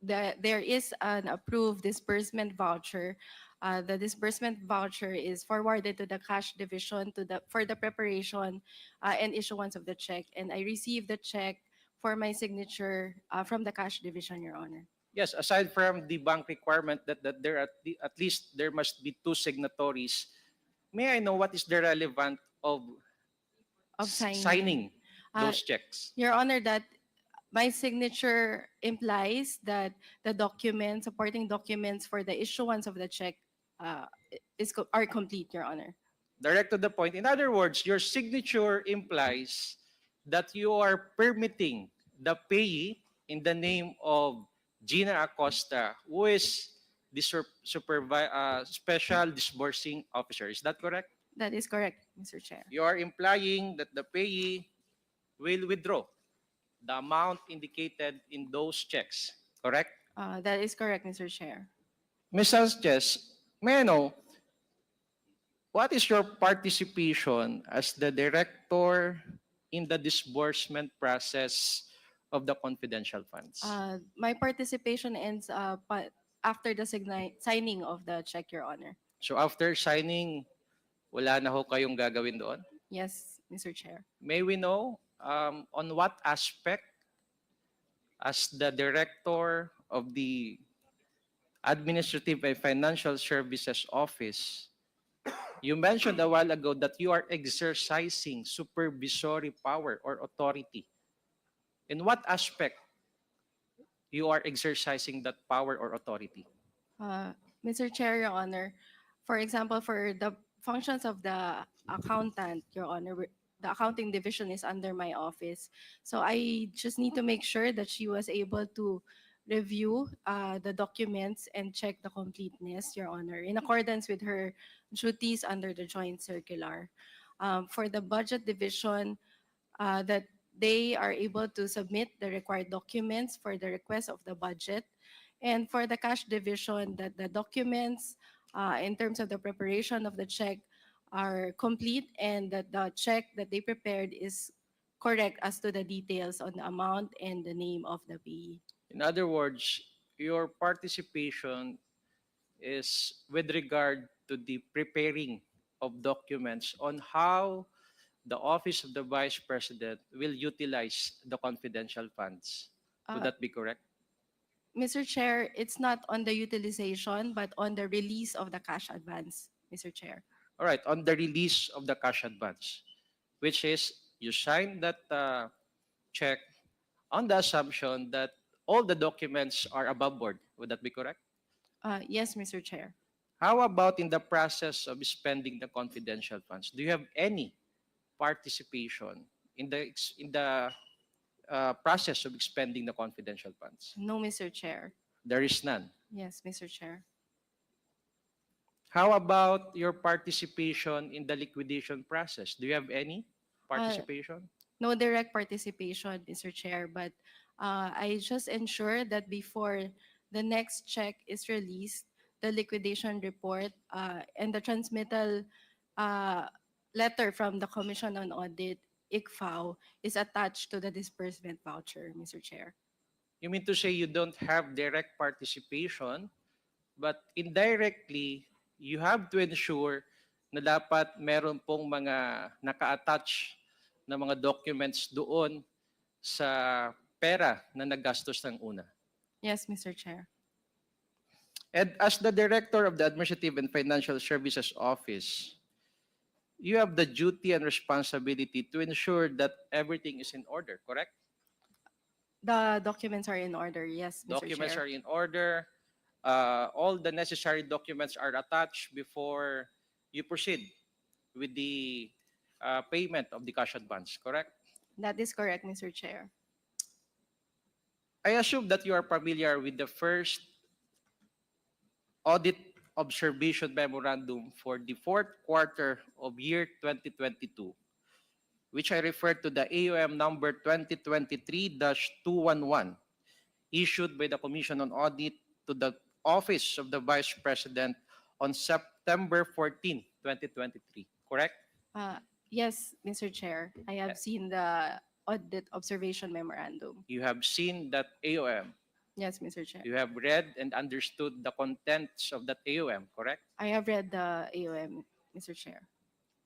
there is an approved disbursement voucher, the disbursement voucher is forwarded to the cash division for the preparation and issuance of the check. And I received the check for my signature from the cash division, Your Honor. Yes, aside from the bank requirement that there at least there must be 2 signatories, may I know what is the relevance of signing those checks? Your Honor, that my signature implies that the documents, supporting documents for the issuance of the check are complete, Your Honor. Direct to the point. In other words, your signature implies that you are permitting the payee in the name of Gina Acosta, who is the Special Disbursing Officer. Is that correct? That is correct, Mr. Chair. You are implying that the payee will withdraw the amount indicated in those checks, correct? That is correct, Mr. Chair. Ms. Sanchez, may I know, what is your participation as the director in the disbursement process of the confidential funds? My participation ends after the signing of the check, Your Honor. So after signing, wala na ho kayong gagawin doon? Yes, Mr. Chair. May we know on what aspect as the director of the Administrative and Financial Services Office, you mentioned a while ago that you are exercising supervisory power or authority. In what aspect you are exercising that power or authority? Mr. Chair, Your Honor, for example, for the functions of the accountant, Your Honor, the accounting division is under my office. So I just need to make sure that she was able to review the documents and check the completeness, Your Honor, in accordance with her duties under the joint circular. For the budget division, that they are able to submit the required documents for the request of the budget. And for the cash division, that the documents in terms of the preparation of the check are complete and that the check that they prepared is correct as to the details on the amount and the name of the payee. In other words, your participation is with regard to the preparing of documents on how the Office of the Vice President will utilize the confidential funds. Would that be correct? Mr. Chair, it's not on the utilization, but on the release of the cash advance, Mr. Chair. All right, on the release of the cash advance, which is you sign that check on the assumption that all the documents are above board. Would that be correct? Yes, Mr. Chair. How about in the process of spending the confidential funds? Do you have any participation in the process of expending the confidential funds? No, Mr. Chair. There is none. Yes, Mr. Chair. How about your participation in the liquidation process? Do you have any participation? No direct participation, Mr. Chair, but I just ensure that before the next check is released, the liquidation report and the transmittal letter from the Commission on Audit, ICFAO, is attached to the disbursement voucher, Mr. Chair. You mean to say you don't have direct participation, but indirectly, you have to ensure na dapat meron pong mga naka-attach na mga documents doon sa pera na naggastos ng una. Yes, Mr. Chair. And as the Director of the Administrative and Financial Services Office, you have the duty and responsibility to ensure that everything is in order, correct? The documents are in order, yes, Mr. Documents Chair. are in order. All the necessary documents are attached before you proceed with the payment of the cash advance, correct? That is correct, Mr. Chair. I assume that you are familiar with the first audit observation memorandum for the fourth quarter of year 2022, which I refer to the AOM number 2023-211, issued by the Commission on Audit to the Office of the Vice President on September 14, 2023, correct? Yes, Mr. Chair. I have seen the audit observation memorandum. You have seen that AOM. Yes, Mr. Chair. You have read and understood the contents of that AOM, correct? I have read the AOM, Mr. Chair.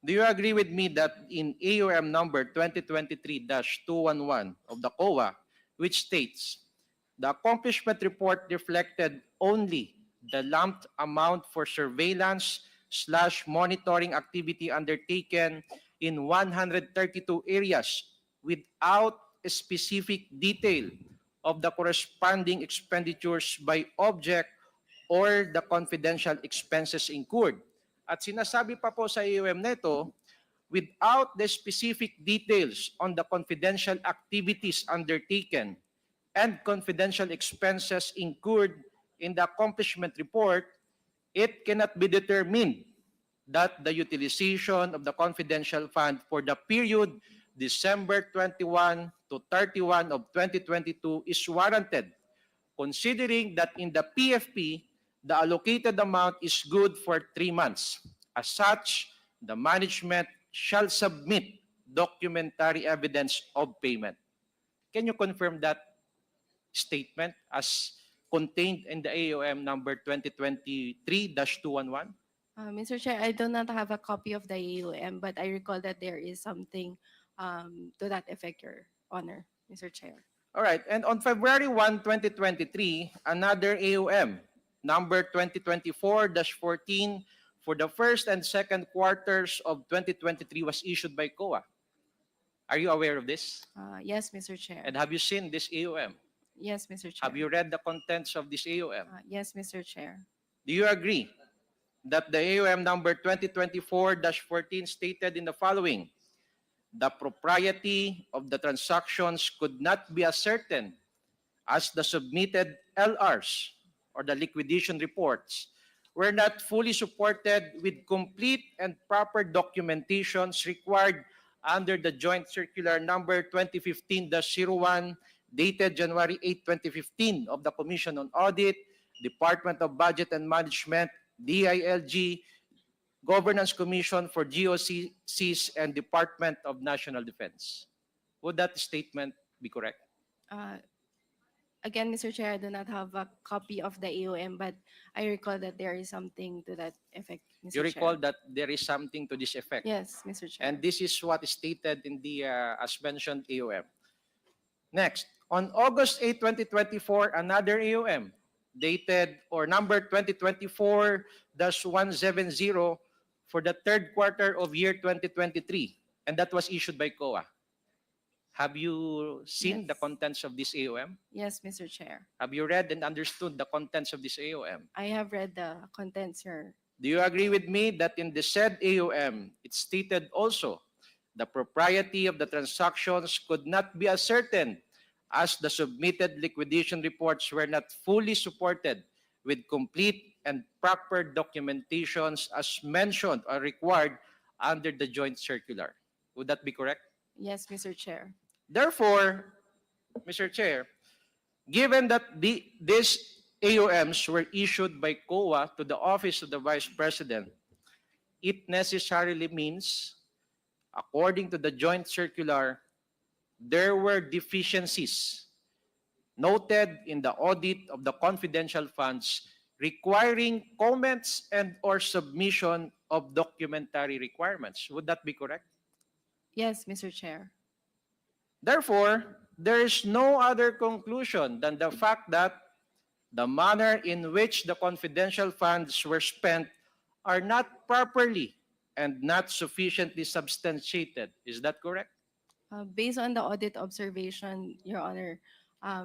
Do you agree with me that in AOM number 2023-211 of the COA, which states, the accomplishment report reflected only the lumped amount for surveillance/monitoring activity undertaken in 132 areas without a specific detail of the corresponding expenditures by object or the confidential expenses incurred. At sinasabi pa po sa AOM neto, without the specific details on the confidential activities undertaken and confidential expenses incurred in the accomplishment report, it cannot be determined that the utilization of the confidential fund for the period December 21 to 31 of 2022 is warranted, considering that in the PFP, the allocated amount is good for 3 months. As such, the management shall submit documentary evidence of payment. Can you confirm that statement as contained in the AOM number 2023-211? Mr. Chair, I do not have a copy of the AOM, but I recall that there is something to that effect, Your Honor, Mr. Chair. All right. And on February 1, 2023, another AOM, number 2024-14, for the first and second quarters of 2023 was issued by COA. Are you aware of this? Yes, Mr. Chair. And have you seen this AOM? Yes, Mr. Chair. Have you read the contents of this AOM? Yes, Mr. Chair. Do you agree that the AOM number 2024-14 stated in the following: the propriety of the transactions could not be ascertained as the submitted LRs or the liquidation reports were not fully supported with complete and proper documentations required under the Joint Circular number 2015-01 dated January 8, 2015 of the Commission on Audit, Department of Budget and Management, DILG, Governance Commission for GOCCs, and Department of National Defense. Would that statement be correct? Again, Mr. Chair, I do not have a copy of the AOM, but I recall that there is something to that effect, Mr. You recall Chair. that there is something to this effect? Yes, Mr. Chair. And this is what is stated in the, as mentioned, AOM. Next, on August 8, 2024, another AOM dated or number 2024-170 for the third quarter of year 2023, and that was issued by COA. Have you seen Yes. the contents of this AOM? Yes, Mr. Chair. Have you read and understood the contents of this AOM? I have read the contents, sir. Do you agree with me that in the said AOM, it stated also the propriety of the transactions could not be ascertained as the submitted liquidation reports were not fully supported with complete and proper documentations as mentioned or required under the joint circular? Would that be correct? Yes, Mr. Chair. Therefore, Mr. Chair, given that these AOMs were issued by COA to the Office of the Vice President, it necessarily means according to the joint circular, there were deficiencies noted in the audit of the confidential funds requiring comments and or submission of documentary requirements. Would that be correct? Yes, Mr. Chair. Therefore, there is no other conclusion than the fact that the manner in which the confidential funds were spent are not properly and not sufficiently substantiated. Is that correct? Based on the audit observation, Your Honor,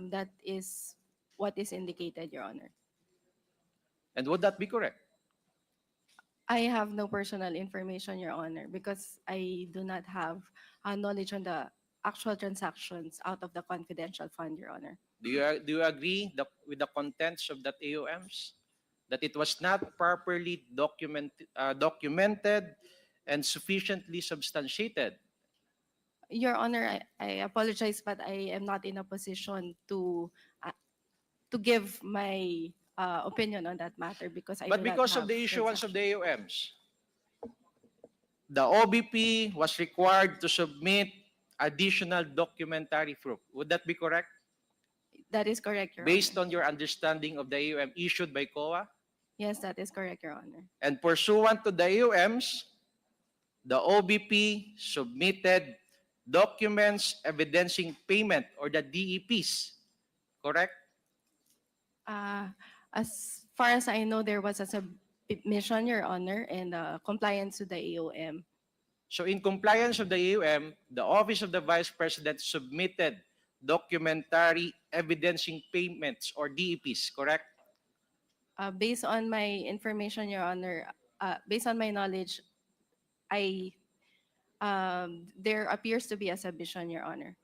that is what is indicated, Your Honor. And would that be correct? I have no personal information, Your Honor, because I do not have knowledge on the actual transactions out of the confidential fund, Your Honor. Do you agree with the contents of that AOMs? That it was not properly documented and sufficiently substantiated? Your Honor, I apologize, but I am not in a position to give my opinion on that matter because I But do not because of have the issuance of transaction. the AOMs, the OVP was required to submit additional documentary proof. Would that be correct? That is correct, Your Based Honor. on your understanding of the AOM issued by COA? Yes, that is correct, Your Honor. And pursuant to the AOMs, the OVP submitted documents evidencing payment or the DEPs, correct? As far as I know, there was a submission, Your Honor, and compliance to the AOM. So in compliance of the AOM, the Office of the Vice President submitted documentary evidencing payments or DEPs, correct? Based on my information, Your Honor, based on my knowledge, there appears to be a submission, Your Honor.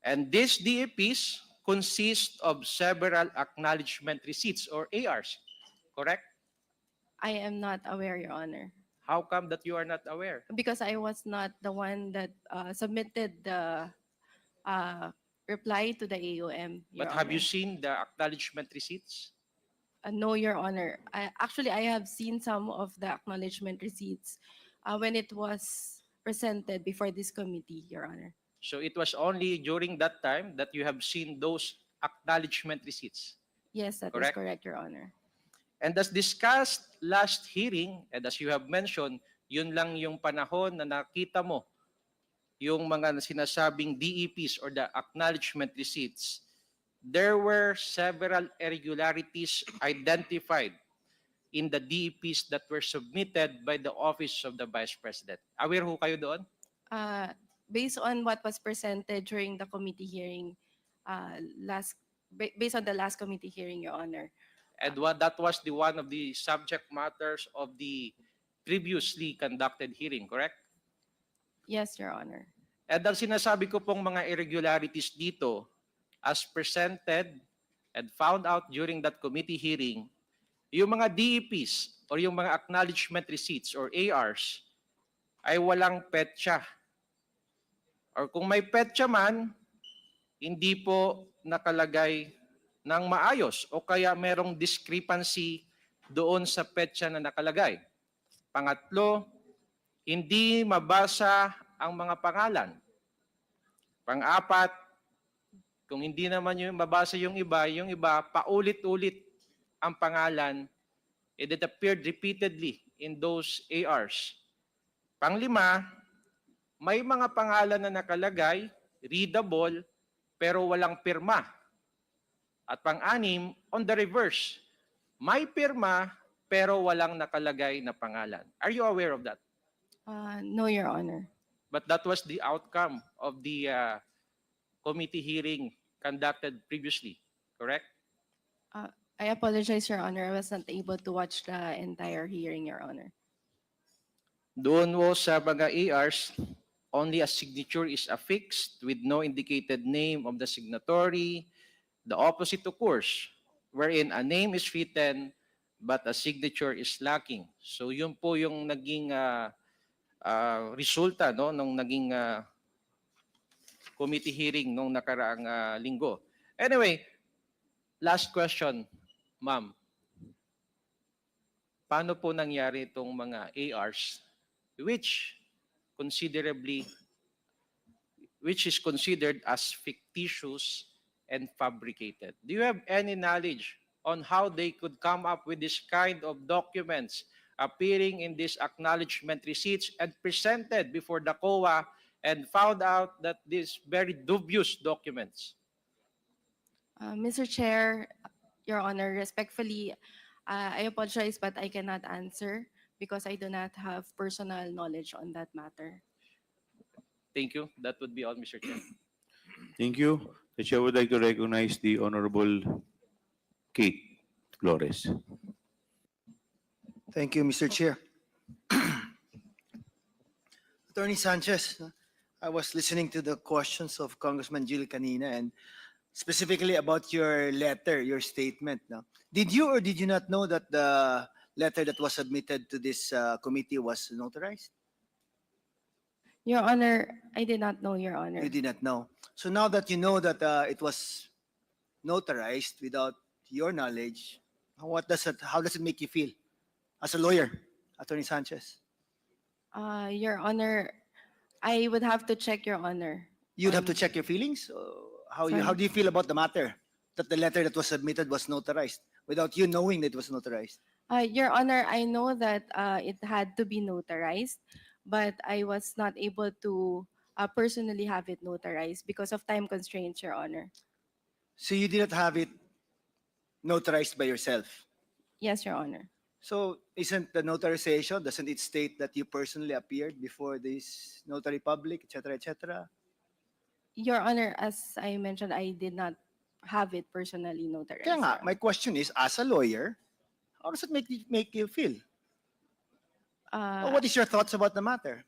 And these DEPs consist of several acknowledgement receipts or ARs, correct? I am not aware, Your Honor, How come that you are not aware? because I was not the one that submitted the reply to the AOM, Your But have you Honor. seen the acknowledgement receipts? No, Your Honor. Actually, I have seen some of the acknowledgement receipts when it was presented before this committee, Your Honor. So it was only during that time that you have seen those acknowledgement receipts. Yes, that is Correct? correct, Your Honor. And as discussed last hearing, and as you have mentioned, yun lang yung panahon na nakita mo yung mga sinasabing DEPs or the acknowledgement receipts. There were several irregularities identified in the DEPs that were submitted by the Office of the Vice President. Aware ho kayo doon? Based on what was presented during the committee hearing, based on the last committee hearing, Your Honor, And that was the one of the subject matters of the previously conducted hearing, correct? yes, Your Honor. At ang sinasabi ko pong mga irregularities dito, as presented and found out during that committee hearing, yung mga DEPs or yung mga acknowledgement receipts or ARs ay walang petsa. Or kung may petsa man, hindi po nakalagay ng maayos o kaya merong discrepancy doon sa petsa na nakalagay. Pangatlo, hindi mabasa ang mga pangalan. Pang-apat, kung hindi naman yung mabasa yung iba paulit-ulit ang pangalan, it appeared repeatedly in those ARs. Panglima, may mga pangalan na nakalagay, readable, pero walang pirma. At pang-anim, on the reverse, may pirma, pero walang nakalagay na pangalan. Are you aware of that? No, Your Honor. But that was the outcome of the committee hearing conducted previously, correct? I apologize, Your Honor. I was not able to watch the entire hearing, Your Honor. Doon mo sa mga ARs, only a signature is affixed with no indicated name of the signatory. The opposite occurs, wherein a name is written but a signature is lacking. So yun po yung naging resulta no nung naging committee hearing nung nakaraang linggo. Anyway, last question, ma'am. Paano po nangyari itong mga ARs which considerably, which is considered as fictitious and fabricated. Do you have any knowledge on how they could come up with this kind of documents appearing in these acknowledgement receipts and presented before the COA and found out that these very dubious documents? Mr. Chair, Your Honor, respectfully, I apologize, but I cannot answer because I do not have personal knowledge on that matter. Thank you. That would be all, Mr. Chair. Thank you. The chair would like to recognize the Honorable Kate Flores. Thank you, Mr. Chair. Attorney Sanchez, I was listening to the questions of Congressman Jill kanina and specifically about your letter, your statement. No? Did you or did you not know that the letter that was submitted to this committee was notarized? Your Honor, I did not know, Your Honor. You did not know. So now that you know that it was notarized without your knowledge, how does it make you feel as a lawyer, Attorney Sanchez? Your Honor, I would have to check, Your Honor. You'd have to check your feelings. How do you feel about the matter that the letter that was submitted was notarized without you knowing that it was notarized? Your Honor, I know that it had to be notarized, but I was not able to personally have it notarized because of time constraints, Your Honor. So you did not have it notarized by yourself. Yes, Your Honor. So isn't the notarization, doesn't it state that you personally appeared before this notary public, etc., etc.? Your Honor, as I mentioned, I did not have it personally notarized. Kaya nga, Your my question is, as a lawyer, how does it make you feel? Honor. Or what is your thoughts about the matter?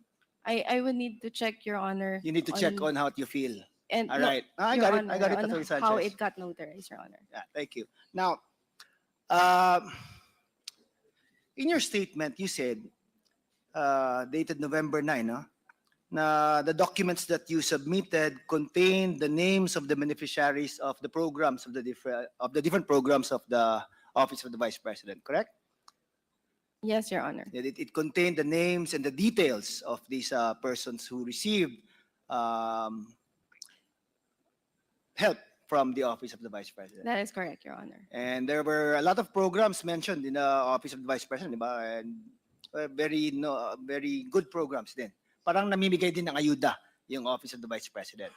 I would need to check, Your Honor. You need to check on how you feel. And All no, right. I Your got it. Honor, I got it, on Attorney how Sanchez. it got notarized, Your Honor. Yeah, thank you. Now, in your statement, you said, dated November 9, no? Na the documents that you submitted contain the names of the beneficiaries of the programs of the different programs of the Office of the Vice President, correct? Yes, Your Honor. It contained the names and the details of these persons who received help from the Office of the Vice President. That is correct, Your Honor. And there were a lot of programs mentioned in the Office of the Vice President, di ba? And very good programs din. Parang namimigay din ng ayuda yung Office of the Vice President.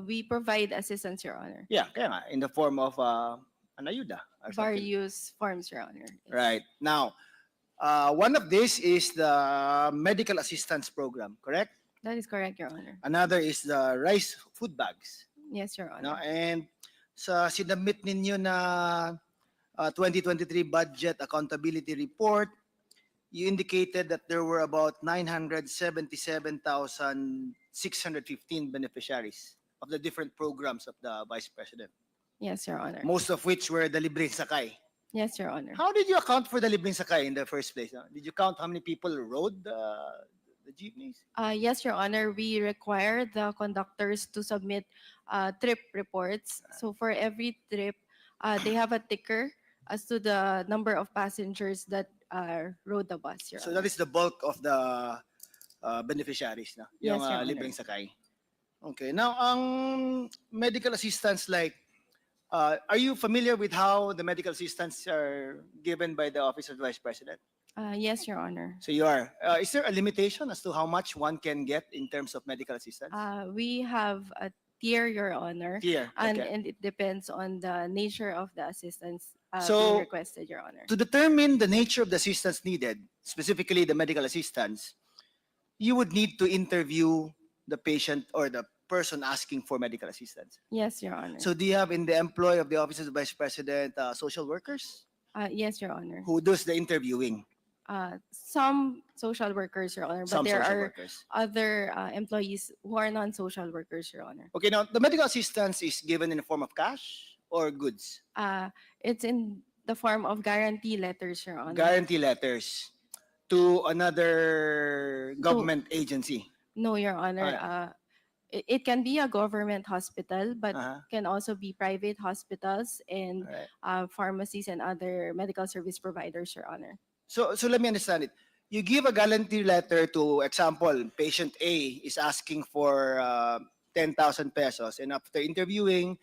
We provide assistance, Your Honor. Yeah, kaya nga, in the form of an ayuda. or something. Various forms, Your Honor. Right. Now, one of this is the medical assistance program, correct? That is correct, Your Honor. Another is the rice food bags. Yes, Your No? Honor. And sa sinabmit ninyo na 2023 budget accountability report, you indicated that there were about 977,615 beneficiaries of the different programs of the Vice President, Yes, Your Honor. most of which were the libreng sakay. Yes, Your Honor. How did you account for the libreng sakay in the first place? No? Did you count how many people rode the jeepneys? Yes, Your Honor. We require the conductors to submit trip reports. So for every trip, they have a ticker as to the number of passengers that rode the bus, Your So Honor. that is the bulk of the beneficiaries, no? Yes, Yung Your Honor. libreng sakay. Okay. Now, ang medical assistance, like, are you familiar with how the medical assistance are given by the Office of the Vice President? Yes, Your Honor. So you are. Is there a limitation as to how much one can get in terms of medical assistance? We have a tier, Your Honor. Tier, And okay. it depends on the nature of the assistance So, being requested, Your Honor. To determine the nature of the assistance needed, specifically the medical assistance, you would need to interview the patient or the person asking for medical assistance. Yes, Your Honor. So do you have in the employ of the Office of the Vice President social workers Yes, Your Honor. who does the interviewing? Some social workers, Your Honor, but Some there social are workers. other employees who are non-social workers, Your Honor. Okay, now the medical assistance is given in the form of cash or goods? It's in the form of guarantee letters, Your Honor. Guarantee letters to another government agency. No, Your Honor. It can be a government hospital, but can also be private hospitals and pharmacies and other medical service providers, Your Honor. So let me understand it. you give a guarantee letter to, example, patient A is asking for 10,000 pesos, and after interviewing,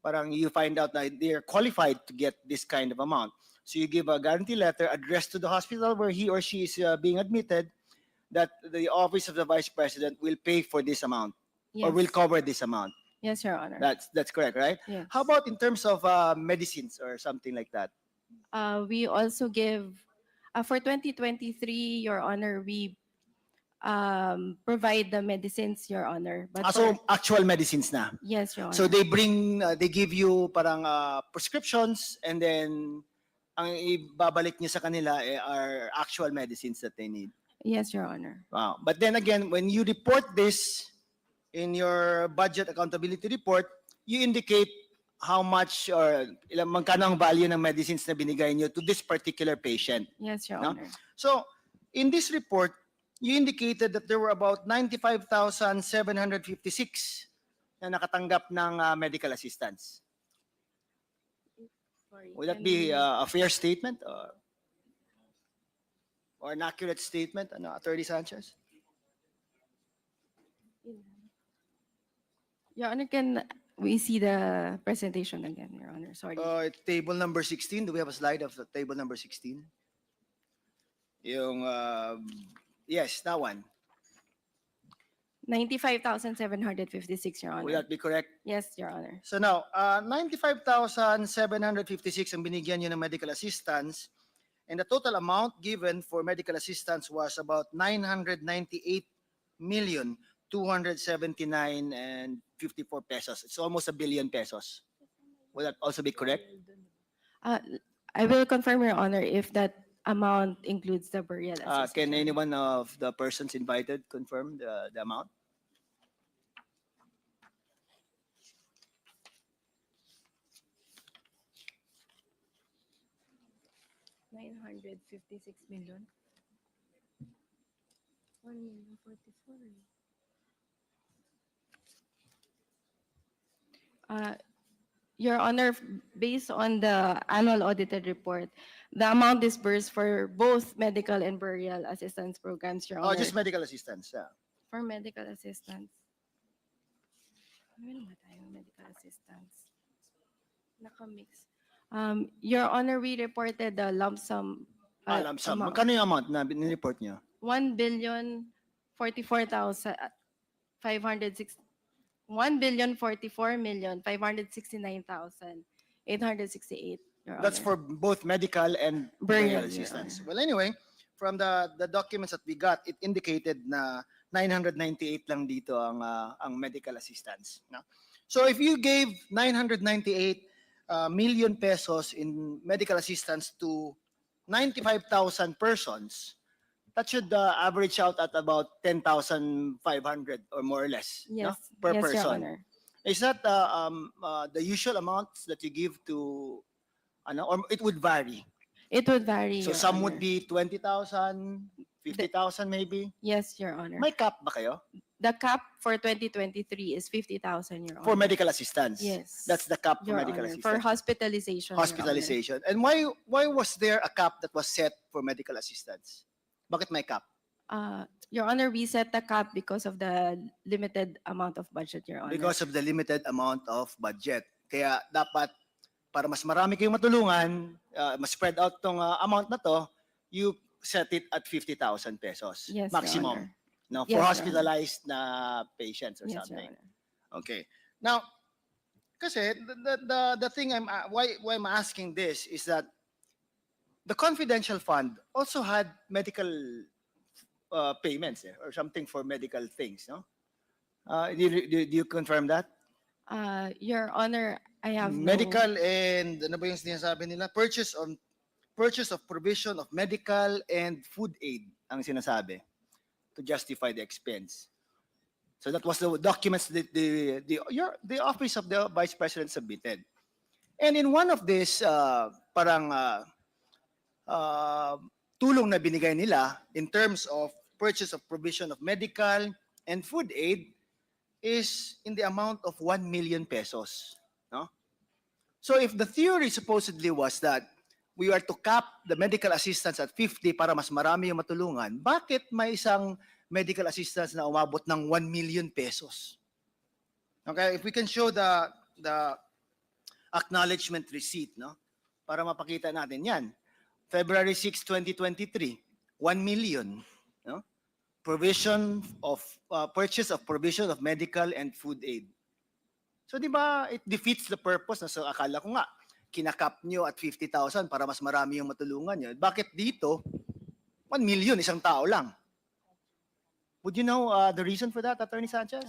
parang you find out that they're qualified to get this kind of amount. So you give a guarantee letter addressed to the hospital where he or she is being admitted, that the office of the vice president will pay for this amount or will Yes. cover this amount. Yes, Your Honor. That's correct, right? Yes. How about in terms of medicines or something like that? We also give, for 2023, Your Honor, we provide the medicines, Your Honor. But So for, actual medicines na. yes, Your Honor. So they bring, they give you parang prescriptions, and then ang ibabalik niyo sa kanila are actual medicines that they need. Yes, Your Honor. Wow. But then again, when you report this in your budget accountability report, you indicate how much or ilang magkano ang value ng medicines na binigay niyo to this particular patient. Yes, Your No? Honor. So, in this report, you indicated that there were about 95,756 na nakatanggap ng medical assistance. Sorry, Would that can be we- a fair statement or an accurate statement, Attorney Sanchez? Your Honor, can we see the presentation again, Your Honor? Sorry. Table number 16. Do we have a slide of the table number 16? Yung, yes, that one. 95,756, Your Honor. Would that be correct? Yes, Your Honor. So now, 95,756 ang binigyan niyo ng medical assistance, and the total amount given for medical assistance was about 998,279,054 pesos. It's almost 1 billion pesos. Would that also be correct? I will confirm, Your Honor, if that amount includes the burial assistance. Can anyone of the persons invited confirm the amount? $956 million. 1,044,000. Your Honor, based on the annual audited report, the amount disbursed for both medical and burial assistance programs, Your Oh, Honor. just medical assistance. Yeah. For medical assistance. Meron ba tayong medical assistance? Nakamix. Your Honor, we reported the lump sum. Lump sum. amount. Magkano yung amount na nireport niyo? 1,044,569,868, Your That's Honor. for both medical and Burial, burial Your assistance. Well, anyway, from the documents that we got, it indicated na 998 lang dito ang medical assistance. No? So if you gave 998 million pesos in medical assistance to 95,000 persons, that should average out at about 10,500 or more or less, no? Yes, Per yes, Your person. Honor. Is that the usual amounts that you give to, or it would vary? It would vary, So Your some Honor. would be 20,000, 50,000 maybe? Yes, Your Honor. May cap ba kayo? The cap for 2023 is 50,000, Your Honor. For medical assistance? Yes. That's the cap for Your medical Honor. assistance? For hospitalization. Your Honor. Hospitalization. And why was there a cap that was set for medical assistance? Bakit may cap? Your Honor, we set the cap because of the limited amount of budget, Your Honor. Because of the limited amount of budget. Kaya dapat, para mas marami kayong matulungan, mas spread out tong amount na to, you set it at 50,000 pesos. Yes, Your maximum. Honor. No, Yes, for Your hospitalized na patients or Yes, Your something. Honor. Okay. Now, kasi the thing why I'm asking this is that the confidential fund also had medical payments or something for medical things, no? Do you confirm that? Your Honor, I have Medical and ano ba yung sinasabi nila? Purchase of provision of medical and food aid ang sinasabi to justify the expense. So that was the documents that the office of the vice president submitted. And in one of this tulong na binigay nila in terms of purchase of provision of medical and food aid is in the amount of 1 million pesos. No? So if the theory supposedly was that we are to cap the medical assistance at 50 para mas marami yung matulungan, bakit may isang medical assistance na umabot ng 1 million pesos? Okay, if we can show the acknowledgement receipt, no? Para mapakita natin yan. February 6, 2023, 1 million, no? Provision of purchase of provision of medical and food aid. So di ba it defeats the purpose na so akala ko nga kinakap nyo at 50,000 para mas marami yung matulungan nyo. Bakit dito 1 million isang tao lang? Would you know the reason for that, Attorney Sanchez?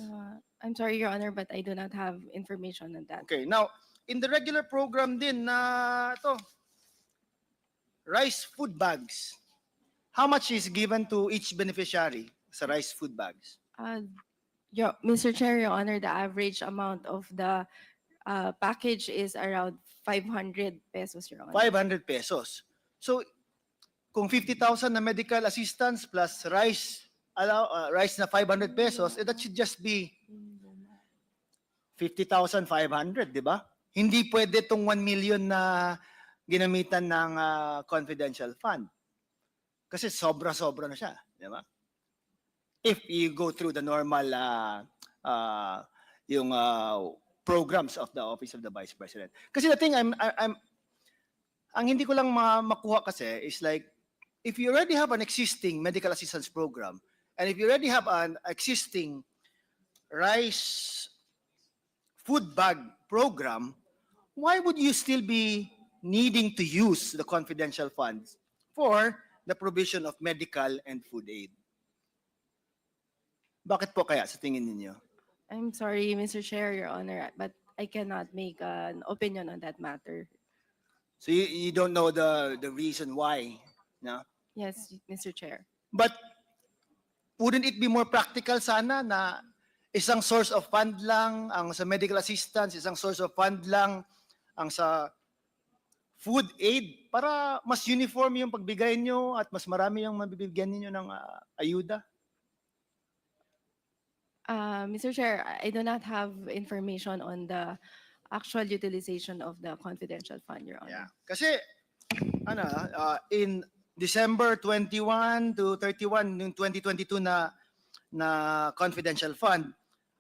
I'm sorry, Your Honor, but I do not have information on that. Okay, now in the regular program din na ito, rice food bags. How much is given to each beneficiary sa rice food bags? Mr. Chair, Your Honor, the average amount of the package is around 500 pesos, Your Honor. 500 pesos. So, kung 50,000 na medical assistance plus rice na 500 pesos, that should just be 50,500, di ba? Hindi pwede tong 1 million na ginamitan ng confidential fund. Kasi sobra-sobra na siya, di ba? If you go through the normal yung programs of the Office of the Vice President. Kasi the thing ang hindi ko lang makuha kasi is like, if you already have an existing medical assistance program, and if you already have an existing rice food bag program, why would you still be needing to use the confidential funds for the provision of medical and food aid? Bakit po kaya sa tingin ninyo? I'm sorry, Mr. Chair, Your Honor, but I cannot make an opinion on that matter. So you don't know the reason why, no? Yes, Mr. Chair. But wouldn't it be more practical sana na isang source of fund lang ang sa medical assistance, isang source of fund lang ang sa food aid para mas uniform yung pagbigay nyo at mas marami yung mabibigyan ninyo ng ayuda? Mr. Chair, I do not have information on the actual utilization of the confidential fund, Your Honor. Yeah. Kasi in December 21 to 31 ng 2022 na confidential fund,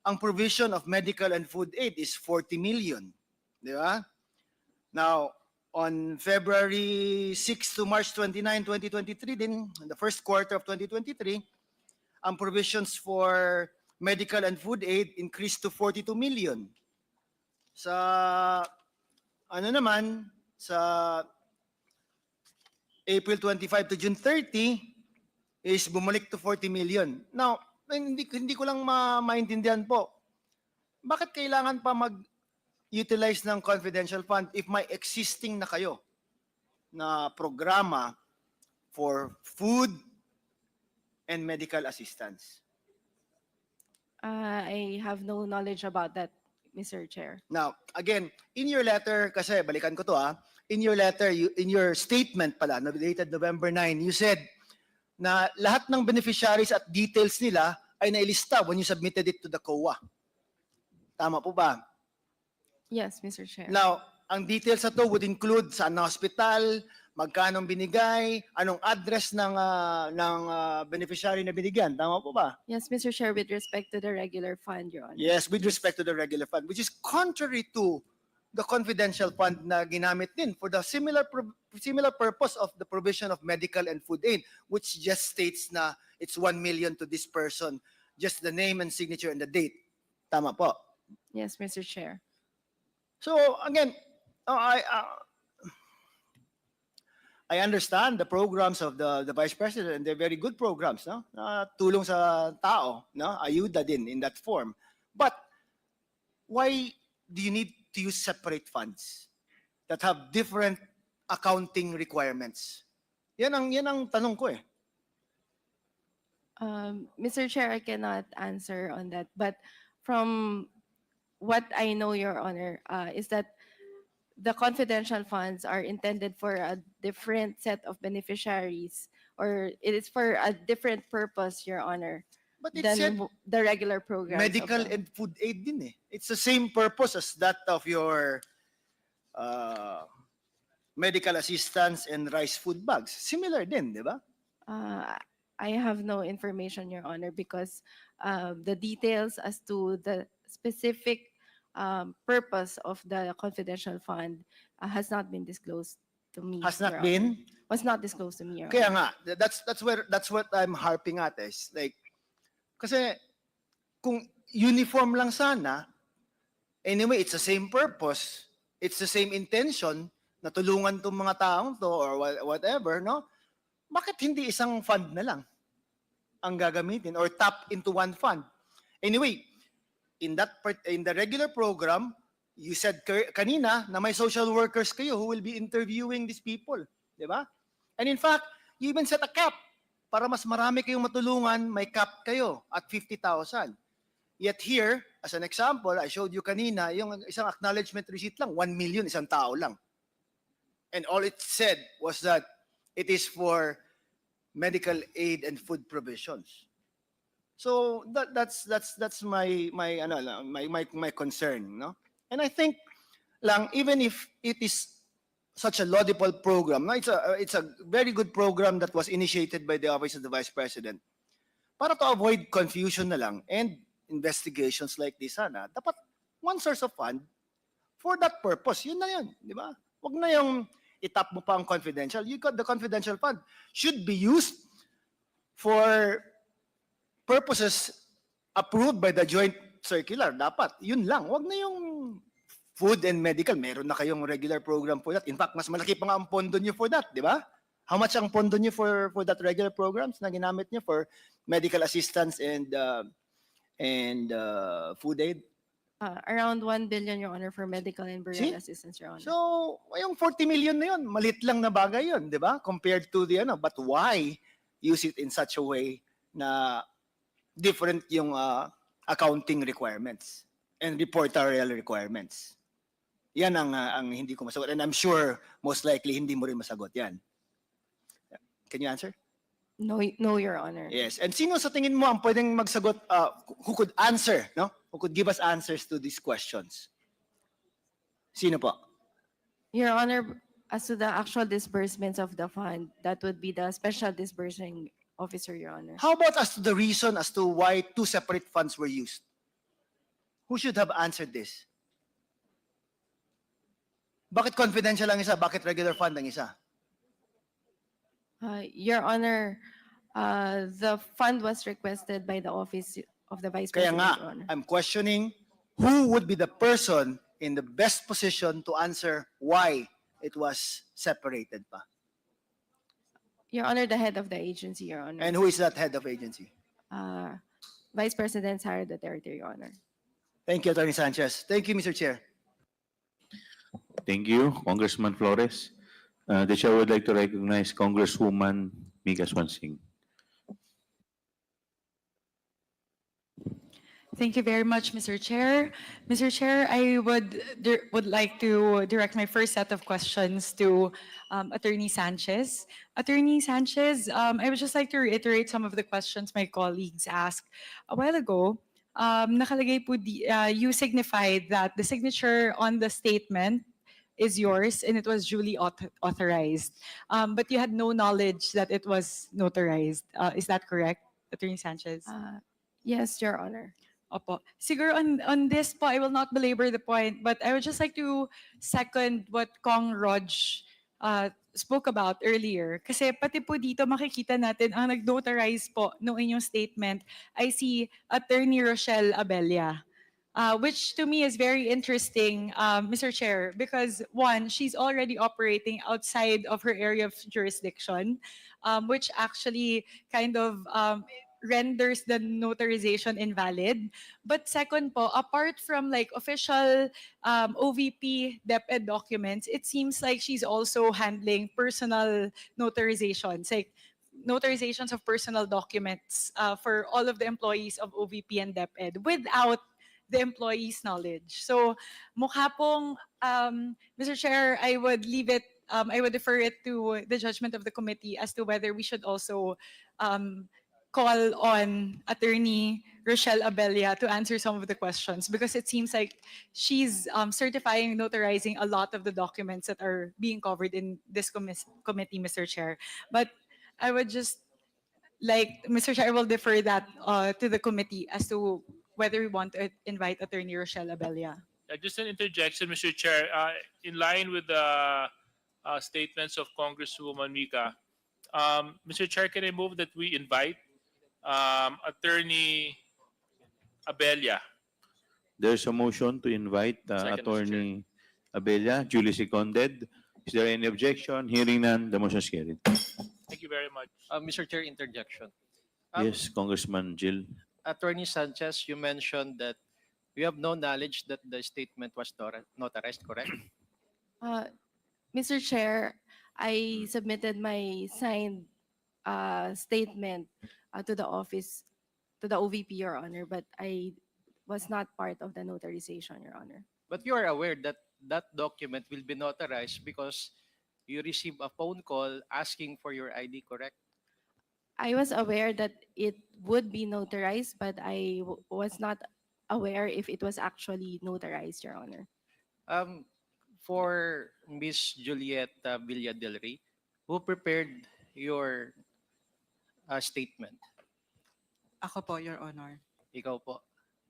ang provision of medical and food aid is 40 million. Di ba? Now, on February 6 to March 29, 2023 din, the first quarter of 2023, ang provisions for medical and food aid increased to 42 million. Sa sa April 25 to June 30 is bumalik to 40 million. Now, hindi ko lang maintindihan po. Bakit kailangan pa mag-utilize ng confidential fund if may existing na kayo na programa for food and medical assistance? I have no knowledge about that, Mr. Chair. Now, again, in your letter, kasi balikan ko to in your letter, in your statement pala, dated November 9, you said na lahat ng beneficiaries at details nila ay nailista when you submitted it to the COA. Tama po ba? Yes, Mr. Chair. Now, ang details na to would include saan na hospital, magkano binigay, anong address ng beneficiary na binigyan. Tama po ba? Yes, Mr. Chair, with respect to the regular fund, Your Honor. Yes, with respect to the regular fund, which is contrary to the confidential fund na ginamit din for the similar purpose of the provision of medical and food aid, which just states na it's 1 million to this person, just the name and signature and the date. Tama po? Yes, Mr. Chair. So again, I understand the programs of the Vice President, and they're very good programs, no? Tulong sa tao, no? Ayuda din in that form. But why do you need to use separate funds that have different accounting requirements? Yan ang tanong ko eh. Mr. Chair, I cannot answer on that. But from what I know, Your Honor, is that the confidential funds are intended for a different set of beneficiaries, or it is for a different purpose, Your Honor, But it than said the regular programs. medical and food aid din eh. It's the same purpose as that of your medical assistance and rice food bags. Similar din, di ba? I have no information, Your Honor, because the details as to the specific purpose of the confidential fund has not been disclosed to me. Has not Your been? Honor. Was not disclosed to me, Your Kaya Honor. nga, that's what I'm harping at is like, kasi kung uniform lang sana, anyway, it's the same purpose, it's the same intention na tulungan tong mga taong to or whatever, no? Bakit hindi isang fund na lang ang gagamitin or tap into one fund? Anyway, in the regular program, you said kanina na may social workers kayo who will be interviewing these people, di ba? And in fact, you even set a cap para mas marami kayong matulungan, may cap kayo at 50,000. Yet here, as an example, I showed you kanina, yung isang acknowledgement receipt lang, 1 million, isang tao lang. And all it said was that it is for medical aid and food provisions. So that's my concern, no? And I think lang even if it is such a laudable program, no, it's a very good program that was initiated by the Office of the Vice President. Para to avoid confusion na lang and investigations like this, sana, dapat one source of fund for that purpose. Yun na yun, di ba? Huwag na yung itap mo pa ang confidential. You got the confidential fund should be used for purposes approved by the joint circular. Dapat, yun lang. Huwag na yung food and medical. Meron na kayong regular program for that. In fact, mas malaki pa nga ang pondo nyo for that, di ba? How much ang pondo nyo for that regular programs na ginamit nyo for medical assistance and food aid? Around 1 billion, Your Honor, for medical and burial assistance, Your Honor. So, yung 40 million na yun, malit lang na bagay yun, di ba? Compared to the but why use it in such a way na different yung accounting requirements and reportorial requirements? Yan ang hindi ko masagot. And I'm sure, most likely, hindi mo rin masagot yan. Can you answer? No, Your Honor. Yes. And sino sa tingin mo ang pwedeng magsagot, who could answer, no? Who could give us answers to these questions? Sino po? Your Honor, as to the actual disbursements of the fund, that would be the special disbursing officer, Your Honor. How about as to the reason as to why two separate funds were used? Who should have answered this? Bakit confidential ang isa? Bakit regular fund ang isa? Your Honor, the fund was requested by the Office of the Vice Kaya President, nga, Your Honor. I'm questioning who would be the person in the best position to answer why it was separated pa. Your Honor, the head of the agency, Your Honor. And who is that head of agency? Vice President Sara Duterte, Your Honor. Thank you, Attorney Sanchez. Thank you, Mr. Chair. Thank you, Congressman Flores. The chair would like to recognize Congresswoman Mika Swansing. Thank you very much, Mr. Chair. Mr. Chair, I would like to direct my first set of questions to Attorney Sanchez. Attorney Sanchez, I would just like to reiterate some of the questions my colleagues asked a while ago. Nakalagay po, you signified that the signature on the statement is yours and it was duly authorized. But you had no knowledge that it was notarized. Is that correct, Attorney Sanchez? Yes, Your Honor. Opo. Siguro on this po, I will not belabor the point, but I would just like to second what Kong Roj spoke about earlier. Kasi pati po dito makikita natin ang nag-notarize po noong inyong statement ay si Attorney Rochelle Abella. Which to me is very interesting, Mr. Chair, because one, she's already operating outside of her area of jurisdiction, which actually kind of renders the notarization invalid. But second po, apart from like official OVP DepED documents, it seems like she's also handling personal notarizations, like notarizations of personal documents for all of the employees of OVP and DepED without the employee's knowledge. So mukha pong, Mr. Chair, I would leave it, I would defer it to the judgment of the committee as to whether we should also call on Attorney Rochelle Abella to answer some of the questions because it seems like she's certifying, notarizing a lot of the documents that are being covered in this committee, Mr. Chair. But I would just like, Mr. Chair, I will defer that to the committee as to whether we want to invite Attorney Rochelle Abella. Just an interjection, Mr. Chair. In line with the statements of Congresswoman Mika, Mr. Chair, can I move that we invite Attorney Abella? There's a motion to invite Second, Mr. Chair. Attorney Abella, duly seconded. Is there any objection? Hearing none, the motion is carried. Thank you very much. Mr. Chair, interjection. Yes, Congressman Jill. Attorney Sanchez, you mentioned that you have no knowledge that the statement was notarized, correct? Mr. Chair, I submitted my signed statement to the office, to the OVP, Your Honor, but I was not part of the notarization, Your Honor. But you are aware that that document will be notarized because you received a phone call asking for your ID, correct? I was aware that it would be notarized, but I was not aware if it was actually notarized, Your Honor. For Miss Julieta Villa del Rey, who prepared your statement? Ako po, Your Honor. Ikaw po,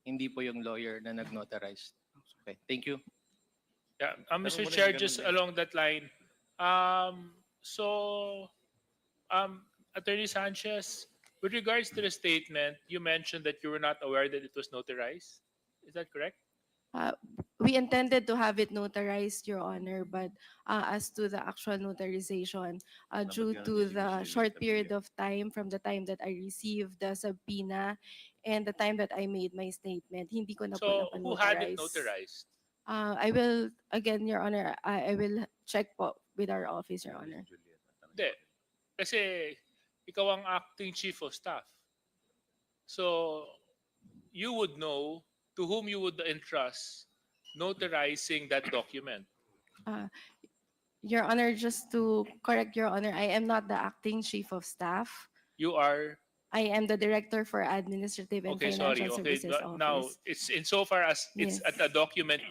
hindi po yung lawyer na nag-notarize. Okay, thank you. Yeah, Mr. mo na Chair, yung just ganun eh. along that line. Attorney Sanchez, with regards to the statement, you mentioned that you were not aware that it was notarized. Is that correct? We intended to have it notarized, Your Honor, but as to the actual notarization, due to the short period of time from the time that I received the subpoena and the time that I made my statement, hindi ko na po So, who had it napanotarize. notarized? I will, again, Your Honor, I will check po with our office, Your Honor. Hindi. Kasi ikaw ang acting chief of staff. So, you would know to whom you would entrust notarizing that document. Your Honor, just to correct Your Honor, I am not the acting chief of staff. You are, I am the director for administrative and okay, financial sorry, okay. services office. Now, it's insofar as it's Yes. a document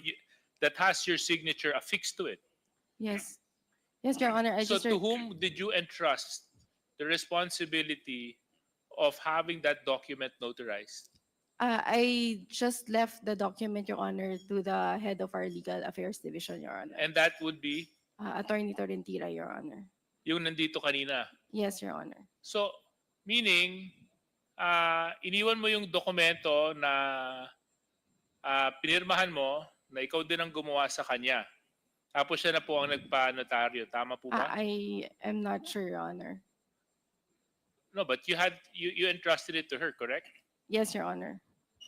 that has your signature affixed to it. Yes. Yes, Your Honor. So, to whom did you entrust the responsibility of having that document notarized? I just left the document, Your Honor, to the head of our legal affairs division, Your Honor. And that would be Attorney Torrentira, Your Honor. yung nandito kanina. Yes, Your Honor. So, meaning, iniwan mo yung dokumento na pinirmahan mo na ikaw din ang gumawa sa kanya. Tapos siya na po ang nagpa-notaryo. Tama po ba? I am not sure, Your Honor. No, but you entrusted it to her, correct? Yes, Your Honor.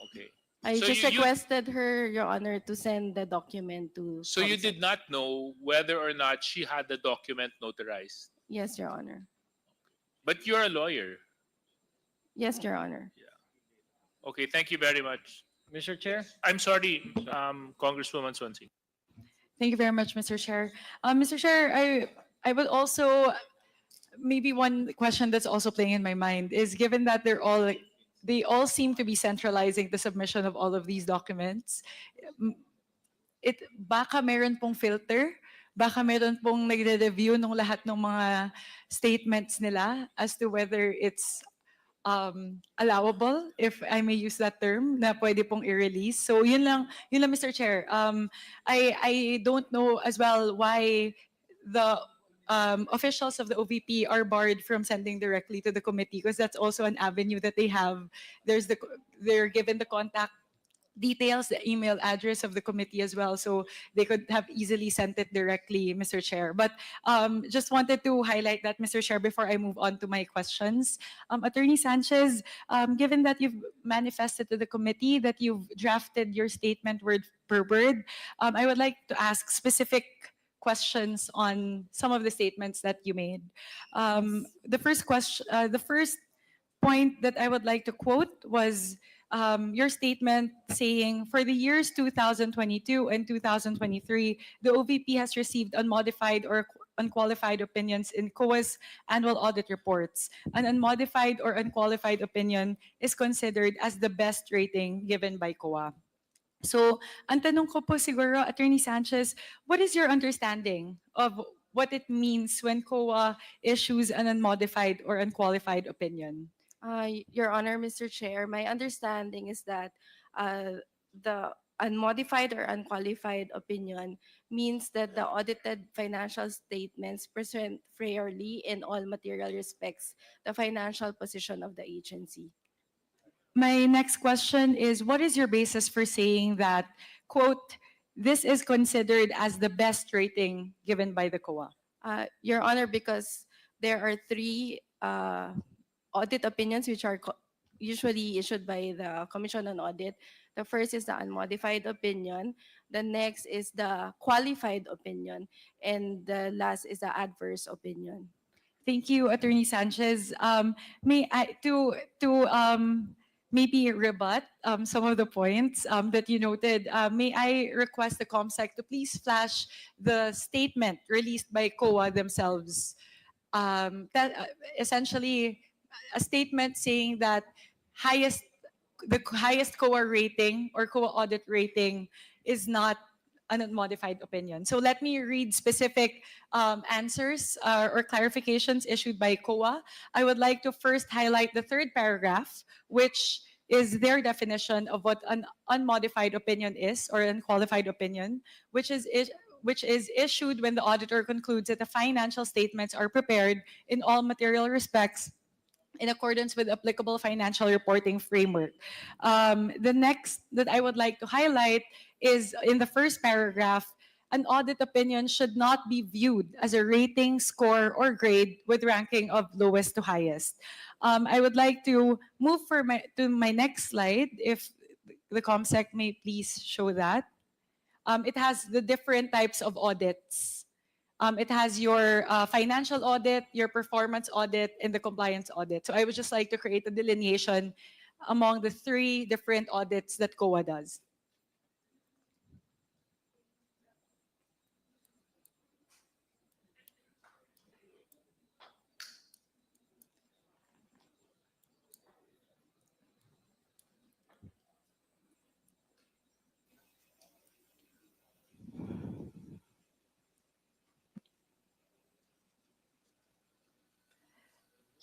Okay. I So just you- requested her, Your Honor, to send the document to. So you Comsec. did not know whether or not she had the document notarized. Yes, Your Honor. But you're a lawyer. Yes, Your Honor. Okay, thank you very much. Mr. Chair? I'm sorry, Congresswoman Swansea. Thank you very much, Mr. Chair. Mr. Chair, I would also, maybe one question that's also playing in my mind is given that they all seem to be centralizing the submission of all of these documents, baka meron pong filter, baka meron pong nagre-review ng lahat ng mga statements nila as to whether it's allowable, if I may use that term, na pwede pong i-release. So yun lang, Mr. Chair. I don't know as well why the officials of the OVP are barred from sending directly to the committee because that's also an avenue that they have. They're given the contact details, the email address of the committee as well, so they could have easily sent it directly, Mr. Chair. But just wanted to highlight that, Mr. Chair, before I move on to my questions. Attorney Sanchez, given that you've manifested to the committee that you've drafted your statement word per word, I would like to ask specific questions on some of the statements that you made. The first point that I would like to quote was your statement saying, for the years 2022 and 2023, the OVP has received unmodified or unqualified opinions in COA's annual audit reports. An unmodified or unqualified opinion is considered as the best rating given by COA. So, ang tanong ko po siguro, Attorney Sanchez, what is your understanding of what it means when COA issues an unmodified or unqualified opinion? Your Honor, Mr. Chair, my understanding is that the unmodified or unqualified opinion means that the audited financial statements present fairly in all material respects the financial position of the agency. My next question is, what is your basis for saying that, quote, this is considered as the best rating given by the COA? Your Honor, because there are three audit opinions which are usually issued by the Commission on Audit. The first is the unmodified opinion. The next is the qualified opinion. And the last is the adverse opinion. Thank you, Attorney Sanchez. May I maybe rebut some of the points that you noted. May I request the COMSEC to please flash the statement released by COA themselves? Essentially, a statement saying that the highest COA rating or COA audit rating is not an unmodified opinion. So let me read specific answers or clarifications issued by COA. I would like to first highlight the third paragraph, which is their definition of what an unmodified opinion is or unqualified opinion, which is issued when the auditor concludes that the financial statements are prepared in all material respects in accordance with applicable financial reporting framework. The next that I would like to highlight is in the first paragraph, an audit opinion should not be viewed as a rating, score, or grade with ranking of lowest to highest. I would like to move to my next slide, if the COMSEC may please show that. It has the different types of audits. It has your financial audit, your performance audit, and the compliance audit. So I would just like to create a delineation among the three different audits that COA does.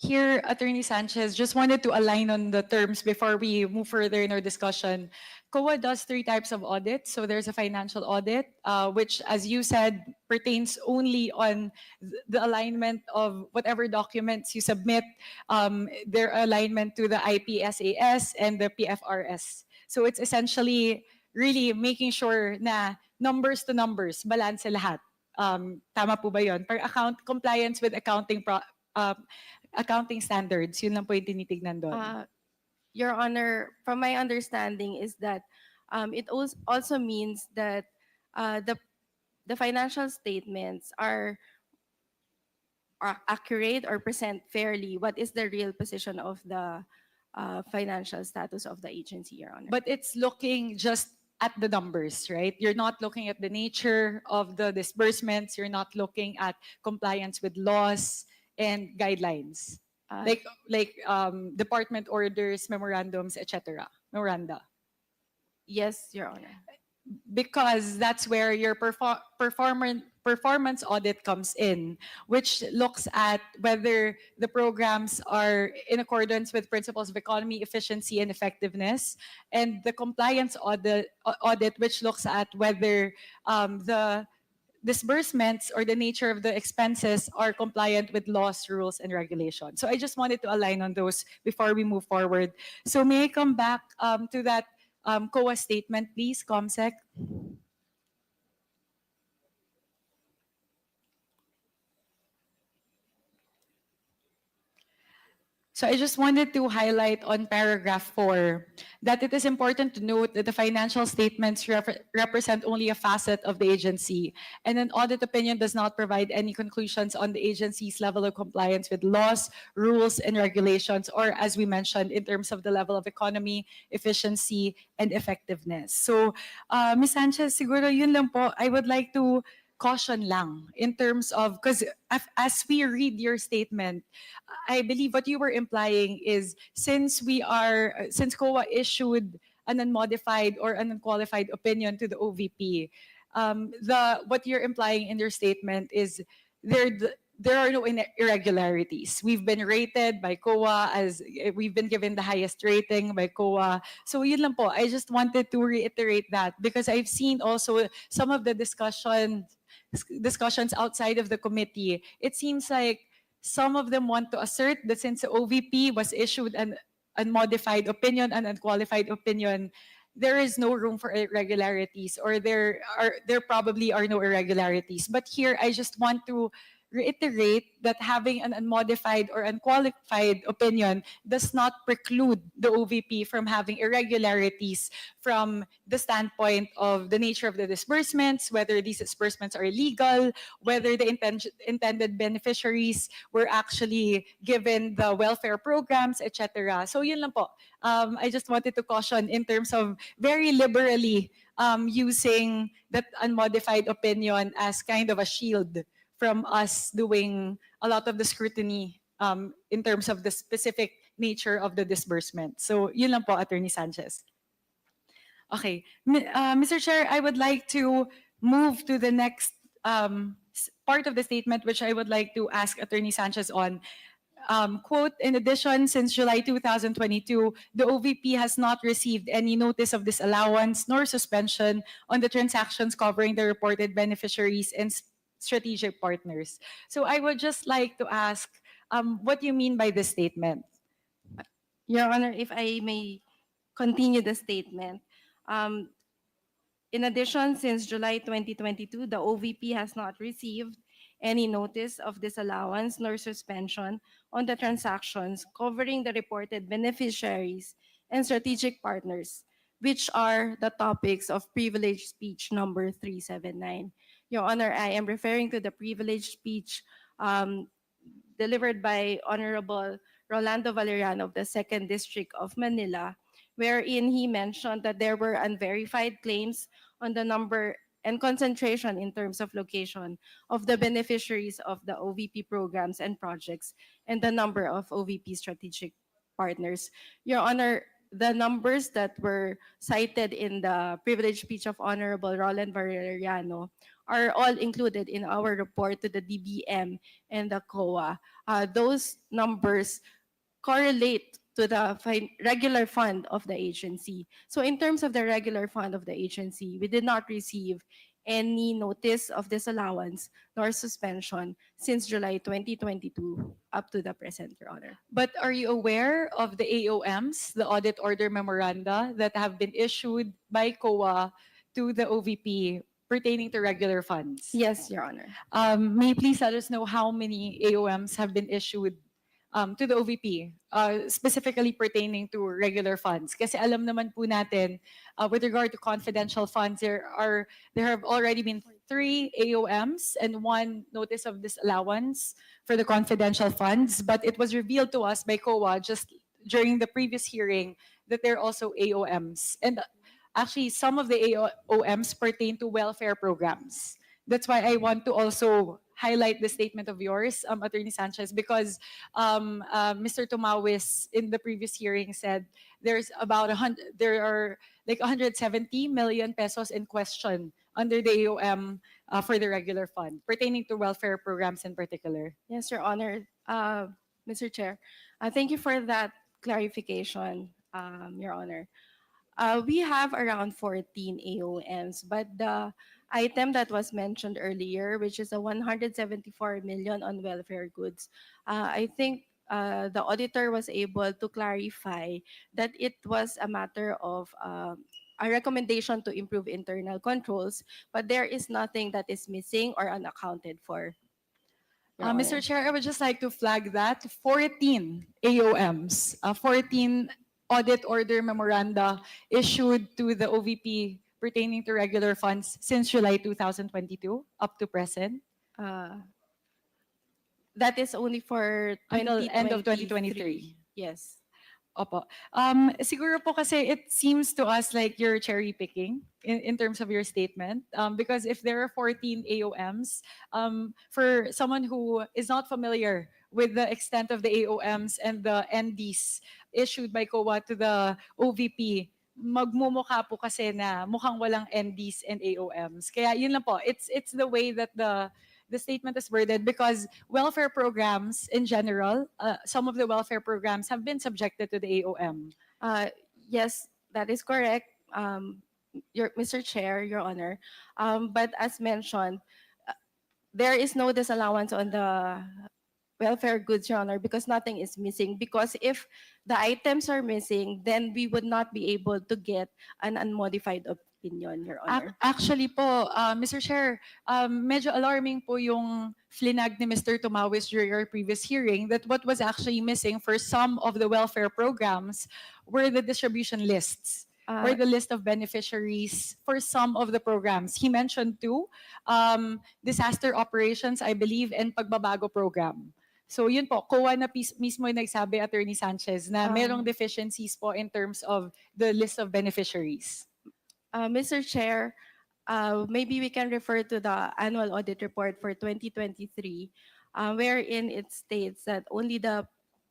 Here, Attorney Sanchez, just wanted to align on the terms before we move further in our discussion. COA does three types of audits. So there's a financial audit, which, as you said, pertains only on the alignment of whatever documents you submit, their alignment to the IPSAS and the PFRS. So it's essentially really making sure na numbers to numbers, balance lahat. Tama po ba yun? Per account, compliance with accounting standards, yun lang po yung tinitignan doon. Your Honor, from my understanding is that it also means that the financial statements are accurate or present fairly what is the real position of the financial status of the agency, Your Honor. But it's looking just at the numbers, right? You're not looking at the nature of the disbursements. You're not looking at compliance with laws and guidelines, like department orders, memorandums, etc. Memoranda. Yes, Your Honor. Because that's where your performance audit comes in, which looks at whether the programs are in accordance with principles of economy, efficiency, and effectiveness, and the compliance audit which looks at whether the disbursements or the nature of the expenses are compliant with laws, rules, and regulations. So I just wanted to align on those before we move forward. So may I come back to that COA statement, please, COMSEC? So I just wanted to highlight on paragraph 4 that it is important to note that the financial statements represent only a facet of the agency, and an audit opinion does not provide any conclusions on the agency's level of compliance with laws, rules, and regulations, or as we mentioned, in terms of the level of economy, efficiency, and effectiveness. So, Ms. Sanchez, siguro yun lang po. I would like to caution lang in terms of, because as we read your statement, I believe what you were implying is since COA issued an unmodified or an unqualified opinion to the OVP, what you're implying in your statement is there there are no irregularities. We've been rated by COA as we've been given the highest rating by COA. So yun lang po. I just wanted to reiterate that because I've seen also some of the discussions outside of the committee. It seems like some of them want to assert that since the OVP was issued an unmodified opinion, an unqualified opinion, there is no room for irregularities, or there probably are no irregularities. But here I just want to reiterate that having an unmodified or unqualified opinion does not preclude the OVP from having irregularities from the standpoint of the nature of the disbursements, whether these disbursements are legal, whether the intended beneficiaries were actually given the welfare programs, etc. So yun lang po. I just wanted to caution in terms of very liberally using that unmodified opinion as kind of a shield from us doing a lot of the scrutiny in terms of the specific nature of the disbursement. So yun lang po, Attorney Sanchez. Okay. Mr. Chair, I would like to move to the next part of the statement, which I would like to ask Attorney Sanchez on. Quote, in addition, since July 2022, the OVP has not received any notice of disallowance nor suspension on the transactions covering the reported beneficiaries and strategic partners. So I would just like to ask what you mean by this statement. Your Honor, if I may continue the statement. In addition, since July 2022, the OVP has not received any notice of disallowance nor suspension on the transactions covering the reported beneficiaries and strategic partners, which are the topics of privileged speech number 379. Your Honor, I am referring to the privileged speech delivered by Honorable Rolando Valeriano of the 2nd District of Manila, wherein he mentioned that there were unverified claims on the number and concentration in terms of location of the beneficiaries of the OVP programs and projects and the number of OVP strategic partners. Your Honor, the numbers that were cited in the privileged speech of Honorable Roland Valeriano are all included in our report to the DBM and the COA. Those numbers correlate to the regular fund of the agency. So in terms of the regular fund of the agency, we did not receive any notice of disallowance nor suspension since July 2022 up to the present, Your Honor. But are you aware of the AOMs, the audit order memoranda that have been issued by COA to the OVP pertaining to regular funds? Yes, Your Honor. May you please let us know how many AOMs have been issued to the OVP, specifically pertaining to regular funds? Kasi alam naman po natin, with regard to confidential funds, there have already been 3 AOMs and 1 notice of disallowance for the confidential funds. But it was revealed to us by COA just during the previous hearing that there are also AOMs. And actually, some of the AOMs pertain to welfare programs. That's why I want to also highlight the statement of yours, Attorney Sanchez, because Mr. Tomawis in the previous hearing said there are like 170 million pesos in question under the AOM for the regular fund pertaining to welfare programs in particular. Yes, Your Honor. Mr. Chair, thank you for that clarification, Your Honor. We have around 14 AOMs, but the item that was mentioned earlier, which is a 174 million on welfare goods, I think the auditor was able to clarify that it was a matter of a recommendation to improve internal controls, but there is nothing that is missing or unaccounted for. Your Mr. Honor. Chair, I would just like to flag that 14 AOMs, 14 audit order memoranda issued to the OVP pertaining to regular funds since July 2022 up to present. That is only for Until end of 2023. 2023. Yes. Opo. Siguro po kasi it seems to us like you're cherry picking in terms of your statement. Because if there are 14 AOMs, for someone who is not familiar with the extent of the AOMs and the NDs issued by COA to the OVP, magmumukha po kasi na mukhang walang NDs and AOMs. Kaya yun lang po, it's the way that the statement is worded because welfare programs in general, some of the welfare programs have been subjected to the AOM. Yes, that is correct, Mr. Chair, Your Honor. But as mentioned, there is no disallowance on the welfare goods, Your Honor, because nothing is missing. Because if the items are missing, then we would not be able to get an unmodified opinion, Your Honor. Actually po, Mr. Chair, medyo alarming po yung flinag ni Mr. Tumawis during our previous hearing that what was actually missing for some of the welfare programs were the distribution lists or the list of beneficiaries for some of the programs. He mentioned two, disaster operations, I believe, and pagbabago program. So yun po, COA na mismo yung nagsabi, Attorney Sanchez, na merong deficiencies po in terms of the list of beneficiaries. Mr. Chair, maybe we can refer to the annual audit report for 2023, wherein it states that only the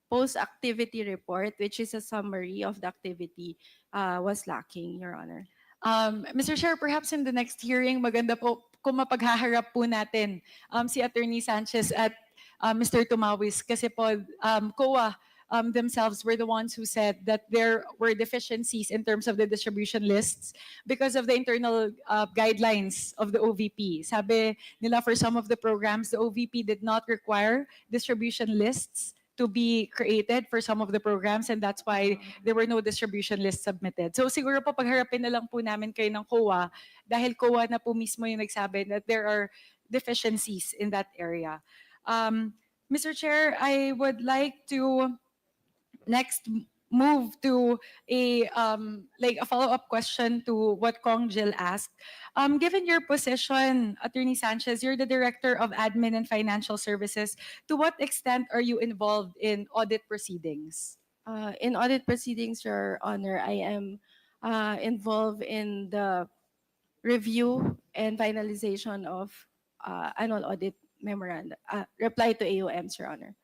post-activity report, which is a summary of the activity, was lacking, Your Honor. Mr. Chair, perhaps in the next hearing, maganda po kung mapaghaharap po natin si Attorney Sanchez at Mr. Tumawis kasi po COA themselves were the ones who said that there were deficiencies in terms of the distribution lists because of the internal guidelines of the OVP. Sabi nila for some of the programs, the OVP did not require distribution lists to be created for some of the programs and that's why there were no distribution lists submitted. So siguro po pagharapin na lang po namin kayo ng COA dahil COA na po mismo yung nagsabi that there are deficiencies in that area. Mr. Chair, I would like to next move to a follow-up question to what Kong Jill asked. Given your position, Attorney Sanchez, you're the Director of Admin and Financial Services. To what extent are you involved in audit proceedings? In audit proceedings, Your Honor, I am involved in the review and finalization of annual audit memoranda, reply to AOMs, Your Honor.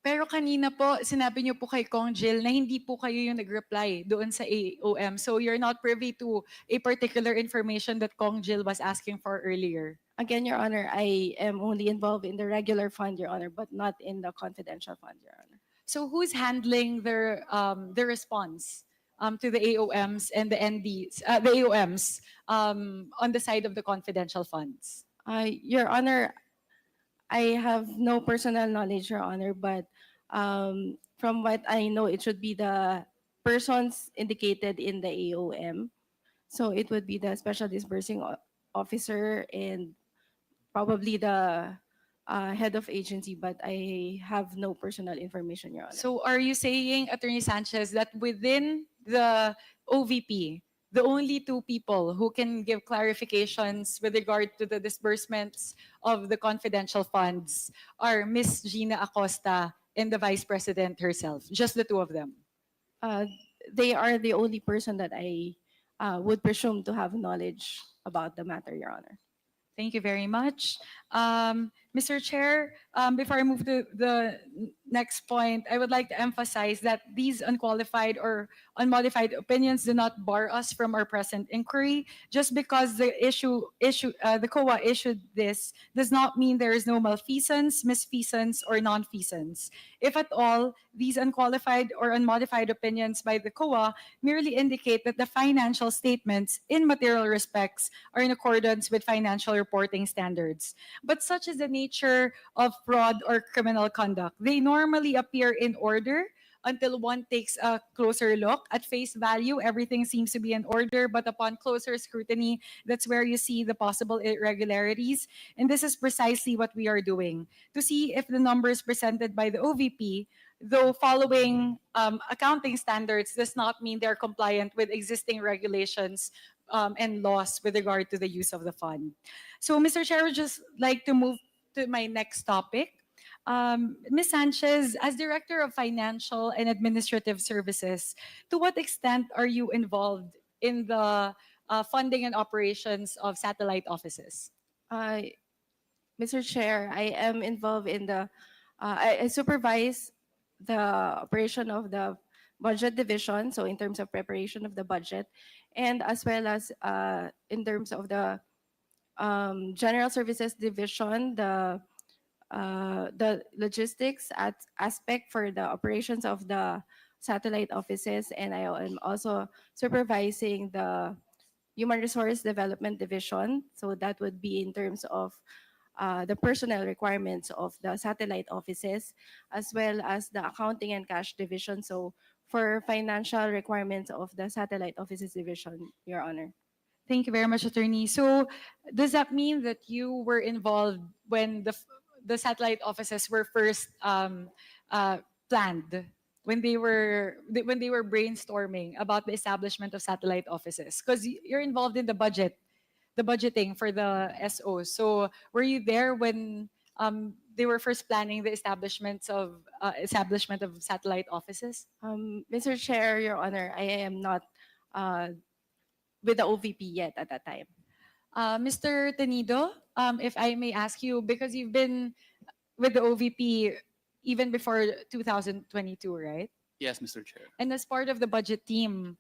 Pero kanina po, sinabi niyo po kay Kong Jill na hindi po kayo yung nag-reply doon sa AOM. So you're not privy to a particular information that Kong Jill was asking for earlier. Again, Your Honor, I am only involved in the regular fund, Your Honor, but not in the confidential fund, Your Honor. So who's handling the response to the AOMs and the NDs, the AOMs on the side of the confidential funds? Your Honor, I have no personal knowledge, Your Honor, but from what I know, it should be the persons indicated in the AOM. So it would be the Special Disbursing Officer and probably the head of agency, but I have no personal information, Your Honor. So are you saying, Attorney Sanchez, that within the OVP, the only two people who can give clarifications with regard to the disbursements of the confidential funds are Ms. Gina Acosta and the Vice President herself, just the two of them? They are the only person that I would presume to have knowledge about the matter, Your Honor. Thank you very much. Mr. Chair, before I move to the next point, I would like to emphasize that these unqualified or unmodified opinions do not bar us from our present inquiry. Just because the COA issued this does not mean there is no malfeasance, misfeasance, or nonfeasance. If at all, these unqualified or unmodified opinions by the COA merely indicate that the financial statements in material respects are in accordance with financial reporting standards. But such is the nature of fraud or criminal conduct. They normally appear in order until one takes a closer look. At face value, everything seems to be in order, but upon closer scrutiny, that's where you see the possible irregularities. And this is precisely what we are doing, to see if the numbers presented by the OVP, though following accounting standards, does not mean they're compliant with existing regulations and laws with regard to the use of the fund. So, Mr. Chair, I would just like to move to my next topic. Ms. Sanchez, as Director of Financial and Administrative Services, to what extent are you involved in the funding and operations of satellite offices? Mr. Chair, I am involved in I supervise the operation of the budget division, so in terms of preparation of the budget, and as well as in terms of the general services division, the logistics aspect for the operations of the satellite offices, and I am also supervising the human resource development division. So that would be in terms of the personnel requirements of the satellite offices, as well as the accounting and cash division. So for financial requirements of the satellite offices division, Your Honor. Thank you very much, Attorney. So does that mean that you were involved when the satellite offices were first planned, when they were brainstorming about the establishment of satellite offices? Because you're involved in the budgeting for the SO. So were you there when they were first planning the establishment of satellite offices? Mr. Chair, Your Honor, I am not with the OVP yet at that time. Mr. Tenido, if I may ask you, because you've been with the OVP even before 2022, right? Yes, Mr. Chair. And as part of the budget team,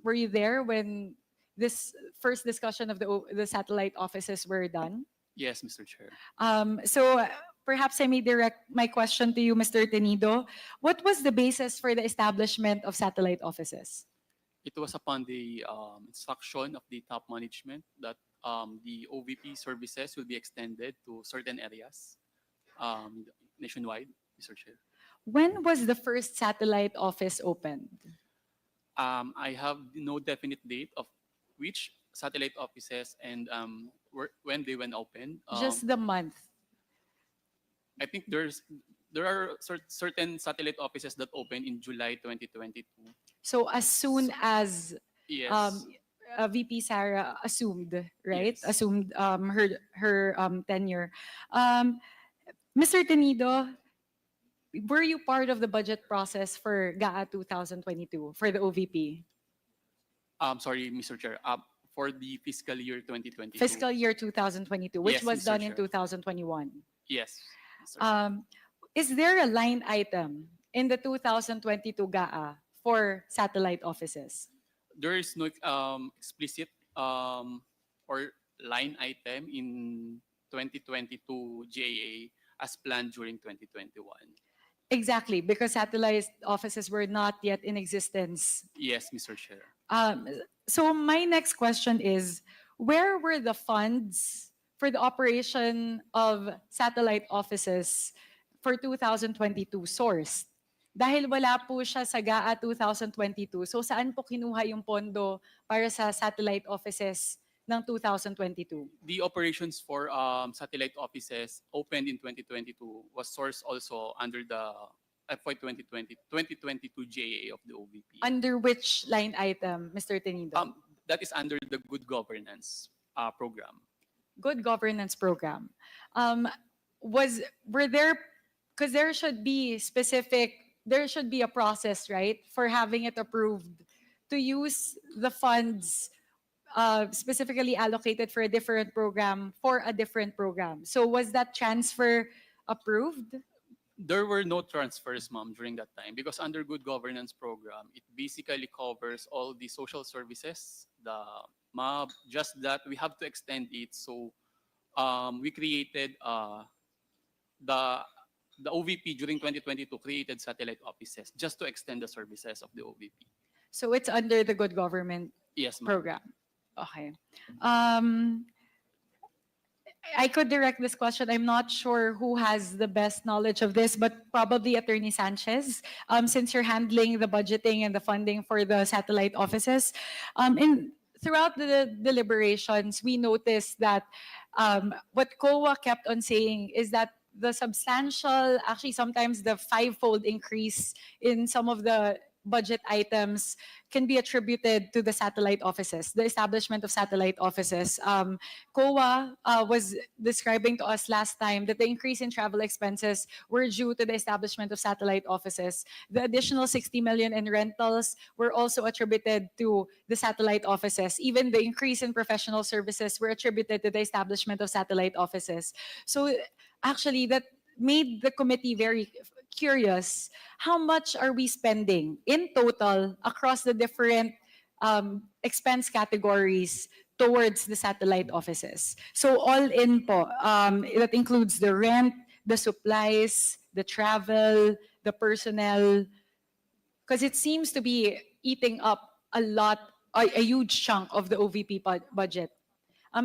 were you there when this first discussion of the satellite offices were done? Yes, Mr. Chair. So perhaps I may direct my question to you, Mr. Tenido. What was the basis for the establishment of satellite offices? It was upon the instruction of the top management that the OVP services will be extended to certain areas nationwide, Mr. Chair. When was the first satellite office opened? I have no definite date of which satellite offices and when they went open. Just the month. I think there are certain satellite offices that opened in July 2022. So as soon as Yes. VP Sarah assumed, right? Yes. Assumed her tenure. Mr. Tenido, were you part of the budget process for GAA 2022 for the OVP? Sorry, Mr. Chair. For the fiscal year 2022. Fiscal year 2022, which Yes, was Mr. done in Chair. 2021. Yes. Mr. Chair. Is there a line item in the 2022 GAA for satellite offices? There is no explicit or line item in 2022 GAA as planned during 2021. Exactly, because satellite offices were not yet in existence. Yes, Mr. Chair. So my next question is, where were the funds for the operation of satellite offices for 2022 sourced? Dahil wala po siya sa GAA 2022, so saan po kinuha yung pondo para sa satellite offices ng 2022? The operations for satellite offices opened in 2022 was sourced also under the FY 2022 GAA of the OVP. Under which line item, Mr. Tenido? That is under the Good Governance program. Good governance program. Were there, because there should be a process, right, for having it approved to use the funds specifically allocated for a different program for a different program. So was that transfer approved? There were no transfers, ma'am, during that time because under Good Governance program, it basically covers all the social services, the MAB, just that we have to extend it. So we created the OVP during 2022 created satellite offices just to extend the services of the OVP. So it's under the Good Government Yes, ma'am. program. Okay. I could direct this question. I'm not sure who has the best knowledge of this, but probably Attorney Sanchez, since you're handling the budgeting and the funding for the satellite offices. Throughout the deliberations, we noticed that what COA kept on saying is that the substantial, actually sometimes the five-fold increase in some of the budget items can be attributed to the satellite offices, the establishment of satellite offices. COA was describing to us last time that the increase in travel expenses were due to the establishment of satellite offices. The additional 60 million in rentals were also attributed to the satellite offices. Even the increase in professional services were attributed to the establishment of satellite offices. So actually, that made the committee very curious. How much are we spending in total across the different expense categories towards the satellite offices? So all in po, that includes the rent, the supplies, the travel, the personnel, because it seems to be eating up a huge chunk of the OVP budget.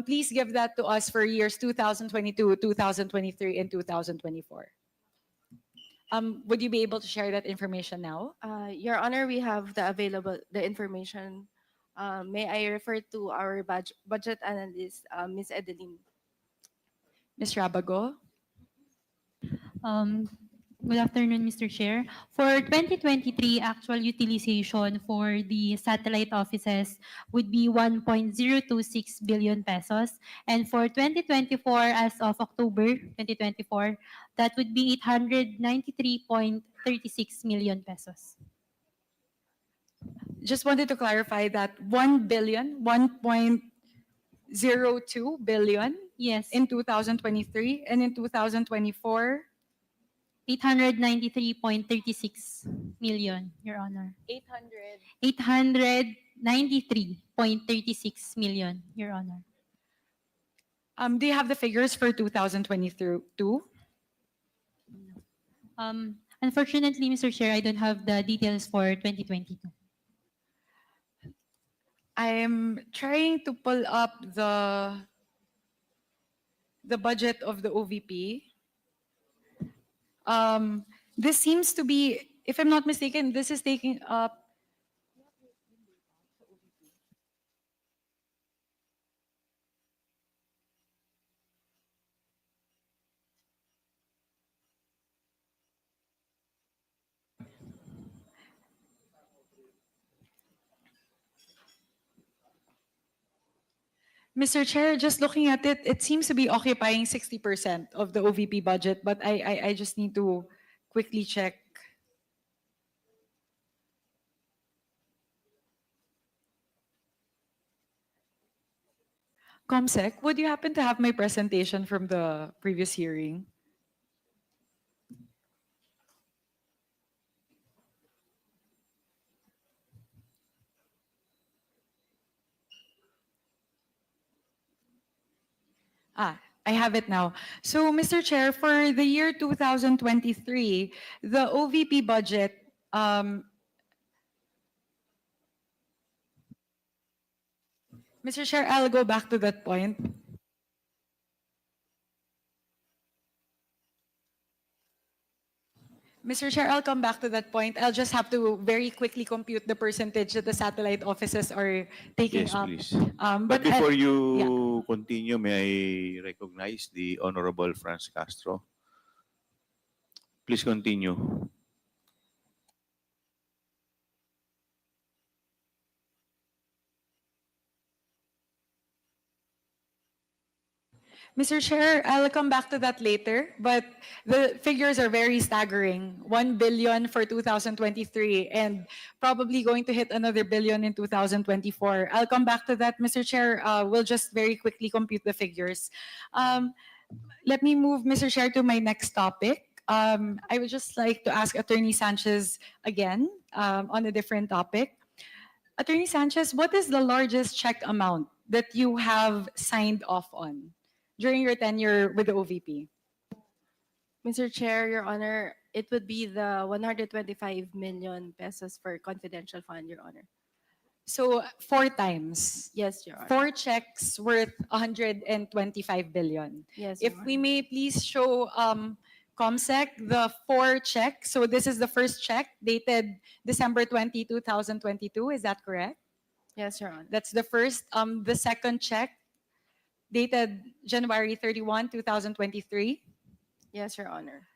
Please give that to us for years 2022, 2023, and 2024. Would you be able to share that information now? Your Honor, we have the information. May I refer to our budget analyst, Ms. Edeline? Ms. Rabago? Good afternoon, Mr. Chair. For 2023, actual utilization for the satellite offices would be 1.026 billion pesos. And for 2024, as of October 2024, that would be 893.36 million pesos. Just wanted to clarify that 1 billion, 1.02 billion Yes, in 2023, and in 2024, 893.36 million, Your Honor. 800. 893.36 million, Your Honor. Do you have the figures for 2022? Unfortunately, Mr. Chair, I don't have the details for 2022. I'm trying to pull up the budget of the OVP. This seems to be, if I'm not mistaken, this is taking up. Mr. Chair, just looking at it, it seems to be occupying 60% of the OVP budget, but I just need to quickly check. Comsec, would you happen to have my presentation from the previous hearing? I have it now. So, Mr. Chair, for the year 2023, the OVP budget, Mr. Chair, I'll go back to that point. Mr. Chair, I'll come back to that point. I'll just have to very quickly compute the percentage that the satellite offices are taking Yes, up. please. But But before you continue, may I recognize the Honorable Franz Castro? Please continue. Mr. Chair, I'll come back to that later, but the figures are very staggering. 1 billion for 2023 and probably going to hit another billion in 2024. I'll come back to that, Mr. Chair. We'll just very quickly compute the figures. Let me move, Mr. Chair, to my next topic. I would just like to ask Attorney Sanchez again on a different topic. Attorney Sanchez, what is the largest check amount that you have signed off on during your tenure with the OVP? Mr. Chair, Your Honor, it would be the 125 million pesos for confidential fund, Your Honor. So 4 times. Yes, Your Honor. 4 checks worth 125 billion. Yes, If Your we may please show COMSEC the 4 checks. So this is the first check dated December 20, 2022. Is that correct? Yes, Your Honor. That's the first. The second check dated January 31, 2023. Yes, Your Honor.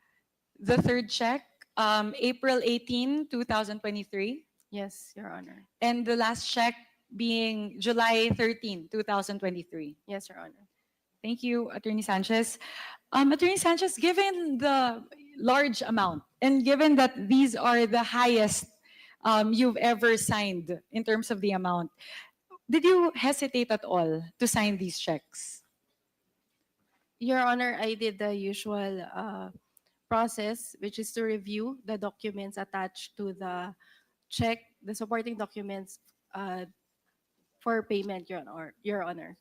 The third check, April 18, 2023. Yes, Your Honor. And the last check being July 13, 2023. Yes, Your Honor. Thank you, Attorney Sanchez. Attorney Sanchez, given the large amount and given that these are the highest you've ever signed in terms of the amount, did you hesitate at all to sign these checks? Your Honor, I did the usual process, which is to review the documents attached to the check, the supporting documents for payment, Your Honor.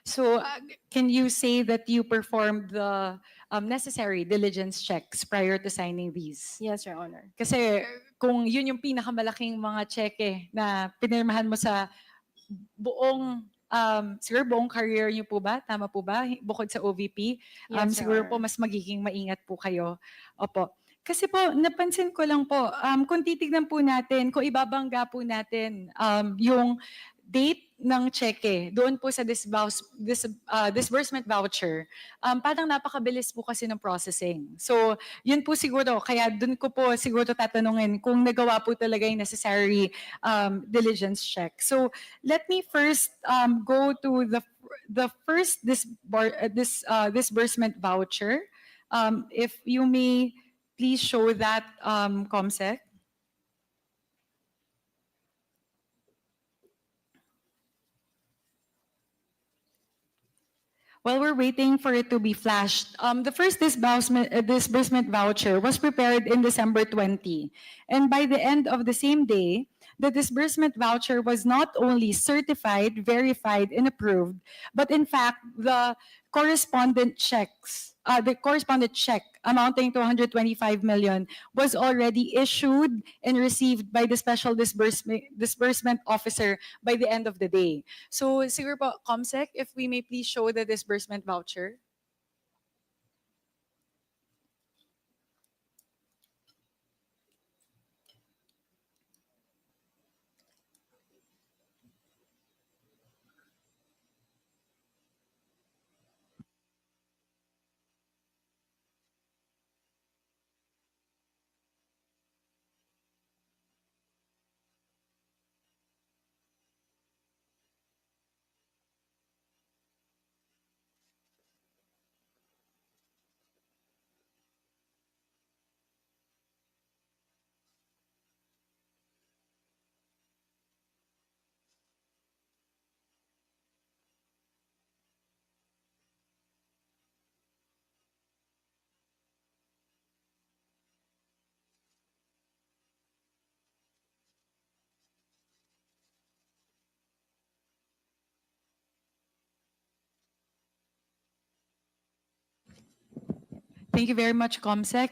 So can you say that you performed the necessary diligence checks prior to signing these? Yes, Your Honor. Kasi kung yun yung pinakamalaking mga cheque na pinirmahan mo sa buong siguro buong career niyo po ba? Tama po ba? Bukod sa OVP, Yes, Your siguro po Honor. mas magiging maingat po kayo. Opo. Kasi po, napansin ko lang po, kung titignan po natin, kung ibabangga po natin yung date ng cheque doon po sa disbursement voucher, parang napakabilis po kasi ng processing. So, yun po siguro, kaya doon ko po siguro tatanungin kung nagawa po talaga yung necessary diligence check. So, let me first go to the first disbursement voucher. If you may please show that, COMSEC. While we're waiting for it to be flashed, the first disbursement voucher was prepared in December 20. And by the end of the same day, the disbursement voucher was not only certified, verified, and approved, but in fact, the correspondent check amounting to 125 million was already issued and received by the special disbursement officer by the end of the day. So, siguro po, COMSEC, if we may please show the disbursement voucher. Thank you very much, COMSEC.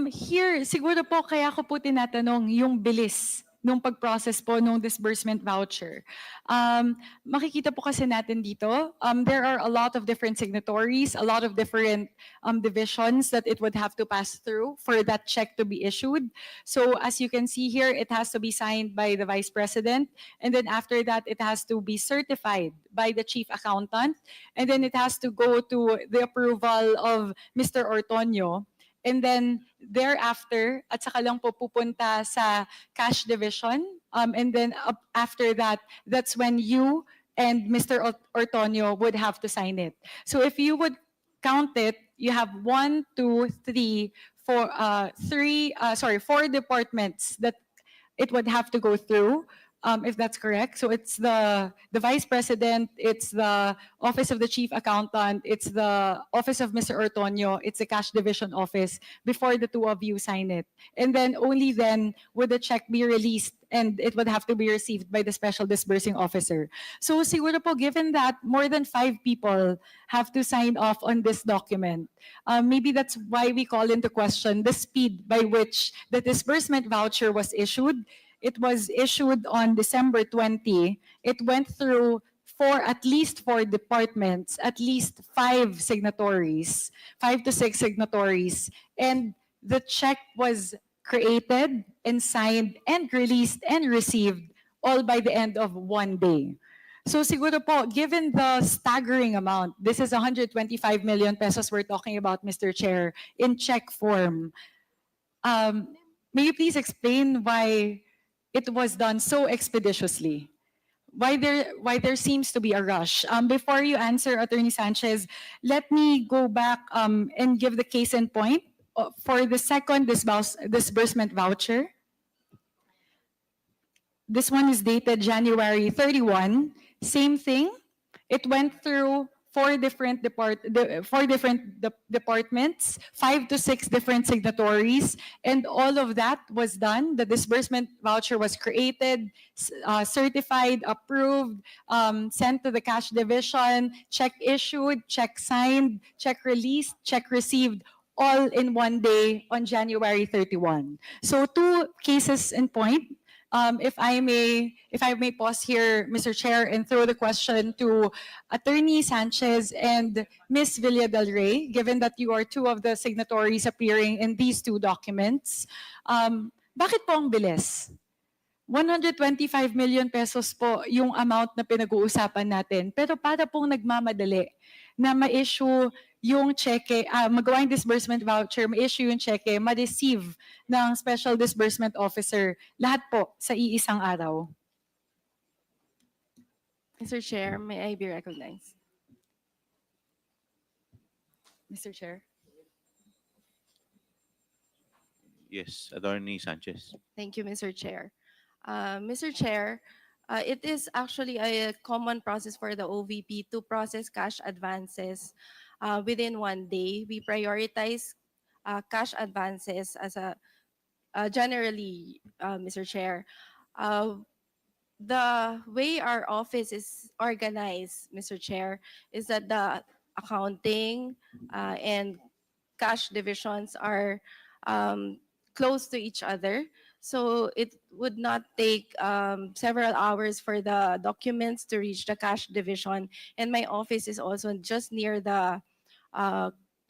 Here, siguro po kaya ko po tinatanong yung bilis nung pag-process po nung disbursement voucher. Makikita po kasi natin dito, there are a lot of different signatories, a lot of different divisions that it would have to pass through for that check to be issued. So as you can see here, it has to be signed by the Vice President, and then after that, it has to be certified by the Chief Accountant, and then it has to go to the approval of Mr. Ortonio. And then thereafter, at saka lang po pupunta sa cash division. And then after that, that's when you and Mr. Ortonio would have to sign it. So if you would count it, you have 4 departments that it would have to go through. If that's correct. So it's the Vice President, it's the Office of the Chief Accountant, it's the Office of Mr. Ortonio, it's the Cash Division Office before the two of you sign it. And then only then would the check be released and it would have to be received by the Special Disbursing Officer. So siguro po, given that more than 5 people have to sign off on this document, maybe that's why we call into question the speed by which the disbursement voucher was issued. It was issued on December 20. It went through at least four departments, at least 5 signatories, 5 to 6 signatories. And the check was created and signed and released and received all by the end of one day. So siguro po, given the staggering amount, this is 125 million pesos we're talking about, Mr. Chair, in check form. May you please explain why it was done so expeditiously? Why there seems to be a rush? Before you answer, Attorney Sanchez, let me go back and give the case in point for the second disbursement voucher. This one is dated January 31. Same thing. It went through four different departments, 5 to 6 different signatories, and all of that was done. The disbursement voucher was created, certified, approved, sent to the cash division, check issued, check signed, check released, check received, all in one day on January 31. So 2 cases in point. If I may pause here, Mr. Chair, and throw the question to Attorney Sanchez and Ms. Villa del Rey, given that you are 2 of the signatories appearing in these 2 documents. Bakit po ang bilis? 125 million pesos po yung amount na pinag-uusapan natin. Pero para pong nagmamadali na ma-issue yung cheque, magawa yung disbursement voucher, ma-issue yung cheque, ma-receive ng Special Disbursement Officer, lahat po sa iisang araw. Mr. Chair, may I be recognized? Mr. Chair. Yes, Attorney Sanchez. Thank you, Mr. Chair. Mr. Chair, it is actually a common process for the OVP to process cash advances within one day. We prioritize cash advances as a generally, Mr. Chair. The way our office is organized, Mr. Chair, is that the accounting and cash divisions are close to each other. So it would not take several hours for the documents to reach the cash division. And my office is also just near the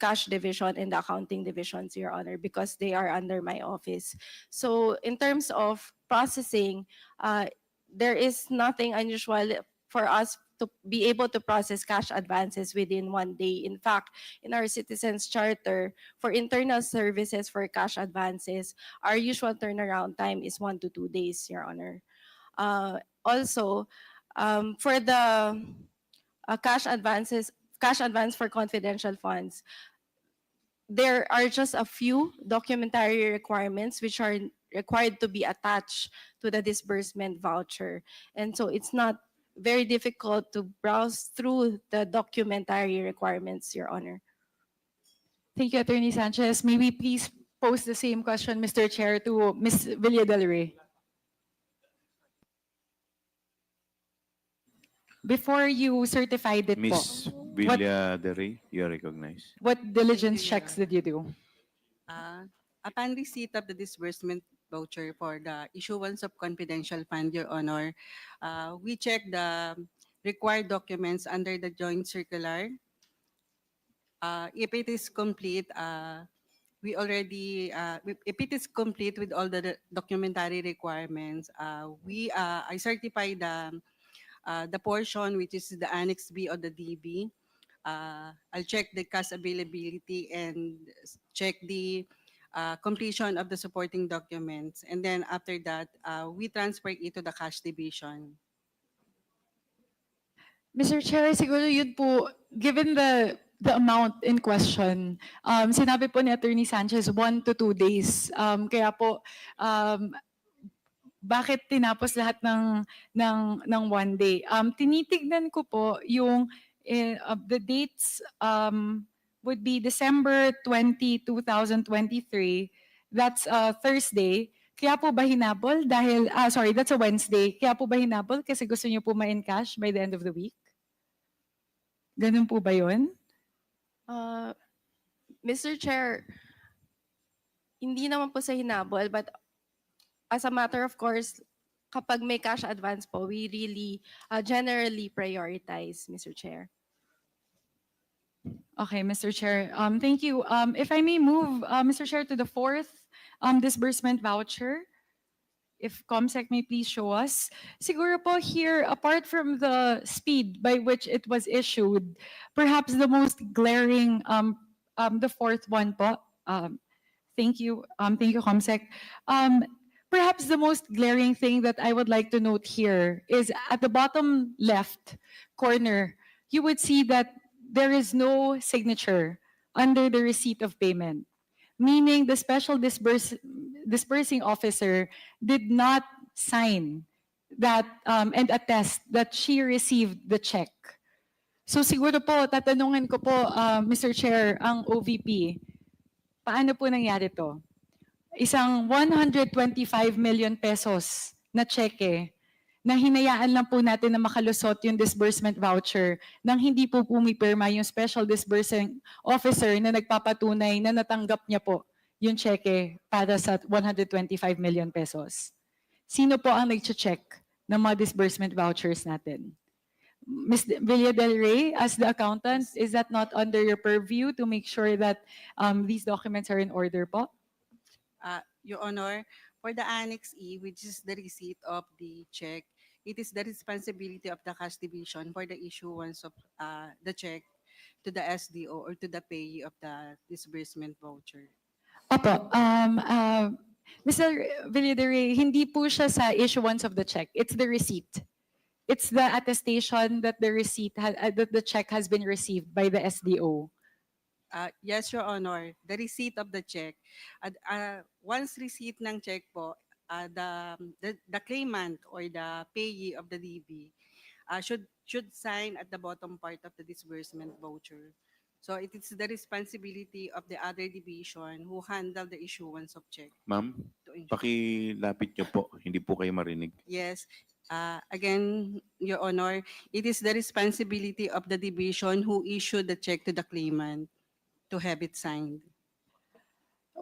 cash division and the accounting divisions, Your Honor, because they are under my office. So in terms of processing, there is nothing unusual for us to be able to process cash advances within one day. In fact, in our Citizens Charter, for internal services for cash advances, our usual turnaround time is 1 to 2 days, Your Honor. Also, for the cash advance for confidential funds, there are just a few documentary requirements which are required to be attached to the disbursement voucher. And so it's not very difficult to browse through the documentary requirements, Your Honor. Thank you, Attorney Sanchez. May we please pose the same question, Mr. Chair, to Ms. Villa del Rey. Before you certified it Ms. po, Villa del Rey, you are recognized. what diligence checks did you do? Upon receipt of the disbursement voucher for the issuance of confidential fund, Your Honor, we check the required documents under the joint circular. If it is complete, if it is complete with all the documentary requirements, I certify the portion which is the Annex B of the DB. I'll check the cash availability and check the completion of the supporting documents. And then after that, we transfer it to the cash division. Mr. Chair, siguro yun po, given the amount in question, sinabi po ni Attorney Sanchez 1 to 2 days. Kaya po, bakit tinapos lahat ng one day? Tinitignan ko po yung the dates would be December 20, 2023. That's Thursday. Kaya po ba hinabol? Dahil, sorry, that's a Wednesday. Kaya po ba hinabol kasi gusto niyo po ma-encash by the end of the week? Ganun po ba yun? Mr. Chair, hindi naman po sa hinabol, but as a matter of course, kapag may cash advance po, we really generally prioritize, Mr. Chair. Okay, Mr. Chair. Thank you. If I may move, Mr. Chair, to the fourth disbursement voucher. If COMSEC may please show us. Siguro po here, apart from the speed by which it was issued, perhaps the most glaring, the fourth one po. Thank you, COMSEC. perhaps the most glaring thing that I would like to note here is at the bottom left corner, you would see that there is no signature under the receipt of payment, meaning the special disbursing officer did not sign that and attest that she received the check. So siguro po, tatanungin ko po, Mr. Chair, ang OVP, paano po nangyari to? Isang 125 million pesos na cheque na hinayaan lang po natin na makalusot yung disbursement voucher nang hindi po pumipirma yung special disbursing officer na nagpapatunay na natanggap niya po yung cheque para sa 125 million pesos. Sino po ang nag-check ng mga disbursement vouchers natin? Ms. Villa del Rey, as the accountant, is that not under your purview to make sure that these documents are in order po? Your Honor, for the Annex E, which is the receipt of the check, it is the responsibility of the cash division for the issuance of the check to the SDO or to the payee of the disbursement voucher. Opo, Mr. Villa del Rey, hindi po siya sa issuance of the check. It's the receipt. It's the attestation that the receipt that the check has been received by the SDO. Yes, Your Honor, the receipt of the check. Once receipt ng check po, the claimant or the payee of the DB should sign at the bottom part of the disbursement voucher. So it is the responsibility of the other division who handle the issuance of check. Ma'am, pakilapit niyo po, hindi po kayo marinig. Yes. Again, Your Honor, it is the responsibility of the division who issued the check to the claimant to have it signed.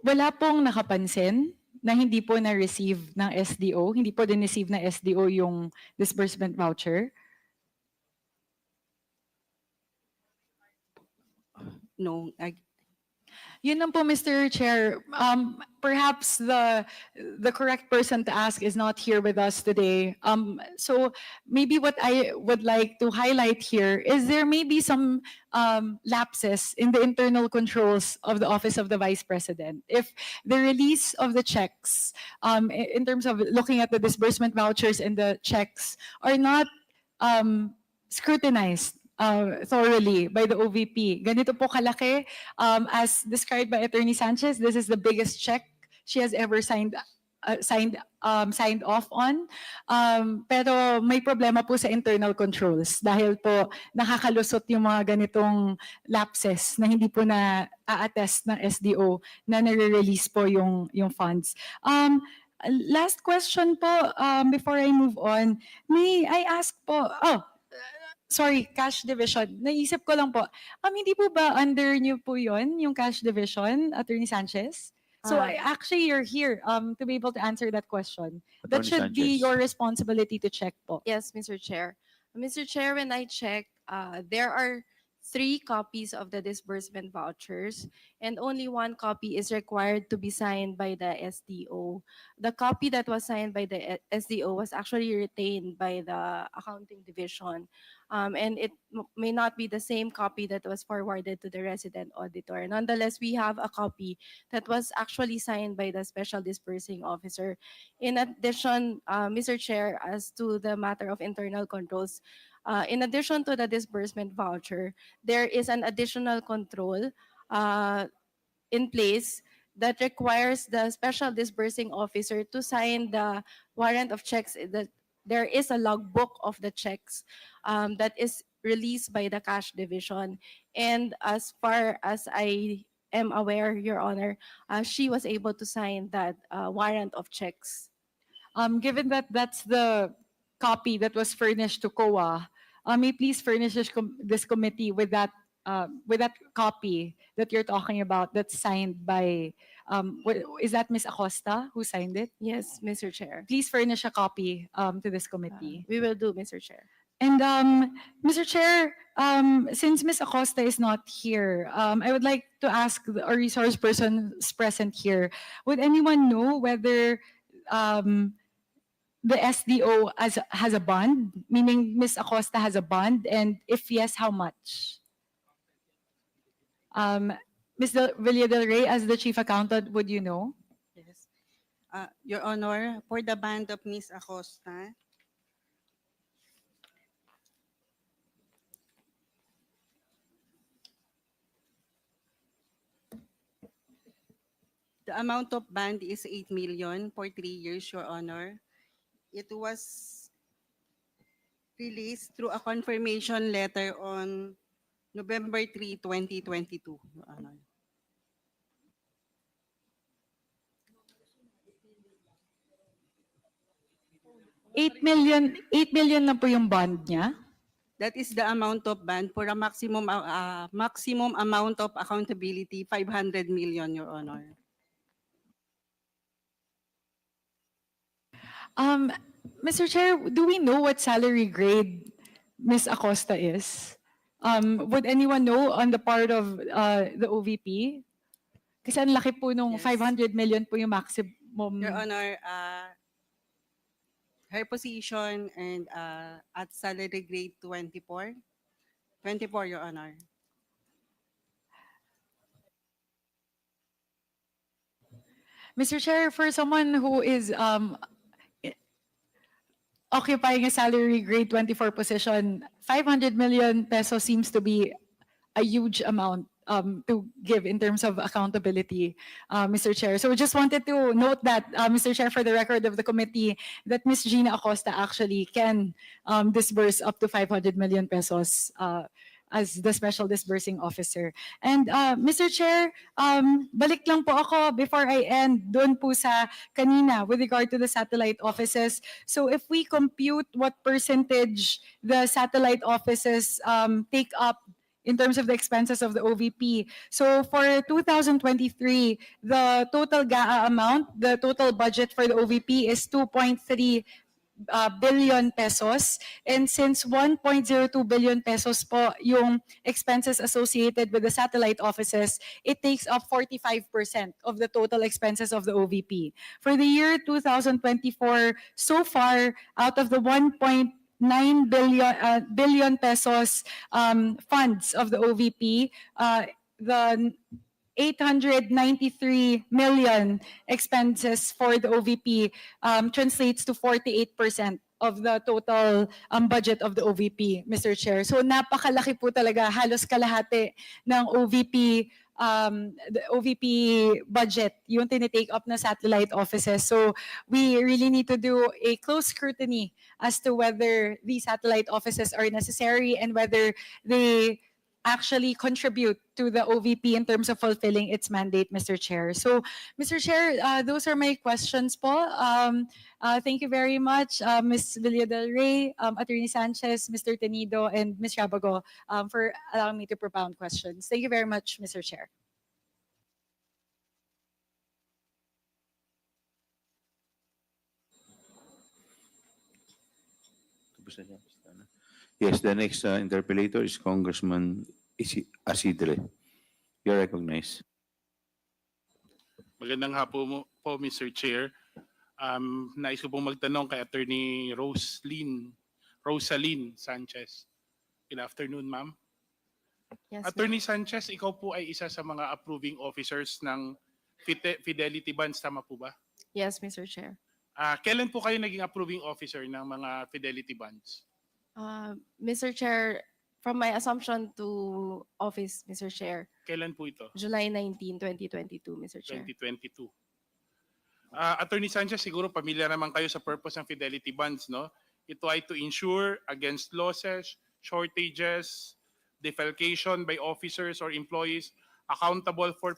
Wala pong nakapansin na hindi po na-receive ng SDO, hindi po din-receive ng SDO yung disbursement voucher? No, Yun lang po, Mr. Chair. Perhaps the correct person to ask is not here with us today. So maybe what I would like to highlight here is there may be some lapses in the internal controls of the Office of the Vice President. If the release of the checks, in terms of looking at the disbursement vouchers and the checks, are not scrutinized thoroughly by the OVP. Ganito po kalaki, as described by Attorney Sanchez, this is the biggest check she has ever signed off on. Pero may problema po sa internal controls dahil po nakakalusot yung mga ganitong lapses na hindi po na a-attest ng SDO na nare-release po yung funds. Last question po, before I move on, may I ask po, sorry, cash division. Naisip ko lang po, hindi po ba under niyo po yon yung cash division, Attorney Sanchez? So actually, you're here to be able to answer that question. That Attorney should be Sanchez. your responsibility to check po. Yes, Mr. Chair. Mr. Chair, when I check, there are 3 copies of the disbursement vouchers and only 1 copy is required to be signed by the SDO. The copy that was signed by the SDO was actually retained by the accounting division. And it may not be the same copy that was forwarded to the resident auditor. Nonetheless, we have a copy that was actually signed by the special disbursing officer. In addition, Mr. Chair, as to the matter of internal controls, in addition to the disbursement voucher, there is an additional control in place that requires the special disbursing officer to sign the warrant of checks. There is a logbook of the checks that is released by the cash division. And as far as I am aware, Your Honor, she was able to sign that warrant of checks. Given that that's the copy that was furnished to COA, may please furnish this committee with that copy that you're talking about that's signed by, is that Ms. Acosta who signed it? Yes, Mr. Chair. Please furnish a copy to this committee. We will do, Mr. Chair. And Mr. Chair, since Ms. Acosta is not here, I would like to ask our resource persons present here, would anyone know whether the SDO has a bond, meaning Ms. Acosta has a bond, and if yes, how much? Ms. Villa del Rey, as the chief accountant, would you know? Yes. Your Honor, for the band of Ms. Acosta, the amount of band is 8 million for 3 years, Your Honor. It was released through a confirmation letter on November 3, 2022, Your Honor. $8 million na po yung bond niya. That is the amount of band for a maximum amount of accountability, 500 million, Your Honor. Mr. Chair, do we know what salary grade Ms. Acosta is? Would anyone know on the part of the OVP? Kasi ang laki po nung Yes. 500 million po yung maximum. Your Honor, her position and at salary grade 24. 24, Your Honor. Mr. Chair, for someone who is occupying a salary grade 24 position, 500 million pesos seems to be a huge amount to give in terms of accountability, Mr. Chair. So just wanted to note that, Mr. Chair, for the record of the committee, that Ms. Gina Acosta actually can disburse up to 500 million pesos as the special disbursing officer. And Mr. Chair, balik lang po ako before I end doon po sa kanina with regard to the satellite offices. So if we compute what percentage the satellite offices take up in terms of the expenses of the OVP. So for 2023, the total GAA amount, the total budget for the OVP is 2.3 billion pesos. And since 1.02 billion pesos po yung expenses associated with the satellite offices, it takes up 45% of the total expenses of the OVP. For the year 2024, so far, out of the 1.9 billion pesos funds of the OVP, the 893 million expenses for the OVP translates to 48% of the total budget of the OVP, Mr. Chair. So napakalaki po talaga, halos kalahati ng OVP the OVP budget, yung tinitake up na satellite offices. So we really need to do a close scrutiny as to whether these satellite offices are necessary and whether they actually contribute to the OVP in terms of fulfilling its mandate, Mr. Chair. So, Mr. Chair, those are my questions po. Thank you very much, Ms. Villa del Rey, Attorney Sanchez, Mr. Tenido, and Ms. Rabago for allowing me to propound questions. Thank you very much, Mr. Chair. Yes, the next interpellator is Congressman Asidre. You're recognized. Magandang hapon po, Mr. Chair. Nais ko pong magtanong kay Attorney Rosaline Sanchez. Good afternoon, ma'am. Yes, Attorney Sanchez, ikaw po ay isa sa mga approving officers ng Fidelity Bonds, tama po ba? Yes, Mr. Chair. Kailan po kayo naging approving officer ng mga Fidelity Bonds? Mr. Chair, from my assumption to office, Mr. Chair, Kailan po ito? July 19, 2022, Mr. Chair. 2022. Attorney Sanchez, siguro pamilyar naman kayo sa purpose ng Fidelity Bonds, no? Ito ay to ensure against losses, shortages, defalcation by officers or employees accountable for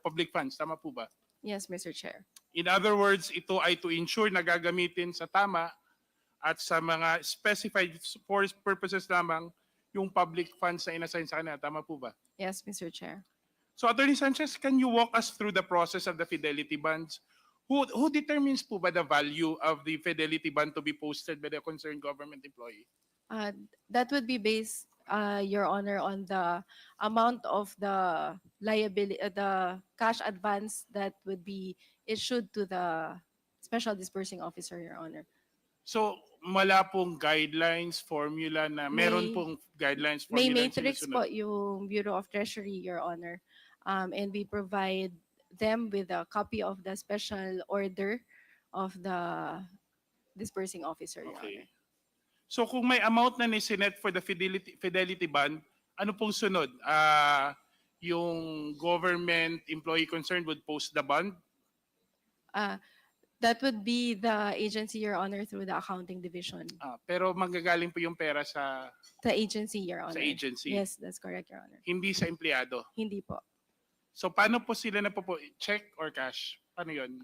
public funds. Tama po ba? Yes, Mr. Chair. In other words, ito ay to ensure na gagamitin sa tama at sa mga specified purposes lamang yung public funds na inassign sa kanila. Tama po ba? Yes, Mr. Chair. So Attorney Sanchez, can you walk us through the process of the Fidelity Bonds? Who determines po ba the value of the Fidelity Bond to be posted by the concerned government employee? That would be based, Your Honor, on the amount of the liability, the cash advance that would be issued to the Special Disbursing Officer, Your Honor. So wala pong guidelines, formula na meron pong guidelines, formula May na matrix sinusunod? po yung Bureau of Treasury, Your Honor. And we provide them with a copy of the special order of the disbursing officer, Your Okay. Honor. So kung may amount na ni-sinet for the fidelity bond, ano pong sunod? Yung government employee concerned would post the bond? That would be the agency, Your Honor, through the accounting division. Pero manggagaling po yung pera sa The agency, Your Honor. agency. Yes, that's correct, Your Honor. hindi sa empleyado. Hindi po. So paano po sila check or cash? Paano yun?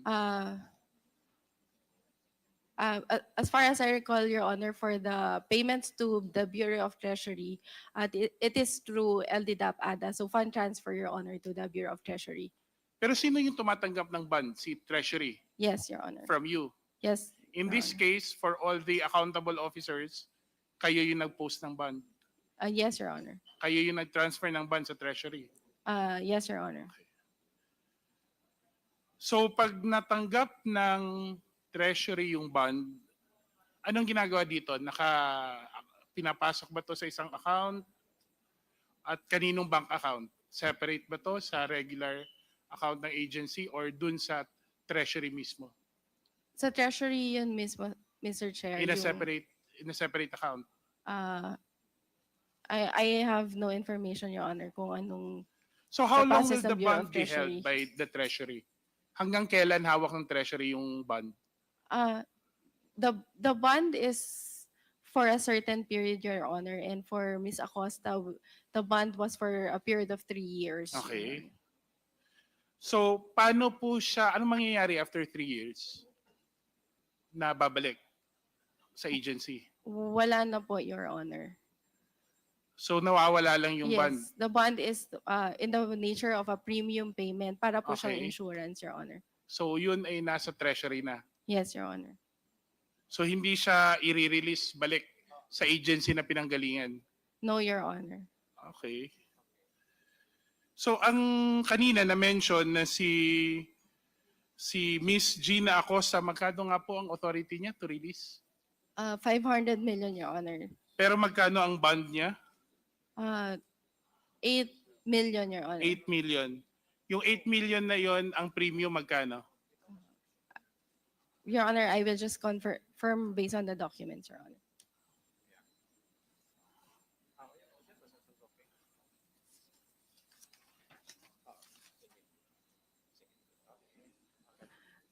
As far as I recall, Your Honor, for the payments to the Bureau of Treasury, it is through DepED, so fund transfer, Your Honor, to the Bureau of Treasury. Pero sino yung tumatanggap ng bond? Si Treasury? Yes, Your Honor. From you? Yes. In Your this Honor. case, for all the accountable officers, kayo yung nag-post ng bond? Yes, Your Honor. Kayo yung nag-transfer ng bond sa Treasury? Yes, Your Honor. So pag natanggap ng Treasury yung bond, anong ginagawa dito? Pinapasok ba to sa isang account? At kaninong bank account? Separate ba to sa regular account ng agency or dun sa Treasury mismo? Sa Treasury yun mismo, Mr. Chair. In a yung, separate account? I have no information, Your Honor, kung anong So how sa long process will ng the Bureau bond of be held Treasury. by the Treasury? Hanggang kailan hawak ng Treasury yung bond? The bond is for a certain period, Your Honor, and for Ms. Acosta, the bond was for a period of 3 years. Your Okay. Honor. So paano po siya, anong mangyayari after 3 years na babalik sa agency? Wala na po, Your Honor. So nawawala lang yung Yes, bond? the bond is in the nature of a premium payment para po siyang Okay. insurance, Your Honor. So yun ay nasa Treasury na? Yes, Your Honor. So hindi siya i-release balik sa agency na pinanggalingan? No, Your Honor. Okay. So ang kanina na-mention na si Miss Gina Acosta, magkano nga po ang authority niya to release? 500 million, Your Honor. Pero magkano ang bond niya? 8 million, Your Honor. 8 million. Yung 8 million na yon, ang premium magkano? Your Honor, I will just confirm based on the documents, Your Honor.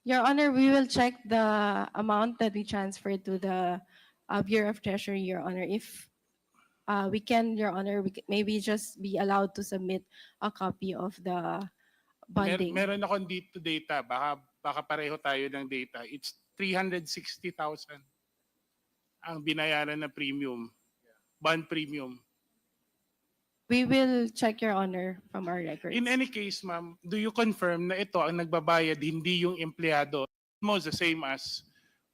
Your Honor, we will check the amount that we transferred to the Bureau of Treasury, Your Honor. If we can, Your Honor, maybe just be allowed to submit a copy of the bonding. Meron akong dito data, baka pareho tayo ng data. It's 360,000 ang binayaran na premium, bond premium. We will check, Your Honor, from our records. In any case, ma'am, do you confirm na ito ang nagbabayad, hindi yung empleyado? Almost the same as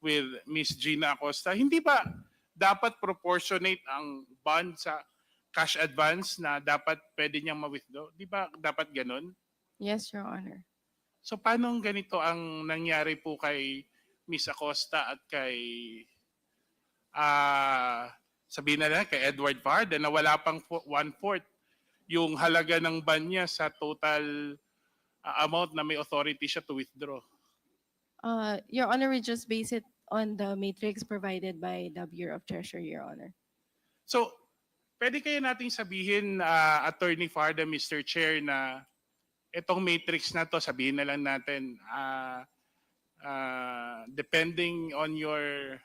with Miss Gina Acosta. Hindi ba dapat proportionate ang bond sa cash advance na dapat pwede niyang ma-withdraw? Di ba dapat ganun? Yes, Your Honor. So paano ganito ang nangyari po kay Miss Acosta at kay sabihin na lang kay Edward Farda na wala pang 1/4 yung halaga ng ban niya sa total amount na may authority siya to withdraw? Your Honor, we just base it on the matrix provided by the Bureau of Treasury, Your Honor. So, pwede kaya nating sabihin, Attorney Farda, Mr. Chair, na itong matrix na to, sabihin na lang natin, depending on your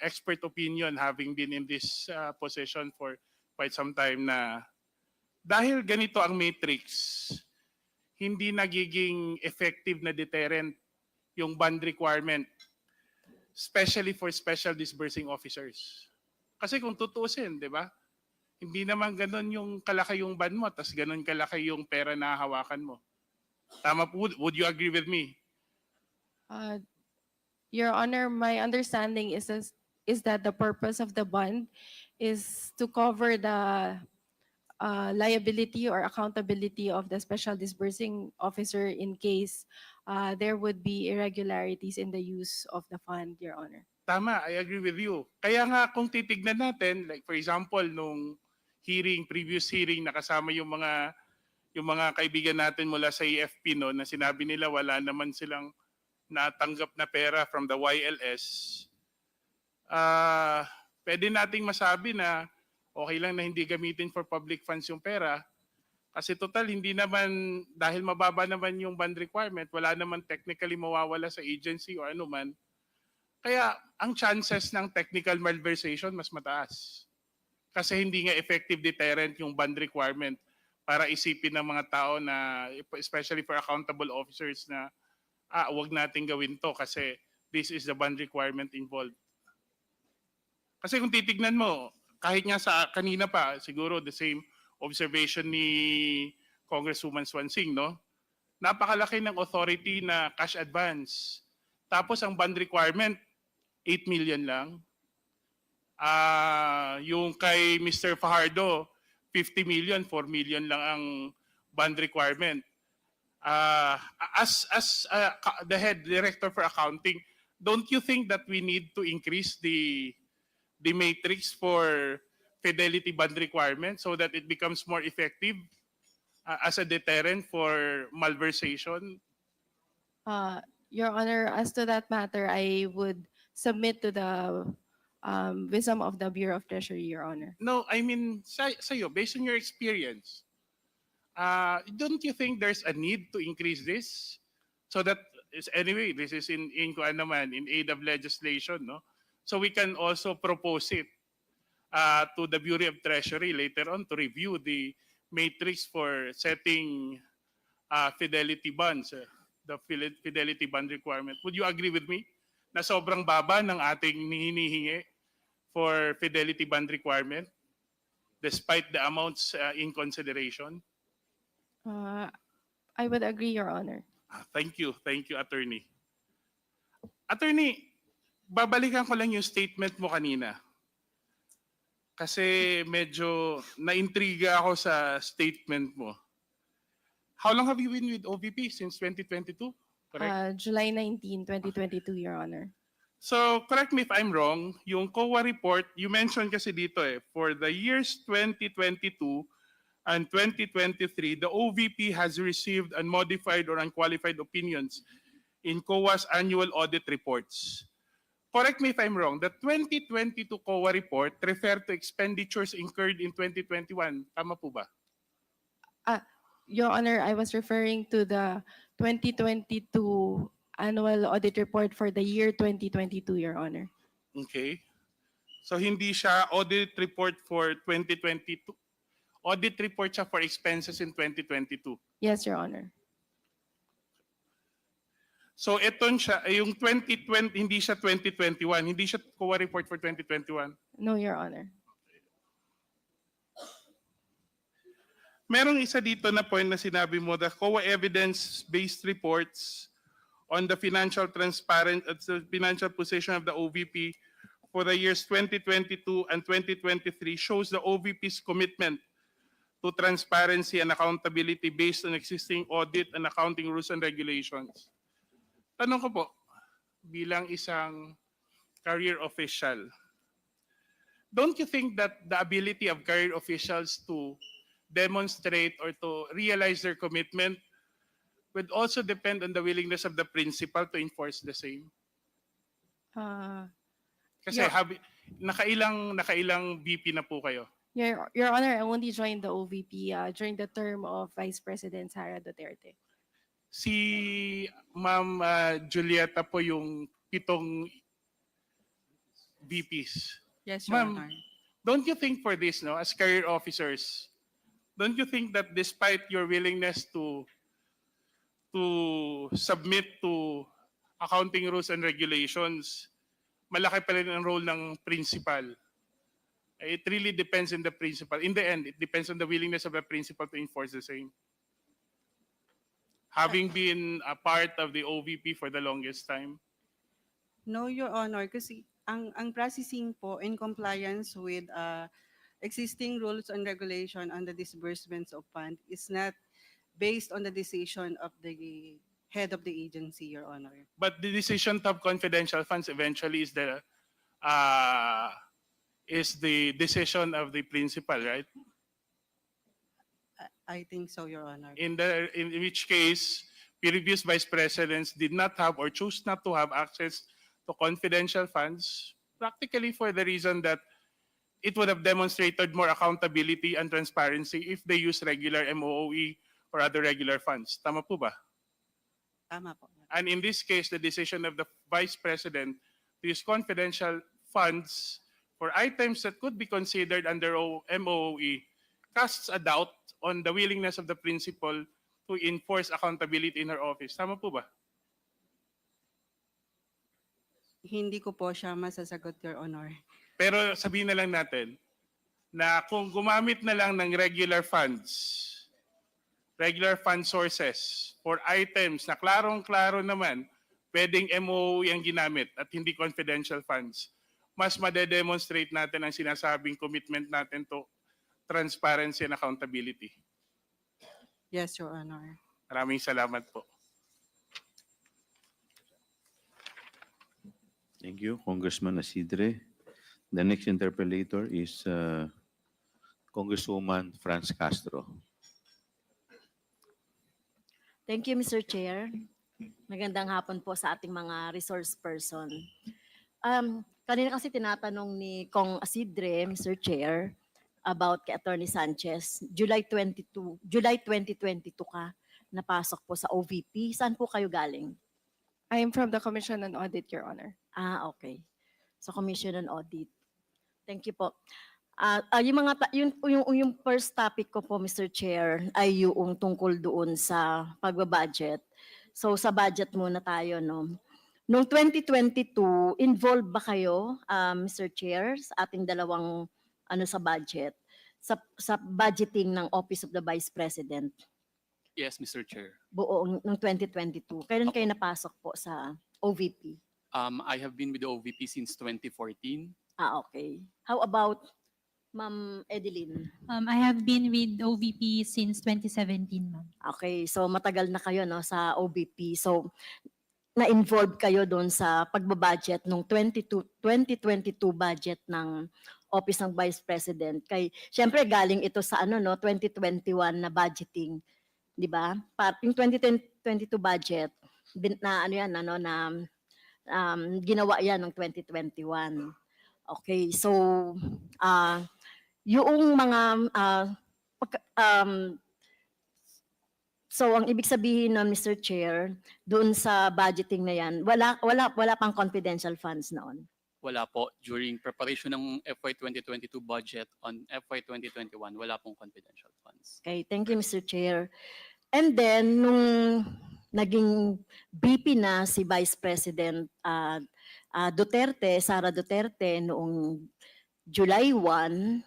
expert opinion, having been in this position for quite some time, na dahil ganito ang matrix, hindi nagiging effective na deterrent yung bond requirement, especially for special disbursing officers. Kasi kung tutusin, di ba? Hindi naman ganun yung kalaki yung bond mo, tas ganun kalaki yung pera na hawakan mo. Tama po, would you agree with me? Your Honor, my understanding is that the purpose of the bond is to cover the liability or accountability of the special disbursing officer in case there would be irregularities in the use of the fund, Your Honor. Tama, I agree with you. Kaya nga kung titignan natin, like for example, nung previous hearing, nakasama yung mga yung mga kaibigan natin mula sa AFP no, na sinabi nila wala naman silang natanggap na pera from the YLS, pwede nating masabi na okay lang na hindi gamitin for public funds yung pera kasi total hindi naman, dahil mababa naman yung bond requirement, wala naman technically mawawala sa agency o ano man. Kaya ang chances ng technical malversation mas mataas. Kasi hindi nga effective deterrent yung bond requirement para isipin ng mga tao na, especially for accountable officers na, wag natin gawin to kasi this is the bond requirement involved. Kasi kung titignan mo, kahit nga sa kanina pa, siguro the same observation ni Congresswoman Swansing, no? Napakalaki ng authority na cash advance. Tapos ang bond requirement, 8 million lang. Yung kay Mr. Fajardo, 50 million, 4 million lang ang bond requirement. As the head director for accounting, don't you think that we need to increase the matrix for fidelity bond requirement so that it becomes more effective as a deterrent for malversation? Your Honor, as to that matter, I would submit to the wisdom of the Bureau of Treasury, Your Honor. No, I mean, sa'yo, based on your experience, don't you think there's a need to increase this? So that, anyway, this is in aid of legislation, no? So we can also propose it to the Bureau of Treasury later on to review the matrix for setting fidelity bonds, the fidelity bond requirement. Would you agree with me na sobrang baba ng ating hinihingi for fidelity bond requirement despite the amounts in consideration? I would agree, Your Honor. Thank you, Attorney. Attorney, babalikan ko lang yung statement mo kanina. Kasi medyo naintriga ako sa statement mo. How long have you been with OVP? Since 2022? Correct? July 19, 2022, Your Honor. So, correct me if I'm wrong, yung COA report, you mentioned kasi dito for the years 2022 and 2023, the OVP has received unmodified or unqualified opinions in COA's annual audit reports. Correct me if I'm wrong, the 2022 COA report referred to expenditures incurred in 2021. Tama po ba? Your Honor, I was referring to the 2022 annual audit report for the year 2022, Your Honor. Okay. So hindi siya audit report for 2022. Audit report siya for expenses in 2022. Yes, Your Honor. So ito siya, yung 2020, hindi siya 2021. Hindi siya COA report for 2021. No, Your Honor. Merong isa dito na point na sinabi mo, the COA evidence-based reports on the financial financial position of the OVP for the years 2022 and 2023 shows the OVP's commitment to transparency and accountability based on existing audit and accounting rules and regulations. Tanong ko po, bilang isang career official, don't you think that the ability of career officials to demonstrate or to realize their commitment would also depend on the willingness of the principal to enforce the same? Kasi nakailang VP na po kayo. Your Honor, I only joined the OVP during the term of Vice President Sara Duterte. Si Ma'am Julieta po yung 7 VPs. Yes, Your Ma'am, Honor. don't you think for this, no, as career officers, don't you think that despite your willingness to submit to accounting rules and regulations, malaki pa rin ang role ng principal? It really depends on the principal. In the end, it depends on the willingness of the principal to enforce the same. Having been a part of the OVP for the longest time. No, Your Honor, kasi ang processing po in compliance with existing rules and regulation on the disbursements of fund is not based on the decision of the head of the agency, Your Honor. But the decision to have confidential funds eventually is the decision of the principal, right? I think so, Your Honor. In which case, previous vice presidents did not have or choose not to have access to confidential funds, practically for the reason that it would have demonstrated more accountability and transparency if they use regular MOOE or other regular funds. Tama po ba? Tama po. And in this case, the decision of the vice president to use confidential funds for items that could be considered under MOOE casts a doubt on the willingness of the principal to enforce accountability in her office. Tama po ba? Hindi ko po siya masasagot, Your Honor. Pero sabihin na lang natin na kung gumamit na lang ng regular fund sources for items na klarong-klaro naman, pwedeng MOE ang ginamit at hindi confidential funds, mas madedemonstrate natin ang sinasabing commitment natin to transparency and accountability. Yes, Your Honor. Maraming salamat po. Thank you, Congressman Asidre. The next interpellator is Congresswoman Franz Castro. Thank you, Mr. Chair. Magandang hapon po sa ating mga resource person. Kanina kasi tinatanong ni Kong Asidre, Mr. Chair, about kay Attorney Sanchez. July 2022 ka napasok po sa OVP. Saan po kayo galing? I am from the Commission on Audit, Your Honor. Okay. So Commission on Audit. Thank you po. Yung first topic ko po, Mr. Chair, ay yung tungkol doon sa pagbabudget. So sa budget muna tayo, no? Noong 2022, involved ba kayo, Mr. Chair, sa ating dalawang sa budget, sa budgeting ng Office of the Vice President? Yes, Mr. Chair. Buong noong 2022. Kailan kayo napasok po sa OVP? I have been with the OVP since 2014. Okay. How about Ma'am Edeline? I have been with OVP since 2017, ma'am. Okay, so matagal na kayo no sa OVP. So na-involve kayo doon sa pagbabudget ng 2022 budget ng Office ng Vice President. Syempre galing ito sa 2021 na budgeting, 'di ba? Yung 2022 budget na ginawa yan ng 2021. Okay, so yung mga so ang ibig sabihin ng Mr. Chair, doon sa budgeting na yan, wala pang confidential funds noon. Wala po. During preparation ng FY 2022 budget on FY 2021, wala pong confidential funds. Okay, thank you, Mr. Chair. And then, nung naging VP na si Vice President Sara Duterte, noong July 1,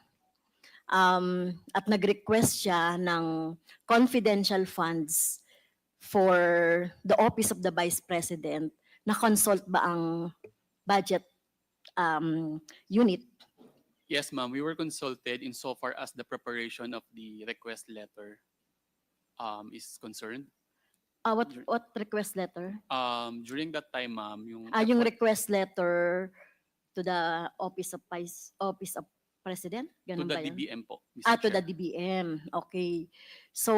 at nag-request siya ng confidential funds for the Office of the Vice President, na-consult ba ang budget unit? Yes, ma'am. We were consulted insofar as the preparation of the request letter is concerned. What request letter? During that time, ma'am, Yung request letter to the Office of President? to Ganun the ba yun? DBM po. To the DBM. Okay. So,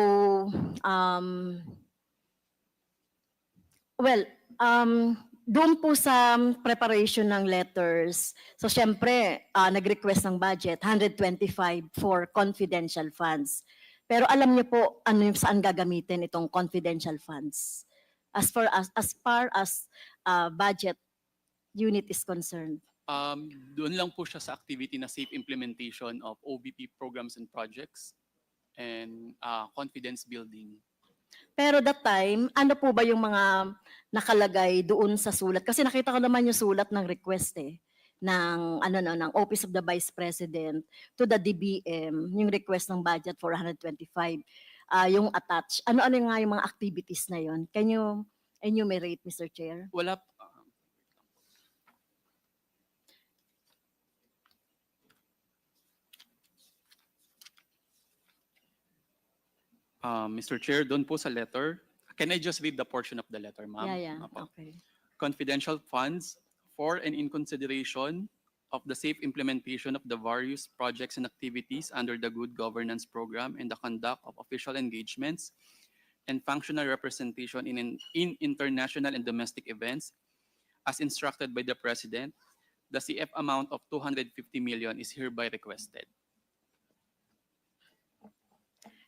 doon po sa preparation ng letters, so syempre, nag-request ng budget, 125 for confidential funds. Pero alam niyo po saan gagamitin itong confidential funds as far as budget unit is concerned. Doon lang po siya sa activity na safe implementation of OVP programs and projects and confidence building. Pero that time, ano po ba yung mga nakalagay doon sa sulat? Kasi nakita ko naman yung sulat ng request ng Office of the Vice President to the DBM, yung request ng budget for 125, yung attached. Ano nga yung mga activities na yon? Can you enumerate, Mr. Chair? Wala. Mr. Chair, doon po sa letter, can I just read the portion of the letter, ma'am? Yeah. Apo. Okay. Confidential funds for and in consideration of the safe implementation of the various projects and activities under the Good Governance Program and the conduct of official engagements and functional representation in international and domestic events as instructed by the President, the CF amount of 250 million is hereby requested.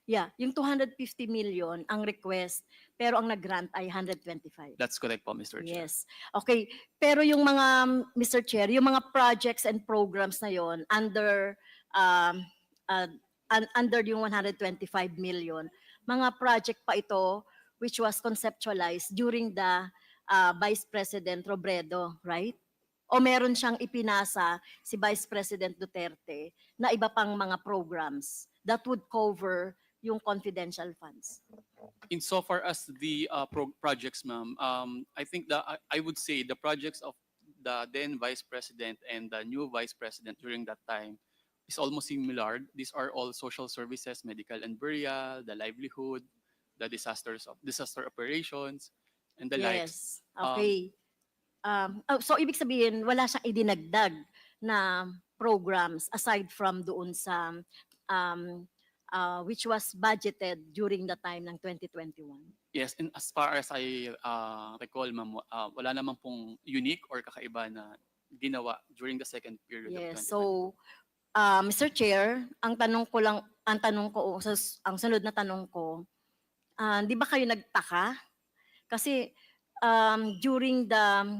Yeah, yung 250 million ang request, pero ang nag-grant ay 125. That's correct po, Mr. Chair. Yes. Okay. Pero yung mga, Mr. Chair, yung mga projects and programs na yon under under yung 125 million, mga project pa ito which was conceptualized during the Vice President Robredo, right? O meron siyang ipinasa si Vice President Duterte na iba pang mga programs that would cover yung confidential funds? Insofar as the projects, ma'am, I think I would say the projects of the then Vice President and the new Vice President during that time is almost similar. These are all social services, medical and burial, the livelihood, the disaster operations, and the likes. Yes. Okay. So ibig sabihin, wala siyang idinagdag na programs aside from doon sa which was budgeted during the time ng 2021. Yes, and as far as I recall, ma'am, wala namang pong unique or kakaiba na ginawa during the second period of 2021. Yes. So, Mr. Chair, ang sunod na tanong ko, di ba kayo nagtaka? Kasi during the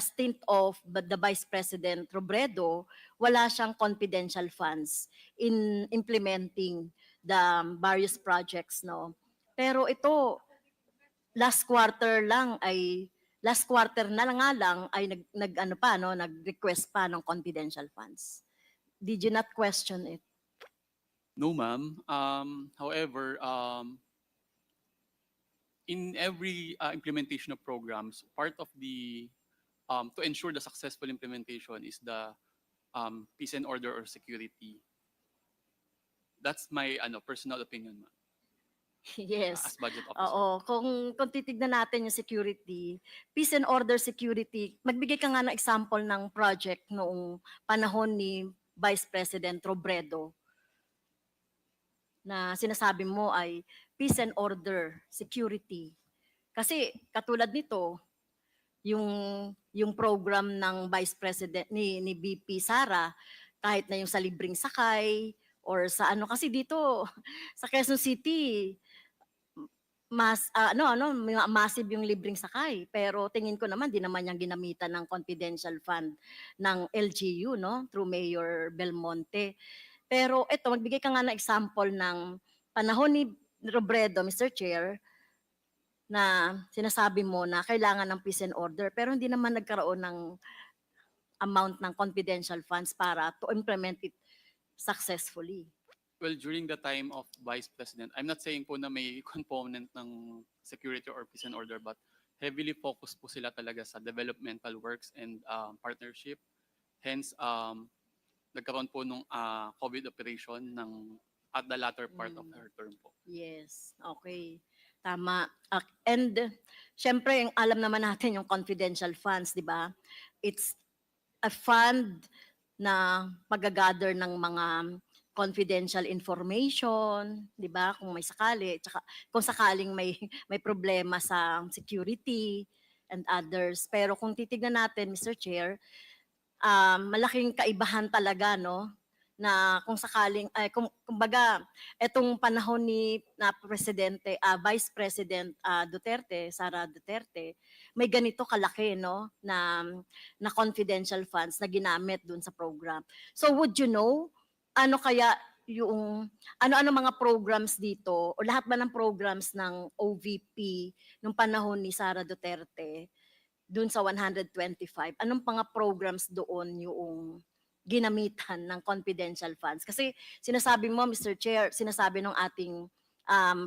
stint of the Vice President Robredo, wala siyang confidential funds in implementing the various projects, no? Pero ito, last quarter na lang ay nag-request pa ng confidential funds. Did you not question it? No, ma'am. However, in every implementation of programs, part of the to ensure the successful implementation is the peace and order or security. That's my personal opinion, ma'am. Yes. As budget officer. Oo. Kung titignan natin yung security, peace and order security, magbigay ka nga ng example ng project noong panahon ni Vice President Robredo na sinasabi mo ay peace and order security. Kasi katulad nito, yung program ng Vice President ni VP Sara, kahit na yung sa libreng sakay or sa kasi dito sa Quezon City massive yung libreng sakay, pero tingin ko naman di naman yang ginamitan ng confidential fund ng LGU, no, through Mayor Belmonte. Pero ito, magbigay ka nga ng example ng panahon ni Robredo, Mr. Chair, na sinasabi mo na kailangan ng peace and order, pero hindi naman nagkaroon ng amount ng confidential funds para to implement it successfully. Well, during the time of Vice President, I'm not saying po na may component ng security or peace and order, but heavily focused po sila talaga sa developmental works and partnership. Hence, nagkaroon po nung COVID operation at the latter part of her term po. Yes, okay. Tama. And syempre, alam naman natin yung confidential funds, di ba? It's a fund na pag-gather ng mga confidential information, di ba? Kung may sakali, tsaka kung sakaling may problema sa security and others. Pero kung titignan natin, Mr. Chair, malaking kaibahan talaga, no? Na kung sakaling kumbaga etong panahon ni Presidente Vice President Duterte, Sara Duterte, may ganito kalaki, no, na confidential funds na ginamit dun sa program. So would you know ano kaya yung ano mga programs dito o lahat ba ng programs ng OVP nung panahon ni Sara Duterte dun sa 125, anong mga programs doon yung ginamitan ng confidential funds? Kasi sinasabi mo, Mr. Chair, sinasabi ng ating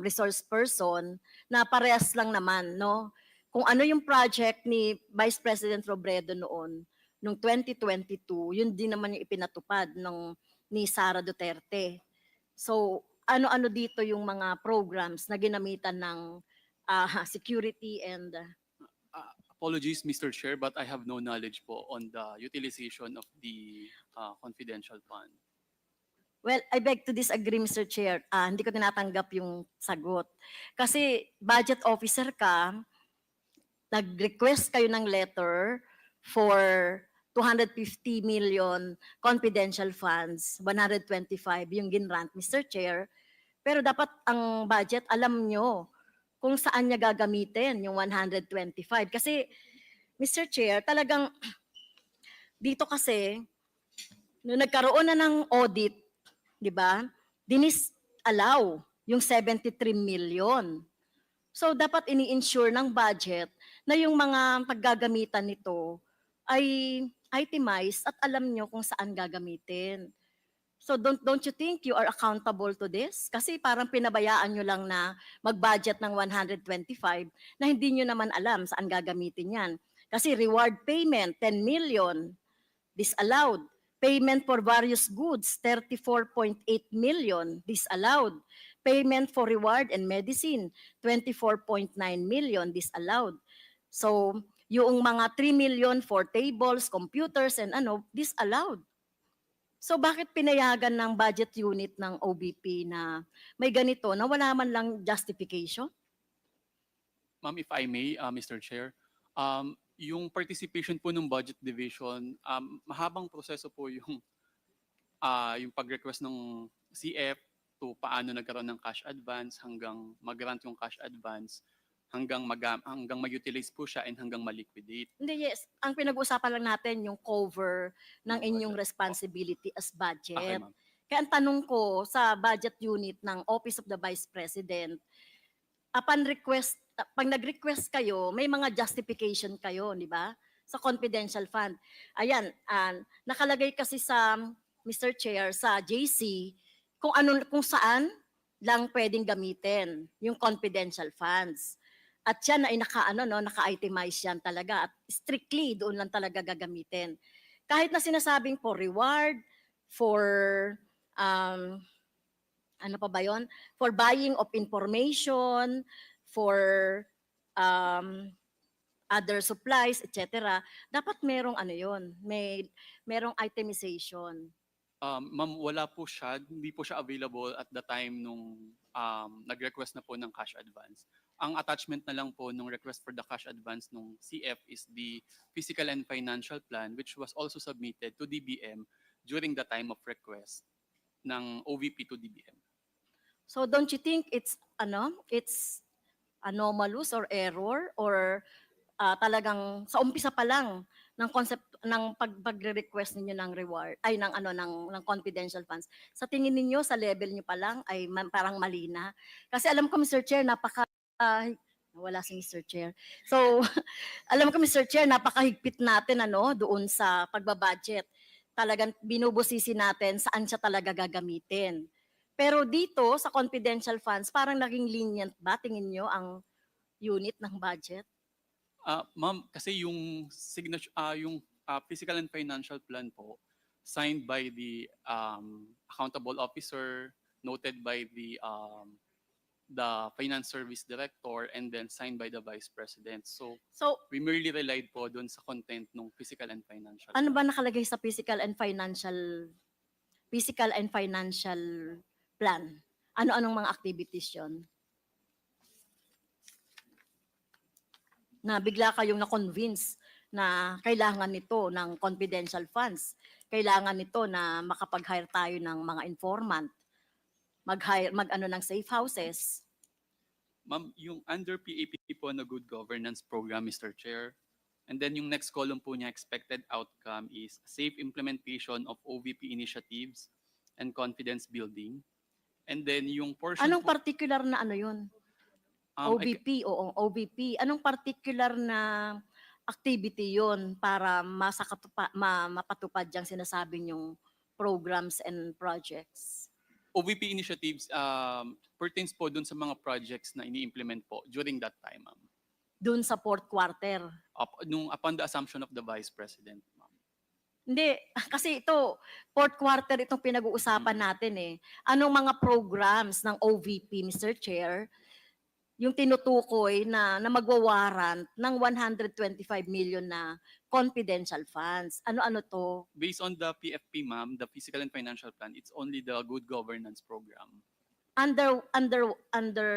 resource person na parehas lang naman, no? Kung ano yung project ni Vice President Robredo noong 2022, yun din naman yung ipinatupad ni Sara Duterte. So, ano-ano dito yung mga programs na ginamitan ng security and Apologies, Mr. Chair, but I have no knowledge po on the utilization of the confidential fund. Well, I beg to disagree, Mr. Chair. Hindi ko tinatanggap yung sagot. Kasi budget officer ka, nag-request kayo ng letter for 250 million confidential funds, 125 yung ginrant, Mr. Chair. Pero dapat ang budget, alam nyo kung saan niya gagamitin yung 125. Kasi, Mr. Chair, talagang dito kasi, nung nagkaroon na ng audit, di ba, dinis-allow yung 73 million. So, dapat ini-ensure ng budget na yung mga paggagamitan nito ay itemized at alam nyo kung saan gagamitin. So don't you think you are accountable to this? Kasi parang pinabayaan nyo lang na mag-budget ng 125 na hindi nyo naman alam saan gagamitin yan. Kasi reward payment, 10 million, disallowed. Payment for various goods, 34.8 million, disallowed. Payment for reward and medicine, 24.9 million, disallowed. So, yung mga 3 million for tables, computers, and disallowed. So bakit pinayagan ng budget unit ng OVP na may ganito na wala man lang justification? Ma'am, if I may, Mr. Chair, yung participation po ng budget division, mahabang proseso po yung pag-request ng CF to paano nagkaroon ng cash advance hanggang mag-grant yung cash advance hanggang mag-utilize po siya and hanggang ma-liquidate. Hindi, yes. Ang pinag-uusapan lang natin yung cover ng inyong responsibility as budget. Okay, ma'am. Kaya ang tanong ko sa budget unit ng Office of the Vice President, upon request, pag nag-request kayo, may mga justification kayo, di ba? Sa confidential fund. Ayan, nakalagay kasi sa Mr. Chair, sa JC, kung saan lang pwedeng gamitin yung confidential funds. At yan ay naka-itemize yan talaga at strictly doon lang talaga gagamitin. Kahit na sinasabing for reward, for ano pa ba yon? For buying of information, for other supplies, etc. Dapat merong merong itemization. Ma'am, wala po siya, hindi po siya available at the time nung nag-request na po ng cash advance. Ang attachment na lang po nung request for the cash advance nung CF is the physical and financial plan which was also submitted to DBM during the time of request ng OVP to DBM. So don't you think it's anomalous or error or talagang sa umpisa pa lang ng concept ng pagre-request ninyo ng reward ay ng confidential funds. Sa tingin ninyo sa level niyo pa lang ay parang mali na. Kasi alam ko Mr. Chair wala si Mr. Chair. So alam ko Mr. Chair napakahigpit natin doon sa pagbabudget. Talagang binubusisi natin saan siya talaga gagamitin. Pero dito sa confidential funds parang naging lenient ba tingin niyo ang unit ng budget? Ma'am, kasi yung signature, yung physical and financial plan po signed by the accountable officer, noted by the finance service director, and then signed by the vice president. So we merely relied po doon sa content ng physical and financial. Ano ba nakalagay sa physical and financial plan? Ano-anong mga activities 'yon? Na bigla kayong na-convince na kailangan nito ng confidential funds. Kailangan nito na makapag-hire tayo ng mga informant. Mag-ano ng safe houses. Ma'am, yung under PAP po na good governance program, Mr. Chair, and then yung next column po niya, expected outcome is safe implementation of OVP initiatives and confidence building. And then yung portion Anong particular na yun? OVP, oo, OVP. Anong particular na activity yon para mapatupad yung sinasabi niyong programs and projects? OVP initiatives pertains po dun sa mga projects na ini-implement po during that time, ma'am. Dun sa fourth quarter? Upon the assumption of the Vice President, ma'am. Hindi, kasi ito, fourth quarter itong pinag-uusapan natin eh. Anong mga programs ng OVP, Mr. Chair, yung tinutukoy na magwawarrant ng 125 million na confidential funds. Ano-ano to? Based on the PFP, ma'am, the Physical and Financial Plan, it's only the Good Governance Program. Under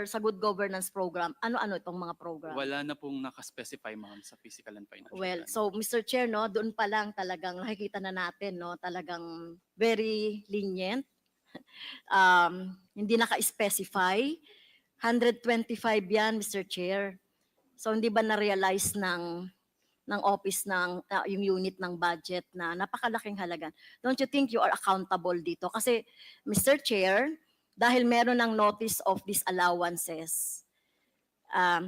sa good governance program, ano-ano itong mga program? Wala na pong nakaspecify, ma'am, sa Physical and Financial Well, Plan. so Mr. Chair, no, doon pa lang talagang nakikita na natin, no, talagang very lenient. Hindi naka-specify. 125 yan, Mr. Chair. So hindi ba na-realize ng office ng yung unit ng budget na napakalaking halaga? Don't you think you are accountable dito? Kasi Mr. Chair, dahil meron ng notice of disallowances,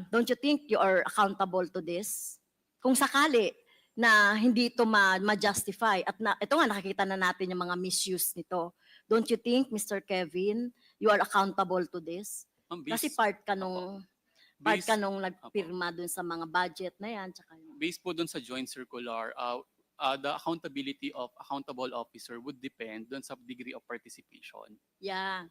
don't you think you are accountable to this? Kung sakali na hindi ito ma-justify at ito nga nakikita na natin yung mga misuse nito. Don't you think, Mr. Kevin, you are accountable to this? Kasi part ka nung nagpirma dun sa mga budget na yan. Tsaka Based po dun sa joint circular, the accountability of accountable officer would depend dun sa degree of participation. Yeah.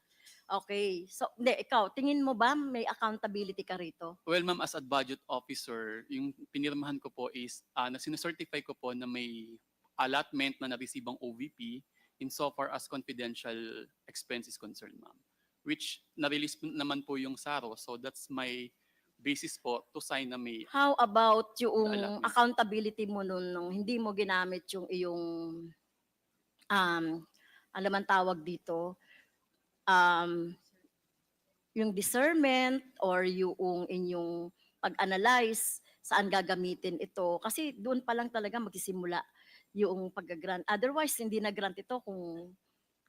Okay. So, ikaw, tingin mo ba may accountability ka rito? Well, ma'am, as a budget officer, yung pinirmahan ko po is na sinucertify ko po na may allotment na na-receive ang OVP insofar as confidential expense is concerned, ma'am. Which na-release naman po yung SARO. So that's my basis po to sign na may... How about yung accountability mo nung hindi mo ginamit yung iyong, alam ang tawag dito, yung discernment or yung inyong pag-analyze saan gagamitin ito. Kasi doon pa lang talaga magsisimula yung pag-grant. Otherwise, hindi na grant ito kung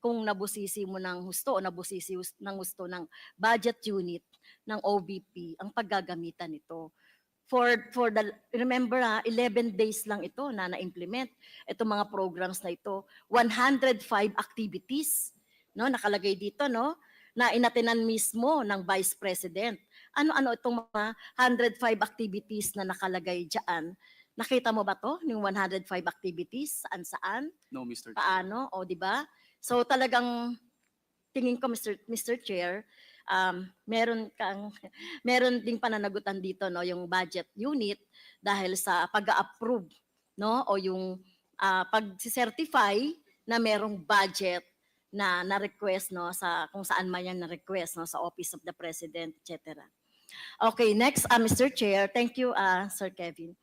nabusisi mo ng husto o nabusisi ng husto ng budget unit ng OVP ang paggagamitan nito. Remember 11 days lang ito na na-implement itong mga programs na ito. 105 activities, no, nakalagay dito, no, na inatenan mismo ng Vice President. Ano-ano itong mga 105 activities na nakalagay diyan? Nakita mo ba to, yung 105 activities, saan-saan? No, Mr. Chair. Paano? O, di ba? So talagang tingin ko Mr. Chair, meron ding pananagutan dito, no, yung budget unit dahil sa pag-approve, no, o yung pag-certify na merong budget na request, no, sa kung saan man yan na request, no, sa Office of the President, etc. Okay, next, Mr. Chair. Thank you, Sir Kevin.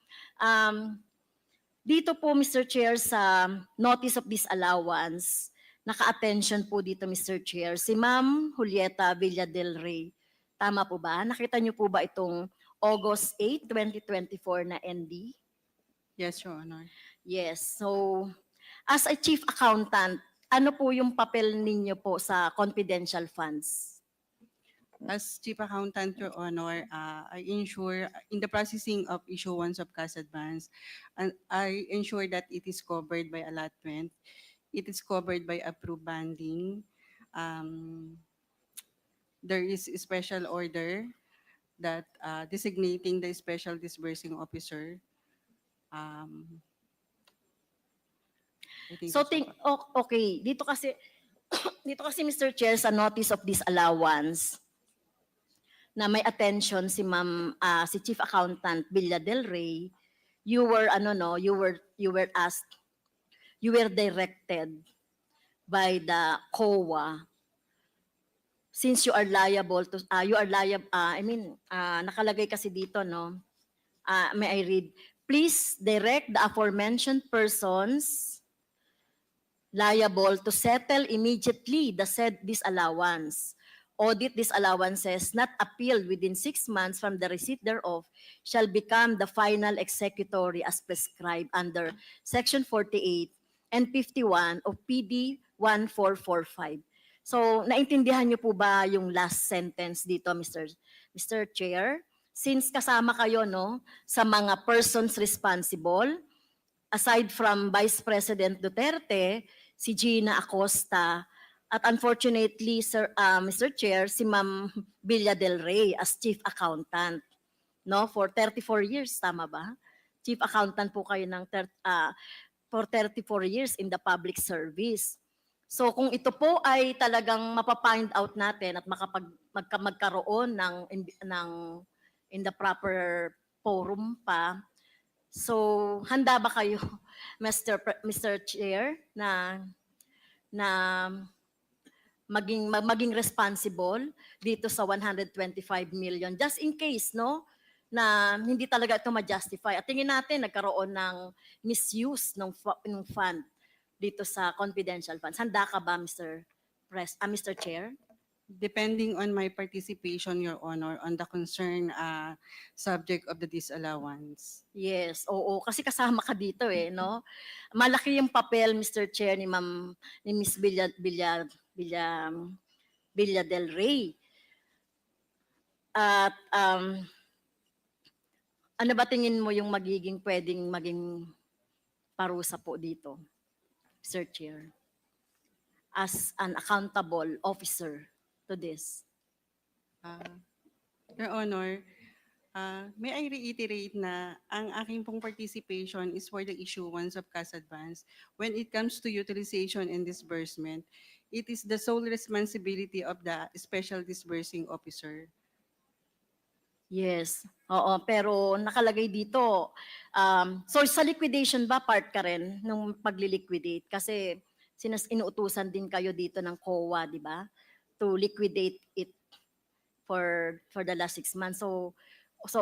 Dito po, Mr. Chair, sa notice of disallowance, naka-attention po dito, Mr. Chair, si Ma'am Julieta Villa del Rey. Tama po ba? Nakita niyo po ba itong August 8, 2024 na ND? Yes, Your Honor. Yes. So, as a chief accountant, ano po yung papel ninyo po sa confidential funds? As Chief Accountant, Your Honor, I ensure in the processing of issuance of cash advance, and I ensure that it is covered by allotment, it is covered by approved banding. There is a special order that designating the special disbursing officer. So okay, dito kasi Mr. Chair sa notice of disallowance na may attention si Ma'am si Chief Accountant Villa del Rey, you were asked, you were directed by the COA, since you are liable to nakalagay kasi dito, no, may I read, please direct the aforementioned persons liable to settle immediately the said disallowance. Audit disallowances not appealed within 6 months from the receipt thereof shall become the final executory as prescribed under Section 48 and 51 of PD 1445. So, naintindihan niyo po ba yung last sentence dito, Mr. Chair? Since kasama kayo, no, sa mga persons responsible, aside from Vice President Duterte, si Gina Acosta, at unfortunately, Mr. Chair, si Ma'am Villa del Rey as Chief Accountant, no, for 34 years, tama ba? Chief Accountant po kayo for 34 years in the public service. So kung ito po ay talagang mapapind out natin at magkaroon ng in the proper forum pa, so handa ba kayo, Mr. Chair, na maging responsible dito sa 125 million just in case, no, na hindi talaga ito ma-justify. At tingin natin nagkaroon ng misuse ng fund dito sa confidential funds. Handa ka ba, Mr. Chair? Depending on my participation, Your Honor, on the concern subject of the disallowance. Yes, oo, kasi kasama ka dito no? Malaki yung papel, Mr. Chair, ni Miss Villa del Rey. At ano ba tingin mo yung pwedeng maging parusa po dito, Mr. Chair, as an accountable officer to this? Your Honor, may I reiterate na ang aking pong participation is for the issuance of cash advance. When it comes to utilization and disbursement, it is the sole responsibility of the special disbursing officer. Yes, oo, pero nakalagay dito, so sa liquidation ba part ka rin nung pagli-liquidate? Kasi inuutusan din kayo dito ng COA, di ba? To liquidate it for the last 6 months. So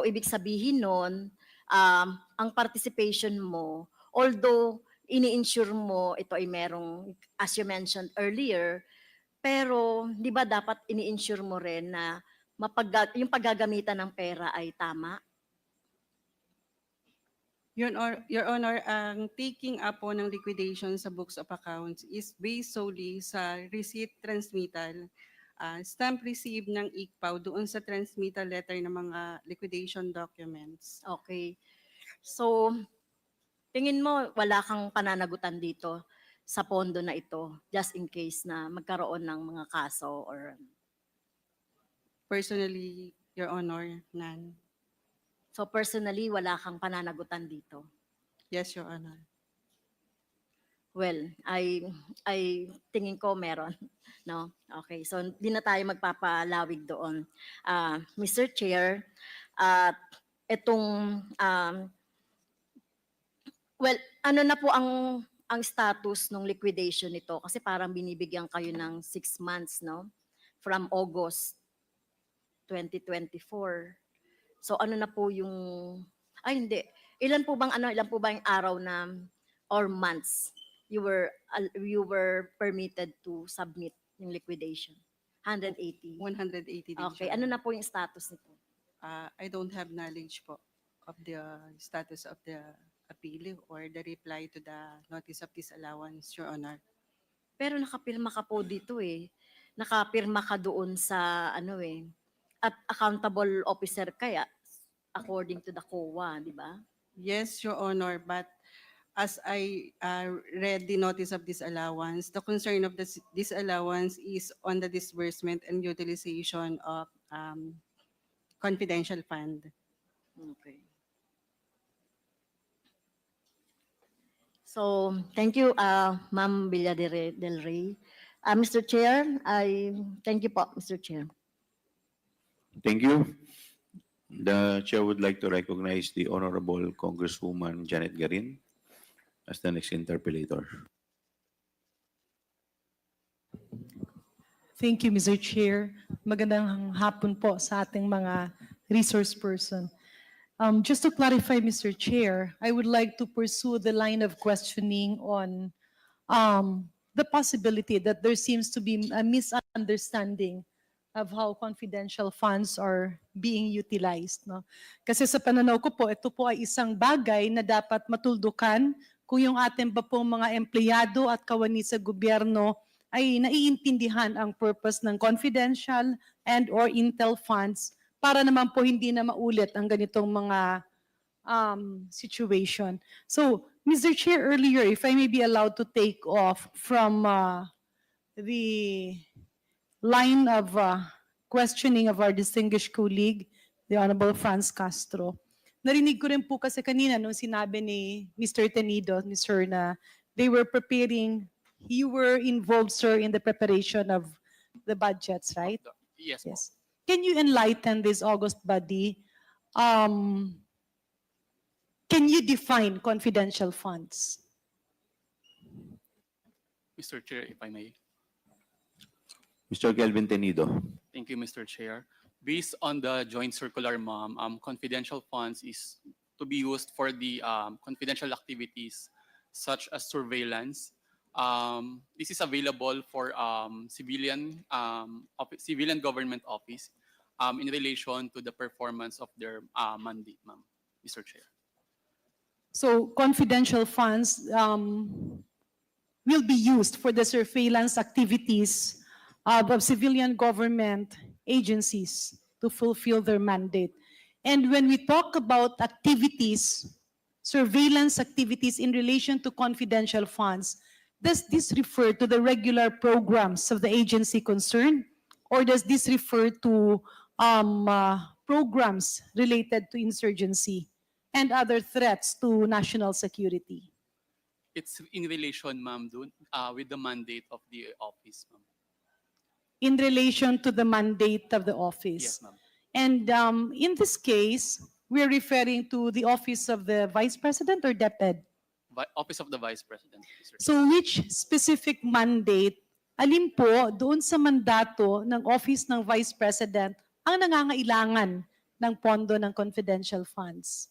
ibig sabihin nun, ang participation mo, although ini-insure mo, ito ay merong, as you mentioned earlier, pero di ba dapat ini-insure mo rin na yung paggagamitan ng pera ay tama? Your Honor, ang taking up po ng liquidation sa books of accounts is based solely sa receipt transmittal, stamp receive ng ICPAW doon sa transmittal letter ng mga liquidation documents. Okay. So, tingin mo wala kang pananagutan dito sa pondo na ito just in case na magkaroon ng mga kaso or... Personally, Your Honor, none. So personally, wala kang pananagutan dito? Yes, Your Honor. Well, I tingin ko meron. No? Okay, so hindi na tayo magpapalawig doon. Mr. Chair, at itong, well, ano na po ang status ng liquidation nito? Kasi parang binibigyan kayo ng 6 months, no? From August 2024. So ano na po yung, ay hindi, ilan po bang araw na or months you were permitted to submit yung liquidation? 180. 180 days. Okay, Your ano Honor. na po yung status nito? I don't have knowledge po of the status of the appeal or the reply to the notice of disallowance, Your Honor. Pero nakapirma ka po dito Nakapirma ka doon sa at accountable officer kaya according to the COA, di ba? Yes, Your Honor, but as I read the notice of disallowance, the concern of the disallowance is on the disbursement and utilization of confidential fund. Okay. So, thank you, Ma'am Villa del Rey. Mr. Chair, thank you po, Mr. Chair. Thank you. The chair would like to recognize the Honorable Congresswoman Janet Garin as the next interpellator. Thank you, Mr. Chair. Magandang hapon po sa ating mga resource person. Just to clarify, Mr. Chair, I would like to pursue the line of questioning on the possibility that there seems to be a misunderstanding of how confidential funds are being utilized. No? Kasi sa pananaw ko po, ito po ay isang bagay na dapat matuldukan kung yung ating ba pong mga empleyado at kawani sa gobyerno ay naiintindihan ang purpose ng confidential and or intel funds para naman po hindi na maulit ang ganitong mga situation. So, Mr. Chair, earlier, if I may be allowed to take off from the line of questioning of our distinguished colleague, the Honorable Franz Castro. Narinig ko rin po kasi kanina nung sinabi ni Mr. Tenido, Mr. na they were preparing you were involved, sir, in the preparation of the budgets, right? Yes, po. Yes. Can you enlighten this August body? Can you define confidential funds? Mr. Chair, if I may. Mr. Kelvin Tenido. Thank you, Mr. Chair. Based on the joint circular, ma'am, confidential funds is to be used for the confidential activities such as surveillance. This is available for civilian government office in relation to the performance of their mandate, ma'am, Mr. Chair. So confidential funds will be used for the surveillance activities of civilian government agencies to fulfill their mandate. And when we talk about activities, surveillance activities in relation to confidential funds, does this refer to the regular programs of the agency concerned? Or does this refer to programs related to insurgency and other threats to national security? It's in relation, ma'am, with the mandate of the office, ma'am. In relation to the mandate of the office? Yes, ma'am. And in this case, we're referring to the office of the Vice President or DepED? Office of the Vice President, Mr. Chair. So which specific mandate, alin po doon sa mandato ng Office ng Vice President ang nangangailangan ng pondo ng confidential funds?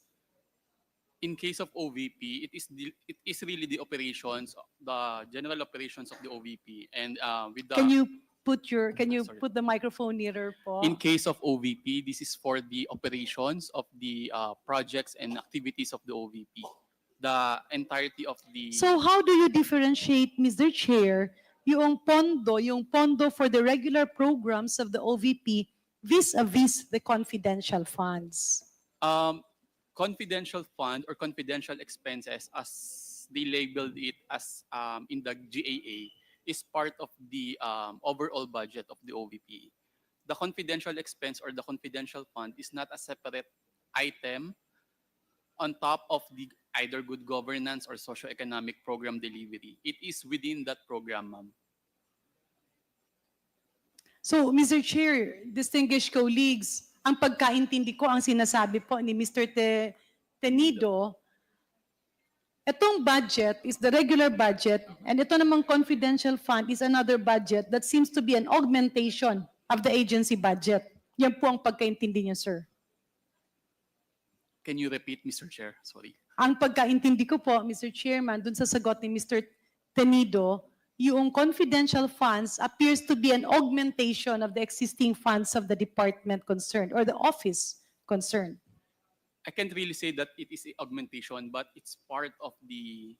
In case of OVP, it is really the operations, the general operations of the OVP, and with the. Can you put Sorry. the microphone nearer po? In case of OVP, this is for the operations of the projects and activities of the OVP. The entirety of the. So how do you differentiate, Mr. Chair, yung pondo for the regular programs of the OVP vis-a-vis the confidential funds? Confidential fund or confidential expenses, as they labeled it as in the GAA, is part of the overall budget of the OVP. The confidential expense or the confidential fund is not a separate item on top of the either good governance or socio-economic program delivery. It is within that program, ma'am. So, Mr. Chair, distinguished colleagues, ang pagkaintindi ko, ang sinasabi po ni Mr. Tenido, itong budget is the regular budget, and ito namang confidential fund is another budget that seems to be an augmentation of the agency budget. Yan po ang pagkaintindi niyo, sir. Can you repeat, Mr. Chair? Sorry. Ang pagkaintindi ko po, Mr. Chairman, dun sa sagot ni Mr. Tenido, yung confidential funds appears to be an augmentation of the existing funds of the department concerned or the office concerned. I can't really say that it is an augmentation, but it's part of the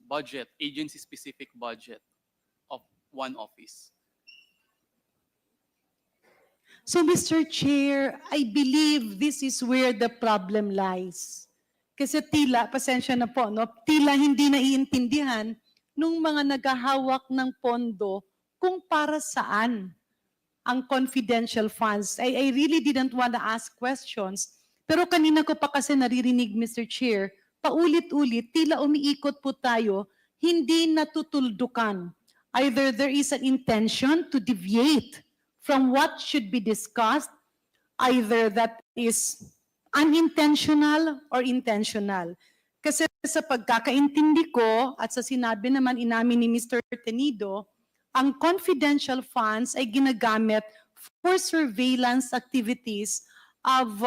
budget, agency-specific budget of one office. So, Mr. Chair, I believe this is where the problem lies. Kasi tila, pasensya na po, no? Tila hindi naiintindihan nung mga naghahawak ng pondo kung para saan ang confidential funds. I really didn't want to ask questions. Pero kanina ko pa kasi naririnig, Mr. Chair, paulit-ulit, tila umiikot po tayo, hindi natutuldukan. Either there is an intention to deviate from what should be discussed, either that is unintentional or intentional. Kasi sa pagkakaintindi ko at sa sinabi naman inamin ni Mr. Tenido, ang confidential funds ay ginagamit for surveillance activities of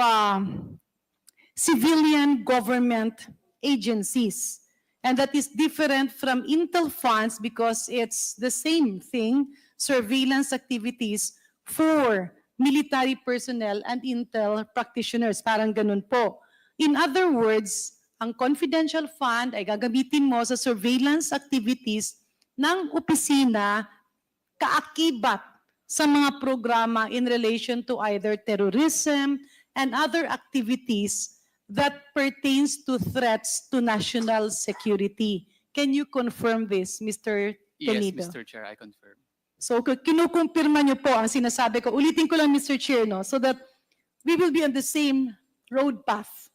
civilian government agencies. And that is different from intel funds because it's the same thing, surveillance activities for military personnel and intel practitioners. Parang ganun po. In other words, ang confidential fund ay gagamitin mo sa surveillance activities ng opisina kaakibat sa mga programa in relation to either terrorism and other activities that pertains to threats to national security. Can you confirm this, Mr. Tenido? Yes, Mr. Chair, I confirm. So, kinukumpirma niyo po ang sinasabi ko. Ulitin ko lang, Mr. Chair, no? So that we will be on the same road path.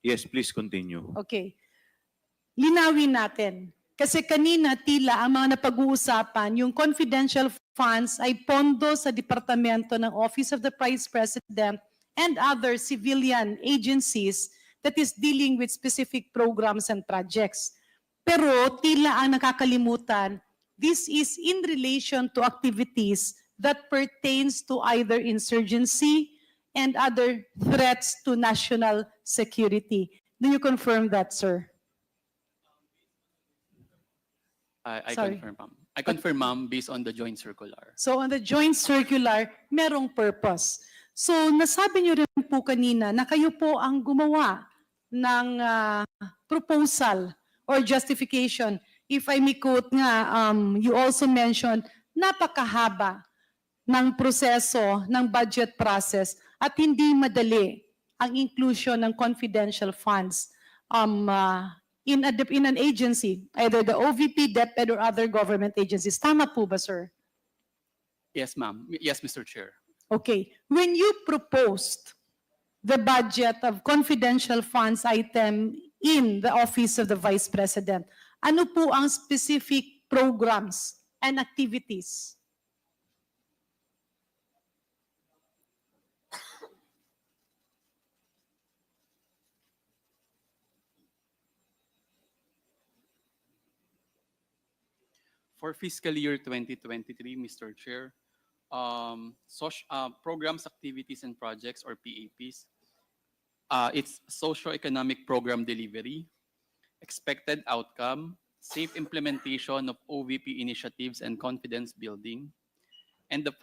Yes, please continue. Okay. Linawin natin. Kasi kanina tila ang mga napag-uusapan, yung confidential funds ay pondo sa departamento ng Office of the Vice President and other civilian agencies that is dealing with specific programs and projects. Pero tila ang nakakalimutan, this is in relation to activities that pertains to either insurgency and other threats to national security. Do you confirm that, sir? I Sorry. confirm, ma'am. I confirm, ma'am, based on the joint circular. So on the joint circular, merong purpose. So nasabi niyo rin po kanina na kayo po ang gumawa ng proposal or justification. If I may quote nga, you also mentioned napakahaba ng proseso ng budget process at hindi madali ang inclusion ng confidential funds in an agency, either the OVP, DepED, or other government agencies. Tama po ba, sir? Yes, ma'am. Yes, Mr. Chair. Okay. When you proposed the budget of confidential funds item in the Office of the Vice President, ano po ang specific programs and activities? For fiscal year 2023, Mr. Chair, programs, activities, and projects, or PAPs, it's socio-economic program delivery, expected outcome, safe implementation of OVP initiatives and confidence building, and the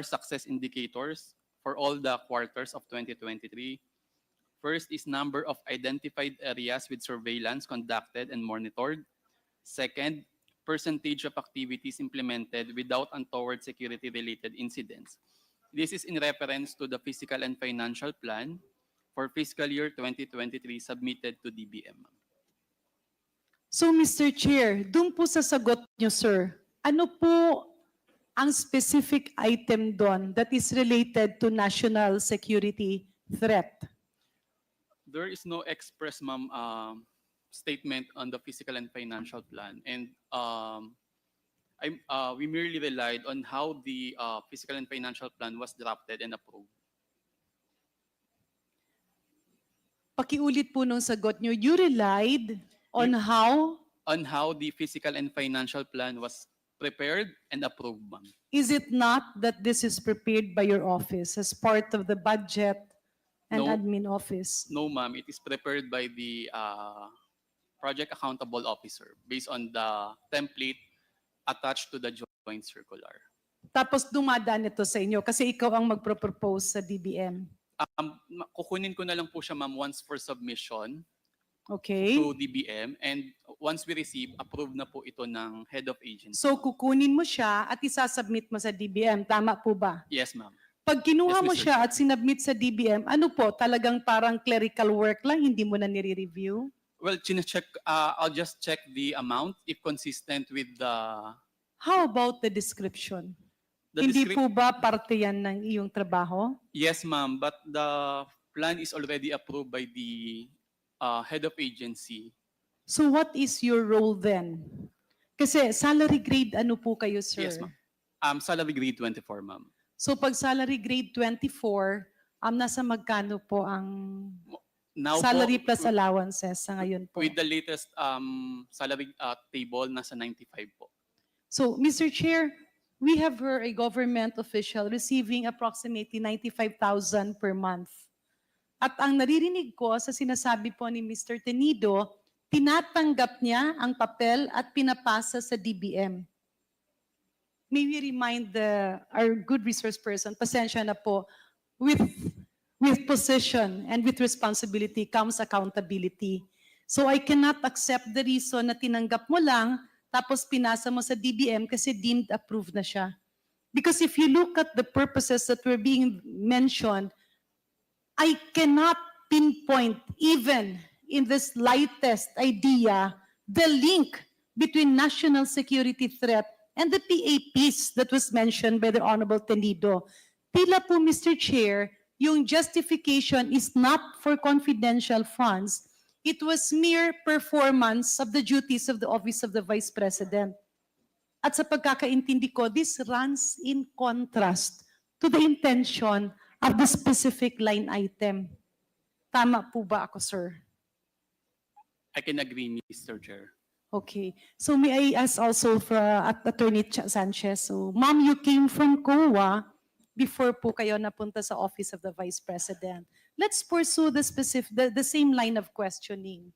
success indicators for all the quarters of 2023. First is number of identified areas with surveillance conducted and monitored. Second, percentage of activities implemented without untoward security-related incidents. This is in reference to the fiscal and financial plan for fiscal year 2023 submitted to DBM. So, Mr. Chair, dun po sa sagot niyo, sir, ano po ang specific item doon that is related to national security threat? There is no express, ma'am, statement on the fiscal and financial plan, and we merely relied on how the fiscal and financial plan was drafted and approved. Pakiulit po nung sagot niyo, you relied on how? On how the fiscal and financial plan was prepared and approved, ma'am. Is it not that this is prepared by your office as part of the budget and No. admin office? No, ma'am, it is prepared by the project accountable officer based on the template attached to the joint circular. Tapos dumadaan ito sa inyo kasi ikaw ang magpropose sa DBM. Kukunin ko na lang po siya, ma'am, once for submission Okay? to DBM, and once we receive, approve na po ito ng head of agency. So kukunin mo siya at isasubmit mo sa DBM. Tama po ba? Yes, ma'am. Pag kinuha Yes, mo Mr. siya at sinubmit sa DBM, ano po, talagang parang clerical work lang, hindi mo na nire-review? Well, chine-check, I'll just check the amount if consistent with the... How about the description? The Hindi descrip- po ba parte yan ng iyong trabaho? Yes, ma'am, but the plan is already approved by the head of agency. So what is your role then? Kasi salary grade ano po kayo, sir? Yes, ma'am. Salary grade 24, ma'am. So pag salary grade 24, nasa magkano po ang Now salary po, plus allowances sa ngayon po? with the latest salary table, nasa 95 po. So, Mr. Chair, we have heard a government official receiving approximately 95,000 per month. At ang naririnig ko sa sinasabi po ni Mr. Tenido, tinatanggap niya ang papel at pinapasa sa DBM. May we remind our good resource person, pasensya na po, with position and with responsibility comes accountability. So I cannot accept the reason na tinanggap mo lang tapos pinasa mo sa DBM kasi deemed approved na siya. Because if you look at the purposes that were being mentioned, I cannot pinpoint even in the slightest idea the link between national security threat and the PAPs that was mentioned by the Honorable Tenido. Tila po, Mr. Chair, yung justification is not for confidential funds, it was mere performance of the duties of the Office of the Vice President. At sa pagkakaintindi ko, this runs in contrast to the intention of the specific line item. Tama po ba ako, sir? I can agree, Mr. Chair. Okay. So may I ask also for Attorney Sanchez, so ma'am, you came from COA before po kayo napunta sa Office of the Vice President. Let's pursue the same line of questioning.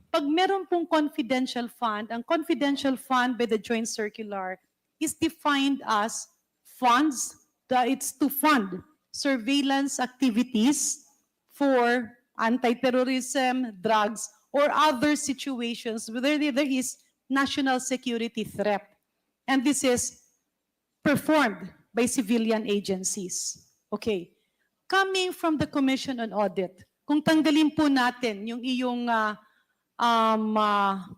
Pag meron pong confidential fund, ang confidential fund by the joint circular is defined as funds that it's to fund surveillance activities for anti-terrorism, drugs, or other situations where there is national security threat. And this is performed by civilian agencies. Okay. Coming from the Commission on Audit, kung tanggalin po natin yung iyong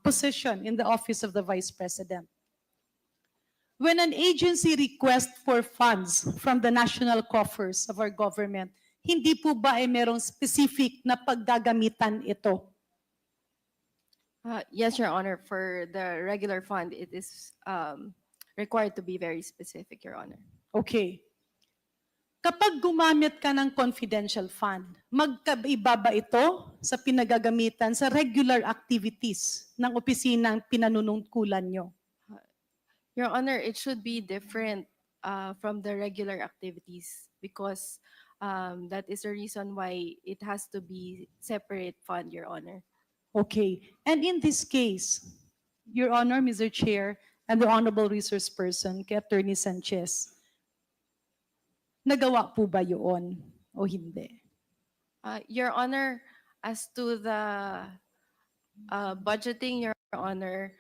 position in the Office of the Vice President. When an agency requests for funds from the national coffers of our government, hindi po ba ay merong specific na paggagamitan ito? Yes, Your Honor. For the regular fund, it is required to be very specific, Your Honor. Okay. Kapag gumamit ka ng confidential fund, magkaiba ba ito sa pinagagamitan sa regular activities ng opisinang pinanunungkulan nyo? Your Honor, it should be different from the regular activities because that is the reason why it has to be separate fund, Your Honor. Okay. And in this case, Your Honor, Mr. Chair, and the Honorable Resource Person, kay Attorney Sanchez, nagawa po ba yun o hindi? Your Honor, as to the budgeting, Your Honor,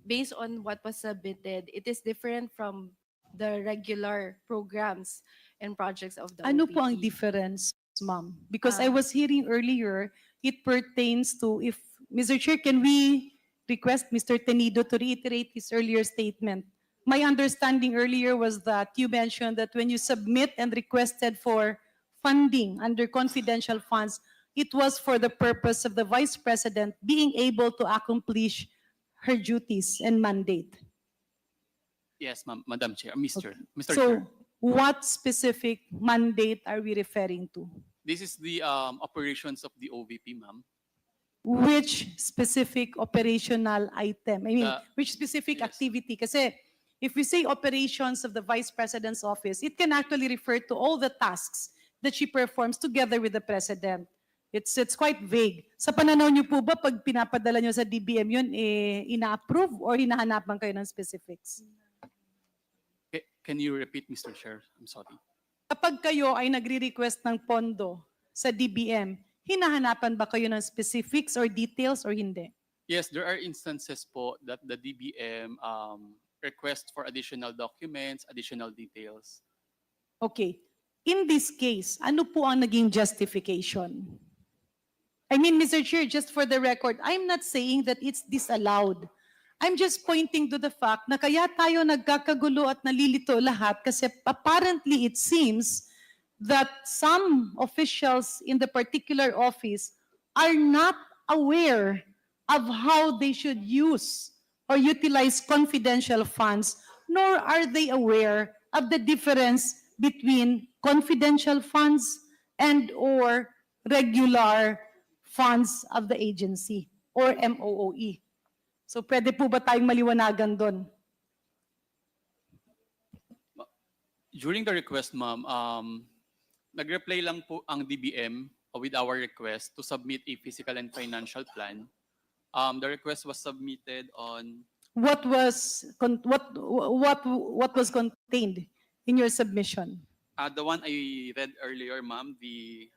based on what was submitted, it is different from the regular programs and projects of the Ano OVP. po ang difference, ma'am? Because I was hearing earlier, it pertains to, if, Mr. Chair, can we request Mr. Tenido to reiterate his earlier statement? My understanding earlier was that you mentioned that when you submit and requested for funding under confidential funds, it was for the purpose of the Vice President being able to accomplish her duties and mandate. Yes, Madam Chair, Mr. So, Chair. what specific mandate are we referring to? This is the operations of the OVP, ma'am. Which specific operational item? I mean, which specific activity? Kasi if we say operations of the Vice President's office, it can actually refer to all the tasks that she performs together with the President. It's quite vague. Sa pananaw niyo po ba, pag pinapadala niyo sa DBM yun, ina-approve or hinahanapan kayo ng specifics? Can you repeat, Mr. Chair? I'm sorry. Kapag kayo ay nagre-request ng pondo sa DBM, hinahanapan ba kayo ng specifics or details or hindi? Yes, there are instances po that the DBM request for additional documents, additional details. Okay. In this case, ano po ang naging justification? I mean, Mr. Chair, just for the record, I'm not saying that it's disallowed. I'm just pointing to the fact na kaya tayo nagkakagulo at nalilito lahat kasi apparently it seems that some officials in the particular office are not aware of how they should use or utilize confidential funds, nor are they aware of the difference between confidential funds and or regular funds of the agency or MOOE. So pwede po ba tayong maliwanagan doon? During the request, ma'am, nag-reply lang po ang DBM with our request to submit a physical and financial plan. The request was submitted on What was contained in your submission? the one I read earlier, ma'am, the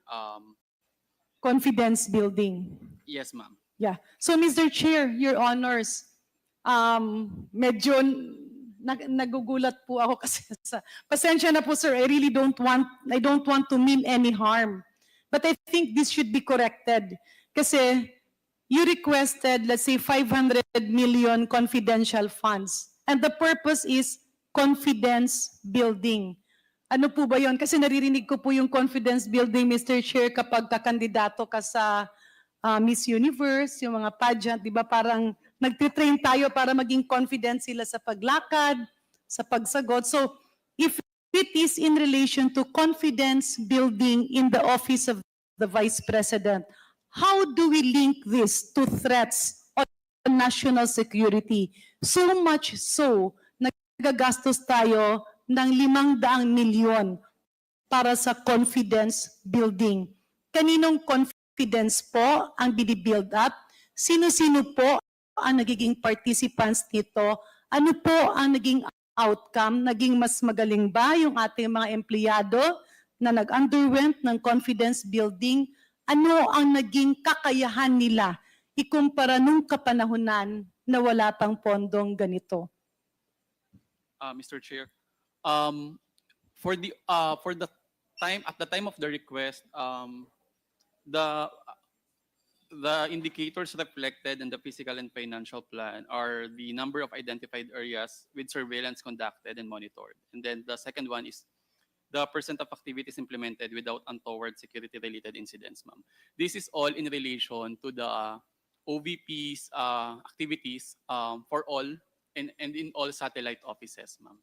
Confidence building. yes, ma'am. Yeah. So Mr. Chair, Your Honors, medyo nagugulat po ako kasi pasensya na po sir, I don't want to mean any harm. But I think this should be corrected kasi you requested, let's say, 500 million confidential funds. And the purpose is confidence building. Ano po ba yun? Kasi naririnig ko po yung confidence building, Mr. Chair, kapag kakandidato ka sa Miss Universe, yung mga pageant, di ba parang nagtitrain tayo para maging confident sila sa paglakad, sa pagsagot. So if it is in relation to confidence building in the office of the Vice President, how do we link this to threats on national security? So much so, nagagastos tayo ng 500 milyon para sa confidence building. Kaninong confidence po ang binibuild up? Sino-sino po ang nagiging participants nito? Ano po ang naging outcome? Naging mas magaling ba yung ating mga empleyado na nag-underwent ng confidence building? Ano ang naging kakayahan nila ikumpara nung kapanahunan na wala pang pondong ganito? Mr. Chair, for the time at the time of the request, the indicators reflected in the physical and financial plan are the number of identified areas with surveillance conducted and monitored. And then the second one is the percent of activities implemented without untoward security-related incidents, ma'am. This is all in relation to the OVP's activities for all and in all satellite offices, ma'am.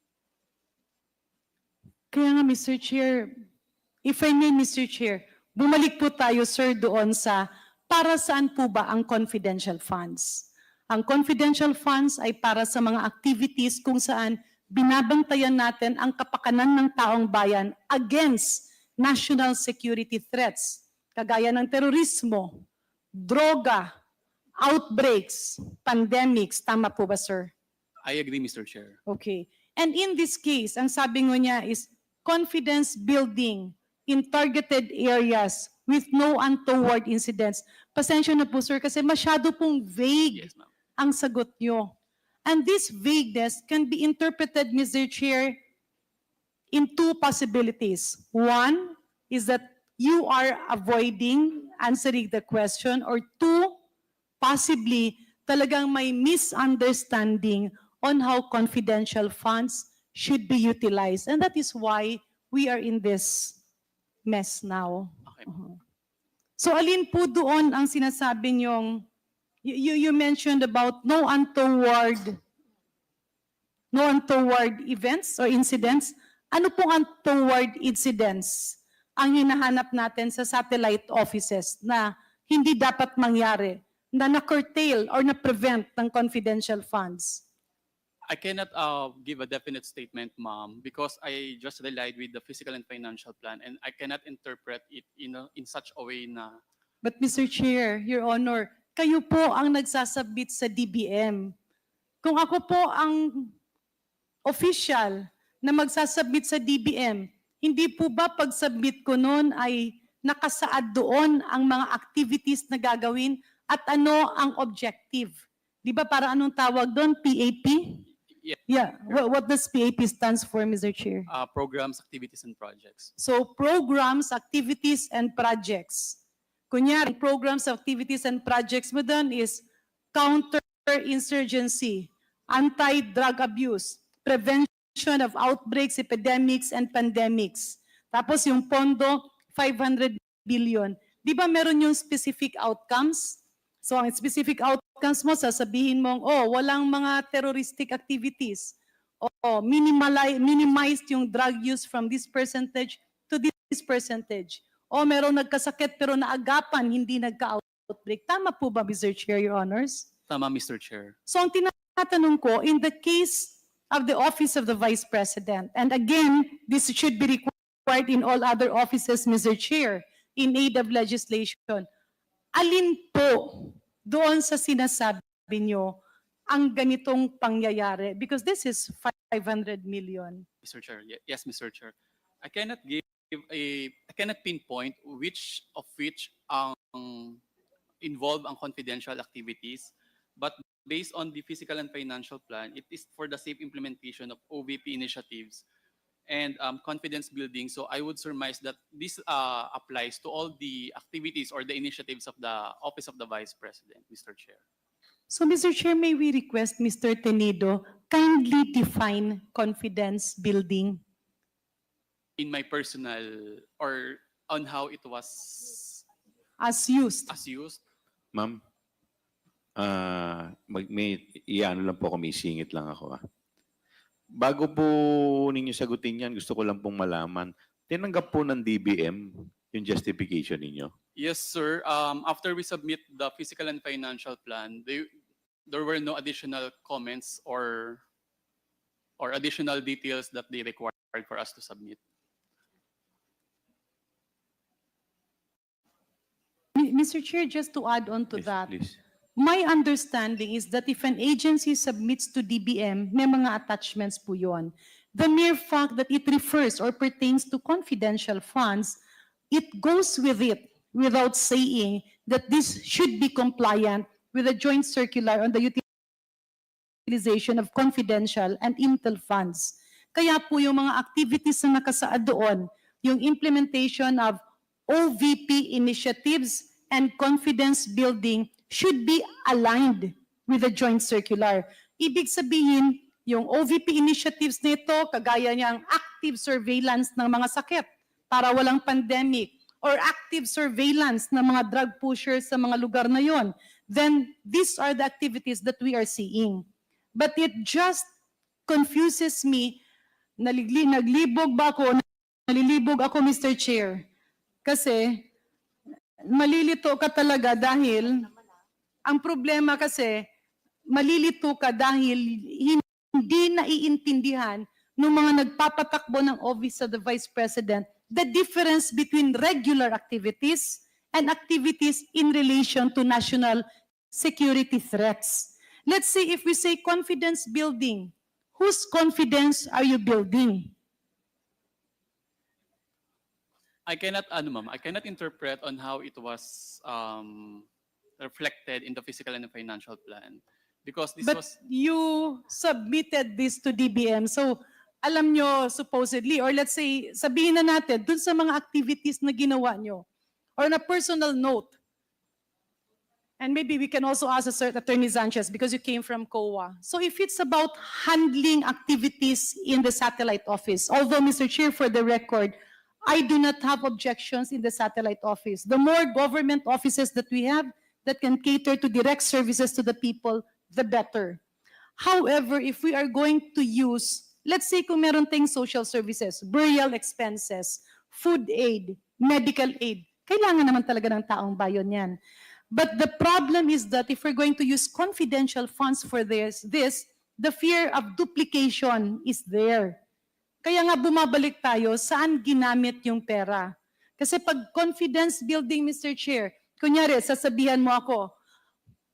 Kaya nga, Mr. Chair, if I may, Mr. Chair, bumalik po tayo, sir, doon sa para saan po ba ang confidential funds? Ang confidential funds ay para sa mga activities kung saan binabantayan natin ang kapakanan ng taong bayan against national security threats, kagaya ng terorismo, droga, outbreaks, pandemics. Tama po ba, sir? I agree, Mr. Chair. Okay. And in this case, ang sabi ngo niya is confidence building in targeted areas with no untoward incidents. Pasensya na po, sir, kasi masyado pong vague Yes, ma'am. ang sagot nyo. And this vagueness can be interpreted, Mr. Chair, in two possibilities. One is that you are avoiding answering the question, or two, possibly talagang may misunderstanding on how confidential funds should be utilized. And that is why we are in this mess now. Okay. So alin po doon ang sinasabi niyong, you mentioned about no untoward events or incidents. Ano pong untoward incidents ang hinahanap natin sa satellite offices na hindi dapat mangyari, na na-curtail or na-prevent ng confidential funds? I cannot give a definite statement, ma'am, because I just relied with the physical and financial plan, and I cannot interpret it in such a way na. But Mr. Chair, Your Honor, kayo po ang nagsasubmit sa DBM. Kung ako po ang official na magsasubmit sa DBM, hindi po ba pag-submit ko noon ay nakasaad doon ang mga activities na gagawin at ano ang objective? Di ba para anong tawag doon? PAP? Yeah. What does PAP stands for, Mr. Chair? Programs, activities, and projects. So programs, activities, and projects. Kunyari, programs, activities, and projects mo doon is counter-insurgency, anti-drug abuse, prevention of outbreaks, epidemics, and pandemics. Tapos yung pondo, 500 billion. Di ba meron yung specific outcomes? So ang specific outcomes mo, sasabihin mong, oh, walang mga terroristic activities. Oh, minimized yung drug use from this percentage to this percentage. O merong nagkasakit pero naagapan, hindi nagka-outbreak. Tama po ba, Mr. Chair, Your Honors? Tama, Mr. Chair. So ang tinatanong ko, in the case of the Office of the Vice President, and again, this should be required in all other offices, Mr. Chair, in aid of legislation, alin po doon sa sinasabi nyo ang ganitong pangyayari? Because this is 500 million. Mr. Chair, yes, Mr. Chair. I cannot pinpoint which involve ang confidential activities, but based on the physical and financial plan, it is for the safe implementation of OVP initiatives and confidence building. So I would surmise that this applies to all the activities or the initiatives of the Office of the Vice President, Mr. Chair. So Mr. Chair, may we request Mr. Tenido kindly define confidence building? In my personal or on how it was As used. Ma'am, may iano lang po ako, may singit lang ako. Bago po ninyo sagutin yan, gusto ko lang pong malaman, tinanggap po ng DBM yung justification ninyo? Yes, sir. After we submit the physical and financial plan, there were no additional comments or additional details that they required for us to submit. Mr. Chair, just to add on to Yes, that, please. my understanding is that if an agency submits to DBM, may mga attachments po yun. The mere fact that it refers or pertains to confidential funds, it goes with it without saying that this should be compliant with the joint circular on the utilization of confidential and intel funds. Kaya po yung mga activities na nakasaad doon, yung implementation of OVP initiatives and confidence building should be aligned with the joint circular. Ibig sabihin, yung OVP initiatives nito, kagaya niyang active surveillance ng mga sakit para walang pandemic, or active surveillance ng mga drug pushers sa mga lugar na yon, then these are the activities that we are seeing. But it just confuses me, nalilibog ako, Mr. Chair, kasi malilito ka talaga dahil ang problema kasi malilito ka dahil hindi naiintindihan ng mga nagpapatakbo ng Office of the Vice President the difference between regular activities and activities in relation to national security threats. Let's say if we say confidence building, whose confidence are you building? I cannot interpret on how it was reflected in the physical and the financial plan because this But was you submitted this to DBM. So alam nyo supposedly, or let's say, sabihin na natin, dun sa mga activities na ginawa nyo, or on a personal note, and maybe we can also ask Attorney Sanchez because you came from COA. So if it's about handling activities in the satellite office, although Mr. Chair, for the record, I do not have objections in the satellite office. The more government offices that we have that can cater to direct services to the people, the better. However, if we are going to use, let's say kung meron tayong social services, burial expenses, food aid, medical aid, kailangan naman talaga ng taong bayan yan. But the problem is that if we're going to use confidential funds for this, the fear of duplication is there. Kaya nga bumabalik tayo, saan ginamit yung pera? Kasi pag confidence building, Mr. Chair, kunyari, sasabihan mo ako,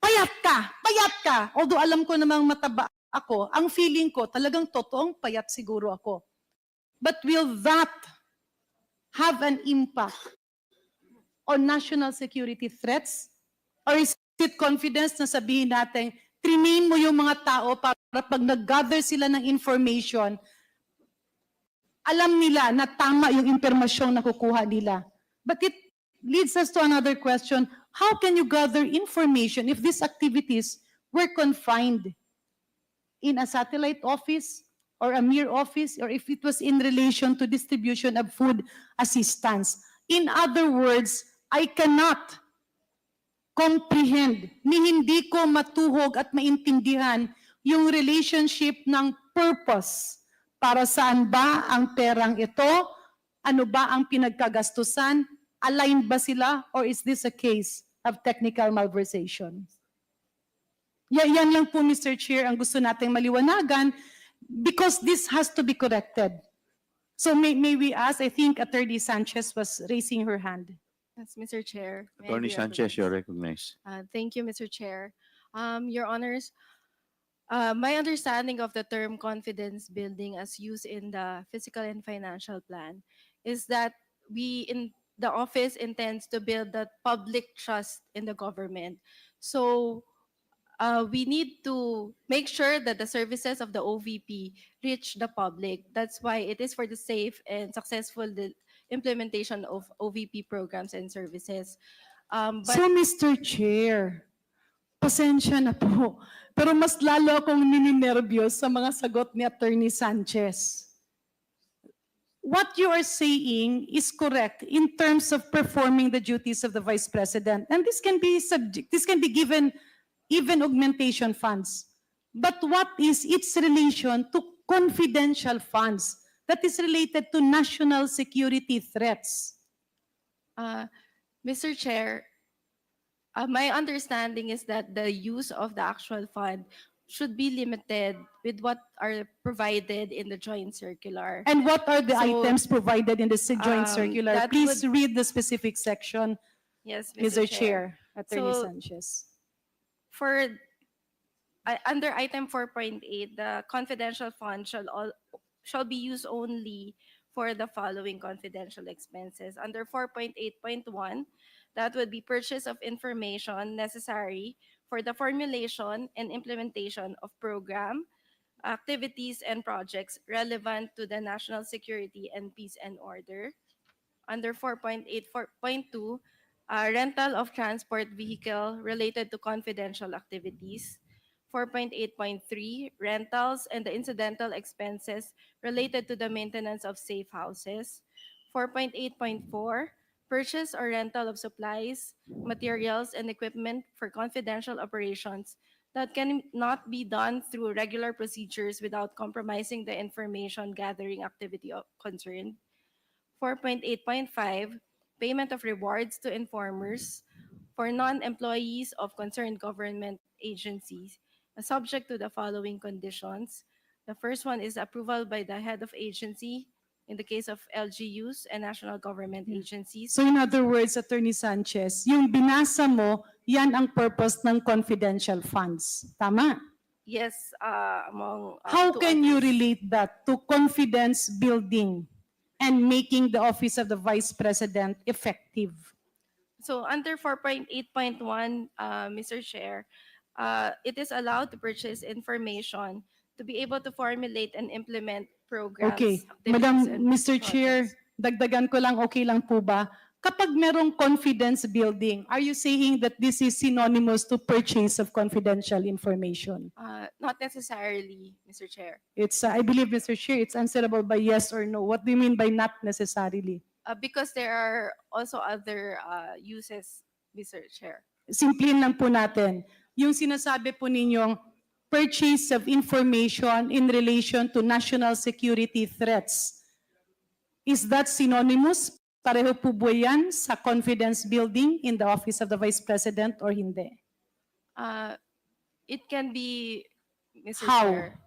payat ka! Although alam ko namang mataba ako, ang feeling ko, talagang totoong payat siguro ako. But will that have an impact on national security threats? Or is it confidence na sabihin natin, trinain mo yung mga tao para pag nag-gather sila ng information, alam nila na tama yung impormasyong nakukuha nila. But it leads us to another question. How can you gather information if these activities were confined in a satellite office or a mere office, or if it was in relation to distribution of food assistance? In other words, I cannot comprehend, ni hindi ko matuhog at maintindihan yung relationship ng purpose. Para saan ba ang perang ito? Ano ba ang pinagkagastusan? Aligned ba sila? Or is this a case of technical malversation? Yan lang po, Mr. Chair, ang gusto nating maliwanagan because this has to be corrected. So may we ask, I think Attorney Sanchez was raising her hand. Yes, Mr. Chair. May I Attorney be Sanchez, recognized? you're recognized. Thank you, Mr. Chair. Your Honors, my understanding of the term confidence building as used in the physical and financial plan is that the office intends to build the public trust in the government. So we need to make sure that the services of the OVP reach the public. That's why it is for the safe and successful implementation of OVP programs and services. So, Mr. Chair, pasensya na po, pero mas lalo akong nininervyos sa mga sagot ni Attorney Sanchez. what you are saying is correct in terms of performing the duties of the Vice President. And this can be given even augmentation funds. But what is its relation to confidential funds that is related to national security threats? Mr. Chair, my understanding is that the use of the actual fund should be limited with what are provided in the joint circular. And what are the So, items provided in the joint circular? that Please would- read the specific section, Yes, Mr. Chair, Attorney So, Sanchez. For under item 4.8, the confidential fund shall be used only for the following confidential expenses. Under 4.8.1, that would be purchase of information necessary for the formulation and implementation of program, activities, and projects relevant to the national security and peace and order. Under 4.8.2, rental of transport vehicle related to confidential activities. 4.8.3, rentals and the incidental expenses related to the maintenance of safe houses. 4.8.4, purchase or rental of supplies, materials, and equipment for confidential operations that can not be done through regular procedures without compromising the information gathering activity concerned. 4.8.5, payment of rewards to informers for non-employees of concerned government agencies, subject to the following conditions. The first one is approval by the head of agency in the case of LGUs and national government agencies. So in other words, Attorney Sanchez, yung binasa mo, yan ang purpose ng confidential funds. Tama? Yes, among How two can you others. relate that to confidence building and making the office of the Vice President effective? So under 4.8.1, Mr. Chair, it is allowed to purchase information to be able to formulate and implement programs. Okay. activities, Madam, and Mr. projects. Chair, dagdagan ko lang, okay lang po ba? Kapag merong confidence building, are you saying that this is synonymous to purchase of confidential information? Not necessarily, Mr. Chair. It's, I believe, Mr. Chair, it's answerable by yes or no. What do you mean by not necessarily? Because there are also other uses, Mr. Chair. Simplin lang po natin. Yung sinasabi po ninyong purchase of information in relation to national security threats, is that synonymous? Pareho po ba yan sa confidence building in the office of the Vice President or hindi? It can be, Mr. How? Chair.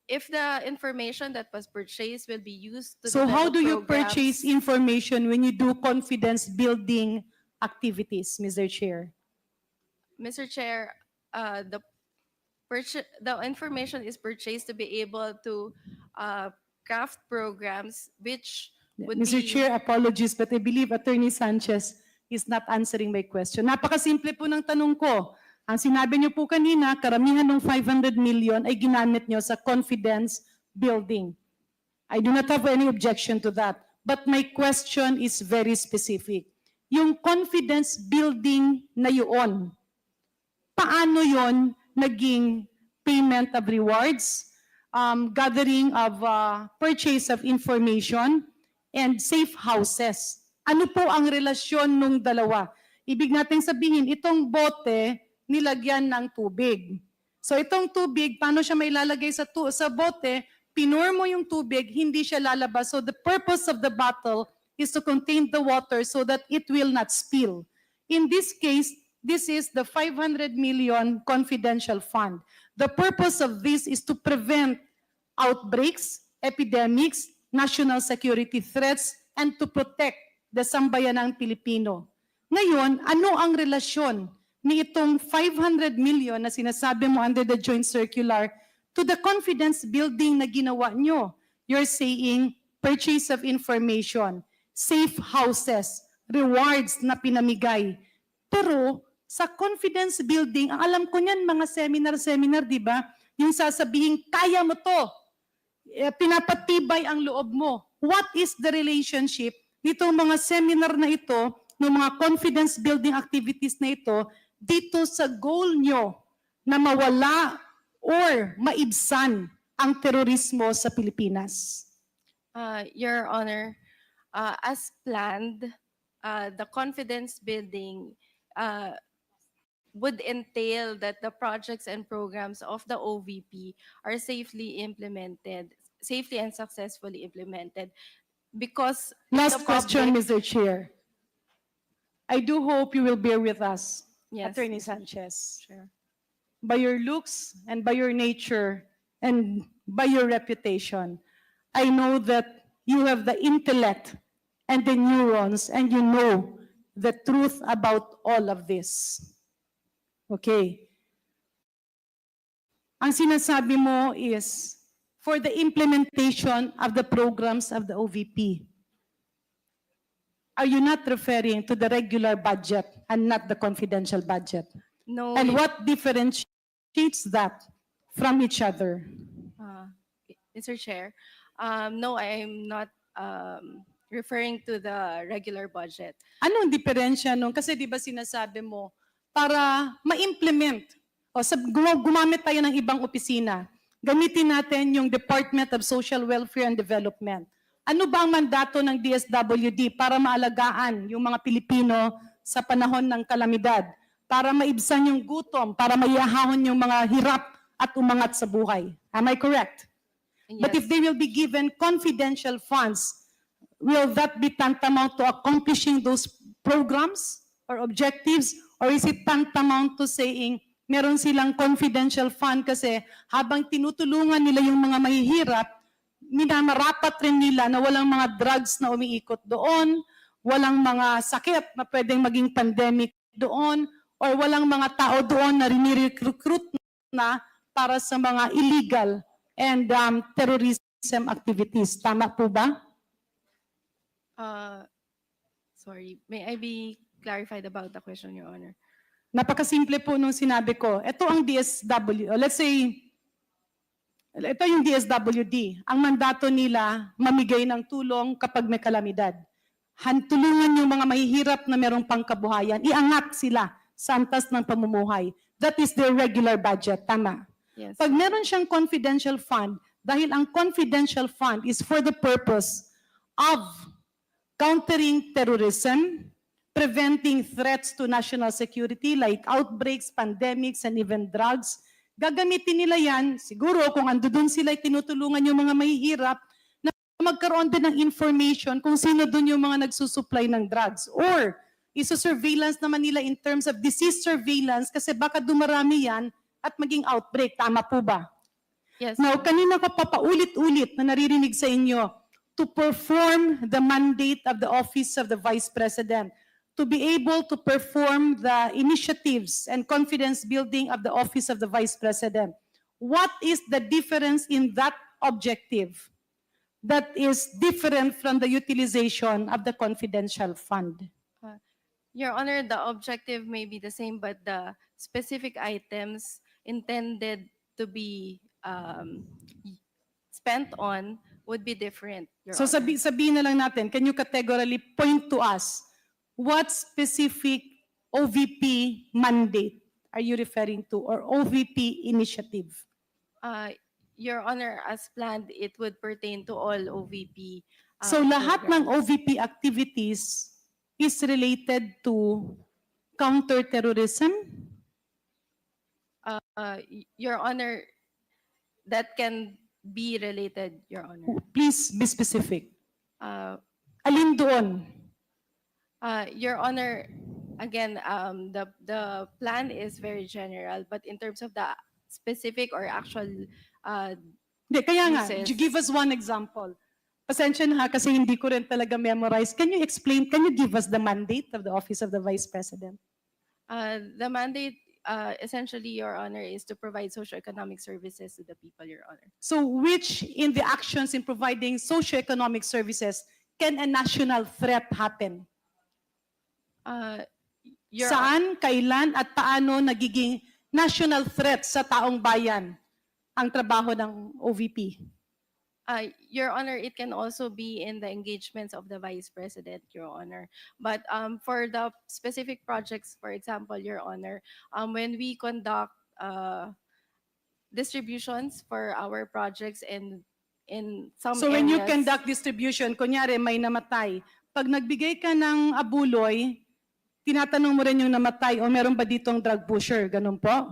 If the information that was purchased will be used to So how develop do you programs- purchase information when you do confidence building activities, Mr. Chair? Mr. Chair, the information is purchased to be able to craft programs which would Mr. be... Chair, apologies, but I believe Attorney Sanchez is not answering my question. Napakasimple po ng tanong ko. Ang sinabi niyo po kanina, karamihan ng 500 million ay ginamit niyo sa confidence building. I do not have any objection to that. But my question is very specific. Yung confidence building na yun, paano yon naging payment of rewards, gathering of purchase of information, and safe houses? Ano po ang relasyon nung dalawa? Ibig natin sabihin, itong bote, nilagyan ng tubig. So itong tubig, paano siya may lalagay sa bote? Pinur mo yung tubig, hindi siya lalabas. So the purpose of the bottle is to contain the water so that it will not spill. In this case, this is the 500 million confidential fund. The purpose of this is to prevent outbreaks, epidemics, national security threats, and to protect the sambayanang Pilipino. Ngayon, ano ang relasyon ni itong 500 million na sinasabi mo under the joint circular to the confidence building na ginawa nyo? You're saying purchase of information, safe houses, rewards na pinamigay. Pero sa confidence building, ang alam ko niyan mga seminar, di ba? Yung sasabihin, kaya mo to. Pinapatibay ang loob mo. What is the relationship nitong mga seminar na ito, ng mga confidence building activities na ito, dito sa goal nyo na mawala or maibsan ang terorismo sa Pilipinas? Your Honor, as planned, the confidence building uh, would entail that the projects and programs of the OVP are safely and successfully implemented because the Last question, public, Mr. Chair. I do hope you will bear with us, yes, Attorney Mr. Sanchez. Chair. By your looks and by your nature and by your reputation, I know that you have the intellect and the neurons and you know the truth about all of this. Okay. Ang sinasabi mo is for the implementation of the programs of the OVP. Are you not referring to the regular budget and not the confidential budget? No, And what differentiates that from each other? uh, Mr. Chair, no, I am not referring to the regular budget. Anong diferensya nun? Kasi di ba sinasabi mo, para ma-implement, o gumamit tayo ng ibang opisina, gamitin natin yung Department of Social Welfare and Development. Ano ba ang mandato ng DSWD para maalagaan yung mga Pilipino sa panahon ng kalamidad? Para maibsan yung gutom, para maiyahon yung mga hirap at umangat sa buhay. Am I correct? But if Yes. they will be given confidential funds, will that be tantamount to accomplishing those programs or objectives? Or is it tantamount to saying meron silang confidential fund kasi habang tinutulungan nila yung mga mahihirap, minamarapat rin nila na walang mga drugs na umiikot doon, walang mga sakit na pwedeng maging pandemic doon, or walang mga tao doon na rini-recruit na para sa mga illegal and terrorism activities. Tama po ba? Sorry, may I be clarified about the question, Your Honor? Napakasimple po nung sinabi ko. Ito ang DSW. Let's say, ito yung DSWD. Ang mandato nila, mamigay ng tulong kapag may kalamidad. Tulungan yung mga mahihirap na merong pangkabuhayan. Iangat sila sa antas ng pamumuhay. That is their regular budget. Tama. Yes. Pag meron siyang confidential fund, dahil ang confidential fund is for the purpose of countering terrorism, preventing threats to national security like outbreaks, pandemics, and even drugs, gagamitin nila yan, siguro kung andun sila tinutulungan yung mga mahihirap, na magkaroon din ng information kung sino dun yung mga nagsusupply ng drugs. Or, iso-surveillance naman nila in terms of disease surveillance kasi baka dumarami yan at maging outbreak. Tama po ba? Yes. Now, kanina ko papaulit-ulit na naririnig sa inyo to perform the mandate of the Office of the Vice President, to be able to perform the initiatives and confidence building of the Office of the Vice President. What is the difference in that objective that is different from the utilization of the confidential fund? Your Honor, the objective may be the same, but the specific items intended to be spent on would be different, Your So Honor. sabihin na lang natin, can you categorically point to us what specific OVP mandate are you referring to or OVP initiative? Your Honor, as planned, it would pertain to all OVP. So lahat ng programs. OVP activities is related to counterterrorism? Your Honor, that can be related, Your Honor. Please be specific. Uh, Alin doon? Your Honor, again, the plan is very general, but in terms of the specific or actual Hindi, kaya nga, uses- give us one example. Pasensya na ha, kasi hindi ko rin talaga memorize. Can you explain, can you give us the mandate of the Office of the Vice President? the mandate, essentially, Your Honor, is to provide socioeconomic services to the people, Your Honor. So which in the actions in providing socioeconomic services can a national threat happen? Saan, kailan, at paano nagiging national threat sa taong bayan ang trabaho ng OVP? Your Honor, it can also be in the engagements of the Vice President, Your Honor. But for the specific projects, for example, Your Honor, when we conduct distributions for our projects and in some So when you areas. conduct distribution, kunyari may namatay, pag nagbigay ka ng abuloy, tinatanong mo rin yung namatay o meron ba ditong drug pusher, ganun po?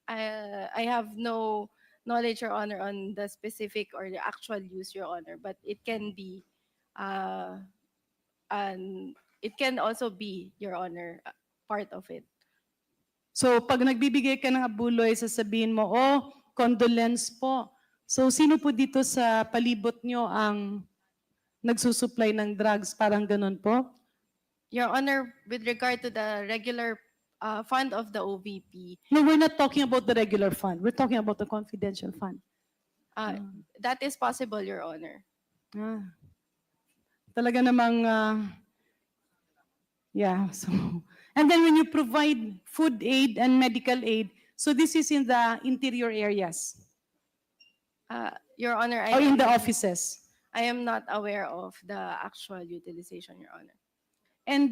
I have no knowledge, Your Honor, on the specific or the actual use, Your Honor, but it can be, and it can also be, Your Honor, part of it. So pag nagbibigay ka ng abuloy, sasabihin mo, oh, condolence po. So sino po dito sa palibot nyo ang nagsusupply ng drugs? Parang ganun po? Your Honor, with regard to the regular fund of the OVP, No, we're not talking about the regular fund. We're talking about the confidential fund. that is possible, Your Honor. Ah. Talaga namang, yeah. So, and then when you provide food aid and medical aid, so this is in the interior areas Your Honor, or in the offices. I am not aware of the actual utilization, Your Honor. And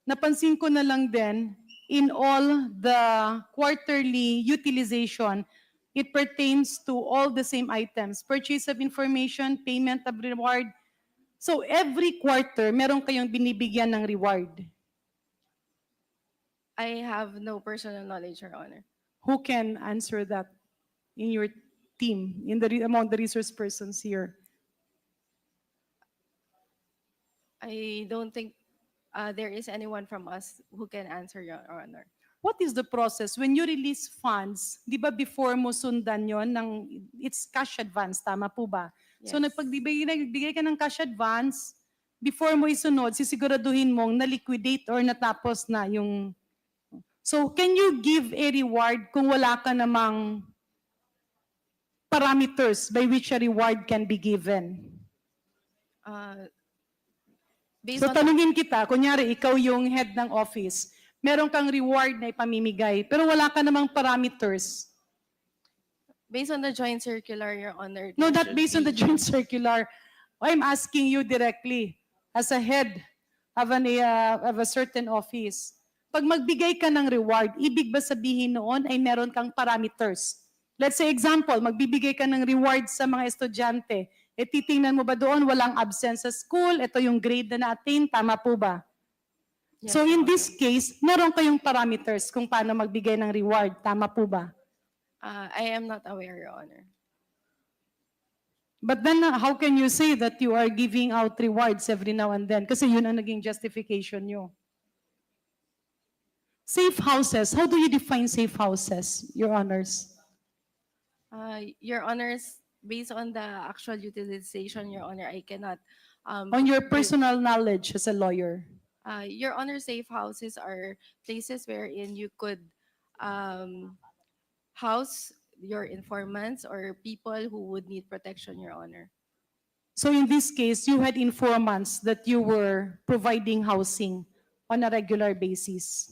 napansin ko na lang din, in all the quarterly utilization, it pertains to all the same items. Purchase of information, payment of reward. So every quarter, meron kayong binibigyan ng reward. I have no personal knowledge, Your Honor. Who can answer that in your team, among the resource persons here? I don't think there is anyone from us who can answer, Your Honor. What is the process? When you release funds, di ba before mo sundan yon ng it's cash advance, tama po ba? So Yes. nagbigay ka ng cash advance, before mo isunod, sisiguraduhin mong na-liquidate or natapos na yung... So can you give a reward kung wala ka namang parameters by which a reward can be given? Based So on tanungin kita, kunyari ikaw yung head ng office, meron kang reward na ipamimigay, pero wala ka namang parameters. based on the joint circular, Your Honor. No, there not should based on the be- joint circular. I'm asking you directly, as a head of a certain office. Pag magbigay ka ng reward, ibig ba sabihin noon ay meron kang parameters? Let's say example, magbibigay ka ng reward sa mga estudyante. E titingnan mo ba doon, walang absence sa school, ito yung grade na na-attain, tama po ba? Yes, So Your in Honor. this case, meron kayong parameters kung paano magbigay ng reward, tama po ba? I am not aware, Your Honor. But then how can you say that you are giving out rewards every now and then? Kasi yun ang naging justification nyo. Safe houses, how do you define safe houses, Your Honors? Your Honors, based on the actual utilization, Your Honor, I cannot. On your give- personal knowledge as a lawyer. Your Honor, safe houses are places wherein you could house your informants or people who would need protection, Your Honor. So in this case, you had informants that you were providing housing on a regular basis.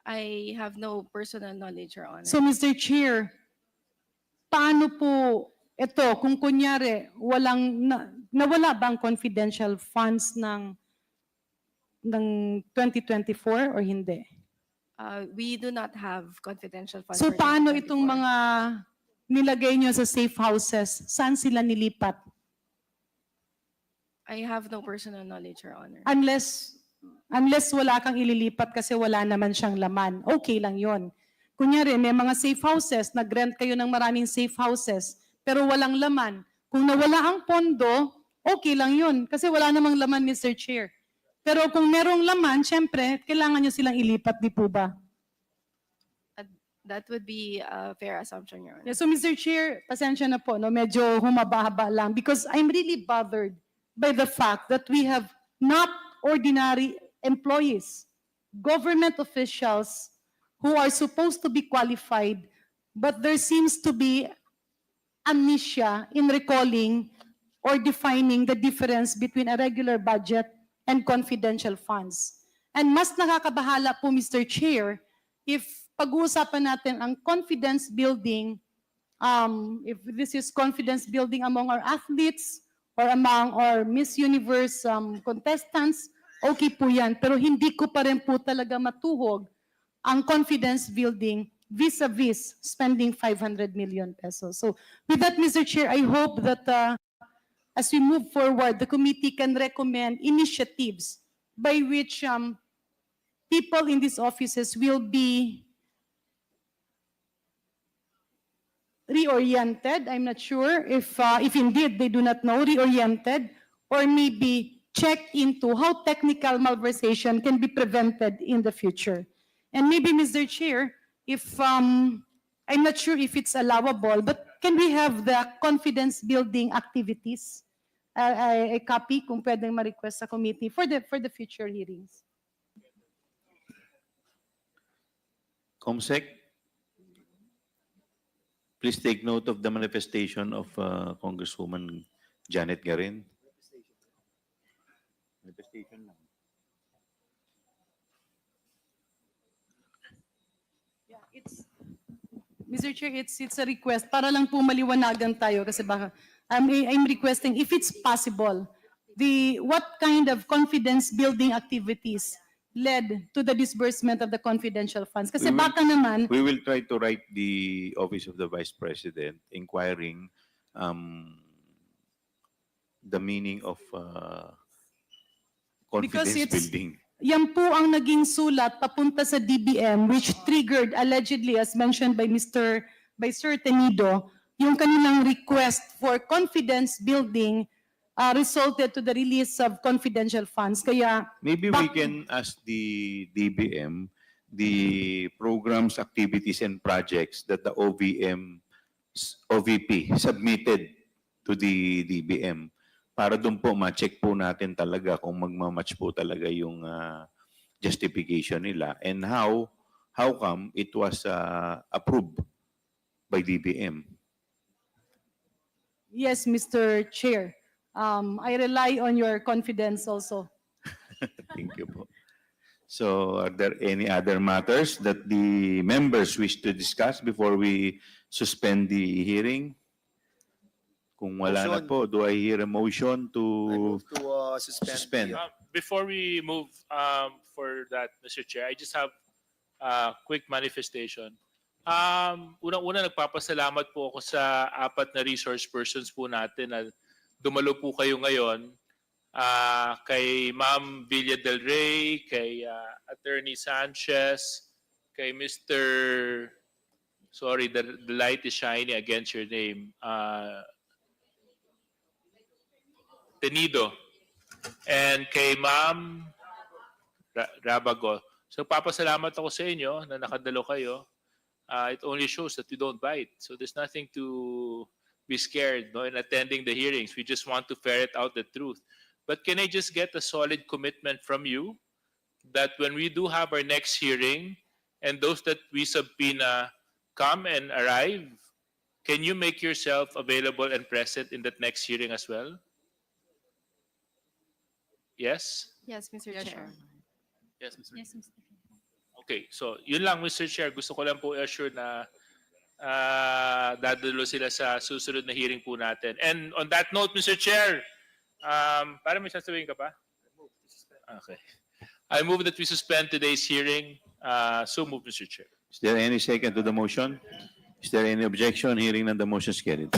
I have no personal knowledge, Your Honor. So Mr. Chair, paano po ito kung kunyari nawala bang confidential funds ng 2024 or hindi? We do not have confidential funds. So for paano 2024. itong mga nilagay nyo sa safe houses, saan sila nilipat? I have no personal knowledge, Your Honor. Unless wala kang ililipat kasi wala naman siyang laman, okay lang yon. Kunyari, may mga safe houses, nag-rent kayo ng maraming safe houses, pero walang laman. Kung nawala ang pondo, okay lang yun, kasi wala namang laman, Mr. Chair. Pero kung merong laman, syempre, kailangan nyo silang ilipat, di po ba? That would be a fair assumption, Your Honor. Yeah, so Mr. Chair, pasensya na po, no? Medyo humaba-haba lang because I'm really bothered by the fact that we have not ordinary employees, government officials who are supposed to be qualified, but there seems to be amnesia in recalling or defining the difference between a regular budget and confidential funds. And mas nakakabahala po, Mr. Chair, if pag-uusapan natin ang confidence building, if this is confidence building among our athletes or among our Miss Universe contestants, okay po yan. Pero hindi ko pa rin po talaga matuhog ang confidence building vis-a-vis spending 500 million pesos. So with that, Mr. Chair, I hope that as we move forward, the committee can recommend initiatives by which people in these offices will be reoriented. I'm not sure if indeed they do not know, reoriented, or maybe check into how technical malversation can be prevented in the future. And maybe, Mr. Chair, if I'm not sure if it's allowable, but can we have the confidence building activities? A copy kung pwedeng ma-request sa committee for the future hearings. COMSEC, please take note of the manifestation of Congresswoman Janet Garin. Manifestation lang. Yeah, Mr. Chair, it's a request para lang po maliwanagan tayo kasi baka I'm requesting if it's possible what kind of confidence building activities led to the disbursement of the confidential funds kasi baka naman We will try to write the Office of the Vice President inquiring the meaning of confidence building. yan po ang naging sulat papunta sa DBM which triggered allegedly as mentioned by Sir Tenido yung kanilang request for confidence building resulted to the release of confidential funds. Kaya Maybe we can ask the DBM the programs, activities, and projects that the OVP submitted to the DBM para doon po ma-check po natin talaga kung magmamatch po talaga yung justification nila and how come it was approved by DBM. yes, Mr. Chair, I rely on your confidence also. Thank you po. So, are there any other matters that the members wish to discuss before we suspend the hearing? Kung wala na Motion. po, do I hear a motion I to move to suspend. Before we move for that, Mr. Chair, I just have a quick manifestation. Unang-una, nagpapasalamat po ako sa 4 na resource persons po natin na dumalo po kayo ngayon. Kay Ma'am Villa Del Rey, kay Attorney Sanchez, kay Mr. Sorry, the light is shining against your name. Tenido. And kay Ma'am Rabago. So papasalamat ako sa inyo na nakadalo kayo. It only shows that you don't bite. So there's nothing to be scared in attending the hearings. We just want to ferret out the truth. But can I just get a solid commitment from you that when we do have our next hearing and those that we subpoena come and arrive, can you make yourself available and present in that next hearing as well? Yes? Yes, Mr. Chair. Yes, Mr. Yes, Mr. Okay, so yun lang, Mr. Chair. Gusto ko lang po assure na dadalo sila sa susunod na hearing po natin. And on that note, Mr. Chair, para may sasabihin ka pa? Okay. I move that we suspend today's hearing. So move, Mr. Chair. Is there any second to the motion? Is there any objection? Hearing none, the motion is carried.